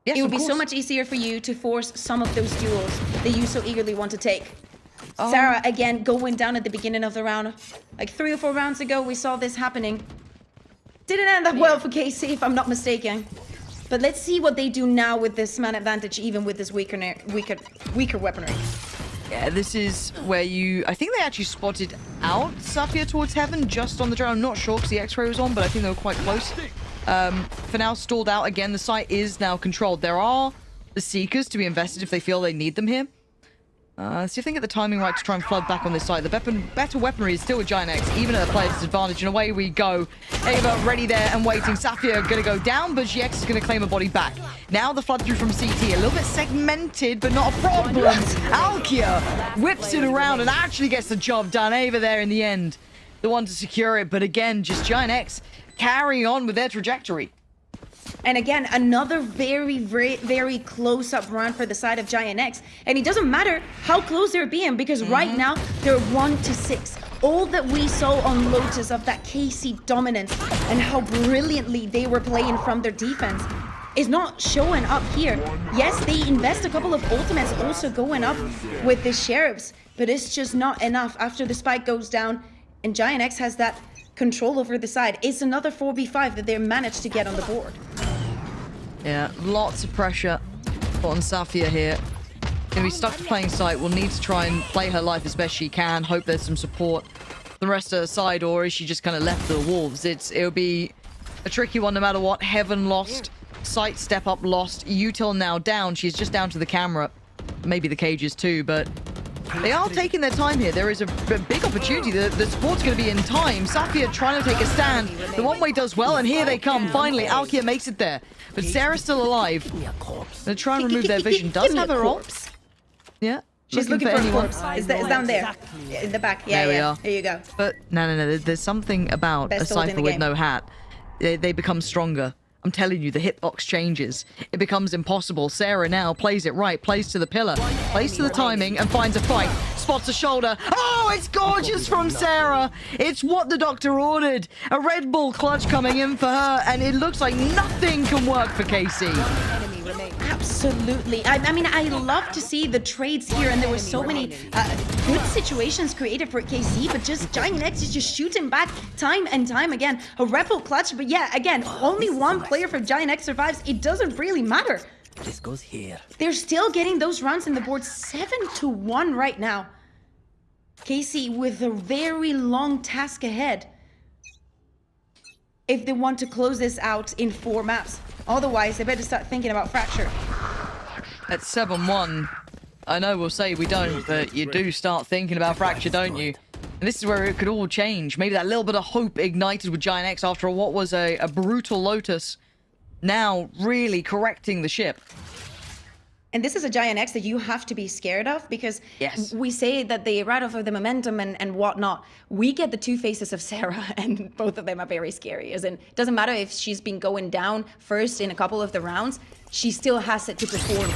Yes, it would be so much easier for you to force some of those duels that you so eagerly want to take. Sarah, again, going down at the beginning of the round. Like 3 or 4 rounds ago, we saw this happening. Didn't end up well for KC, if I'm not mistaken. But let's see what they do now with this man advantage, even with this weaker weaponry. Yeah, this is where I think they actually spotted out Safia towards heaven just on the drone. I'm not sure because the X-ray was on, but I think they were quite close. For now, stalled out again. The site is now controlled. There are the Seekers to be invested if they feel they need them here. See if they get the timing right to try and flood back on this side. The better weaponry is still with Giant X, even at a player's disadvantage, and away we go. Ava ready there and waiting. Safia going to go down, but GX is going to claim a body back. Now the flood through from CT, a little bit segmented, but not a problem. Alkia whips it around and actually gets the job done. Ava there in the end, the one to secure it, but again, just Giant X carrying on with their trajectory. And again, another very, very, very close-up run for the side of Giant X. And it doesn't matter how close they're being, because right now, they're 1-6. All that we saw on Lotus of that KC dominance and how brilliantly they were playing from their defense is not showing up here. Yes, they invest a couple of ultimates also going up with the Sheriffs, but it's just not enough after the spike goes down and Giant X has that control over the side. It's another 4v5 that they managed to get on the board. Yeah, lots of pressure on Safia here. Gonna be stuck to playing site. Will need to try and play her life as best she can. Hope there's some support from the rest of her side, or is she just kind of left to the wolves? It'll be a tricky one no matter what. Heaven lost, site step up lost, util now down. She's just down to the camera, maybe the cages too, but They are taking their time here. There is a big opportunity. The support's going to be in time. Safia trying to take a stand. The one-way does well, and here they come. Finally, Alkia makes it there. But Sarah's still alive. They're trying to remove their vision. Does have her ult. Yeah. She's looking for a corpse. It's down there. In the back. Yeah, there we are. There you go. But no. There's something about Best a ult in Cypher the with game. no hat. They become stronger. I'm telling you, the hitbox changes. It becomes impossible. Sarah now plays it right, plays to the pillar, plays to the timing, and finds a fight. Spots a shoulder. Oh, it's gorgeous from Sarah. It's what the doctor ordered. A Red Bull clutch coming in for her, and it looks like nothing can work for KC. Absolutely. I mean, I love to see the trades here, and there were so many good situations created for KC, but just Giant X is just shooting back time and time again. A Rebel clutch, but yeah, again, only one player for Giant X survives. It doesn't really matter. This goes here. They're still getting those rounds in the board 7-1 right now. KC with a very long task ahead if they want to close this out in 4 maps. Otherwise, they better start thinking about Fracture. At 7-1, I know we'll say we don't, but you do start thinking about Fracture, don't you? And this is where it could all change. Maybe that little bit of hope ignited with Giant X after what was a brutal Lotus. Now really correcting the ship. And this is a Giant X that you have to be scared of, because we say that they ride off of the momentum and whatnot. We get the two faces of Sarah, and both of them are very scary. As in, it doesn't matter if she's been going down first in a couple of the rounds, she still has it to perform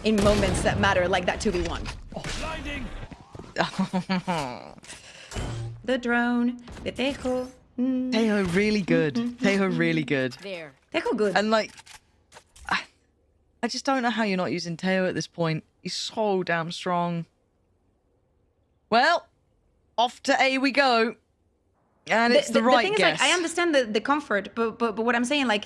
in moments that matter, like that 2v1. The drone, the Tejo. Tejo really good. Tejo really good. Tejo good. And like, I just don't know how you're not using Teo at this point. He's so damn strong. Well, off to A we go. And it's the right thing guess. Is, like, I understand the comfort, but what I'm saying, like,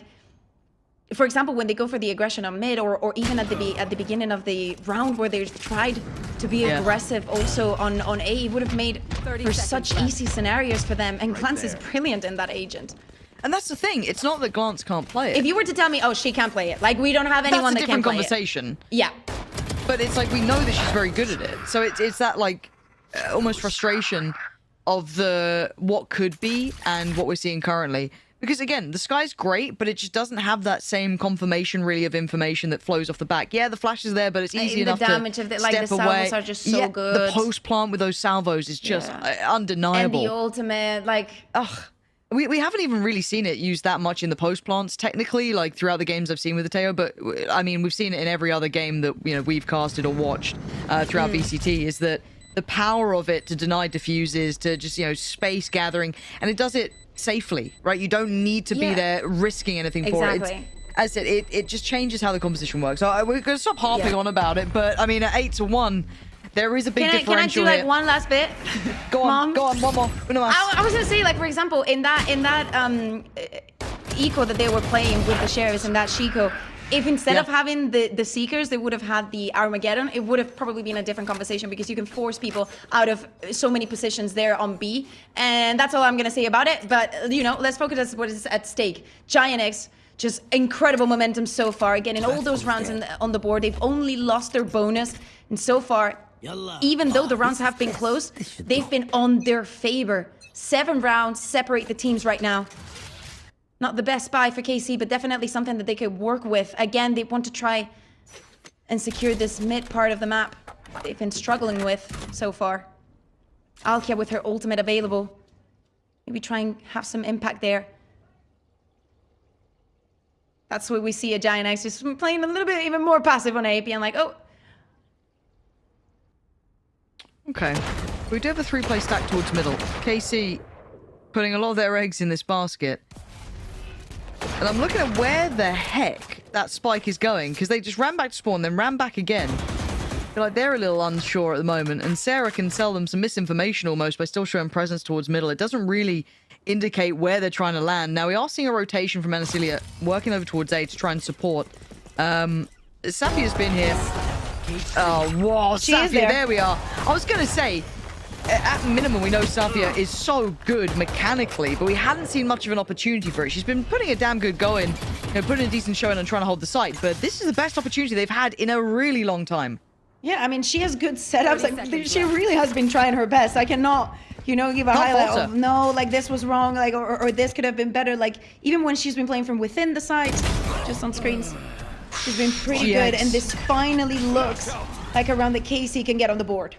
for example, when they go for the aggression on mid, or even at the beginning of the round where they tried to be aggressive also on A, it would have made for such easy scenarios for them. And Glance is brilliant in that agent. And that's the thing. It's not that Glance can't play it. If you were to tell me, oh, she can't play it, like, we don't have anyone that can play it. That's a different conversation. Yeah. But it's like, we know that she's very good at it. So it's that, like, almost frustration of the what could be and what we're seeing currently. Because, again, the Sky's great, but it just doesn't have that same confirmation, really, of information that flows off the back. Yeah, the flash is there, but it's easy enough to step away. The salvos are just so good. The post-plant with those salvos is just undeniable. And the ultimate, like... Ugh. We haven't even really seen it used that much in the post plants, technically, like throughout the games I've seen with the Teo, but I mean, we've seen it in every other game that, you know, we've casted or watched throughout VCT, is that the power of it to deny diffuses, to just, you know, space gathering, and it does it safely, right? You don't need to be there risking anything for it. As I said, it just changes how the composition works. So we're going to stop harping on about it, but I mean, at 8-1, there is a big differential. Can I do like one last bit? Go on, one more. I was gonna say, like, for example, in that eco that they were playing with the sheriffs and that Chico, if instead of having the Seekers, they would have had the Armageddon, it would have probably been a different conversation, because you can force people out of so many positions there on B. And that's all I'm gonna say about it. But, you know, let's focus on what is at stake. Giant X, just incredible momentum so far, getting all those rounds on the board. They've only lost their bonus, and so far, even though the rounds have been close, they've been on their favor. 7 rounds separate the teams right now. Not the best buy for KC, but definitely something that they could work with. Again, they want to try and secure this mid part of the map they've been struggling with so far. Alkia with her ultimate available. Maybe try and have some impact there. That's what we see a Giant X just playing a little bit even more passive on AP and like, oh. Okay, we do have a 3-play stack towards middle. KC putting a lot of their eggs in this basket. And I'm looking at where the heck that spike is going, because they just ran back to spawn, then ran back again. They're a little unsure at the moment, and Sarah can sell them some misinformation almost by still showing presence towards middle. It doesn't really indicate where they're trying to land. Now, we are seeing a rotation from Anasilia working over towards A to try and support. Safia's been here. Oh, wow, Safia, there we are. I was going to say, at minimum, we know Safia is so good mechanically, but we hadn't seen much of an opportunity for it. She's been putting a damn good going, you know, putting a decent showing and trying to hold the site, but this is the best opportunity they've had in a really long time. Yeah, I mean, she has good setups. Like, she really has been trying her best. I cannot, you know, give a highlight of, no, like, this was wrong, like, or this could have been better. Like, even when she's been playing from within the sides, just on screens, she's been pretty good. And this finally looks like a round that KC can get on the board.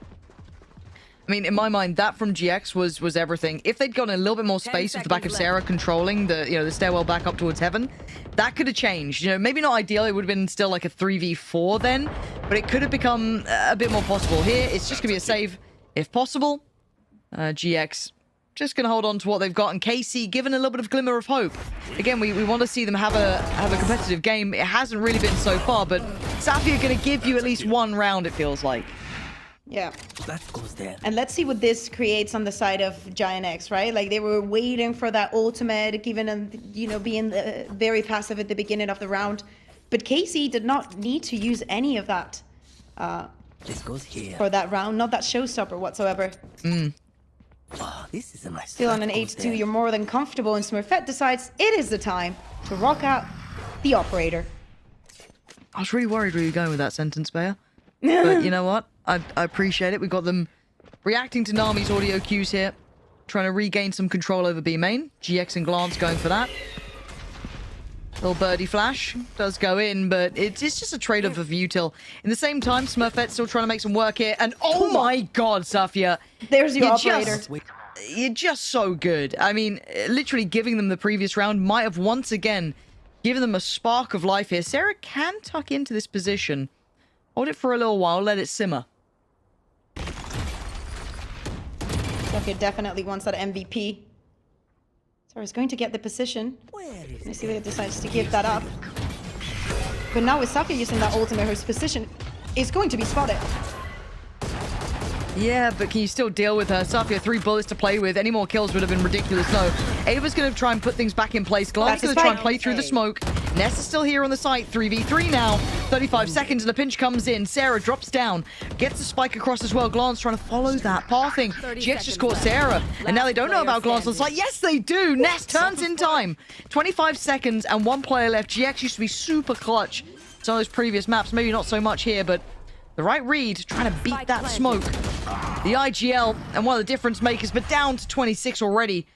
I mean, in my mind, that from GX was everything. If they'd gotten a little bit more space with the back of Sarah controlling the stairwell back up towards heaven, that could have changed. You know, maybe not ideal. It would have been still like a 3v4 then, but it could have become a bit more possible. Here, it's just gonna be a save if possible. GX just gonna hold on to what they've got, and KC given a little bit of glimmer of hope. Again, we want to see them have a competitive game. It hasn't really been so far, but Safia gonna give you at least one round, it feels like. Yeah. And let's see what this creates on the side of Giant X, right? Like, they were waiting for that ultimate, given them, you know, being very passive at the beginning of the round. But KC did not need to use any of that This goes here. for that round. Not that showstopper whatsoever. Oh, this is a nice. Still on an 8-2, you're more than comfortable, and Smurfet decides it is the time to rock out the operator. I was really worried where you were going with that sentence, Bayer. But you know what? I appreciate it. We've got them reacting to Nami's audio cues here, trying to regain some control over B main. GX and Glance going for that. Little birdie flash does go in, but it's just a trade-off of util. In the same time, Smurfet's still trying to make some work here, and oh my god, Safia! There's your operator. You're just so good. I mean, literally giving them the previous round might have once again given them a spark of life here. Sarah can tuck into this position. Hold it for a little while, let it simmer. Okay, definitely wants that MVP. So he's going to get the position. Let's see if he decides to give that up. But now with Safia using that ultimate, her position is going to be spotted. Yeah, but can you still deal with her? Safia, 3 bullets to play with. Any more kills would have been ridiculous. No. Ava's going to try and put things back in place. Glance going to try and play through the smoke. Ness is still here on the site. 3v3 now. 35 seconds and the pinch comes in. Sarah drops down. Gets the spike across as well. Glance trying to follow that pathing. GX just caught Sarah. And now they don't know about Glance on the site. Yes, they do. Ness turns in time. 25 seconds and 1 player left. GX used to be super clutch. Some of those previous maps, maybe not so much here, but the right read, trying to beat that smoke. The IGL and one of the difference makers, but down to 26 already.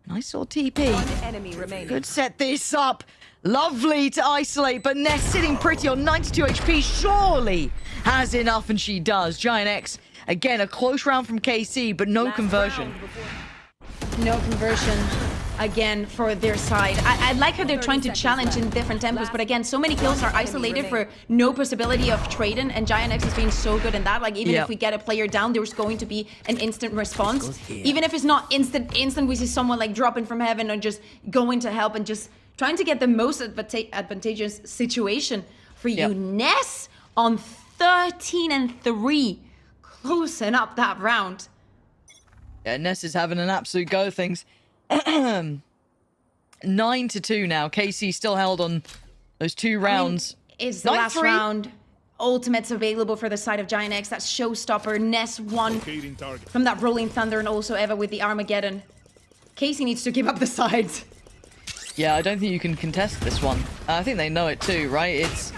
Nice little TP. Could set this up. Lovely to isolate, but Ness sitting pretty on 92 HP. Surely has enough, and she does. Giant X, again, a close round from KC, but no conversion. No conversion again for their side. I like how they're trying to challenge in different tempos, but again, so many kills are isolated for no possibility of trading, and Giant X has been so good in that. Like, even if we get a player down, there's going to be an instant response. Even if it's not instant, we see someone like dropping from heaven or just going to help and just trying to get the most advantageous situation for you. Ness on 13-3, closing up that round. Yeah, Ness is having an absolute go of things. 9-2 now. KC still held on those 2 rounds. I mean, it's the last round. Ultimates available for the side of Giant X. That's showstopper. Ness won from that Rolling Thunder, and also Eva with the Armageddon. KC needs to give up the sides. Yeah, I don't think you can contest this one. I think they know it too, right? It's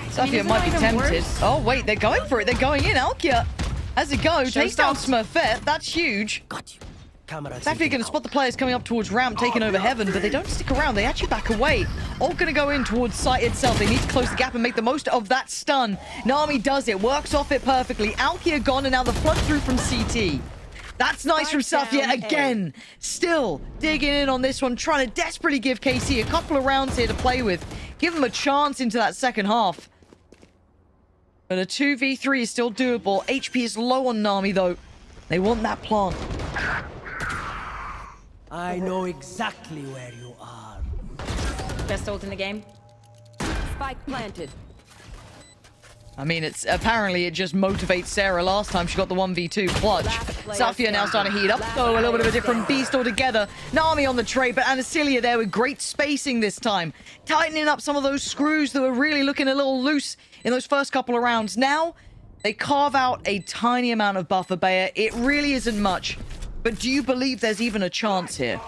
Safia might be tempted. Oh wait, they're going for it. They're going in. Alkia has a go. Takes down Smurfet. That's huge. Safia going to spot the players coming up towards ramp, taking over heaven, but they don't stick around. They actually back away. All going to go in towards site itself. They need to close the gap and make the most of that stun. Nami does it. Works off it perfectly. Alkia gone, and now the flood through from CT. That's nice from Safia again. Still digging in on this one, trying to desperately give KC a couple of rounds here to play with. Give them a chance into that second half. But a 2v3 is still doable. HP is low on Nami, though. They want that plant. I know exactly where you are. Best ult in the game. Spike planted. I mean, it just motivates Sarah. Last time she got the 1v2 clutch. Safia now starting to heat up, though. A little bit of a different beast altogether. Nami on the trade, but Anasilia there with great spacing this time. Tightening up some of those screws that were really looking a little loose in those first couple of rounds. Now, they carve out a tiny amount of buffer, Bayer. It really isn't much. But do you believe there's even a chance here?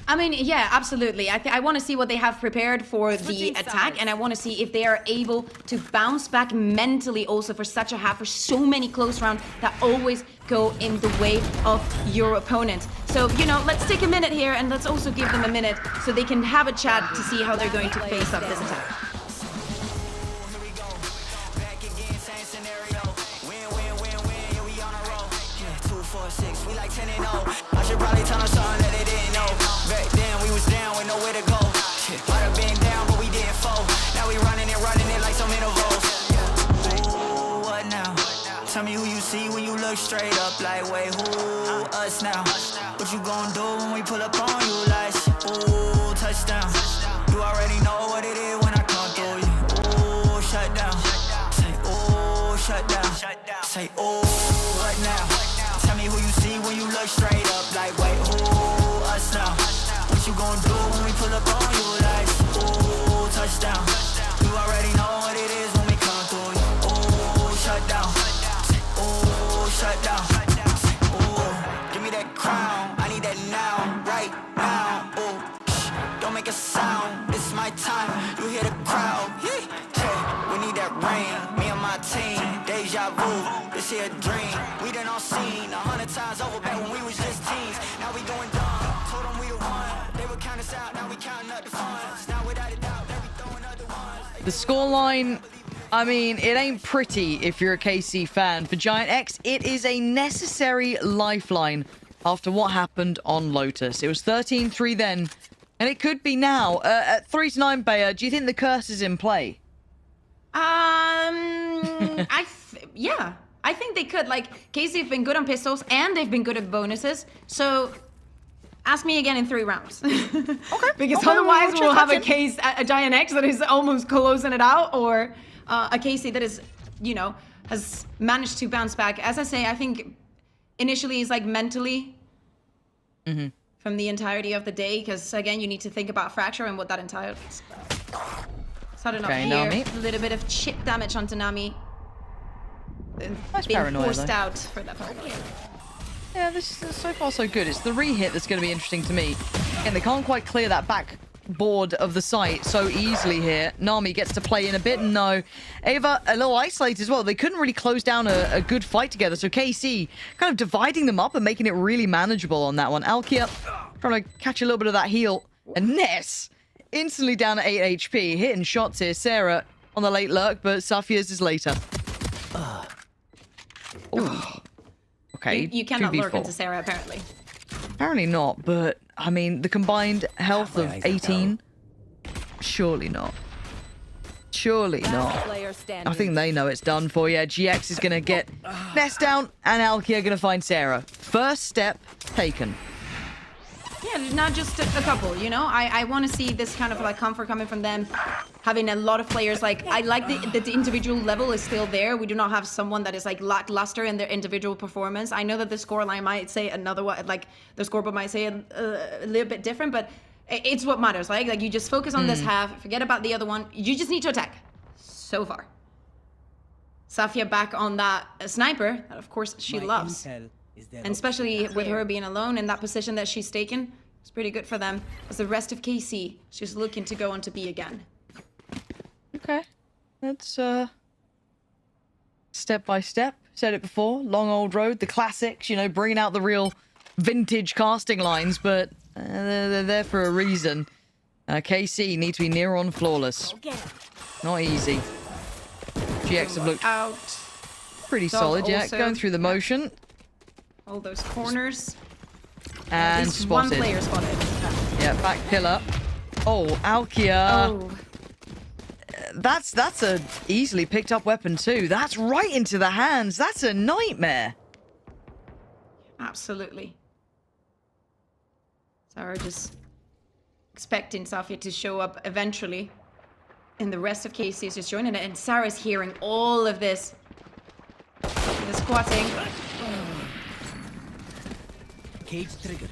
I mean, yeah, absolutely. I want to see what they have prepared for the attack, and I want to see if they are able to bounce back mentally also for such a half, for so many close rounds that always go in the way of your opponent. So, you know, let's take a minute here, and let's also give them a minute so they can have a chat to see how they're going to face up this attack. I should probably tell them something that they didn't know. Back then we was down with nowhere to go. Might have been down, but we didn't fall. Now we running it like some intervals. Ooh, what now? Tell me who you see when you look straight up. Like, wait, who? Us now. What you gonna do when we pull up on you? Like, ooh, touchdown. You already know what it is when I come through you. Ooh, shut down. Say, ooh, shut down. Say, ooh, what now? Tell me who you see when you look straight up. Like, wait, who? Us now. What you gonna do when we pull up on you? Like, ooh, touchdown. You already know what it is when we come through you. Ooh, shut down. Ooh, shut down. Ooh, give me that crown. I need that now, right now. Ooh, don't make a sound. It's my time. You hear the crowd. Hey, we need that rain. Me and my team. Deja vu. This here a dream. We done all seen 100 times over back when we was just teens. Now we going dumb. Told them we the one. They would count us out. Now we counting up the funds. Now without a doubt, they be throwing other ones. The scoreline, I mean, it ain't pretty if you're a KC fan. For Giant X, it is a necessary lifeline after what happened on Lotus. It was 13-3 then, and it could be now. At 3-9, Bayer, do you think the curse is in play? Yeah. I think they could. Like, KC have been good on pistols, and they've been good at bonuses. So, ask me again in 3 rounds. Okay. Because otherwise we'll have a Giant X that is almost closing it out, or a KC that is, you know, has managed to bounce back. As I say, I think initially it's like mentally from the entirety of the day, because again, you need to think about fracture and what that entails. Started up here, Nami. a little bit of chip damage onto Nami. Nice being paranoia, forced though. out for that paranoia. Yeah, this is so far so good. It's the re-hit that's going to be interesting to me. And they can't quite clear that backboard of the site so easily here. Nami gets to play in a bit. No. Ava, a little isolated as well. They couldn't really close down a good fight together. So KC kind of dividing them up and making it really manageable on that one. Alkia trying to catch a little bit of that heal. And Ness instantly down at 8 HP. Hitting shots here. Sarah on the late lurk, but Safia's is later. Okay, You cannot 2v4. lurk into Sarah, apparently. Apparently not, but I mean, the combined health of 18? Surely not. Surely not. I think they know it's done for. Yeah, GX is going to get Ness down, and Alkia going to find Sarah. First step taken. Yeah, not just a couple, you know? I want to see this kind of like comfort coming from them. Having a lot of players, like, I like the individual level is still there. We do not have someone that is like lackluster in their individual performance. I know that the scoreline might say another one, like the scoreboard might say a little bit different, but it's what matters. Like you just focus on this half, forget about the other one. You just need to attack. So far. Safia back on that sniper, that of course she loves. And especially with her being alone in that position that she's taken, it's pretty good for them. As the rest of KC, she's looking to go on to B again. Okay. That's step by step. Said it before. Long old road, the classics, you know, bringing out the real vintage casting lines, but they're there for a reason. KC need to be near on flawless. Not easy. GX have looked out. Pretty solid, yeah. Going through the motion. All those corners. And spotted. One player spotted. Yeah, back pillar. Oh, Alkia. Oh. That's a easily picked up weapon too. That's right into the hands. That's a nightmare. Absolutely. Sarah just expecting Safia to show up eventually. And the rest of KC is just joining it. And Sarah's hearing all of this. The squatting. Cage triggered.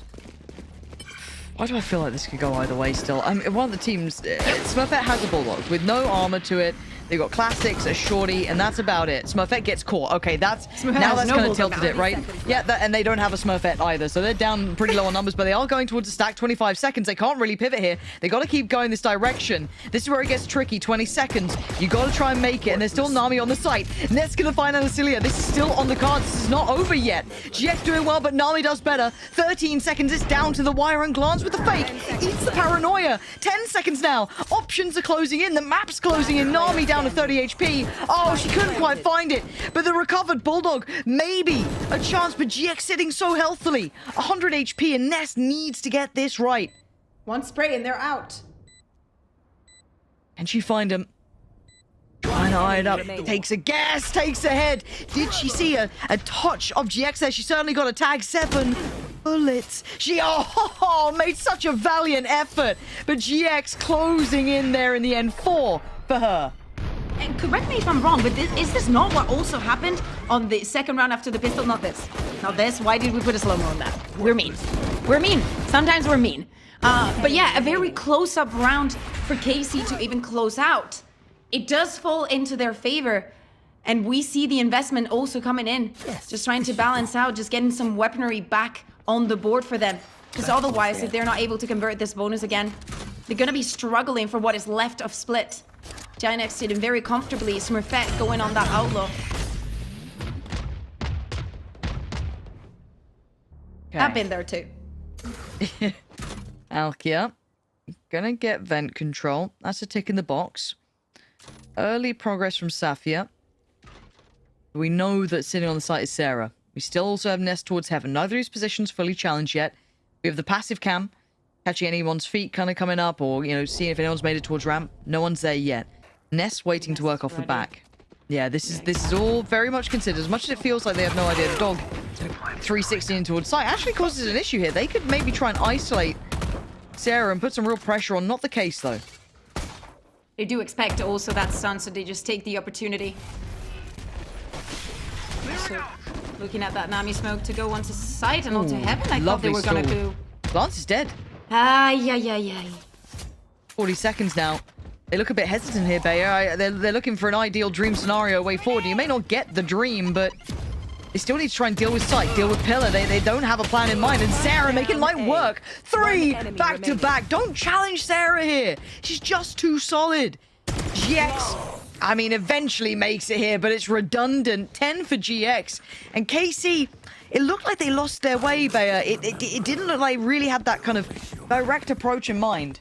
Why do I feel like this could go either way still? One of the teams, Smurfet has a bulldog with no armor to it. They've got classics, a shorty, and that's about it. Smurfet gets caught. Okay, that's Smurfet now has that's no kind of buildup. tilted it, right? Yeah, and they don't have a Smurfet either, so they're down pretty low on numbers, but they are going towards a stack. 25 seconds. They can't really pivot here. They got to keep going this direction. This is where it gets tricky. 20 seconds. You got to try and make it, and there's still Nami on the site. Net's going to find Anasilia. This is still on the cards. This is not over yet. GX doing well, but Nami does better. 13 seconds. It's down to the wire, and Glance with the fake. Eats the paranoia. 10 seconds now. Options are closing in. The map's closing in. Nami down to 30 HP. Oh, she couldn't quite find it. But the recovered Bulldog, maybe a chance, but GX sitting so healthily. 100 HP, and Ness needs to get this right. One spray and they're out. Can she find him? Trying to eye it up. Takes a gas, takes a head. Did she see a touch of GX there? She certainly got a tag. 7 bullets. She made such a valiant effort. But GX closing in there in the end. 4 for her. And correct me if I'm wrong, but is this not what also happened on the second round after the pistol? Not this. Not this. Why did we put a slow-mo on that? We're mean. We're mean. Sometimes we're mean. But yeah, a very close-up round for KC to even close out. It does fall into their favor. And we see the investment also coming in. Yes. Just trying to balance out, just getting some weaponry back on the board for them. Because otherwise, if they're not able to convert this bonus again, they're going to be struggling for what is left of Split. Giant sitting very comfortably. Smurfet going on that outlaw. Okay. I've been there too. Alkia, gonna get vent control. That's a tick in the box. Early progress from Safia. We know that sitting on the site is Sarah. We still also have Nest towards Heaven. Neither of these positions fully challenged yet. We have the passive cam, catching anyone's feet kind of coming up, or, you know, seeing if anyone's made it towards ramp. No one's there yet. Nest waiting to work off the back. Yeah, this is all very much considered. As much as it feels like they have no idea, the dog 360 in towards site actually causes an issue here. They could maybe try and isolate Sarah and put some real pressure on. Not the case, though. They do expect also that stun, so they just take the opportunity. So, looking at that Nami smoke to go onto site and onto Heaven. I thought they were gonna go. Glance is dead. Yeah. 40 seconds now. They look a bit hesitant here, Bayer. They're looking for an ideal dream scenario way forward. You may not get the dream, but they still need to try and deal with sight, deal with pillar. They don't have a plan in mind, and Sarah making light work. 3 back to back. Don't challenge Sarah here. She's just too solid. GX, I mean, eventually makes it here, but it's redundant. 10 for GX. And KC, it looked like they lost their way, Bayer. It didn't look like they really had that kind of direct approach in mind.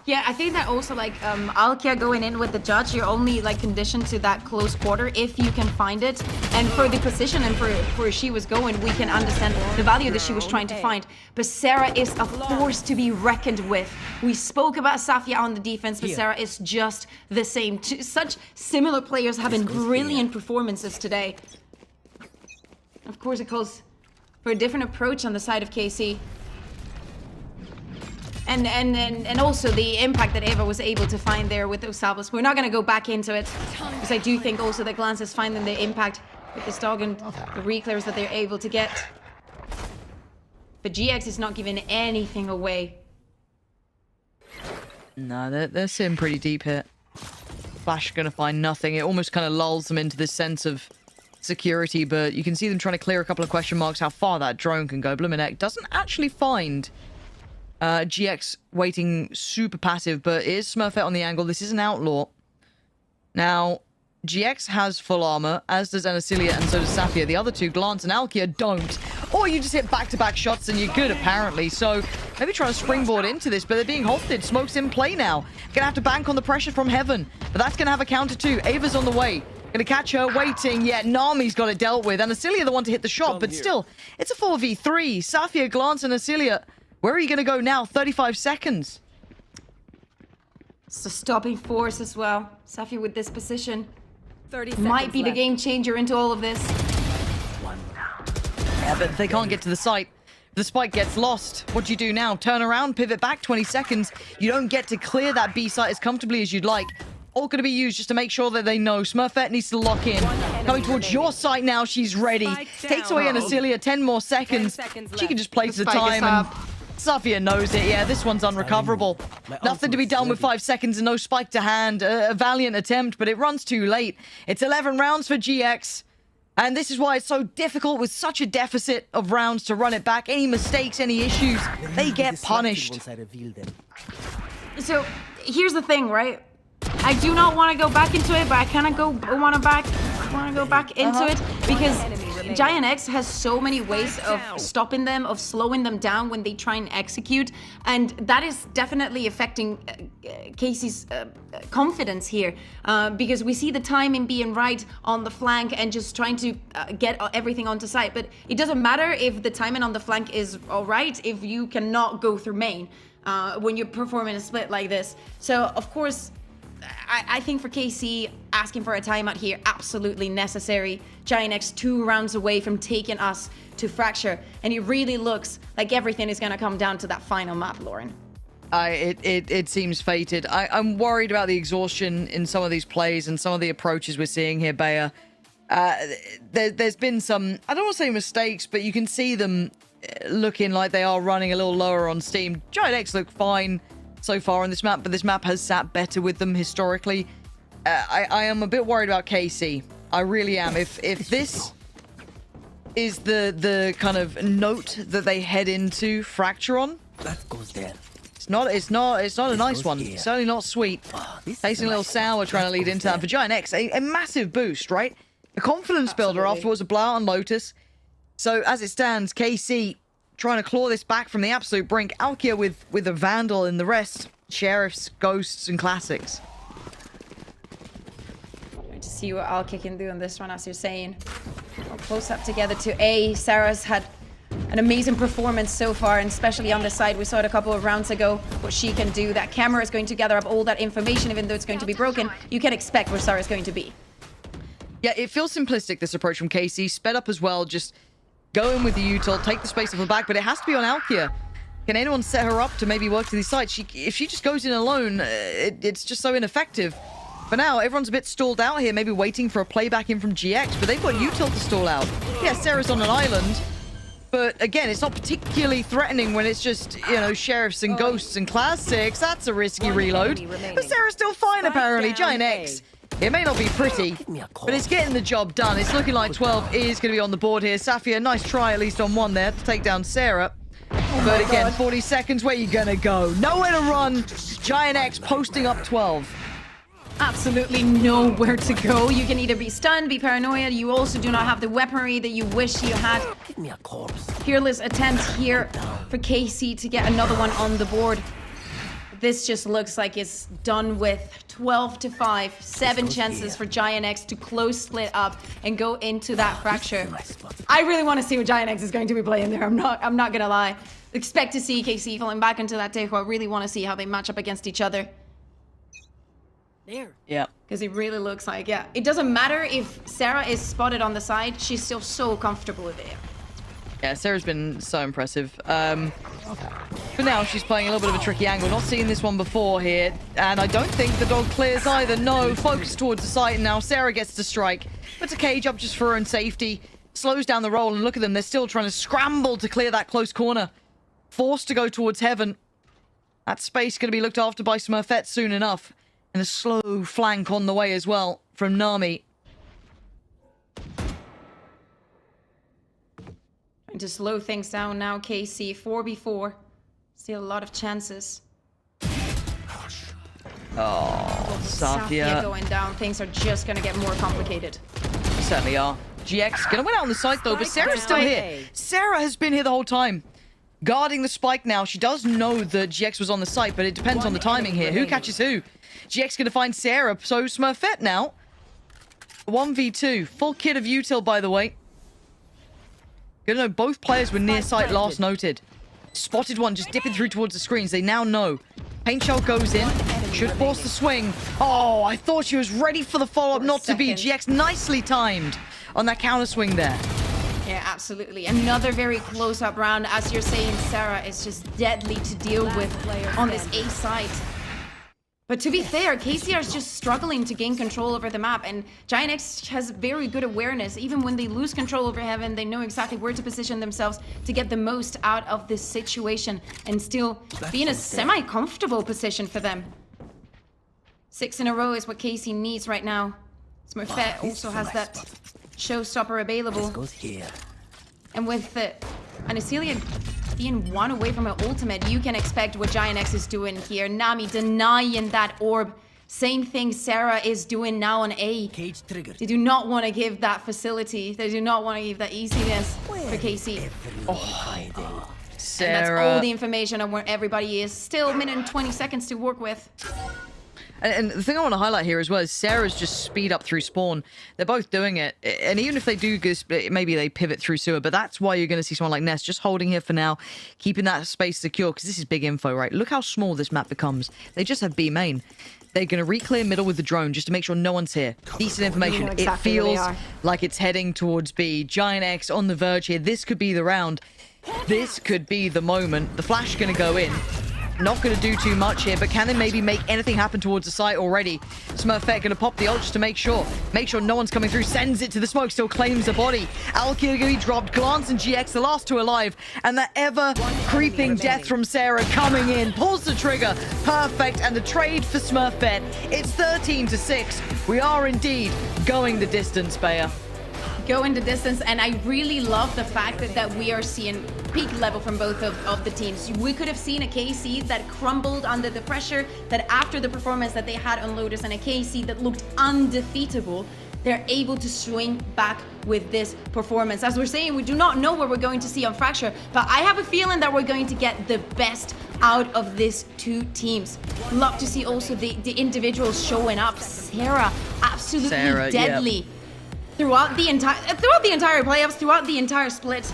Yeah, I think that also, like, Alkia going in with the judge, you're only, like, conditioned to that close quarter if you can find it. And for the position and for where she was going, we can understand the value that she was trying to find. But Sarah is a force to be reckoned with. We spoke about Safia on the defense, but Sarah is just the same. Such similar players having brilliant performances today. Of course, it calls for a different approach on the side of KC. And also the impact that Eva was able to find there with those salvos. We're not going to go back into it, because I do think also that Glance is finding the impact with this dog and the reclares that they're able to get. But GX is not giving anything away. No, they're sitting pretty deep here. Flash going to find nothing. It almost kind of lulls them into this sense of security, but you can see them trying to clear a couple of question marks how far that drone can go. Bluminek doesn't actually find GX waiting super passive, but it is Smurfet on the angle. This is an outlaw. Now, GX has full armor, as does Anasilia, and so does Safia. The other two, Glance and Alkia, don't. Or you just hit back-to-back shots and you're good, apparently. So maybe trying to springboard into this, but they're being halted. Smoke's in play now. Gonna have to bank on the pressure from Heaven, but that's gonna have a counter too. Ava's on the way. Gonna catch her waiting. Yeah, Nami's got it dealt with. Anasilia the one to hit the shot, but still, it's a 4v3. Safia, Glance, and Anasilia. Where are you going to go now? 35 seconds. It's a stopping force as well. Safia with this position 30 might be the game changer into all of this. Yeah, but they can't get to the site. The spike gets lost. What do you do now? Turn around, pivot back 20 seconds. You don't get to clear that B site as comfortably as you'd like. All going to be used just to make sure that they know. Smurfet needs to lock in. Coming towards your site now. She's ready. Takes away Anasilia. 10 more seconds. She can just play to the time. And Safia knows it. Yeah, this one's unrecoverable. Nothing to be done with 5 seconds and no spike to hand. A valiant attempt, but it runs too late. It's 11 rounds for GX. And this is why it's so difficult with such a deficit of rounds to run it back. Any mistakes, any issues, they get punished. So here's the thing, right? I do not want to go back into it, but I kind of want to go back into it because Giant X has so many ways of stopping them, of slowing them down when they try and execute, and that is definitely affecting Casey's confidence here because we see the timing being right on the flank and just trying to get everything onto site, but it doesn't matter if the timing on the flank is all right if you cannot go through main when you're performing a split like this. So of course, I think for KC, asking for a timeout here, absolutely necessary. Giant X 2 rounds away from taking us to Fracture, and it really looks like everything is going to come down to that final map, Lauren. It seems fated. I'm worried about the exhaustion in some of these plays and some of the approaches we're seeing here, Bea. There's been some, I don't want to say mistakes, but you can see them looking like they are running a little lower on steam. Giant X look fine so far on this map, but this map has sat better with them historically. I am a bit worried about KC. I really am. If this is the kind of note that they head into Fracture on, That goes there. it's not a nice one. It's certainly not sweet. Tasting a little sour trying to lead into that. For Giant X, a massive boost, right? A confidence builder afterwards, a blowout on Lotus. So as it stands, KC trying to claw this back from the absolute brink. Alkia with a Vandal and the rest. Sheriffs, Ghosts, and Classics. Trying to see what Alkia can do on this one, as you're saying. All close up together to A. Sarah's had an amazing performance so far, and especially on the side. We saw it a couple of rounds ago, what she can do. That camera is going to gather up all that information, even though it's going to be broken. You can expect where Sarah's going to be. Yeah, it feels simplistic, this approach from KC. Sped up as well, just go in with the util, take the space off the back, but it has to be on Alkia. Can anyone set her up to maybe work to these sides? If she just goes in alone, it's just so ineffective. For now, everyone's a bit stalled out here, maybe waiting for a playback in from GX, but they've got util to stall out. Yeah, Sarah's on an island, but again, it's not particularly threatening when it's just, you know, Sheriffs and Ghosts and Classics. That's a risky reload. But Sarah's still fine, apparently. Giant X. It may not be pretty, but it's getting the job done. It's looking like 12 is going to be on the board here. Safia, nice try at least on one there to take down Sarah. But again, 40 seconds, where you going to go? Nowhere to run. Giant X posting up 12. Absolutely nowhere to go. You can either be stunned, be paranoid. You also do not have the weaponry that you wish you had. Give me a corpse. Fearless attempt here for KC to get another one on the board. This just looks like it's done with. 12-5, 7 chances for Giant X to close split up and go into that Fracture. I really want to see what Giant X is going to be playing there. I'm not gonna lie. Expect to see KC falling back into that Tejo. I really want to see how they match up against each other. There. Yeah. Because it really looks like, yeah. It doesn't matter if Sarah is spotted on the side. She's still so comfortable with it. Yeah, Sarah's been so impressive. For now, she's playing a little bit of a tricky angle. Not seen this one before here. And I don't think the dog clears either. No, focus towards the site. And now Sarah gets to strike. Puts a cage up just for her own safety. Slows down the roll. And look at them. They're still trying to scramble to clear that close corner. Forced to go towards heaven. That space going to be looked after by Smurfet soon enough. And a slow flank on the way as well from Nami. Trying to slow things down now, KC. 4v4. Still a lot of chances. Oh, Safia going down. Things are just going to get more complicated. Certainly are. GX going to win out on the site though, but Sarah's still here. Sarah has been here the whole time. Guarding the spike now. She does know that GX was on the site, but it depends on the timing here. Who catches who? GX going to find Sarah, so Smurfet now. 1v2. Full kit of util, by the way. Good to know both players were near site last noted. Spotted one just dipping through towards the screens. They now know. Paint shell goes in. Should force the swing. Oh, I thought she was ready for the follow-up. Not to be. GX nicely timed on that counter swing there. Yeah, absolutely. Another very close-up round. As you're saying, Sarah is just deadly to deal with on this A side. But to be fair, KCR is just struggling to gain control over the map, and Giant X has very good awareness. Even when they lose control over Heaven, they know exactly where to position themselves to get the most out of this situation and still be in a semi-comfortable position for them. 6 in a row is what KC needs right now. Smurfet also has that showstopper available. Goes here. And with Anasilia being 1 away from her ultimate, you can expect what Giant X is doing here. Nami denying that orb. Same thing Sarah is doing now on A. Cage triggered. They do not want to give that facility. They do not want to give that easiness for KC. Sarah. And that's all the information on where everybody is. Still a minute and 20 seconds to work with. And the thing I want to highlight here as well is Sarah's just speed up through spawn. They're both doing it. And even if they do go split, maybe they pivot through sewer. But that's why you're going to see someone like Ness just holding here for now, keeping that space secure. Because this is big info, right? Look how small this map becomes. They just have B main. They're going to re-clear middle with the drone just to make sure no one's here. Decent information. Exactly it feels like it's heading towards B. Giant X on the verge here. This could be the round. This could be the moment. The flash is going to go in. Not going to do too much here, but can they maybe make anything happen towards the site already? Smurfet going to pop the ult just to make sure no one's coming through. Sends it to the smoke, still claims the body. Alkia going to be dropped. Glance and GX, the last 2 alive. And the ever-creeping death from Sarah coming in. Pulls the trigger. Perfect. And the trade for Smurfet. It's 13-6. We are indeed going the distance, Bayer. Go into distance, and I really love the fact that we are seeing peak level from both of the teams. We could have seen a KC that crumbled under the pressure, that after the performance that they had on Lotus, and a KC that looked undefeatable, they're able to swing back with this performance. As we're saying, we do not know what we're going to see on Fracture, but I have a feeling that we're going to get the best out of these 2 teams. Love to see also the individuals showing up. Sarah, absolutely deadly. Yep. Throughout the entire playoffs, throughout the entire split.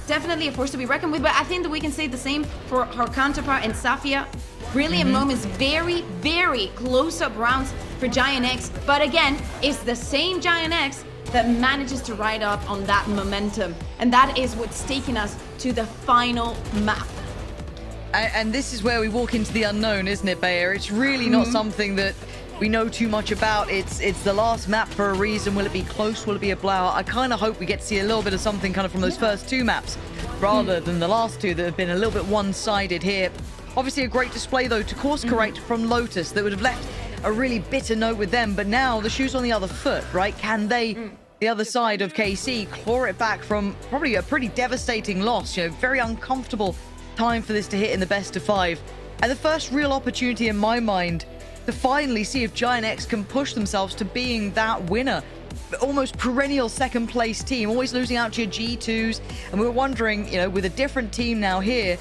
Definitely a force to be reckoned with, but I think that we can say the same for her counterpart in Safia. Brilliant moments, very, very close-up rounds for Giant X, but again, it's the same Giant X that manages to ride up on that momentum, and that is what's taking us to the final map. And this is where we walk into the unknown, isn't it, Bayer? It's really not something that we know too much about. It's the last map for a reason. Will it be close? Will it be a blowout? I kind of hope we get to see a little bit of something kind of from those first 2 maps rather than the last 2 that have been a little bit one-sided here. Obviously a great display though to course correct from Lotus that would have left a really bitter note with them, but now the shoe's on the other foot, right? Can they, the other side of KC, claw it back from probably a pretty devastating loss? You know, very uncomfortable time for this to hit in the best of 5. And the first real opportunity in my mind to finally see if Giant X can push themselves to being that winner. Almost perennial second place team, always losing out to your G2s. And we were wondering, you know, with a different team now here,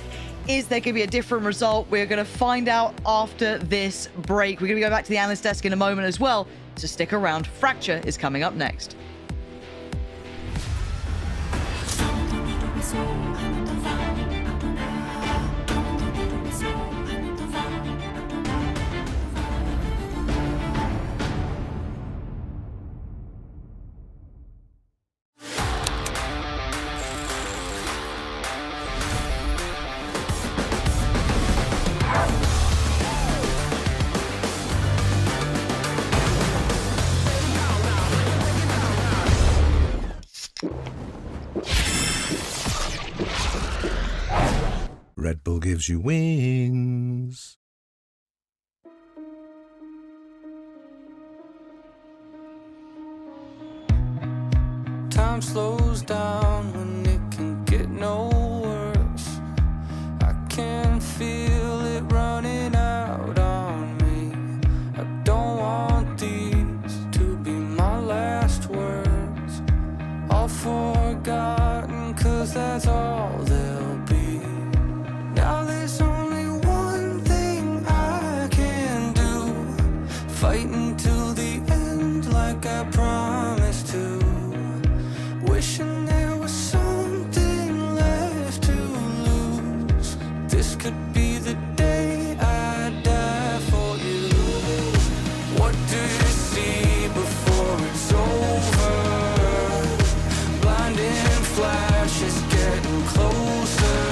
is there going to be a different result? We're going to find out after this break. We're going to go back to the analyst desk in a moment as well. So stick around. Fracture is coming up next. Red Bull gives you wings. Time slows down when it can get no worse. I can feel it running out on me. I don't want these to be my last words. All forgotten, 'cause that's all they'll be. Now there's only one thing I can do. Fight until the end like I promised to. Wishing there was something left to lose. This could be the day I die for you. What do you see before it's over? Blinding flashes getting closer.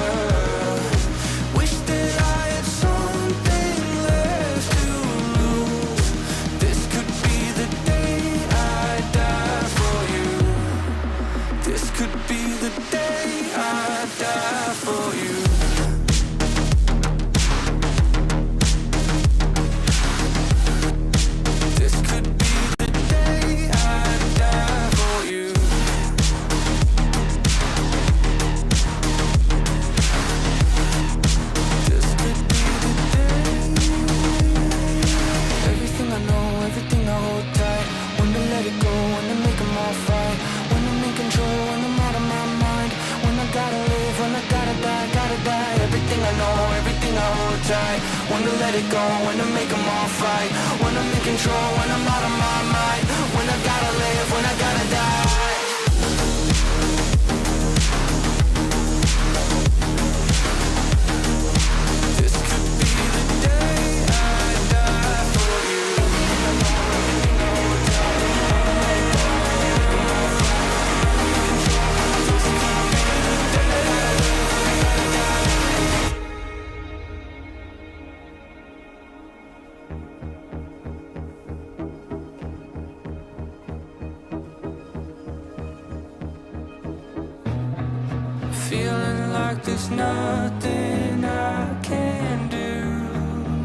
Wish that I had something left to lose. gotta die. Everything I know, everything I hold tight. When to let it go, when to make them all fight. When I'm in control, when I'm out of my mind. When I gotta live, when I gotta die. This could be the day I die for you. Feeling like there's nothing I can do.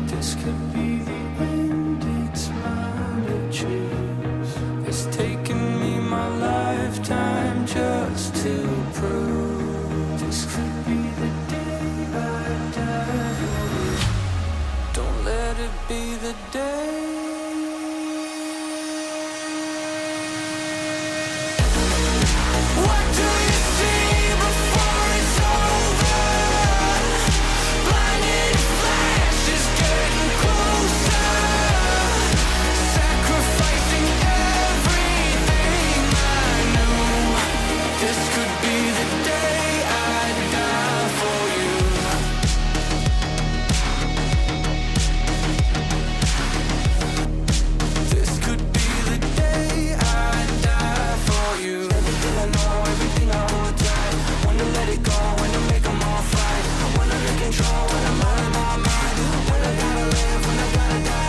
This could be the end, it's mine to choose. It's taken me my lifetime just to prove. This could be the day I die. Don't let it be the day. What do you see before it's over? Blinded flashes getting closer. Sacrificing everything I knew. This could be the day I die for you. This could be the day I die for you. Everything I know, everything I hold tight. When to let it go, when to make them all fight. When I'm in control, when I'm out of my mind. When I gotta live, when I gotta die.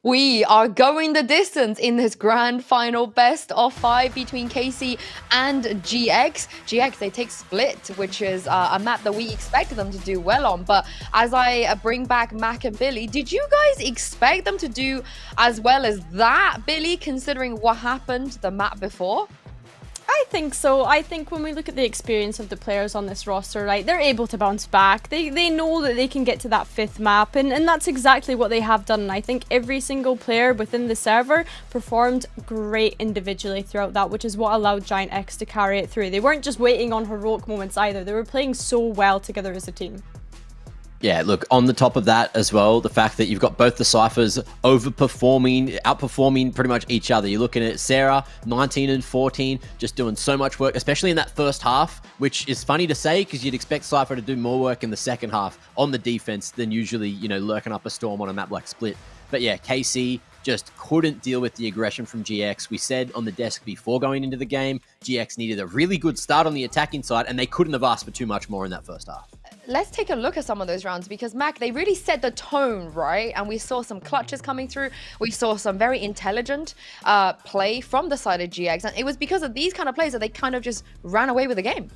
We are going the distance in this grand final best of 5 between KC and GX. GX, they take Split, which is a map that we expected them to do well on. But as I bring back Mac and Billy, did you guys expect them to do as well as that, Billy, considering what happened the map before? I think so. I think when we look at the experience of the players on this roster, right, they're able to bounce back. They know that they can get to that 5th map, and that's exactly what they have done. And I think every single player within the server performed great individually throughout that, which is what allowed Giant X to carry it through. They weren't just waiting on heroic moments either. They were playing so well together as a team. Yeah, look, on the top of that as well, the fact that you've got both the Cyphers outperforming pretty much each other. You're looking at Sarah, 19 and 14, just doing so much work, especially in that first half, which is funny to say because you'd expect Cypher to do more work in the second half on the defense than usually, you know, lurking up a storm on a map like Split. But yeah, KC just couldn't deal with the aggression from GX. We said on the desk before going into the game, GX needed a really good start on the attacking side, and they couldn't have asked for too much more in that first half. Let's take a look at some of those rounds because, Mac, they really set the tone, right? And we saw some clutches coming through. We saw some very intelligent play from the side of GX. And it was because of these kind of plays that they kind of just ran away with the game.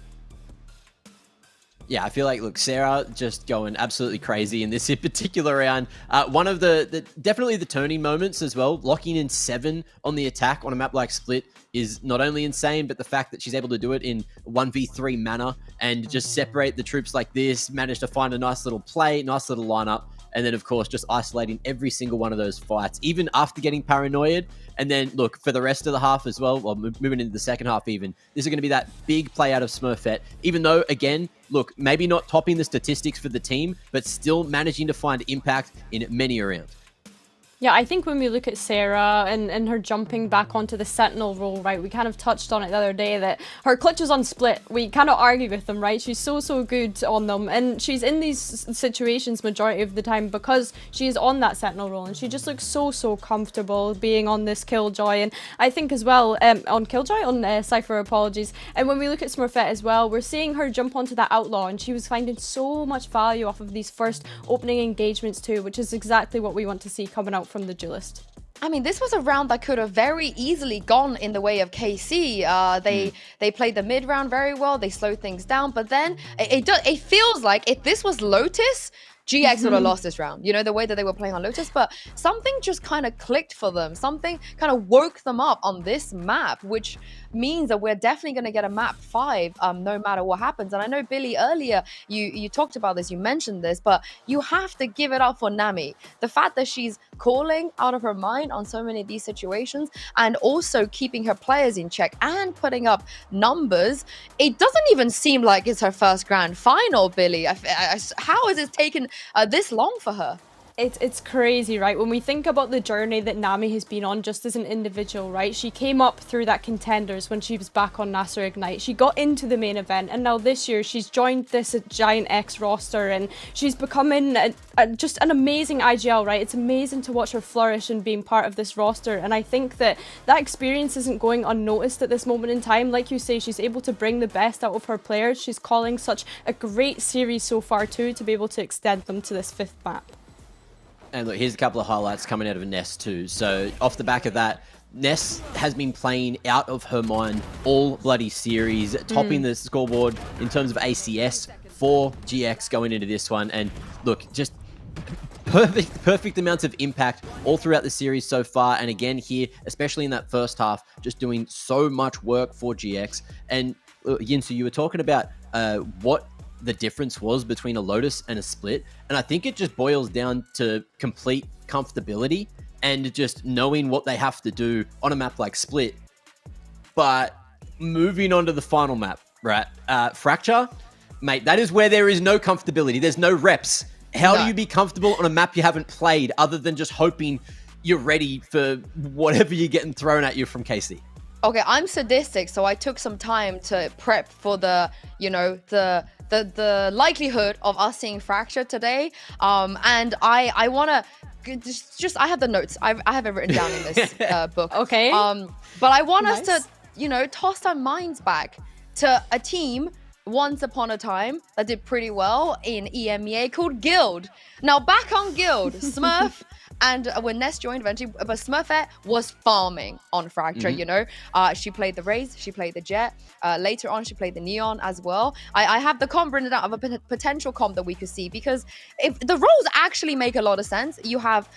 Yeah, I feel like, look, Sarah just going absolutely crazy in this particular round. One of the definitely the turning moments as well, locking in 7 on the attack on a map like Split is not only insane, but the fact that she's able to do it in 1v3 manner and just separate the troops like this, manage to find a nice little play, nice little lineup, and then, of course, just isolating every single one of those fights, even after getting paranoid. And then, look, for the rest of the half as well, moving into the second half even, this is going to be that big play out of Smurfet, even though, again, look, maybe not topping the statistics for the team, but still managing to find impact in many rounds. Yeah, I think when we look at Sarah and her jumping back onto the Sentinel role, right, we kind of touched on it the other day that her clutches on Split, we kind of argue with them, right? She's so good on them, and she's in these situations majority of the time because she is on that Sentinel role, and she just looks so comfortable being on this Killjoy. And I think as well, on Killjoy, on Cypher, apologies, and when we look at Smurfet as well, we're seeing her jump onto that Outlaw, and she was finding so much value off of these first opening engagements too, which is exactly what we want to see coming out from the duelist. I mean, this was a round that could have very easily gone in the way of KC. They played the mid round very well. They slowed things down, but then it feels like if this was Lotus, GX would have lost this round, you know, the way that they were playing on Lotus, but something just kind of clicked for them. Something kind of woke them up on this map, which means that we're definitely going to get a map 5 no matter what happens. And I know, Billy, earlier you talked about this, you mentioned this, but you have to give it up for Nami. The fact that she's calling out of her mind on so many of these situations and also keeping her players in check and putting up numbers, it doesn't even seem like it's her first grand final, Billy. How has it taken this long for her? It's crazy, right? When we think about the journey that Nami has been on just as an individual, right? She came up through that contenders when she was back on Nasser Ignite. She got into the main event, and now this year she's joined this Giant X roster, and she's becoming just an amazing IGL, right? It's amazing to watch her flourish and being part of this roster, and I think that experience isn't going unnoticed at this moment in time. Like you say, she's able to bring the best out of her players. She's calling such a great series so far too, to be able to extend them to this 5th map. And look, here's a couple of highlights coming out of Ness too. So off the back of that, Ness has been playing out of her mind all bloody series, topping the scoreboard in terms of ACS for GX going into this one. And look, just perfect amounts of impact all throughout the series so far. And again here, especially in that first half, just doing so much work for GX. And Yinsu, you were talking about what the difference was between a Lotus and a Split, and I think it just boils down to complete comfortability and just knowing what they have to do on a map like Split. But moving on to the final map, right? Fracture, mate, that is where there is no comfortability. There's no reps. How do you be comfortable on a map you haven't played other than just hoping you're ready for whatever you're getting thrown at you from KC? Okay, I'm sadistic, so I took some time to prep for the, you know, the likelihood of us seeing Fracture today. And I want to just I have the notes. I have it written down in this book. Okay. But I want us to, you know, toss our minds back to a team once upon a time that did pretty well in EMEA called Guild. Now back on Guild, Smurf. And when Ness joined eventually, but Smurfet was farming on Fracture, you know. She played the Raze, she played the Jet. Later on, she played the Neon as well. I have the comp written out of a potential comp that we could see, because if the roles actually make a lot of sense. You have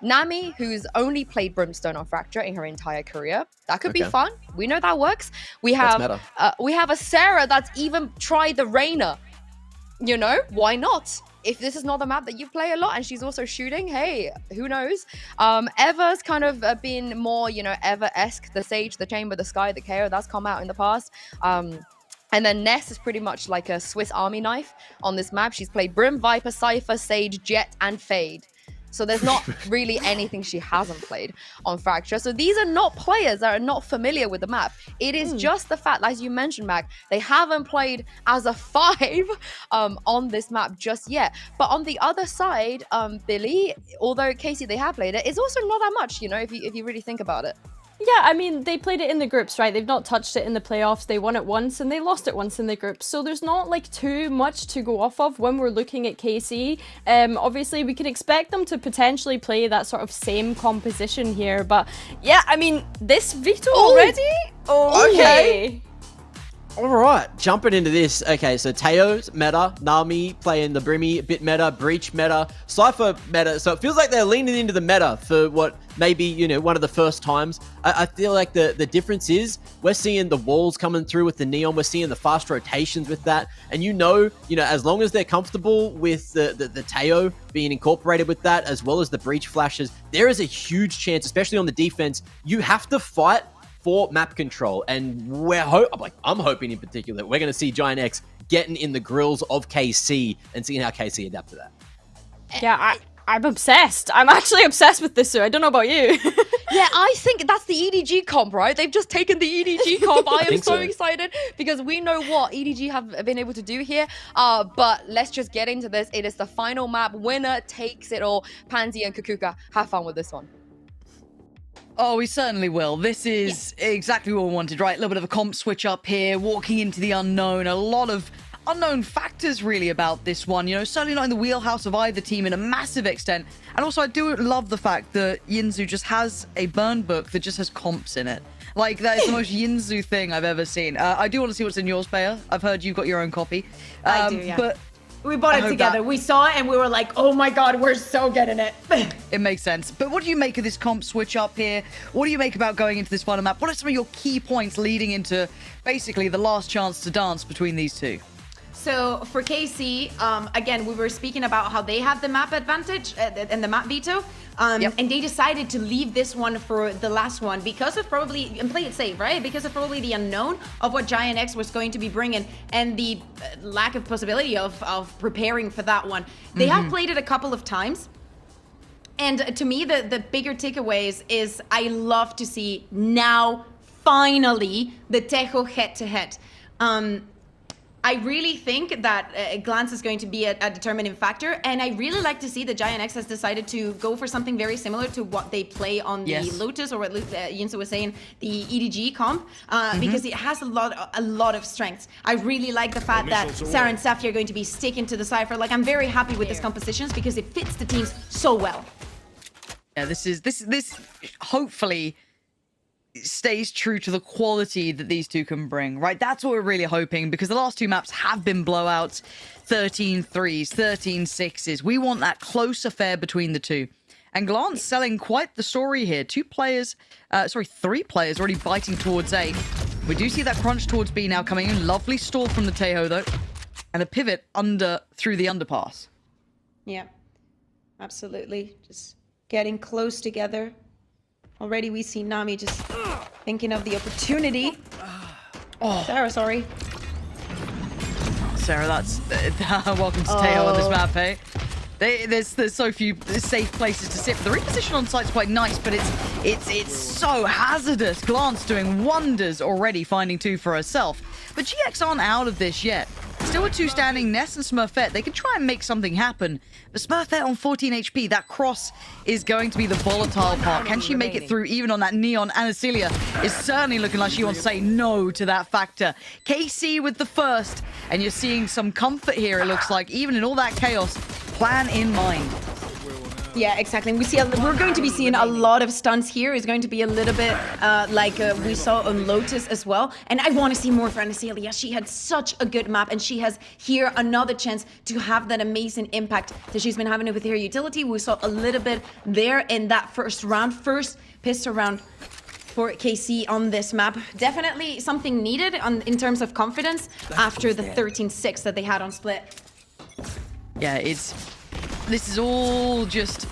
Nami, who's only played Brimstone on Fracture in her entire career. That could be fun. We know that works. We have a Sarah that's even tried the Reyna. You know, why not? If this is not the map that you play a lot and she's also shooting, hey, who knows? Eva's kind of been more, you know, Eva-esque, the Sage, the Chamber, the Sky, the KO, that's come out in the past. And then Ness is pretty much like a Swiss Army knife on this map. She's played Brim, Viper, Cypher, Sage, Jet, and Fade. So there's not really anything she hasn't played on Fracture. So these are not players that are not familiar with the map. It is just the fact, as you mentioned, Mac, they haven't played as a 5 on this map just yet. But on the other side, Billy, although Casey, they have played it, it's also not that much, you know, if you really think about it. Yeah, I mean, they played it in the groups, right? They've not touched it in the playoffs. They won it once and they lost it once in the groups. So there's not like too much to go off of when we're looking at KC. Obviously, we can expect them to potentially play that sort of same composition here. But yeah, I mean, this veto already? Okay. All right, jumping into this. Okay, so Teo's meta, Nami playing the Brimmy, bit meta, Breach meta, Cypher meta. So it feels like they're leaning into the meta for what maybe, you know, one of the first times. I feel like the difference is we're seeing the walls coming through with the Neon. We're seeing the fast rotations with that. And you know, as long as they're comfortable with the Teo being incorporated with that, as well as the Breach flashes, there is a huge chance, especially on the defense, you have to fight for map control, and I'm hoping in particular we're going to see Giant X getting in the grills of KC and seeing how KC adapt to that. Yeah, I'm obsessed. I'm actually obsessed with this, I don't know about you. Yeah, I think that's the EDG comp, right? They've just taken the EDG comp. I am so excited because we know what EDG have been able to do here. But let's just get into this. It is the final map. Winner takes it all. Pansy and Kukuka, have fun with this one. Oh, we certainly will. This is exactly what we wanted, right? A little bit of a comp switch up here, walking into the unknown, a lot of unknown factors really about this one. You know, certainly not in the wheelhouse of either team in a massive extent. And also, I do love the fact that Yinzu just has a burn book that just has comps in it. Like, that is the most Yinzu thing I've ever seen. I do want to see what's in yours, Paya. I've heard you've got your own copy. I do, yeah. But we bought it together. We saw it and we were like, oh my god, we're so getting it. It makes sense. But what do you make of this comp switch up here? What do you make about going into this final map? What are some of your key points leading into basically the last chance to dance between these two? So for KC, again, we were speaking about how they have the map advantage and the map veto. And they decided to leave this one for the last one because of probably, and play it safe, right? Because of probably the unknown of what Giant X was going to be bringing and the lack of possibility of preparing for that one. They have played it a couple of times. And to me, the bigger takeaways is I love to see now, finally, the Tejo head-to-head. I really think that glance is going to be a determining factor, and I really like to see that Giant X has decided to go for something very similar to what they play on the Lotus, or what Yinsu was saying, the EDG comp, because it has a lot of strengths. I really like the fact that Sarah and Safi are going to be sticking to the Cypher. Like, I'm very happy with this compositions because it fits the teams so well. Yeah, this hopefully stays true to the quality that these two can bring, right? That's what we're really hoping, because the last two maps have been blowouts, 13 threes, 13 sixes. We want that close affair between the two. And Glance selling quite the story here. Three players already biting towards A. We do see that crunch towards B now coming in. Lovely stall from the Tejo, though. And a pivot through the underpass. Yeah, absolutely. Just getting close together. Already we see Nami just thinking of the opportunity. Oh, Sarah, sorry. Sarah, that's welcome to Tejo on this map, hey? There's so few safe places to sit. The reposition on site's quite nice, but it's so hazardous. Glance doing wonders already, finding two for herself. But GX aren't out of this yet. Still with two standing, Ness and Smurfet. They can try and make something happen. But Smurfet on 14 HP, that cross is going to be the volatile part. Can she make it through even on that Neon? Anacelia is certainly looking like she wants to say no to that factor. KC with the first, and you're seeing some comfort here, it looks like, even in all that chaos. Plan in mind. Yeah, exactly. And we're going to be seeing a lot of stunts here. It's going to be a little bit like we saw on Lotus as well. And I want to see more for Anacelia. She had such a good map, and she has here another chance to have that amazing impact that she's been having with her utility. We saw a little bit there in that first pistol round for KC on this map. Definitely something needed in terms of confidence after the 13-6 that they had on Split. Yeah, this is all just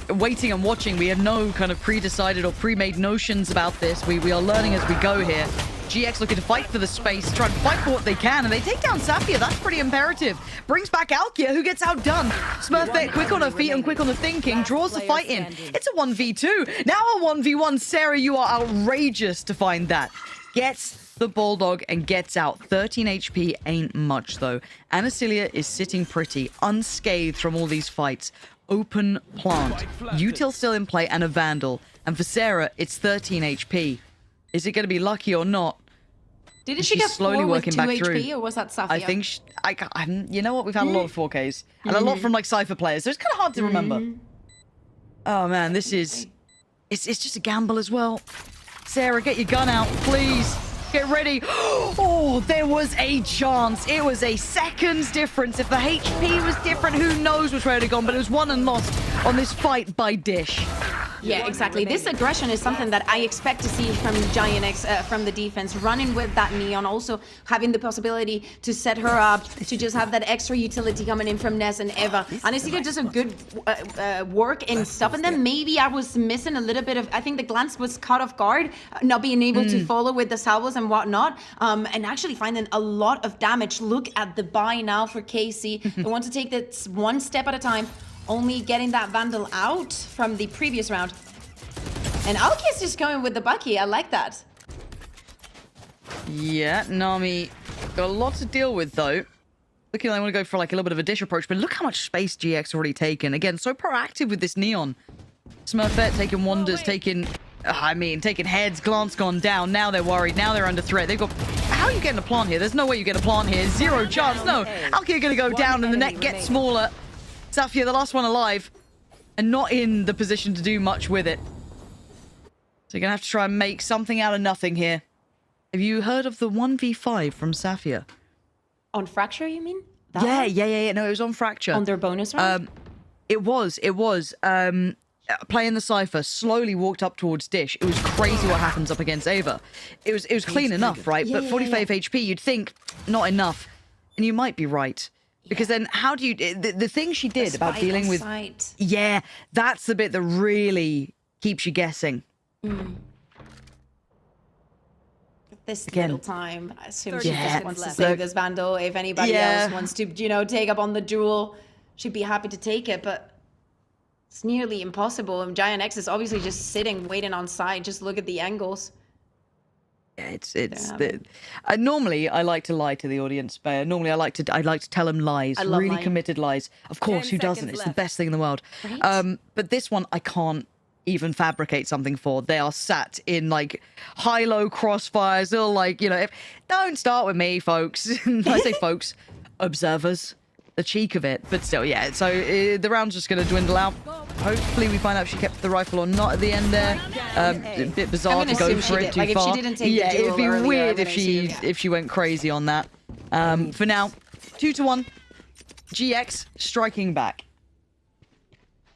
waiting and watching. We have no kind of pre-decided or pre-made notions about this. We are learning as we go here. GX looking to fight for the space, try and fight for what they can, and they take down Safia. That's pretty imperative. Brings back Alkia, who gets outdone. Smurfet quick on her feet and quick on the thinking, draws the fight in. It's a 1v2. Now a 1v1. Sarah, you are outrageous to find that. Gets the Bulldog and gets out. 13 HP ain't much, though. Anacelia is sitting pretty, unscathed from all these fights. Open plant. Util still in play and a Vandal. And for Sarah, it's 13 HP. Is it going to be lucky or not? Didn't she get slowly working back through? HP, or was that Safia? I think, you know what? We've had a lot of 4Ks. And a lot from like Cypher players, so it's kind of hard to remember. Oh man, this is... It's just a gamble as well. Sarah, get your gun out, please. Get ready. Oh, there was a chance. It was a second's difference. If the HP was different, who knows which way it would have gone, but it was won and lost on this fight by Dish. Yeah, exactly. This aggression is something that I expect to see from Giant X, from the defense, running with that Neon, also having the possibility to set her up, to just have that extra utility coming in from Ness and Eva. Anacelia does a good work in stopping them. Maybe I was missing a little bit of, I think the glance was caught off guard, not being able to follow with the salvos and whatnot, and actually finding a lot of damage. Look at the buy now for KC. They want to take this one step at a time. Only getting that Vandal out from the previous round. And Alkia's just going with the Bucky. I like that. Yeah, Nami got a lot to deal with, though. Looking like I want to go for like a little bit of a Dish approach, but look how much space GX already taken. Again, so proactive with this Neon. Smurfet taking wonders, taking heads. Glance gone down. Now they're worried. Now they're under threat. They've got... How are you getting a plant here? There's no way you get a plant here. Zero chance. No. Alki are going to go down and the net gets smaller. Zafia, the last one alive, and not in the position to do much with it. So you're going to have to try and make something out of nothing here. Have you heard of the 1v5 from Zafia? On Fracture, you mean? Yeah. No, it was on Fracture. On their bonus round? It was. Playing the Cypher, slowly walked up towards Dish. It was crazy what happens up against Ava. It was clean enough, right? But 45 HP, you'd think not enough. And you might be right. Because then how do you... The thing she did about dealing with... Sight. Yeah, that's the bit that really keeps you guessing. This Again. little time, I assume she Yeah. just wants to save this Vandal. If anybody else wants to, take up on the duel, she'd be happy to take it, but it's nearly impossible. And Giant X is obviously just sitting, waiting on side. Just look at the angles. Yeah, normally I like to lie to the audience, but normally I like to tell them lies, I love really lying. committed lies. Of course, who doesn't? It's the best thing in the world. Right? But this one I can't even fabricate something for. They are sat in like high-low crossfires. They're like, don't start with me, folks. I say folks, observers. The cheek of it, but still, yeah. So the round's just going to dwindle out. Hopefully, we find out if she kept the rifle or not at the end there. A bit bizarre to go for it too far. If she didn't take the it'd be duel weird earlier, if she went crazy on that. For now, 2-1. GX striking back.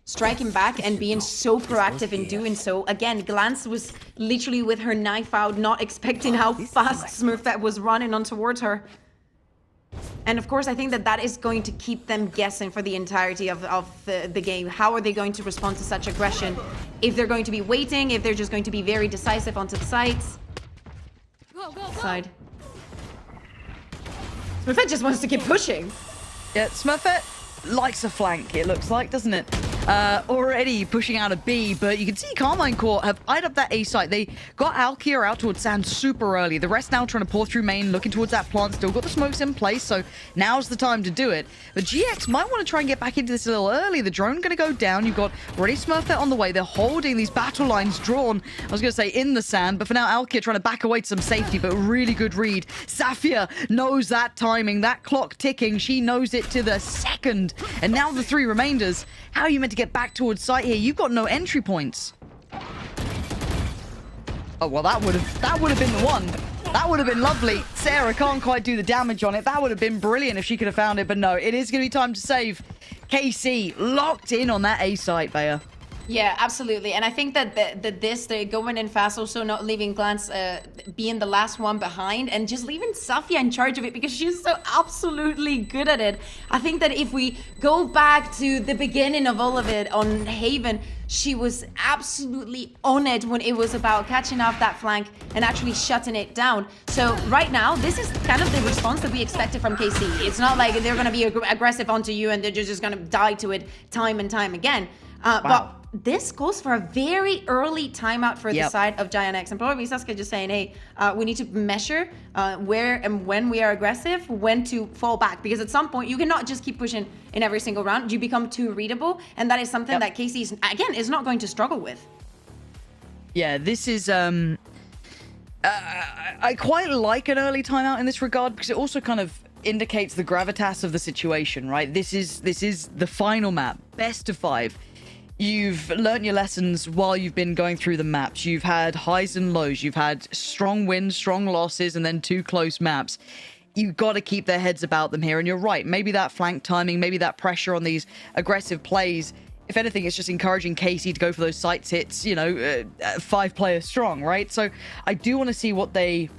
Striking back and being so proactive in doing so. Again, Glance was literally with her knife out, not expecting how fast Smurfet was running on towards her. And of course, I think that is going to keep them guessing for the entirety of the game. How are they going to respond to such aggression? If they're going to be waiting, if they're just going to be very decisive onto the sides. Side. Smurfet just wants to keep pushing. Yeah, Smurfet likes a flank, it looks like, doesn't it? Already pushing out a B, but you can see Karmine Corp have eyed up that A site. They got Alkia out towards Sand super early. The rest now trying to pour through main, looking towards that plant. Still got the smokes in place, so now's the time to do it. But GX might want to try and get back into this a little early. The drone going to go down. You've got already Smurfet on the way. They're holding these battle lines drawn, I was going to say, in the sand, but for now, Alkia trying to back away to some safety, but really good read. Zafia knows that timing, that clock ticking. She knows it to the second. And now the three remainders. How are you meant to get back towards site here? You've got no entry points. Oh, well, that would have been the one. That would have been lovely. Sarah can't quite do the damage on it. That would have been brilliant if she could have found it, but no, it is going to be time to save. KC locked in on that A site, Bea. Yeah, absolutely. And I think that they're going in fast, also not leaving Glance being the last one behind and just leaving Zafia in charge of it because she's so absolutely good at it. I think that if we go back to the beginning of all of it on Haven, she was absolutely on it when it was about catching off that flank and actually shutting it down. So right now, this is kind of the response that we expected from KC. It's not like they're going to be aggressive onto you and they're just going to die to it time and time again. But this calls for a very early timeout for the side of Giant X. And probably Sasuke just saying, hey, we need to measure where and when we are aggressive, when to fall back. Because at some point, you cannot just keep pushing in every single round. You become too readable. And that is something that KC, again, is not going to struggle with. Yeah, this is... I quite like an early timeout in this regard because it also kind of indicates the gravitas of the situation, right? This is the final map, best of 5. You've learnt your lessons while you've been going through the maps. You've had highs and lows. You've had strong wins, strong losses, and then 2 close maps. You've got to keep their heads about them here. And you're right. Maybe that flank timing, maybe that pressure on these aggressive plays. If anything, it's just encouraging KC to go for those sights hits, 5 players strong, right? So I do want to see what they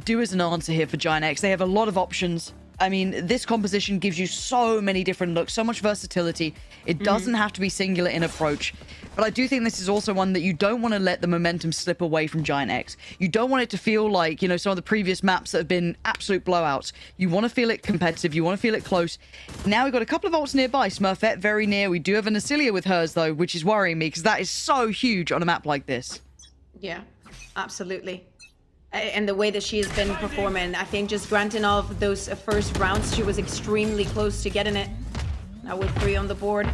do as an answer here for Giant X. They have a lot of options. I mean, this composition gives you so many different looks, so much versatility. It doesn't have to be singular in approach. But I do think this is also one that you don't want to let the momentum slip away from Giant X. You don't want it to feel like, some of the previous maps that have been absolute blowouts. You want to feel it competitive. You want to feel it close. Now we've got a couple of ults nearby. Smurfet very near. We do have an Acilia with hers, though, which is worrying me because that is so huge on a map like this. Yeah, absolutely. And the way that she has been performing, I think just granting off those first rounds, she was extremely close to getting it. Now with 3 on the board.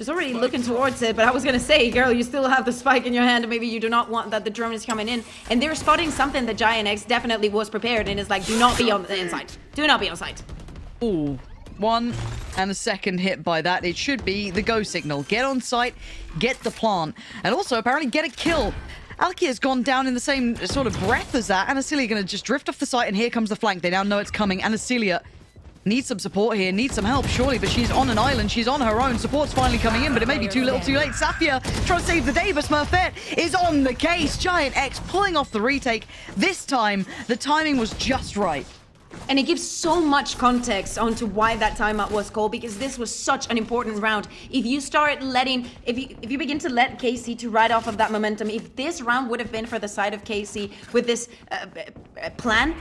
She's already looking towards it, but I was gonna say, girl, you still have the spike in your hand, maybe you do not want that the drone is coming in. And they're spotting something that Giant X definitely was prepared and is like, do not be on the inside. Do not be on site. Ooh, one and a second hit by that. It should be the go signal. Get on site, get the plant, and also apparently get a kill. Alkia's gone down in the same sort of breath as that. Anasilia gonna just drift off the site, and here comes the flank. They now know it's coming. Anasilia needs some support here, needs some help, surely, but she's on an island. She's on her own. Support's finally coming in, but it may be too little too late. Safia trying to save the day, but Smurfet is on the case. Giant X pulling off the retake. This time, the timing was just right. And it gives so much context onto why that timeout was called, because this was such an important round. If you start letting, if you begin to let KC to ride off of that momentum, if this round would have been for the side of KC with this plan,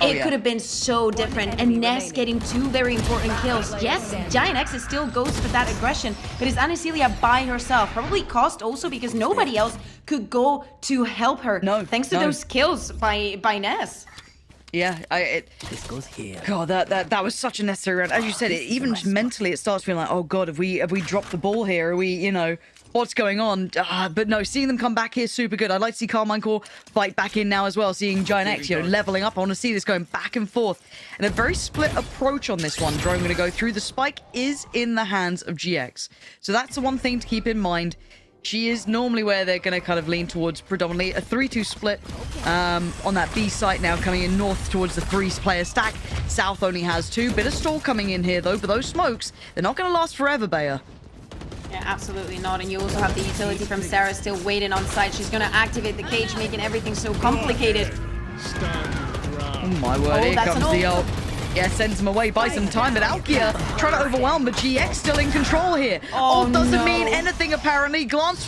it could have been so different. And Ness getting 2 very important kills. Yes, Giant X still goes for that aggression, but is Anasilia by herself? Probably cost also because nobody else could go to help her. No, thanks to those kills by Ness. Yeah, this goes here. God, that was such a necessary round. As you said, even just mentally, it starts feeling like, oh god, have we dropped the ball here? Are we, you know, what's going on? But no, seeing them come back here is super good. I'd like to see Karmine Corp fight back in now as well. Seeing Giant X, you know, leveling up. I want to see this going back and forth, and a very split approach on this one. Drone going to go through. The spike is in the hands of GX, so that's the one thing to keep in mind. She is normally where they're going to kind of lean towards predominantly a 3-2 split on that B site now, coming in north towards the 3-player stack. South only has 2. Bit of stall coming in here, though, but those smokes, they're not going to last forever, Bayer. Yeah, absolutely not. And you also have the utility from Sarah still waiting on site. She's going to activate the cage, making everything so complicated. Oh, my word, here comes the ult. Yeah, sends him away, buys some time, but Alkia trying to overwhelm, but GX still in control here. Ult doesn't mean anything, apparently. Glance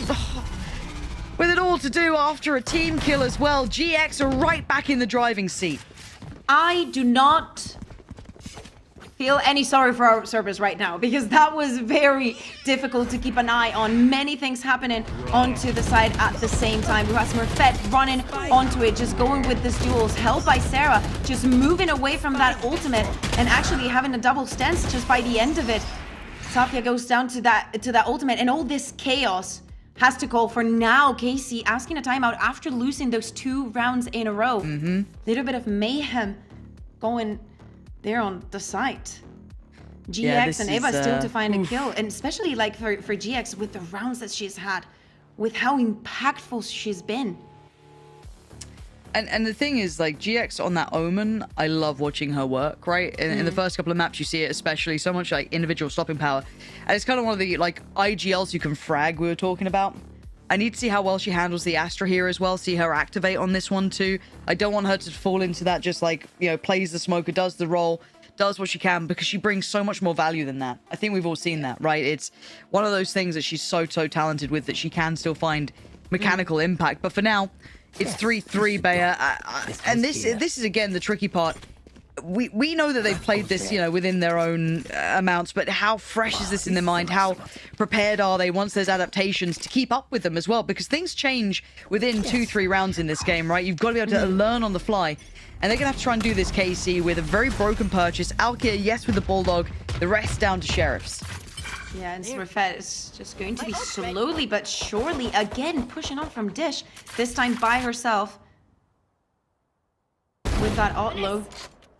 with it all to do after a team kill as well. GX are right back in the driving seat. I do not feel any sorry for our servers right now, because that was very difficult to keep an eye on. Many things happening onto the side at the same time. We have Smurfet running onto it, just going with this duels, held by Sarah, just moving away from that ultimate and actually having a double stance just by the end of it. Safia goes down to that ultimate, and all this chaos has to call for now KC asking a timeout after losing those 2 rounds in a row. Little bit of mayhem going there on the site. GX and Eva still to find a kill, and especially like for GX with the rounds that she's had, with how impactful she's been. And the thing is, like, GX on that Omen, I love watching her work, right? In the first couple of maps, you see it especially so much, like, individual stopping power. And it's kind of one of the, like, IGLs you can frag we were talking about. I need to see how well she handles the Astra here as well, see her activate on this one too. I don't want her to fall into that, just like, you know, plays the smoker, does the role, does what she can, because she brings so much more value than that. I think we've all seen that, right? It's one of those things that she's so talented with, that she can still find mechanical impact. But for now, it's 3-3, Bayer. And this is, again, the tricky part. We know that they've played this, you know, within their own amounts, but how fresh is this in their mind? How prepared are they once there's adaptations to keep up with them as well? Because things change within 2-3 rounds in this game, right? You've got to be able to learn on the fly. And they're going to have to try and do this, KC, with a very broken purchase. Alkia, yes, with the Bulldog. The rest down to Sheriffs. Yeah, and Smurfet is just going to be slowly but surely, again, pushing on from Dish. This time by herself. With that outlow.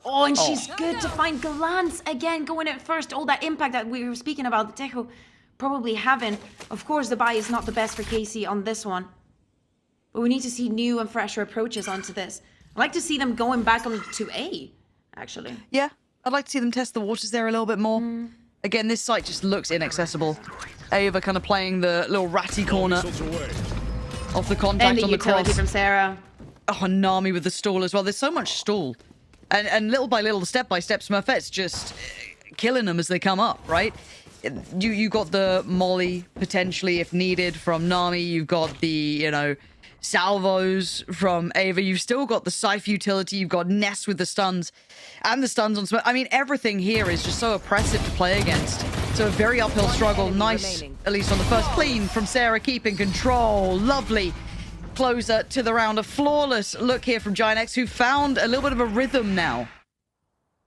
Oh, and she's good to find Glance again, going at first. All that impact that we were speaking about, the Tejo probably having. Of course, the buy is not the best for KC on this one. But we need to see new and fresher approaches onto this. I'd like to see them going back on to A, actually. Yeah, I'd like to see them test the waters there a little bit more. Again, this site just looks inaccessible. Ava kind of playing the little ratty corner of the contact and the on the utility cross. from Sarah. Oh, Nami with the stall as well. There's so much stall. And little by little, step by step, Smurfet's just killing them as they come up, right? You got the molly, potentially, if needed, from Nami. You've got the, you know, salvos from Ava. You've still got the Scythe utility. You've got Ness with the stuns. And the stuns on Smurf. I mean, everything here is just so oppressive to play against. So a very uphill struggle. Nice, at least on the first clean from Sarah, keeping control. Lovely. Closer to the round. A flawless look here from Giant X, who found a little bit of a rhythm now.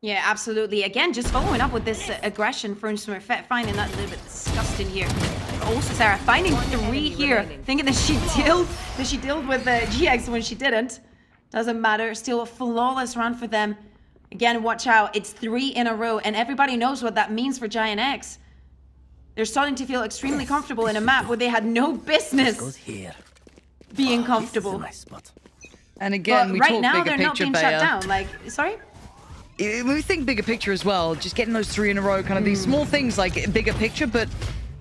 Yeah, absolutely. Again, just following up with this aggression from Smurfet, finding that a little bit disgusting here. But also Sarah finding 3 here, thinking that she dealt with GX when she didn't. Doesn't matter. Still a flawless round for them. Again, watch out. It's 3 in a row, and everybody knows what that means for Giant X. They're starting to feel extremely comfortable in a map where they had no business being comfortable. And again, but we right talk now bigger they're not picture, being shut down. Like, sorry? We think bigger picture as well, just getting those 3 in a row, kind of these small things like bigger picture, but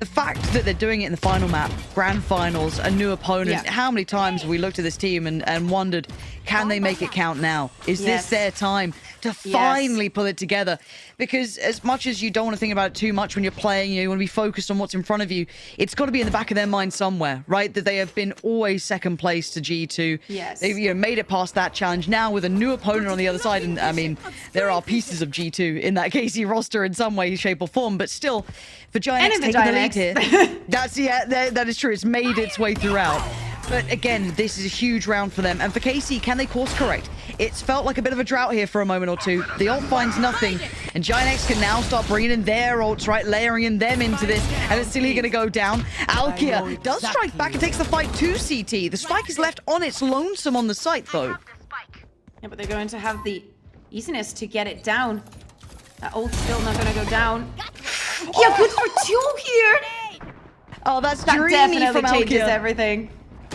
the fact that they're doing it in the final map, grand finals, a new opponent, how many times have we looked at this team and wondered, can they make it count now? Is this their time to finally pull it together? Because as much as you don't want to think about it too much when you're playing, you want to be focused on what's in front of you, it's got to be in the back of their mind somewhere, right? That they have been always second place to G2. Yes. They've made it past that challenge now with a new opponent on the other side. And I mean, there are pieces of G2 in that KC roster in some way, shape or form, but still, for Giant X taking the lead here, that is true. It's made its way throughout. But again, this is a huge round for them. And for KC, can they course correct? It's felt like a bit of a drought here for a moment or two. The ult finds nothing. And Giant X can now start bringing in their ults, right? Layering in them into this. And it's still going to go down. Alkia does strike back and takes the fight to CT. The spike is left on its lonesome on the site, though. Yeah, but they're going to have the easiness to get it down. That ult's still not going to go down. Yeah, good for 2 here. Oh, that's that dreamy definitely from changes Alkia. everything.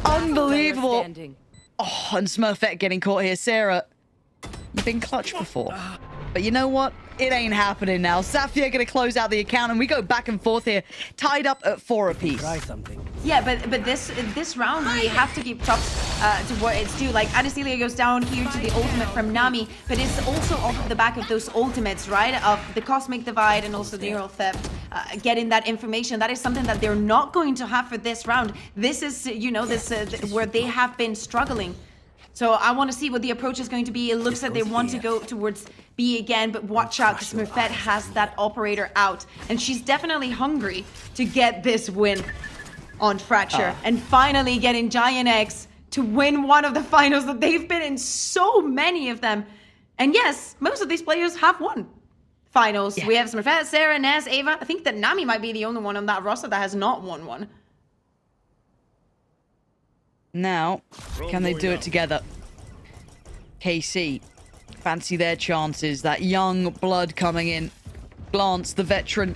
Unbelievable. Oh, and Smurfet getting caught here. Sarah, you've been clutch before. But you know what? It ain't happening now. Safia going to close out the account, and we go back and forth here, tied up at 4 apiece. Try something. Yeah, but this round we have to give props to what it's due. Like Adesilia goes down here to the ultimate from Nami, but it's also off of the back of those ultimates, right? Of the Cosmic Divide and also the Neural Theft. Getting that information, that is something that they're not going to have for this round. This is, you know, this where they have been struggling. So I want to see what the approach is going to be. It looks like they want to go towards B again, but watch out because Smurfet has that operator out. And she's definitely hungry to get this win on Fracture. And finally getting Giant X to win one of the finals that they've been in so many of them. And yes, most of these players have won finals. We have Smurfet, Sarah, Naz, Ava. I think that Nami might be the only one on that roster that has not won one. Now, can they do it together? KC, fancy their chances. That young blood coming in. Glance, the veteran,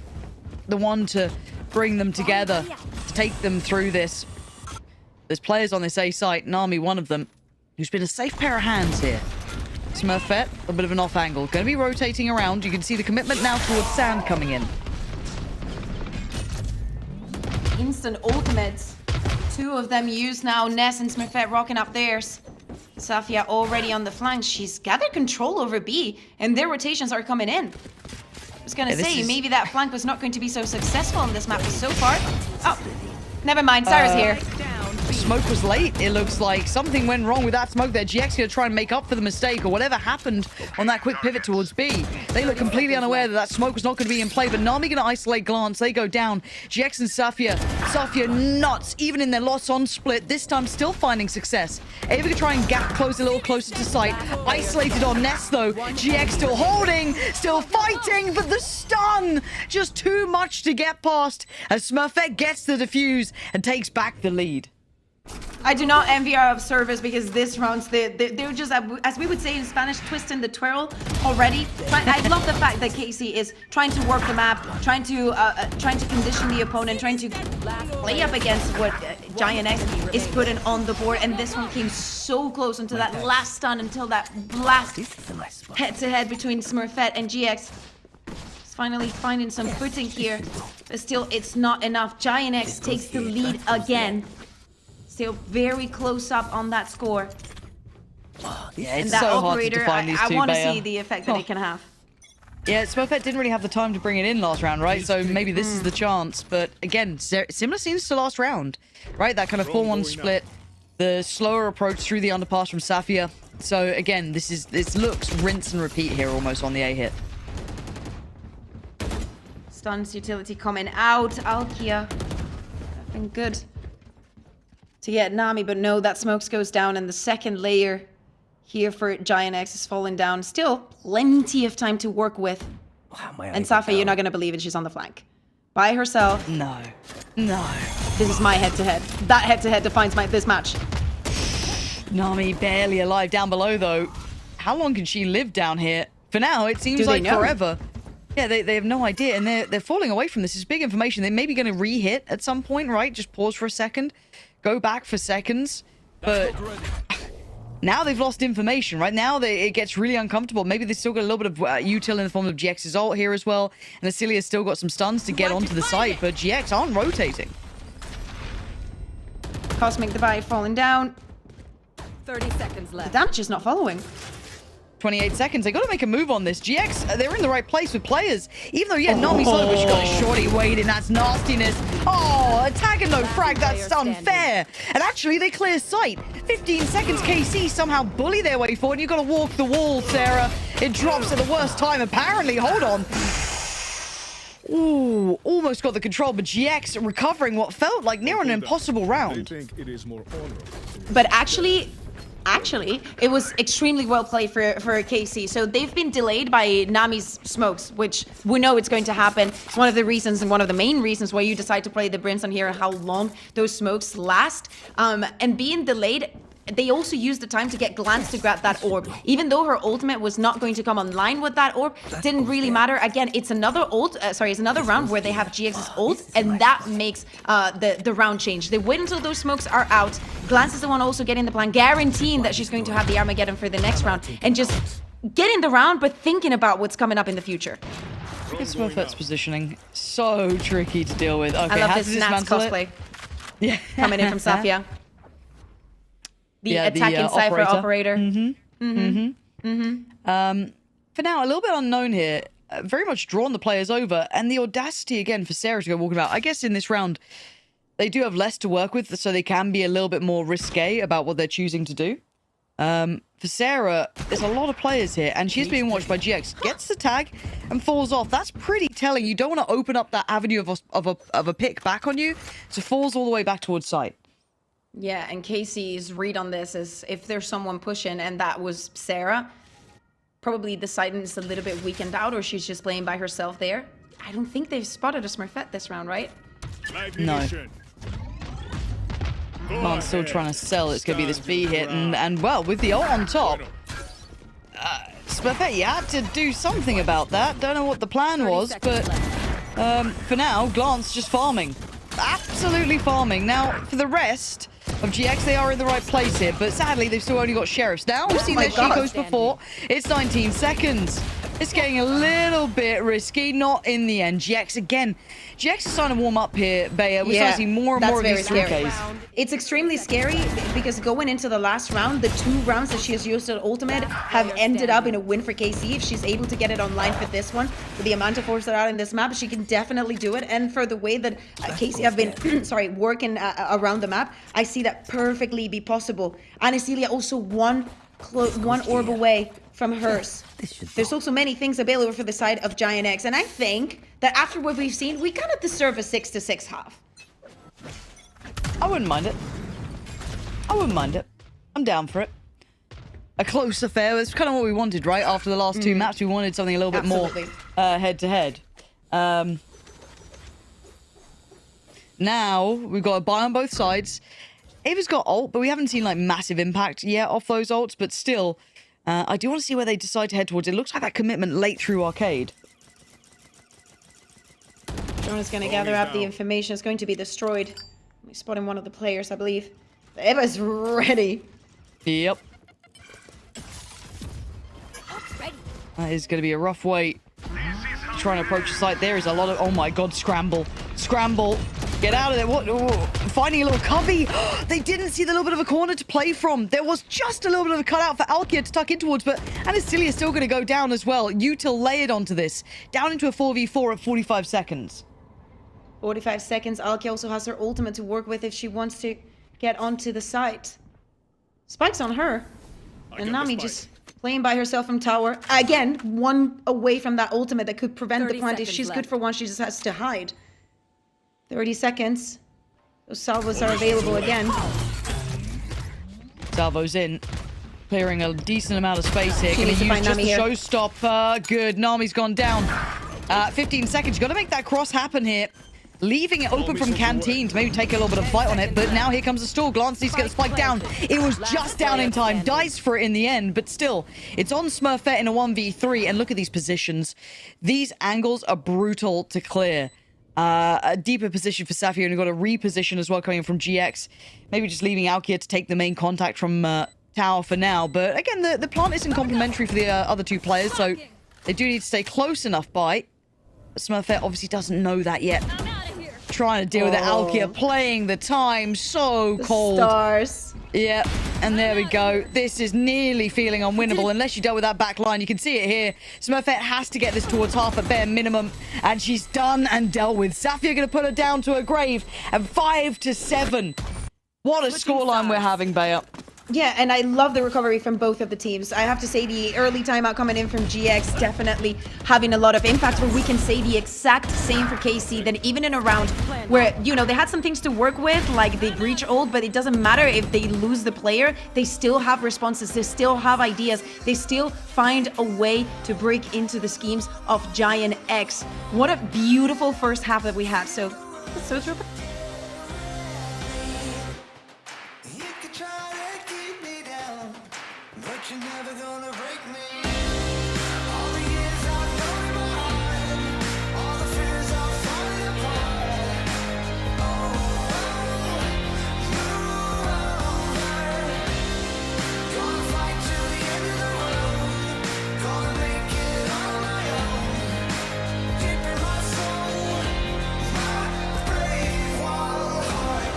the one to bring them together, to take them through this. There's players on this A site, Nami one of them, who's been a safe pair of hands here. Smurfet, a bit of an off angle. Going to be rotating around. You can see the commitment now towards Sand coming in. Instant ultimates. 2 of them used now. Ness and Smurfet rocking up theirs. Safia already on the flank. She's gathered control over B, and their rotations are coming in. I was gonna say, maybe that flank was not going to be so successful in this map so far. Oh, never mind. Sarah's here. Smoke was late. It looks like something went wrong with that smoke there. GX going to try and make up for the mistake or whatever happened on that quick pivot towards B. They look completely unaware that that smoke was not going to be in play, but Nami going to isolate Glance. They go down. GX and Safia. Safia nuts, even in their loss on split. This time still finding success. Ava can try and gap close a little closer to sight. Isolated on Ness though. GX still holding, still fighting, but the stun just too much to get past as Smurfet gets the defuse and takes back the lead. I do not envy our observers because this round, they're just, as we would say in Spanish, twisting the twirl already. I love the fact that Casey is trying to work the map, trying to condition the opponent, trying to play up against what Giant X is putting on the board. And this one came so close until that last stun, until that blast head-to-head between Smurfet and GX. It's finally finding some footing here, but still it's not enough. Giant X takes the lead again. Still very close up on that score. Yeah, it's and that so operator, hard to define these two, I want to Bea. see the effect that it can have. Yeah, Smurfet didn't really have the time to bring it in last round, right? So maybe this is the chance. But again, similar scenes to last round, right? That kind of 4-1 split, the slower approach through the underpass from Safia. So again, this looks rinse and repeat here almost on the A hit. Stuns utility coming out. Alkia, been good to get Nami, but no, that smokes goes down in the second layer. here for Giant X is falling down. Still plenty of time to work with. And Safa, you're not going to believe it. She's on the flank. By herself. No. No. This is my head-to-head. That head-to-head defines this match. Nami barely alive down below, though. How long can she live down here? For now, it seems like forever. Yeah, they have no idea, and they're falling away from this. It's big information. They may be going to re-hit at some point, right? Just pause for a second. Go back for seconds. But now they've lost information, right? Now it gets really uncomfortable. Maybe they still got a little bit of util in the form of GX's ult here as well. And Acelia's still got some stuns to get onto the site, but GX aren't rotating. Cosmic Divide falling down. 30 seconds left. The damage is not following. 28 seconds. They got to make a move on this. GX, they're in the right place with players. Even though, yeah, Nami's low, but she got a shorty waiting. That's nastiness. Oh, attack and no frag. That's unfair. And actually, they clear sight. 15 seconds. KC somehow bully their way forward. You've got to walk the wall, Sarah. It drops at the worst time, apparently. Hold on. Ooh, almost got the control, but GX recovering what felt like near an impossible round. But actually, it was extremely well played for KC. So they've been delayed by Nami's smokes, which we know it's going to happen. It's one of the reasons and one of the main reasons why you decide to play the Brimstone here and how long those smokes last. And being delayed, they also used the time to get Glance to grab that orb. Even though her ultimate was not going to come online with that orb, didn't really matter. Again, it's another it's another round where they have GX's ult, and that makes the round change. They wait until those smokes are out. Glance is the one also getting the plan, guaranteeing that she's going to have the Armageddon for the next round, and just getting the round, but thinking about what's coming up in the future. Look at Smurfet's positioning. So tricky to deal with. Okay, I love this Nats cosplay. Yeah. Coming in from Safia. The attacking Cypher operator. For now, a little bit unknown here. Very much drawn the players over. And the audacity, again, for Sarah to go walking about. I guess in this round, they do have less to work with, so they can be a little bit more risque about what they're choosing to do. For Sarah, there's a lot of players here, and she's being watched by GX. Gets the tag and falls off. That's pretty telling. You don't want to open up that avenue of a pick back on you, so falls all the way back towards site. Yeah, and Casey's read on this is if there's someone pushing, and that was Sarah, probably the site is a little bit weakened out, or she's just playing by herself there. I don't think they've spotted a Smurfet this round, right? No. Mark's still trying to sell. It's going to be this B hit, and well, with the ult on top, Smurfet, you had to do something about that. Don't know what the plan was, but for now, Glance just farming. Absolutely farming. Now, for the rest of GX, they are in the right place here, but sadly, they've still only got Sheriffs. Now, we've seen their Shikos before. It's 19 seconds. It's getting a little bit risky. Not in the end. GX, again, GX is starting to warm up here, Bayer. We're starting to see more and more of these 3Ks. It's extremely scary because going into the last round, the 2 rounds that she has used her ultimate have ended up in a win for KC. If she's able to get it online for this one, with the amount of force that are out in this map, she can definitely do it. And for the way that KC have been working around the map, I see that perfectly be possible. And Celia also one orb away from hers. There's also many things available for the side of Giant X, and I think that after what we've seen, we kind of deserve a 6-6 half. I wouldn't mind it. I wouldn't mind it. I'm down for it. A close affair. That's kind of what we wanted, right? After the last 2 maps, we wanted something a little bit more head-to-head. Now, we've got a buy on both sides. Ava's got ult, but we haven't seen like massive impact yet off those ults, but still, I do want to see where they decide to head towards. It looks like that commitment late through Arcade. Drone is going to gather up the information. It's going to be destroyed. We're spotting one of the players, I believe. Eva's ready. Yep. That is going to be a rough wait. Trying to approach the site. There is a lot of... Oh my god, scramble. Scramble. Get out of there. What? Finding a little cubby. They didn't see the little bit of a corner to play from. There was just a little bit of a cutout for Alkia to tuck in towards, but Anastasia is still going to go down as well. Util layered onto this. Down into a 4v4 at 45 seconds. 45 seconds. Alkia also has her ultimate to work with if she wants to get onto the site. Spike's on her. And Nami just playing by herself from tower. Again, one away from that ultimate that could prevent the plant. If she's good for one, she just has to hide. 30 seconds. Those salvos are available again. Salvo's in. clearing a decent amount of space here. Gonna needs to use find just Nami the here. showstopper. Good. Nami's gone down. 15 seconds. Got to make that cross happen here. Leaving it open from Canteen to maybe take a little bit of fight on it, but now here comes the stall. Glance needs to get the spike down. It was just down in time. Dies for it in the end, but still, it's on Smurfet in a 1v3, and look at these positions. These angles are brutal to clear. A deeper position for Safia, and we've got a reposition as well coming in from GX. Maybe just leaving Alkia to take the main contact from Tower for now, but again, the plant isn't complimentary for the other two players, so they do need to stay close enough by. Smurfet obviously doesn't know that yet. Trying to deal with it. Alkia playing the time so cold. Stars. Yep, and there we go. This is nearly feeling unwinnable unless you dealt with that back line. You can see it here. Smurfet has to get this towards half at bare minimum, and she's done and dealt with. Safia going to put her down to her grave, and 5-7. What a scoreline we're having, Bea. Yeah, and I love the recovery from both of the teams. I have to say the early timeout coming in from GX definitely having a lot of impact, but we can say the exact same for KC, that even in a round where, you know, they had some things to work with, like they breach ult, but it doesn't matter if they lose the player, they still have responses, they still have ideas, they still find a way to break into the schemes of Giant X. What a beautiful first half that we had. So true. But you're never gonna break me. All the years I've known in my heart, all the fears are falling apart. Oh, gonna fight to the end of the road. Gonna make it on my own. Deep in my soul, my brave wild heart.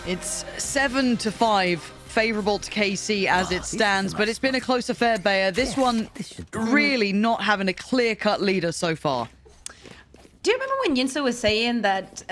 It's 7-5, favorable to KC as it stands, but it's been a close affair, Bea. This one really not having a clear-cut leader so far. Do you remember when Yinso was saying that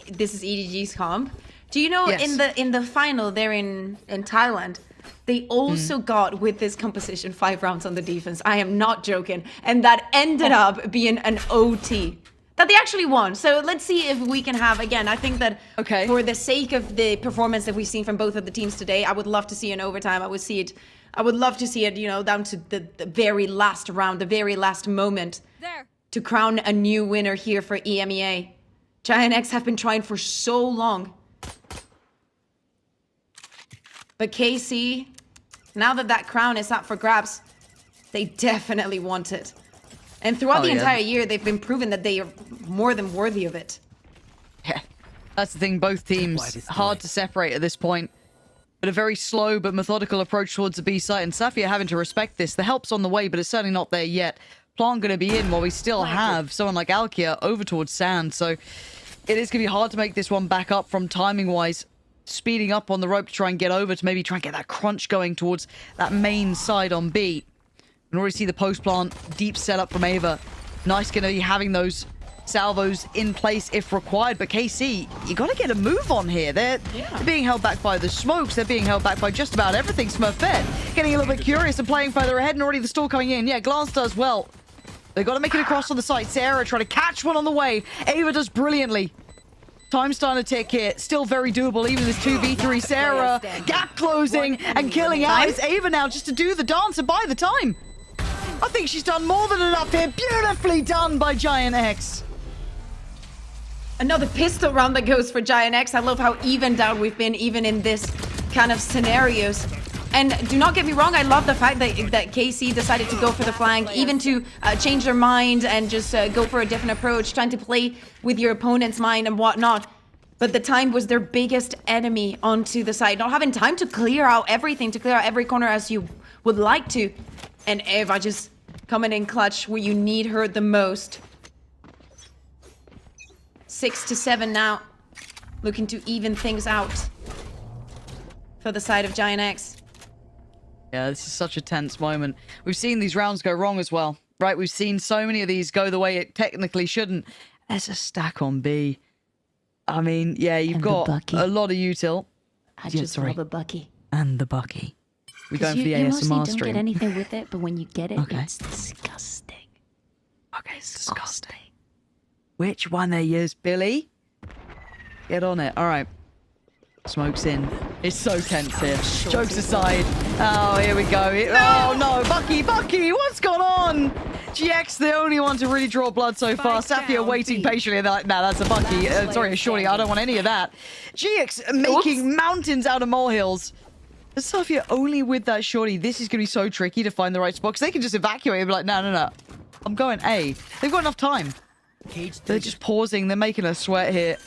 this is EDG's comp? Do you know Yes. in the final there in Thailand, they also got with this composition 5 rounds on the defense. I am not joking, and that ended up being an OT that they actually won. So let's see if we can have, again, I think that for the sake of the performance that we've seen from both of the teams today, I would love to see an overtime. I would love to see it, you know, down to the very last round, the very last moment to crown a new winner here for EMEA. Giant X have been trying for so long. But KC, now that that crown is up for grabs, they definitely want it. And throughout the entire year, they've been proven that they are more than worthy of it. Yeah, that's the thing. Both teams, hard to separate at this point. But a very slow but methodical approach towards the B site. And Safia having to respect this. The help's on the way, but it's certainly not there yet. Plant going to be in while we still have someone like Alkia over towards Sand. So it is going to be hard to make this one back up from timing-wise. Speeding up on the rope to try and get over to maybe try and get that crunch going towards that main side on B. You can already see the post plant, deep setup from Ava. Nice going to be having those salvos in place if required. But KC, you got to get a move on here. They're being held back by the smokes. They're being held back by just about everything. Smurfet getting a little bit curious and playing further ahead, and already the stall coming in. Yeah, Glance does well. They've got to make it across on the site. Sarah trying to catch one on the way. Ava does brilliantly. Time starting to tick here. Still very doable, even this 2v3. Sarah gap closing and killing out. It's Ava now just to do the dance and buy the time. I think she's done more than enough here. Beautifully done by Giant X. Another pistol round that goes for Giant X. I love how evened out we've been, even in this kind of scenarios. And do not get me wrong, I love the fact that KC decided to go for the flank, even to change their mind and just go for a different approach, trying to play with your opponent's mind and whatnot. But the time was their biggest enemy onto the side. Not having time to clear out everything, to clear out every corner as you would like to. And Eva just coming in clutch where you need her the most. 6-7 now. Looking to even things out. for the side of Giant X. Yeah, this is such a tense moment. We've seen these rounds go wrong as well, right? We've seen so many of these go the way it technically shouldn't. There's a stack on B. I mean, yeah, you've got a lot of util. I just love a Bucky. And the Bucky. We're going for you, the you ASMR mostly don't stream. get anything with it, but when you get it, Okay. it's disgusting. Okay, it's disgusting. Which one they use, Billy? Get on it. All right. Smoke's in. It's so tense here. Jokes aside. Oh, here we go. Oh, no. Bucky, what's gone on? GX, the only one to really draw blood so far. Safia waiting patiently. They're like, nah, that's a Bucky. Sorry, a shorty. I don't want any of that. GX making mountains out of molehills. Safia only with that shorty. This is going to be so tricky to find the right spot because they can just evacuate and be like, no. I'm going A. They've got enough time. They're just pausing. They're making her sweat here.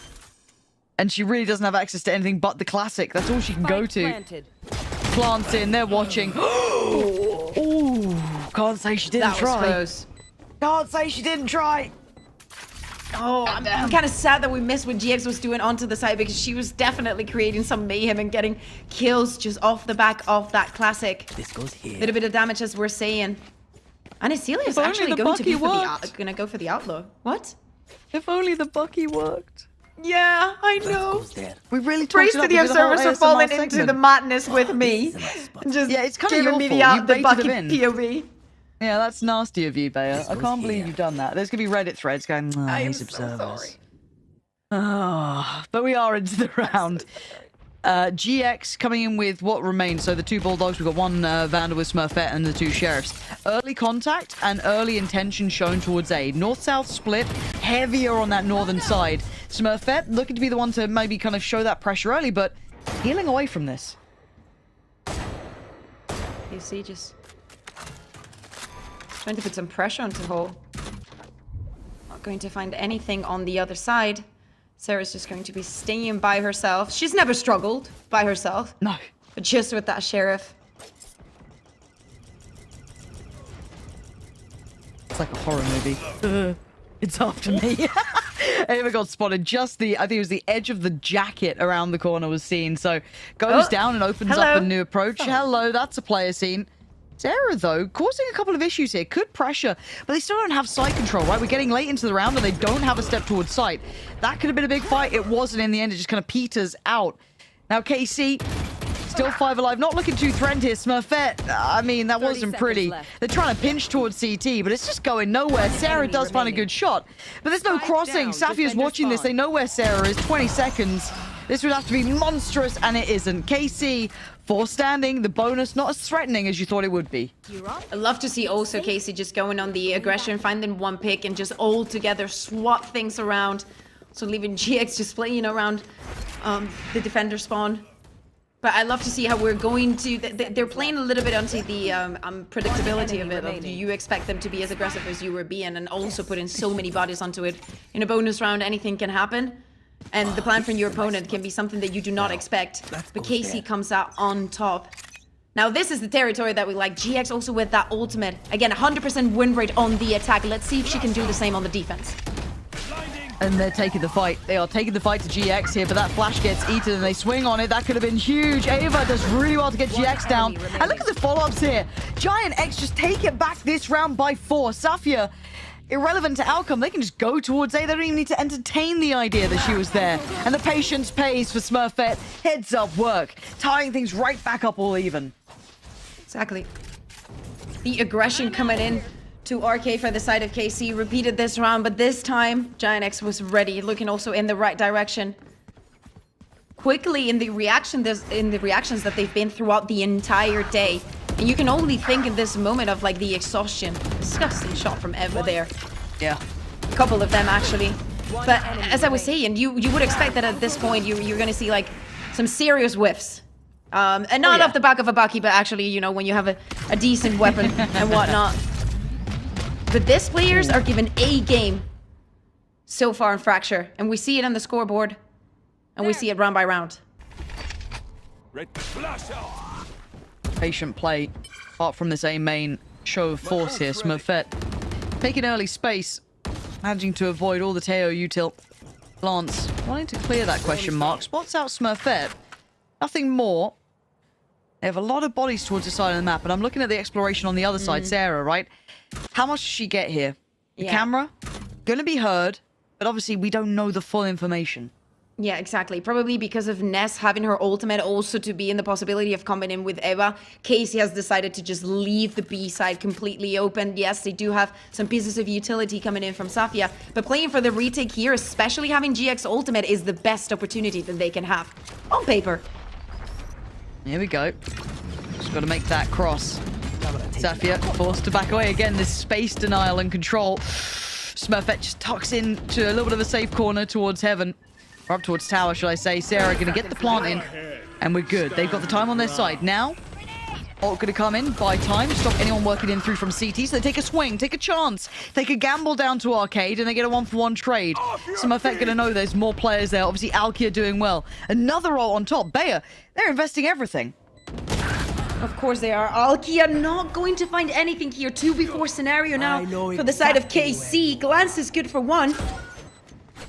And she really doesn't have access to anything but the classic. That's all she can go to. Plants in. They're watching. Ooh. Can't say she didn't try. Close. Can't say she didn't try. Oh, I'm kind of sad that we missed what GX was doing onto the side because she was definitely creating some mayhem and getting kills just off the back of that classic. This goes here. Little bit of damage as we're saying. And Celia's actually going to be gonna go for the outlaw. What? If only the Bucky worked. Yeah, I know. We really Praise talked to the observers for falling into the madness with me. Just yeah, it's kind of giving your me fault. the You Bucky baited him in. POV. Yeah, that's nasty of you, Bayer. I can't believe you've done that. There's going to be Reddit threads going, oh, I am these so observers. sorry. Oh, but we are into the round. GX coming in with what remains. So the two Bulldogs, we've got one Vandal with Smurfet and the two Sheriffs. Early contact and early intention shown towards A. North-south split, heavier on that northern side. Smurfet looking to be the one to maybe kind of show that pressure early, but healing away from this. You see, just trying to put some pressure onto Hole. Not going to find anything on the other side. Sarah's just going to be staying by herself. She's never struggled by herself. No. But just with that Sheriff. It's like a horror movie. It's after me. Ava got spotted just I think it was the edge of the jacket around the corner was seen. So goes down and opens up a new approach. Hello, that's a player scene. Sarah, though, causing a couple of issues here. Could pressure, but they still don't have sight control, right? We're getting late into the round and they don't have a step towards sight. That could have been a big fight. It wasn't in the end. It just kind of peters out. Now, KC, still 5 alive. Not looking too threatened here. Smurfet, I mean, that wasn't pretty. They're trying to pinch towards CT, but it's just going nowhere. Sarah does find a good shot, but there's no crossing. Safia's watching this. They know where Sarah is. 20 seconds. This would have to be monstrous, and it isn't. KC, 4 standing. The bonus not as threatening as you thought it would be. I'd love to see also Casey just going on the aggression, finding one pick, and just all together swap things around. So leaving GX just playing around the defender spawn. But I love to see how we're going to... They're playing a little bit onto the predictability of it. Of you expect them to be as aggressive as you were being, and also put in so many bodies onto it. In a bonus round, anything can happen. And the plan from your opponent can be something that you do not expect. But KC comes out on top. Now this is the territory that we like. GX also with that ultimate. Again, 100% win rate on the attack. Let's see if she can do the same on the defense. And they're taking the fight. They are taking the fight to GX here, but that flash gets eaten and they swing on it. That could have been huge. Ava does really well to get GX down. And look at the follow-ups here. Giant X just take it back this round by 4. Safia, irrelevant to outcome, they can just go towards A. They don't even need to entertain the idea that she was there. And the patience pays for Smurfet. Heads up work, tying things right back up all even. Exactly. The aggression coming in to RK for the side of KC. Repeated this round, but this time Giant X was ready, looking also in the right direction. Quickly in the reactions that they've been throughout the entire day. And you can only think in this moment of like the exhaustion. Disgusting shot from Eva there. Yeah. A couple of them actually. But as I was saying, you would expect that at this point you're gonna see like some serious whiffs. And not off the back of a Bucky, but actually, you know, when you have a decent weapon and whatnot. But these players are given a game so far in Fracture. And we see it on the scoreboard. And we see it round by round. Patient play, apart from this A main show of force here. Smurfet taking early space, managing to avoid all the Teo util. Lance wanting to clear that question mark. Spots out Smurfet. Nothing more. They have a lot of bodies towards the side of the map, and I'm looking at the exploration on the other side, Sarah, right? How much does she get here? The camera? Gonna be heard, but obviously we don't know the full information. Yeah, exactly. Probably because of Ness having her ultimate also to be in the possibility of coming in with Eva, Casey has decided to just leave the B side completely open. Yes, they do have some pieces of utility coming in from Safia, but playing for the retake here, especially having GX ultimate, is the best opportunity that they can have on paper. Here we go. Just got to make that cross. Safia forced to back away again. This space denial and control. Smurfet just tucks in to a little bit of a safe corner towards heaven. Or up towards tower, should I say. Sarah going to get the plant in, and we're good. They've got the time on their side. Now, ult going to come in, buy time, stop anyone working in through from CT, so they take a swing, take a chance. They could gamble down to Arcade, and they get a 1-for-1 trade. Smurfet going to know there's more players there. Obviously, Alkia doing well. Another ult on top. Bayer, they're investing everything. Of course they are. Alkia not going to find anything here. 2v4 scenario now for the side of KC. Glance is good for one.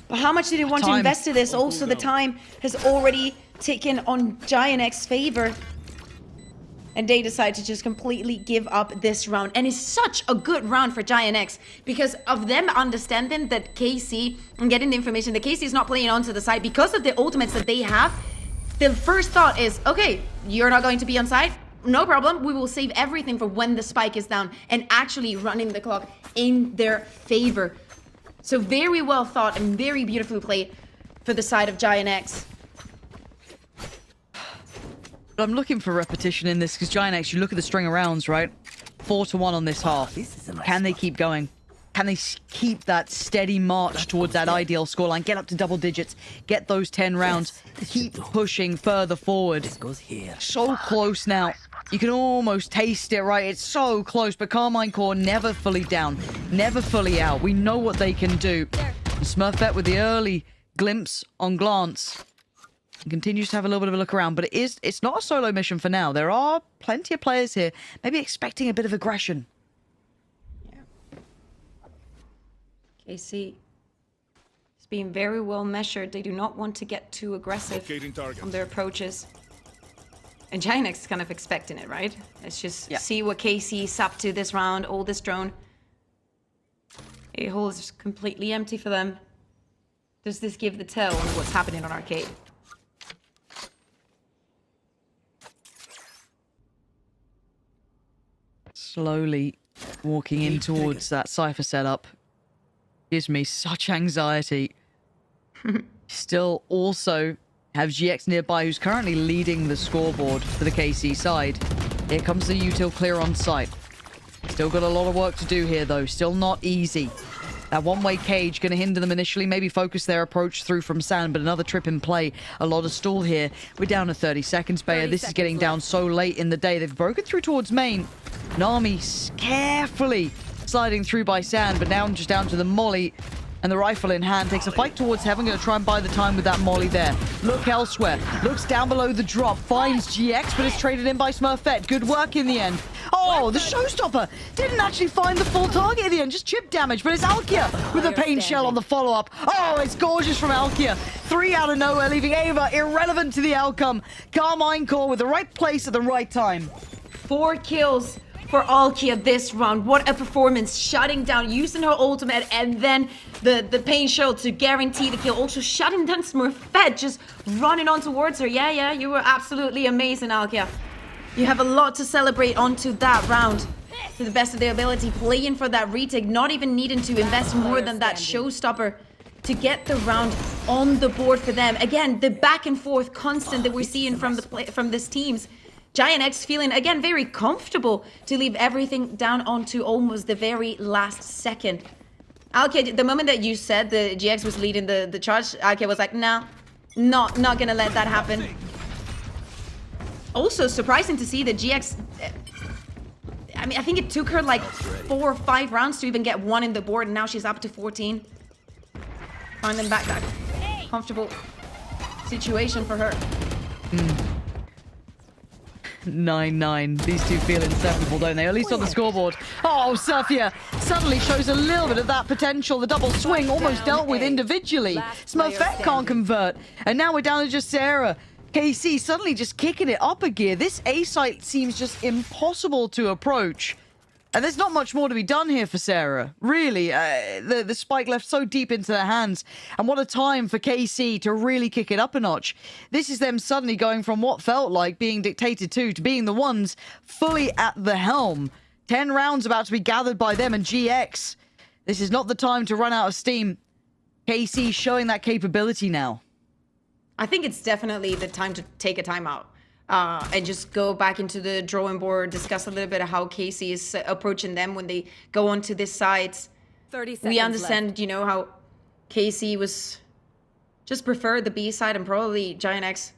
But how much did he want to invest to this? Also, the time has already taken on Giant X's favor. And they decide to just completely give up this round. And it's such a good round for Giant X because of them understanding that KC and getting the information that KC is not playing onto the side because of the ultimates that they have. The first thought is, okay, you're not going to be on side? No problem. We will save everything for when the spike is down and actually running the clock in their favor. So very well thought and very beautifully played for the side of Giant X. But I'm looking for repetition in this because Giant X, you look at the string of rounds, right? 4-1 on this half. Can they keep going? Can they keep that steady march towards that ideal scoreline? Get up to double digits. Get those 10 rounds. Keep pushing further forward. So close now. You can almost taste it, right? It's so close, but Karmine Corp never fully down, never fully out. We know what they can do. Smurfet with the early glimpse on glance. And continues to have a little bit of a look around, but it's not a solo mission for now. There are plenty of players here, maybe expecting a bit of aggression. KC is being very well measured. They do not want to get too aggressive on their approaches. And Giant X is kind of expecting it, right? Let's just see what KC is up to this round, all this drone. A-hole is completely empty for them. Does this give the tell on what's happening on Arcade? Slowly walking in towards that Cypher setup. Gives me such anxiety. Still also have GX nearby, who's currently leading the scoreboard for the KC side. Here comes the util clear on site. Still got a lot of work to do here, though. Still not easy. That one-way cage going to hinder them initially. Maybe focus their approach through from Sand, but another trip in play. A lot of stall here. We're down to 30 seconds, Bayer. This is getting down so late in the day. They've broken through towards main. Nami carefully sliding through by Sand, but now just down to the molly. And the rifle in hand takes a fight towards heaven. Going to try and buy the time with that molly there. Look elsewhere. Looks down below the drop. Finds GX, but it's traded in by Smurfet. Good work in the end. Oh, the showstopper didn't actually find the full target in the end. Just chip damage, but it's Alkia with a pain shell on the follow-up. Oh, it's gorgeous from Alkia. 3 out of nowhere, leaving Ava irrelevant to the outcome. Karmine Corp with the right place at the right time. 4 kills for Alkia this round. What a performance. Shutting down, using her ultimate, and then the pain shell to guarantee the kill. Also shutting down Smurfet, just running on towards her. Yeah, you were absolutely amazing, Alkia. You have a lot to celebrate onto that round. To the best of their ability, playing for that retake, not even needing to invest more than that showstopper to get the round on the board for them. Again, the back and forth constant that we're seeing from this teams. Giant X feeling, again, very comfortable to leave everything down onto almost the very last second. Alkia, the moment that you said the GX was leading the charge, Alkia was like, no, not gonna let that happen. Also, surprising to see that GX... I mean, I think it took her like 4 or 5 rounds to even get 1 in the board, and now she's up to 14. Finding back that comfortable situation for her. 9-9. These two feel inseparable, don't they? At least on the scoreboard. Oh, Safia suddenly shows a little bit of that potential. The double swing almost dealt with individually. Smurfet can't convert. And now we're down to just Sarah. KC suddenly just kicking it up a gear. This A site seems just impossible to approach. And there's not much more to be done here for Sarah. Really, the spike left so deep into their hands. And what a time for KC to really kick it up a notch. This is them suddenly going from what felt like being dictated to being the ones fully at the helm. 10 rounds about to be gathered by them and GX. This is not the time to run out of steam. KC showing that capability now. I think it's definitely the time to take a timeout. And just go back into the drawing board, discuss a little bit of how Casey is approaching them when they go onto this side. 30 seconds We understand, left. you know, how Casey was just preferred the B side, and probably Giant X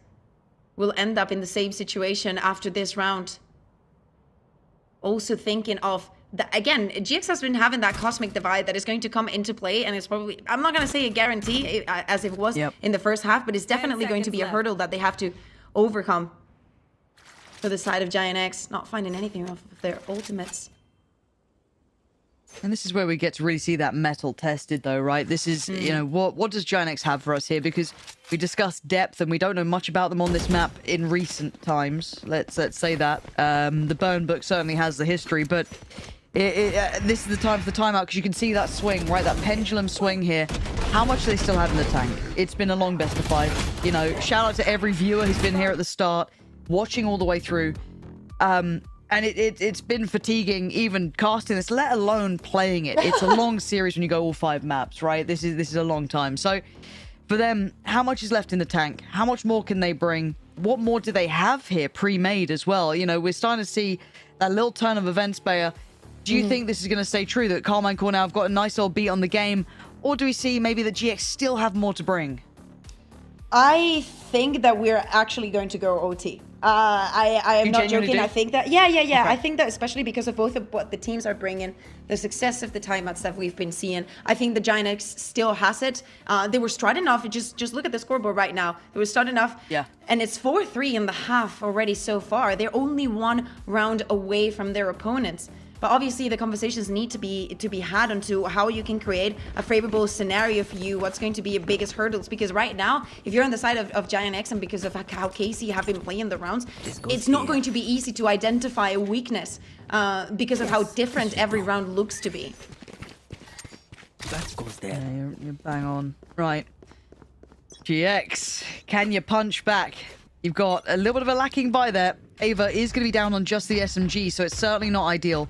will end up in the same situation after this round. Also thinking of, again, GX has been having that cosmic divide that is going to come into play, and it's probably, I'm not going to say a guarantee as it was in the first half, but it's definitely going to be a hurdle that they have to overcome. For the side of Giant X, not finding anything off of their ultimates. And this is where we get to really see that metal tested, though, right? This is, you know, what does Giant X have for us here? Because we discussed depth, and we don't know much about them on this map in recent times. Let's say that. The burn book certainly has the history, but this is the time for the timeout, because you can see that swing, right? That pendulum swing here. How much do they still have in the tank? It's been a long best of 5. You know, shout out to every viewer who's been here at the start, watching all the way through. And it's been fatiguing even casting this, let alone playing it. It's a long series when you go all 5 maps, right? This is a long time. So for them, how much is left in the tank? How much more can they bring? What more do they have here pre-made as well? You know, we're starting to see that little turn of events, Bayer. Do you think this is going to stay true, that Karmine Corp now have got a nice old beat on the game? Or do we see maybe that GX still have more to bring? I think that we're actually going to go OT. I am not joking. Do? I think that, yeah. Okay. I think that especially because of both of what the teams are bringing, the success of the timeouts that we've been seeing, I think the Giant X still has it. They were starting off, just look at the scoreboard right now. They were starting off, and it's 4-3 in the half already so far. They're only 1 round away from their opponents. But obviously the conversations need to be had onto how you can create a favorable scenario for you, what's going to be your biggest hurdles. Because right now, if you're on the side of Giant X and because of how Casey have been playing the rounds, it's not going to be easy to identify a weakness because of how different every round looks to be. That goes there. Yeah, you're bang on. Right. GX, can you punch back? You've got a little bit of a lacking by there. Ava is going to be down on just the SMG, so it's certainly not ideal.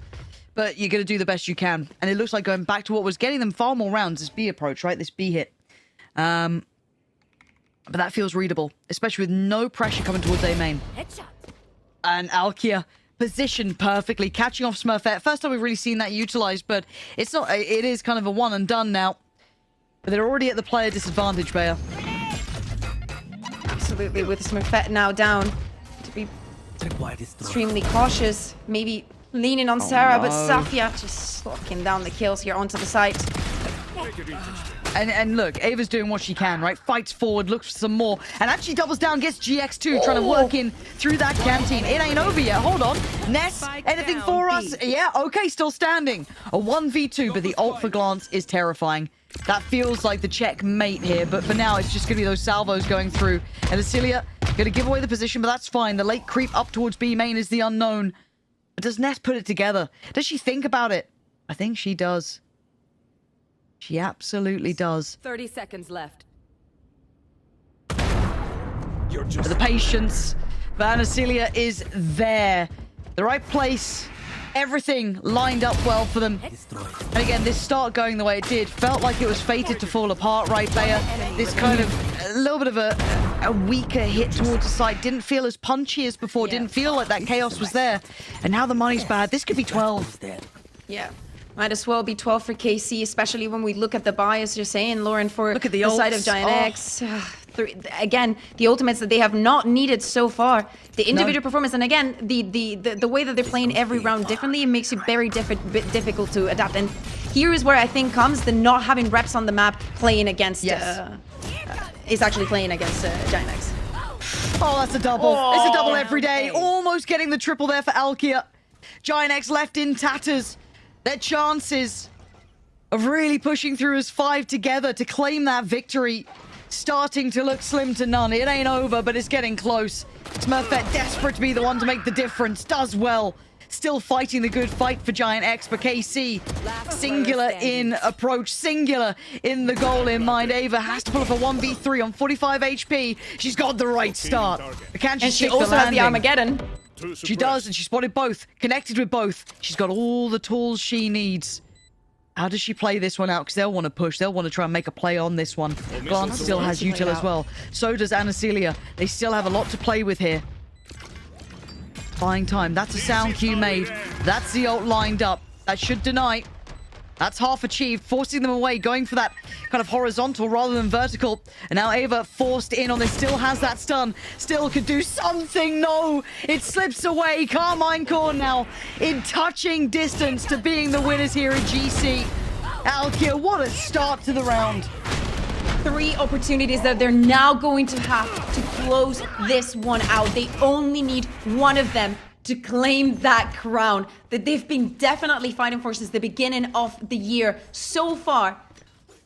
But you're going to do the best you can. And it looks like going back to what was getting them far more rounds, this B approach, right? This B hit. But that feels readable, especially with no pressure coming towards A main. Headshot. And Alkia positioned perfectly, catching off Smurfet. First time we've really seen that utilized, but it's not. It is kind of a one and done now. But they're already at the player disadvantage, Bayer. Absolutely, with Smurfet now down, to be extremely cautious, maybe leaning on Sarah, but Safia just locking down the kills here onto the site. And look, Ava's doing what she can, right? Fights forward, looks for some more, and actually doubles down, gets GX2, trying to work in through that canteen. It ain't over yet. Hold on. Ness, anything for us? Yeah, okay, still standing. A 1v2, but the ult for Glance is terrifying. That feels like the checkmate here, but for now, it's just going to be those salvos going through. And Asilia going to give away the position, but that's fine. The late creep up towards B main is the unknown. But does Ness put it together? Does she think about it? I think she does. She absolutely does. 30 seconds left. The patience. Van Asilia is there. The right place. Everything lined up well for them. And again, this start going the way it did felt like it was fated to fall apart, right, Bayer? This kind of a little bit of a weaker hit towards the side. Didn't feel as punchy as before. Didn't feel like that chaos was there. And now the money's bad. This could be 12. Yeah. Might as well be 12 for KC, especially when we look at the bias you're saying, Lauren, for look at the side of Giant X. Again, the ultimates that they have not needed so far. The individual performance, and again, the way that they're playing every round differently, it makes it very difficult to adapt. And here is where I think comes the not having reps on the map playing against, is actually playing against Giant X. Oh, that's a double. It's a double every day. Almost getting the triple there for Alkia. Giant X left in tatters. Their chances of really pushing through as 5 together to claim that victory starting to look slim to none. It ain't over, but it's getting close. Smurfet desperate to be the one to make the difference. Does well. Still fighting the good fight for Giant X, but KC singular in approach, singular in the goal in mind. Ava has to pull up a 1v3 on 45 HP. She's got the right start. Can And she also has the Armageddon. She does, and she spotted both, connected with both. She's got all the tools she needs. How does she play this one out? Because they'll want to push. They'll want to try and make a play on this one. Glance still has util as well. So does Anacelia. They still have a lot to play with here. Buying time. That's a sound cue made. That's the ult lined up. That should deny. That's half achieved, forcing them away, going for that kind of horizontal rather than vertical. And now Ava forced in on this, still has that stun, still could do something. No, it slips away. Karmine Corp now in touching distance to being the winners here at GC. Alkia, what a start to the round. 3 opportunities that they're now going to have to close this one out. They only need one of them to claim that crown that they've been definitely fighting for since the beginning of the year. So far,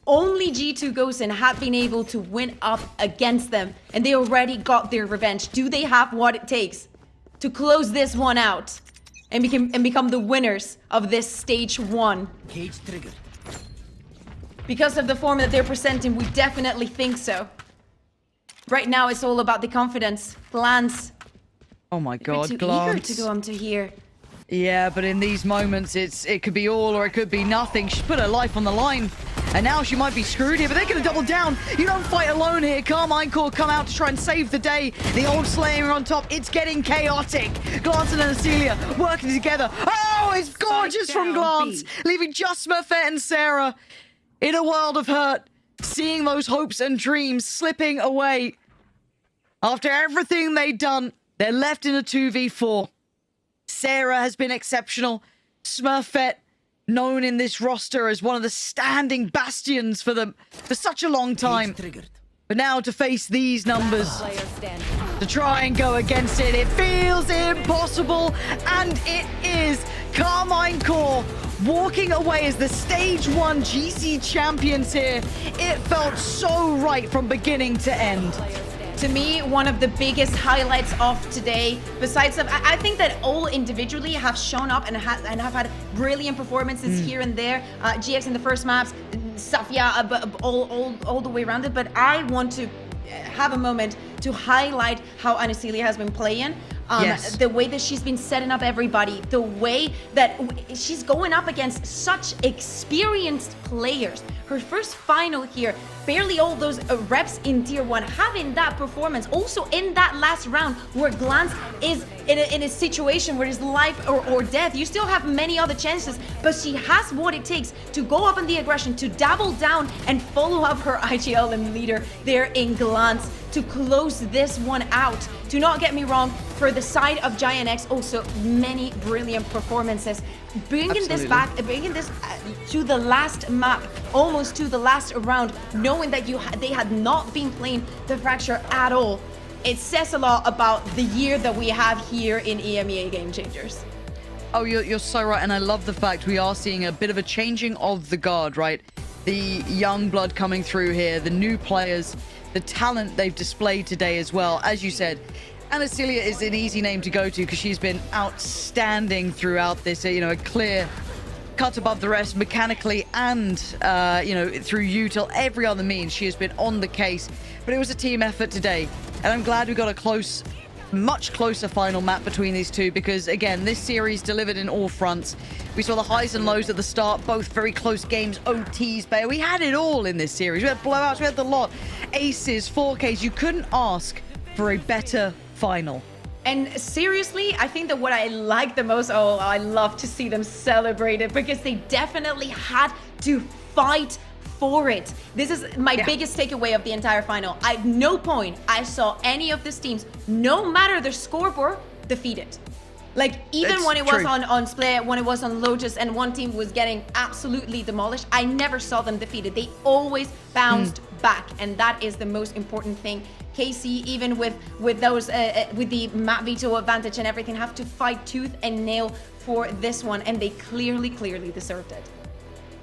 only G2 Gosen have been able to win up against them, and they already got their revenge. Do they have what it takes to close this one out and become the winners of this stage 1? Cage triggered. Because of the form that they're presenting, we definitely think so. Right now, it's all about the confidence. Glance. Oh my God, too Glance. eager to go to here. Yeah, but in these moments, it could be all or it could be nothing. She's put her life on the line, and now she might be screwed here, but they're going to double down. You don't fight alone here. Karmine Corp come out to try and save the day. The old Slayer on top. It's getting chaotic. Glance and Anacelia working together. Oh, it's gorgeous from Glance, leaving just Smurfet and Sarah in a world of hurt, seeing those hopes and dreams slipping away. After everything they've done, they're left in a 2v4. Sarah has been exceptional. Smurfet, known in this roster as one of the standing bastions for them for such a long time. But now to face these numbers, to try and go against it, it feels impossible. And it is. Karmine Corp walking away as the stage 1 GC champions here. It felt so right from beginning to end. To me, one of the biggest highlights of today, besides of, I think that all individually have shown up and have had brilliant performances here and there. GX in the first maps, Safia all the way around it. But I want to have a moment to highlight how Anacelia has been playing. Yes. The way that she's been setting up everybody, the way that she's going up against such experienced players. Her first final here, barely all those reps in tier 1, having that performance. Also in that last round where Glance is in a situation where it's life or death. You still have many other chances, but she has what it takes to go up on the aggression, to double down and follow up her IGL leader there in Glance to close this one out. Do not get me wrong, for the side of Giant X, also many brilliant performances. Bringing this back, bringing this to the last map, almost to the last round, knowing that they had not been playing the Fracture at all. It says a lot about the year that we have here in EMEA Game Changers. Oh, you're so right, and I love the fact we are seeing a bit of a changing of the guard, right? The young blood coming through here, the new players, the talent they've displayed today as well. As you said, Anacelia is an easy name to go to because she's been outstanding throughout this, a clear cut above the rest mechanically and, through util, every other means. She has been on the case, but it was a team effort today. And I'm glad we got a much closer final map between these two because, again, this series delivered in all fronts. We saw the highs and lows at the start, both very close games, OTs, but we had it all in this series. We had blowouts, we had the lot, aces, 4Ks. You couldn't ask for a better final. And seriously, I think that what I like the most, I love to see them celebrate it because they definitely had to fight for it. This is my biggest takeaway of the entire final. At no point I saw any of these teams, no matter their scoreboard, defeated. Like, even when it was on Split, when it was on Lotus, and one team was getting absolutely demolished, I never saw them defeated. They always bounced back, and that is the most important thing. KC, even with those with the map veto advantage and everything, have to fight tooth and nail for this one, and they clearly deserved it.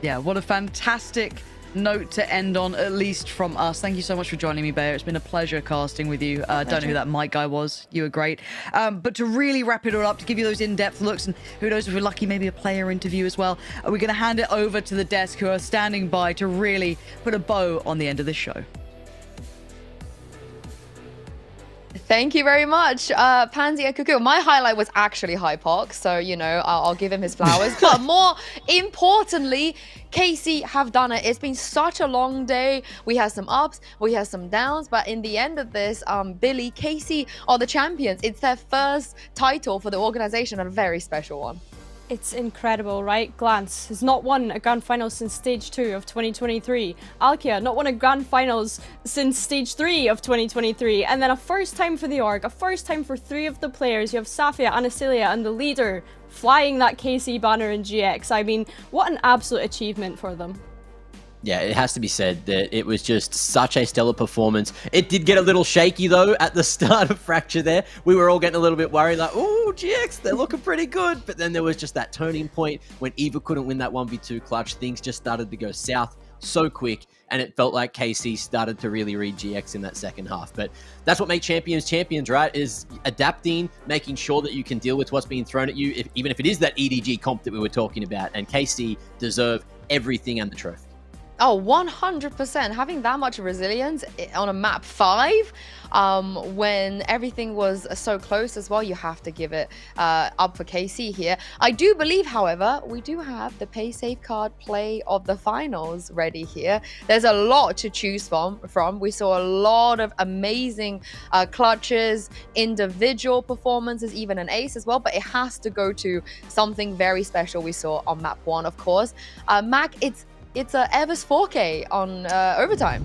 Yeah, what a fantastic note to end on, at least from us. Thank you so much for joining me, Bayer. It's been a pleasure casting with you. Don't know who that mic guy was. You were great. But to really wrap it all up, to give you those in-depth looks, and who knows if we're lucky, maybe a player interview as well, we're going to hand it over to the desk who are standing by to really put a bow on the end of this show. Thank you very much, Pansy and Cuckoo. My highlight was actually Hypox, so, you know, I'll give him his flowers. But more importantly, KC have done it. It's been such a long day. We had some ups, we had some downs, but in the end of this, Billy, KC are the champions. It's their first title for the organization, and a very special one. It's incredible, right? Glance has not won a grand final since stage 2 of 2023. Alkia not won a grand finals since stage 3 of 2023. And then a first time for the org, a first time for 3 of the players. You have Safia, Anasilia, and the leader flying that KC banner in GX. I mean, what an absolute achievement for them. Yeah, it has to be said that it was just such a stellar performance. It did get a little shaky, though, at the start of Fracture there. We were all getting a little bit worried, like, oh, GX, they're looking pretty good. But then there was just that turning point when Eva couldn't win that 1v2 clutch. Things just started to go south so quick, and it felt like KC started to really read GX in that second half. But that's what makes champions champions, right? Is adapting, making sure that you can deal with what's being thrown at you, even if it is that EDG comp that we were talking about. And KC deserve everything and the trophy. Oh, 100%. Having that much resilience on a map 5, when everything was so close as well, you have to give it up for KC here. I do believe, however, we do have the pay safe card play of the finals ready here. There's a lot to choose from. We saw a lot of amazing clutches, individual performances, even an ace as well, but it has to go to something very special we saw on map 1, of course. Mac, it's a Evers 4K on overtime.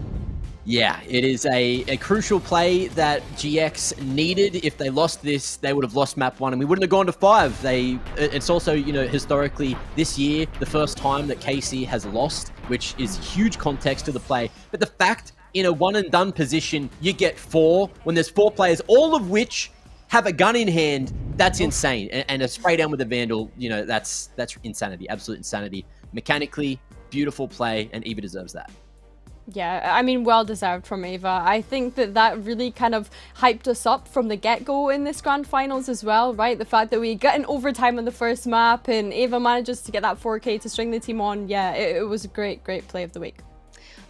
Yeah, it is a crucial play that GX needed. If they lost this, they would have lost map 1 and we wouldn't have gone to 5. It's also, you know, historically this year, the first time that KC has lost, which is huge context to the play. But the fact in a one and done position, you get 4 when there's 4 players, all of which have a gun in hand, that's insane. And a spray down with a Vandal, you know, that's insanity, absolute insanity. Mechanically, beautiful play, and Eva deserves that. Yeah, I mean, well deserved from Eva. I think that really kind of hyped us up from the get-go in this grand finals as well, right? The fact that we get an overtime on the first map and Eva manages to get that 4K to string the team on. Yeah, it was a great play of the week.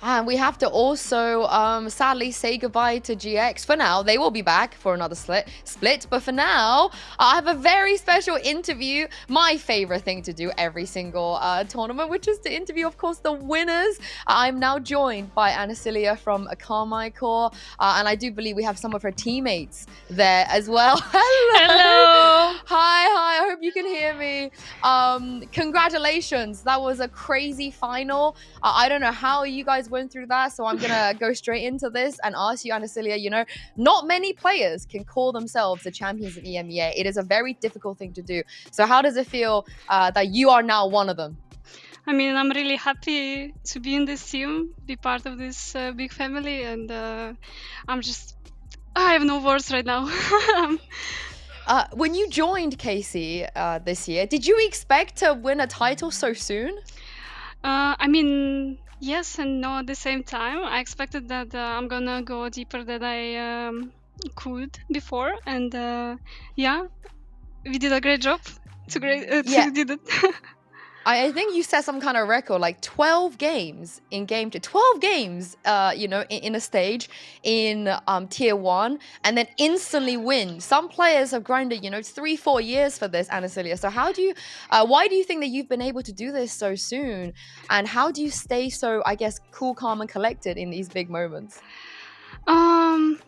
And we have to also sadly say goodbye to GX for now. They will be back for another split. But for now, I have a very special interview. My favorite thing to do every single tournament, which is to interview, of course, the winners. I'm now joined by Anasilia from Karmine Corp. And I do believe we have some of her teammates there as well. Hello. Hi. I hope you can hear me. Congratulations. That was a crazy final. I don't know how you guys went through that, so I'm gonna go straight into this and ask you, Anasilia, you know, not many players can call themselves the champions in EMEA. It is a very difficult thing to do. So how does it feel that you are now one of them? I mean, I'm really happy to be in this team, be part of this big family, and I have no words right now. When you joined KC this year, did you expect to win a title so soon? I mean, yes and no at the same time. I expected that I'm gonna go deeper than I could before, and yeah, we did a great job. We did it. I think you set some kind of record, like 12 games in game 2. 12 games, you know, in a stage in tier 1, and then instantly win. Some players have grinded, you know, 3-4 years for this, Anasilia. So why do you think that you've been able to do this so soon? And how do you stay so, I guess, cool, calm, and collected in these big moments?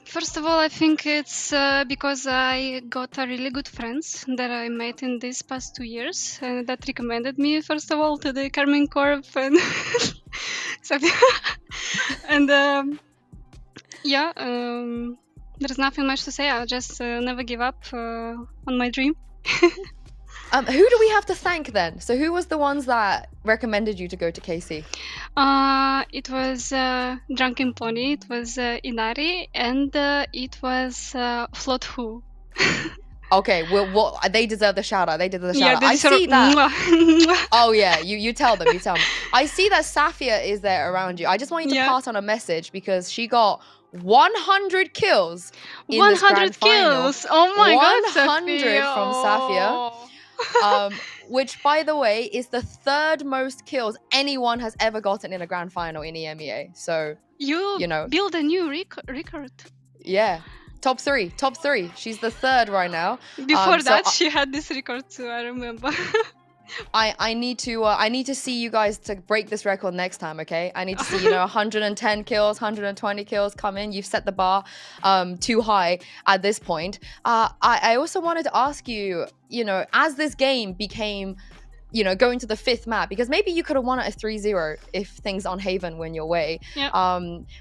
First of all, I think it's because I got a really good friends that I met in these past 2 years that recommended me, first of all, to the Karmine Corp and there's nothing much to say. I'll just never give up on my dream. Who do we have to thank then? So who was the ones that recommended you to go to KC? It was Drunken Pony, it was Inari, and it was Float Who. Okay, well, they deserve the shout out. They deserve the shout Yeah, out. they I deserve- see that. Mwah. Oh yeah, you tell them. You tell them. I see that Safia is there around you. I just want you to Yeah. pass on a message because she got 100 kills in this 100 grand final. kills. Oh my god, 100 from Safia. Which, by the way, is the third most kills anyone has ever gotten in a grand final in EMEA. So You know, build a new record. yeah, top three. She's the third right now. Before So that, she had this record too. I remember. I need to see you guys to break this record next time, okay? I need to see 110 kills, 120 kills come in. You've set the bar too high at this point. I also wanted to ask you, as this game became, going to the 5th map, because maybe you could have won it a 3-0 if things on Haven went your way. Yeah.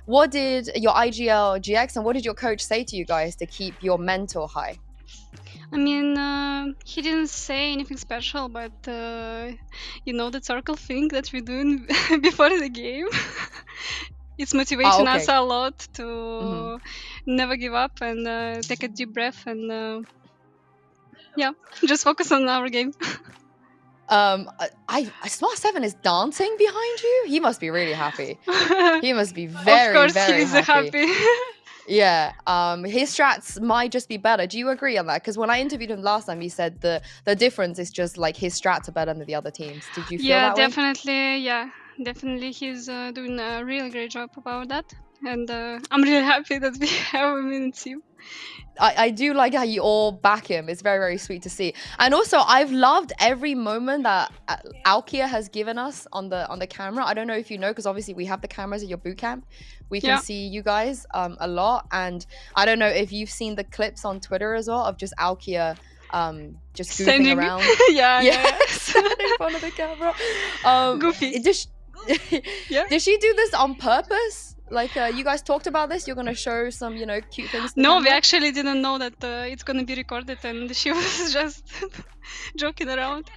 What did your IGL GX and what did your coach say to you guys to keep your mental high? I mean, he didn't say anything special, but the circle thing that we do before the game. It's motivating us a lot to never give up and take a deep breath and just focus on our game. Smurfet is dancing behind you. He must be really happy. He must be very, of course, very he's happy. happy. Yeah, his strats might just be better. Do you agree on that? Because when I interviewed him last time, he said the difference is just like his strats are better than the other teams. Did you feel that way? Definitely. He's doing a really great job about that, and I'm really happy that we have him in the team. I do like how you all back him. It's very, very sweet to see. And also, I've loved every moment that Alkia has given us on the camera. I don't know if you know, because obviously we have the cameras at your boot camp. We can see you guys a lot. And I don't know if you've seen the clips on Twitter as well of just Alkia just goofing around. yeah. In front of the camera. Goofy. Did she do this on purpose? Like, you guys talked about this? You're going to show some, cute things? No, we actually didn't know that it's going to be recorded, and she was just joking around.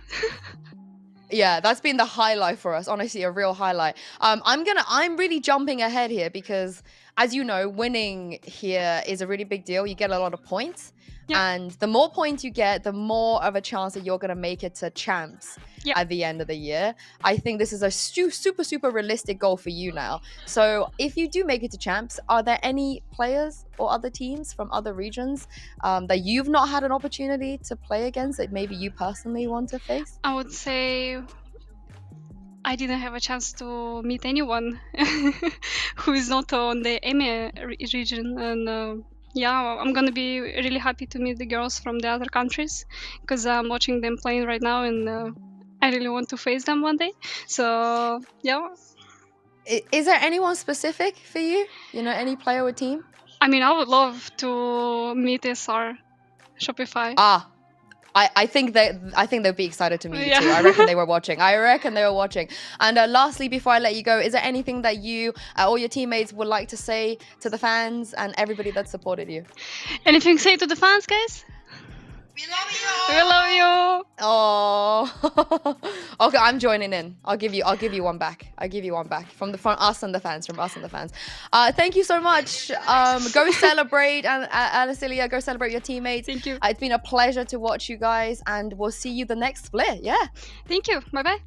Yeah, that's been the highlight for us. Honestly, a real highlight. I'm really jumping ahead here because, as you know, winning here is a really big deal. You get a lot of points. And the more points you get, the more of a chance that you're going to make it to champs at the end of the year. I think this is a super, super realistic goal for you now. So if you do make it to champs, are there any players or other teams from other regions that you've not had an opportunity to play against that maybe you personally want to face? I would say I didn't have a chance to meet anyone who is not on the EMEA region, and I'm gonna be really happy to meet the girls from the other countries because I'm watching them playing right now, and I really want to face them one day. So Is there anyone specific for you? Any player or team? I mean, I would love to meet SR Shopify. I think they'll be excited to meet you too. I reckon they were watching. And lastly, before I let you go, is there anything that you or your teammates would like to say to the fans and everybody that supported you? Anything to say to the fans, guys? We love you. Oh, okay. I'm joining in. I'll give you one back. From us and the fans. Thank you so much. Go celebrate, and Alicilia, go celebrate your teammates. Thank you. It's been a pleasure to watch you guys, and we'll see you the next split. Yeah. Thank you. Bye bye.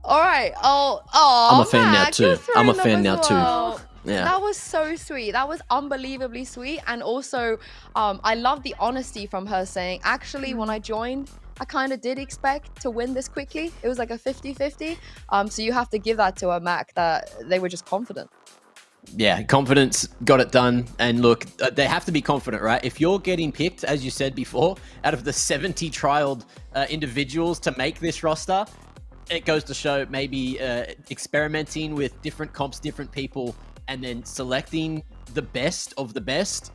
All right. Oh, I'm a fan Mac, now too. you're I'm a throwing fan up now as too. well. Yeah. That was so sweet. That was unbelievably sweet. And also, I love the honesty from her saying, actually, when I joined, I kind of did expect to win this quickly. It was like a 50-50. So you have to give that to a Mac that they were just confident. Yeah, confidence got it done. And look, they have to be confident, right? If you're getting picked, as you said before, out of the 70 trialed individuals to make this roster, it goes to show maybe experimenting with different comps, different people, and then selecting the best of the best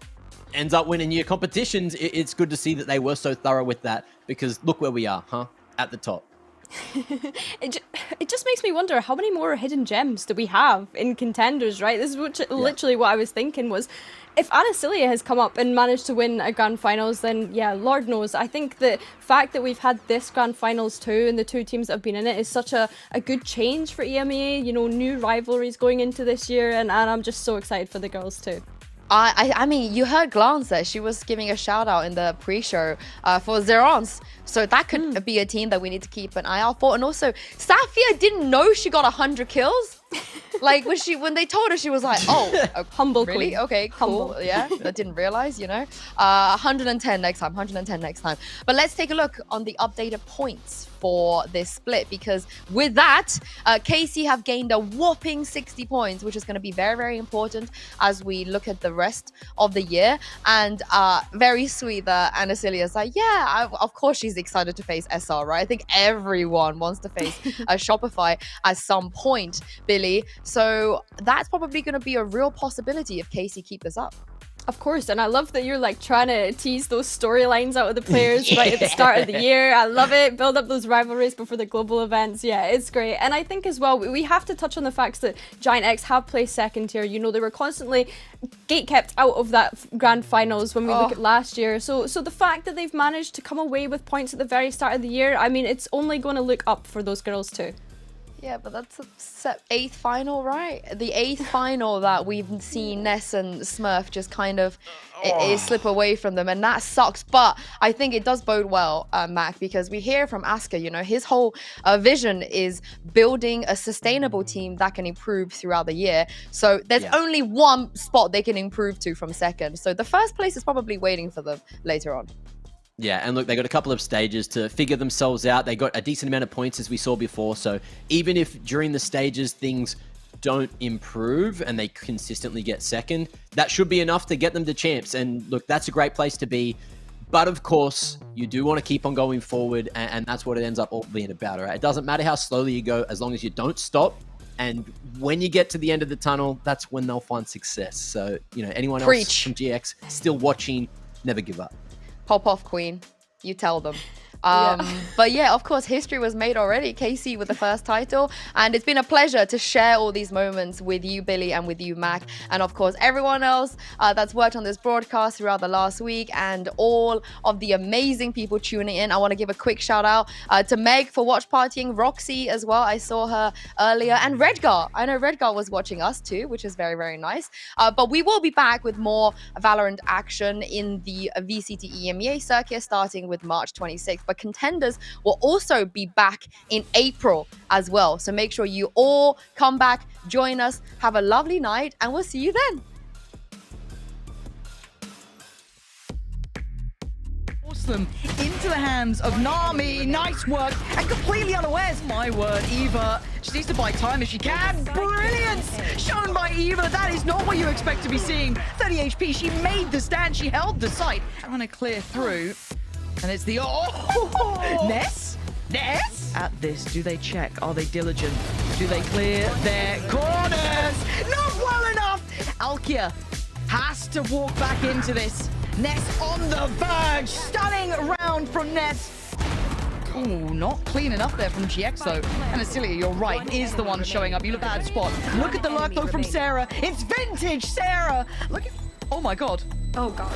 ends up winning your competitions. It's good to see that they were so thorough with that, because look where we are, at the top. It just makes me wonder, how many more hidden gems do we have in contenders, right? This is literally what I was thinking was, if Anasilia has come up and managed to win a grand finals, then yeah, Lord knows. I think the fact that we've had this grand finals too, and the two teams that have been in it, is such a good change for EMEA. New rivalries going into this year, and I'm just so excited for the girls too. I mean, you heard Glance there. She was giving a shout out in the pre-show for Zerons. So that could be a team that we need to keep an eye out for. And also, Safia didn't know she got 100 kills. Like when they told her, she was like, "Oh, humble really? queen. Okay, cool. Humble. Yeah, I didn't realize, 110 next time, 110 next time." But let's take a look on the updated points for this split, because with that, KC have gained a whopping 60 points, which is going to be very, very important as we look at the rest of the year. And very sweet that Anacilia's like, yeah, of course she's excited to face SR, right? I think everyone wants to face Shopify at some point, Billy. So that's probably going to be a real possibility if KC keep this up. Of course, and I love that you're like trying to tease those storylines out of the players right at the start of the year. I love it. Build up those rivalries before the global events. Yeah, it's great. And I think as well, we have to touch on the facts that Giant X have placed second here. You know, they were constantly gatekept out of that grand finals when we look at last year. So the fact that they've managed to come away with points at the very start of the year, I mean, it's only going to look up for those girls too. Yeah, but that's a 8th final, right? The 8th final that we've seen Ness and Smurf just kind of slip away from them, and that sucks. But I think it does bode well, Mac, because we hear from Asker, his whole vision is building a sustainable team that can improve throughout the year. So there's only one spot they can improve to from second. So the first place is probably waiting for them later on. Yeah, and look, they got a couple of stages to figure themselves out. They got a decent amount of points, as we saw before. So even if during the stages things don't improve and they consistently get second, that should be enough to get them to champs. And look, that's a great place to be. But of course, you do want to keep on going forward, and that's what it ends up all being about, all right? It doesn't matter how slowly you go, as long as you don't stop. And when you get to the end of the tunnel, that's when they'll find success. So, anyone else from GX still watching, never give up. Pop off, Queen. You tell them. But yeah, of course, history was made already. KC with the first title. And it's been a pleasure to share all these moments with you, Billy, and with you, Mac. And of course, everyone else that's worked on this broadcast throughout the last week, and all of the amazing people tuning in. I want to give a quick shout out to Meg for watch partying, Roxy as well. I saw her earlier. And Redgar. I know Redgar was watching us too, which is very, very nice. But we will be back with more Valorant action in the VCT EMEA circuit starting with March 26th. But contenders will also be back in April as well. So make sure you all come back, join us, have a lovely night, and we'll see you then. Them into the hands of Nami. Nice work, and completely unawares. My word, Eva. She needs to buy time if she can. Brilliance shown by Eva. That is not what you expect to be seeing. 30 HP. She made the stand. She held the site. Trying to clear through. And it's the Ness? At this, do they check? Are they diligent? Do they clear their corners? Not well enough. Alkia has to walk back into this. Ness on the verge. Stunning round from Ness. Ooh, not clean enough there from GX though. And Acilia, you're right, is the one showing up. You look bad spot. Look at the lurk though from Sarah. It's vintage Sarah. Look at, oh my God. Oh God.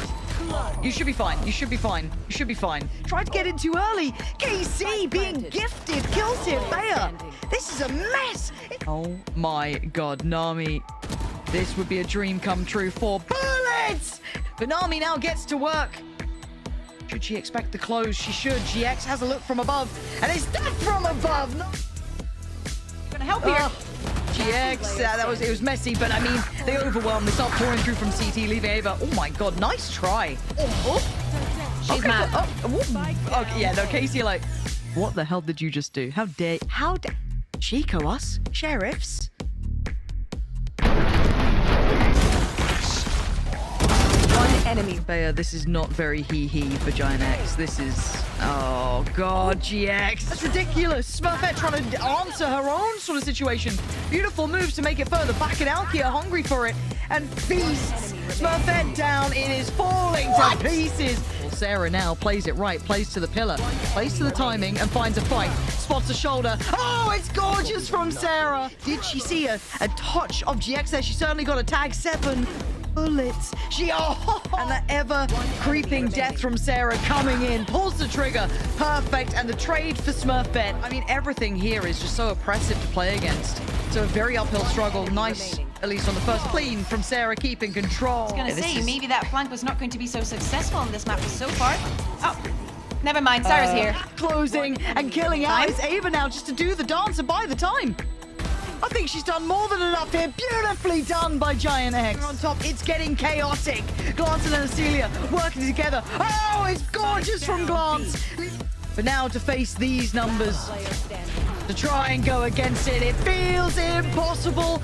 You should be fine. You should be fine. You should be fine. Tried to get in too early. KC being gifted. Kills him. Bayer. This is a mess. Oh my God, Nami. This would be a dream come true for bullets. But Nami now gets to work. Should she expect the close? She should. GX has a look from above. And it's death from above. No. Gonna help here. GX, it was messy, but I mean, they overwhelmed. They start pouring through from CT, leaving Ava. Oh my God, nice try. She's mad. Okay, yeah, no, Casey, like, what the hell did you just do? How dare Chico us? Sheriffs? One enemy. Bayer, this is not very hee-hee for Giant X. This is... Oh, God, GX. That's ridiculous. Smurfet trying to answer her own sort of situation. Beautiful moves to make it further back, and Alkia hungry for it. And feasts. Smurfet down. It is falling to pieces. Well, Sarah now plays it right. Plays to the pillar. Plays to the timing and finds a fight. Spots a shoulder. Oh, it's gorgeous from Sarah. Did she see a touch of GX there? She certainly got a tag 7. Bullets. And the ever creeping death from Sarah coming in, pulls the trigger, perfect, and the trade for Smurfet. I mean, everything here is just so oppressive to play against. So a very uphill struggle. Nice At least on the first clean from Sarah, keeping control. I was gonna say, maybe that flank was not going to be so successful in this map so far. Oh, never mind, Sarah's here. Closing and killing out. It's Ava now just to do the dance and buy the time. I think she's done more than enough here. Beautifully done by Giant X. On top, it's getting chaotic. Glance and Cecilia working together. Oh, it's gorgeous from Glance. But now to face these numbers, to try and go against it, it feels impossible.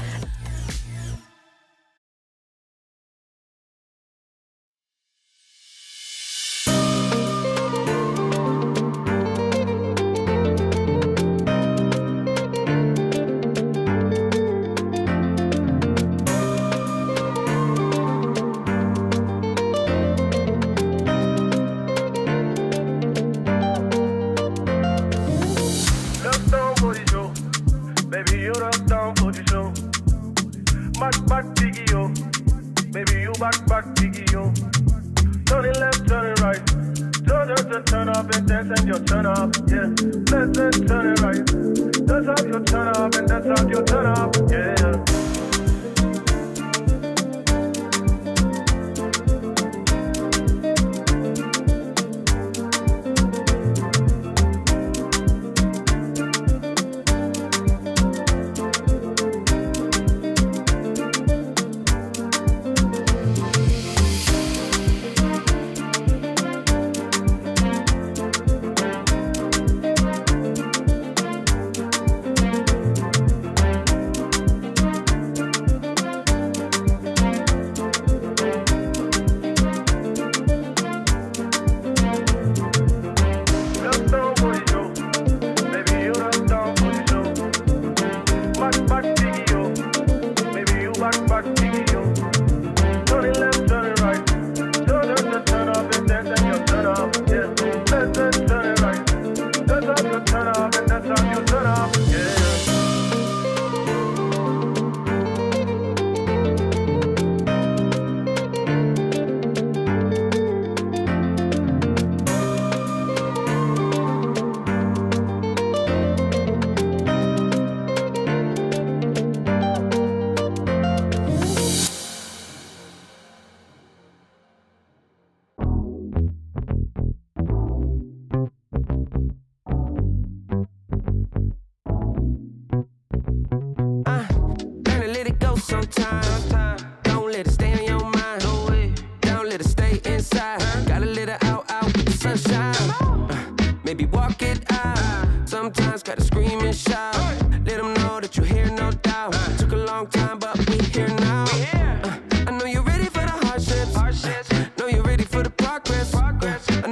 Sometimes gotta scream and shout. Let them know that you're here, no doubt. Took a long time, but we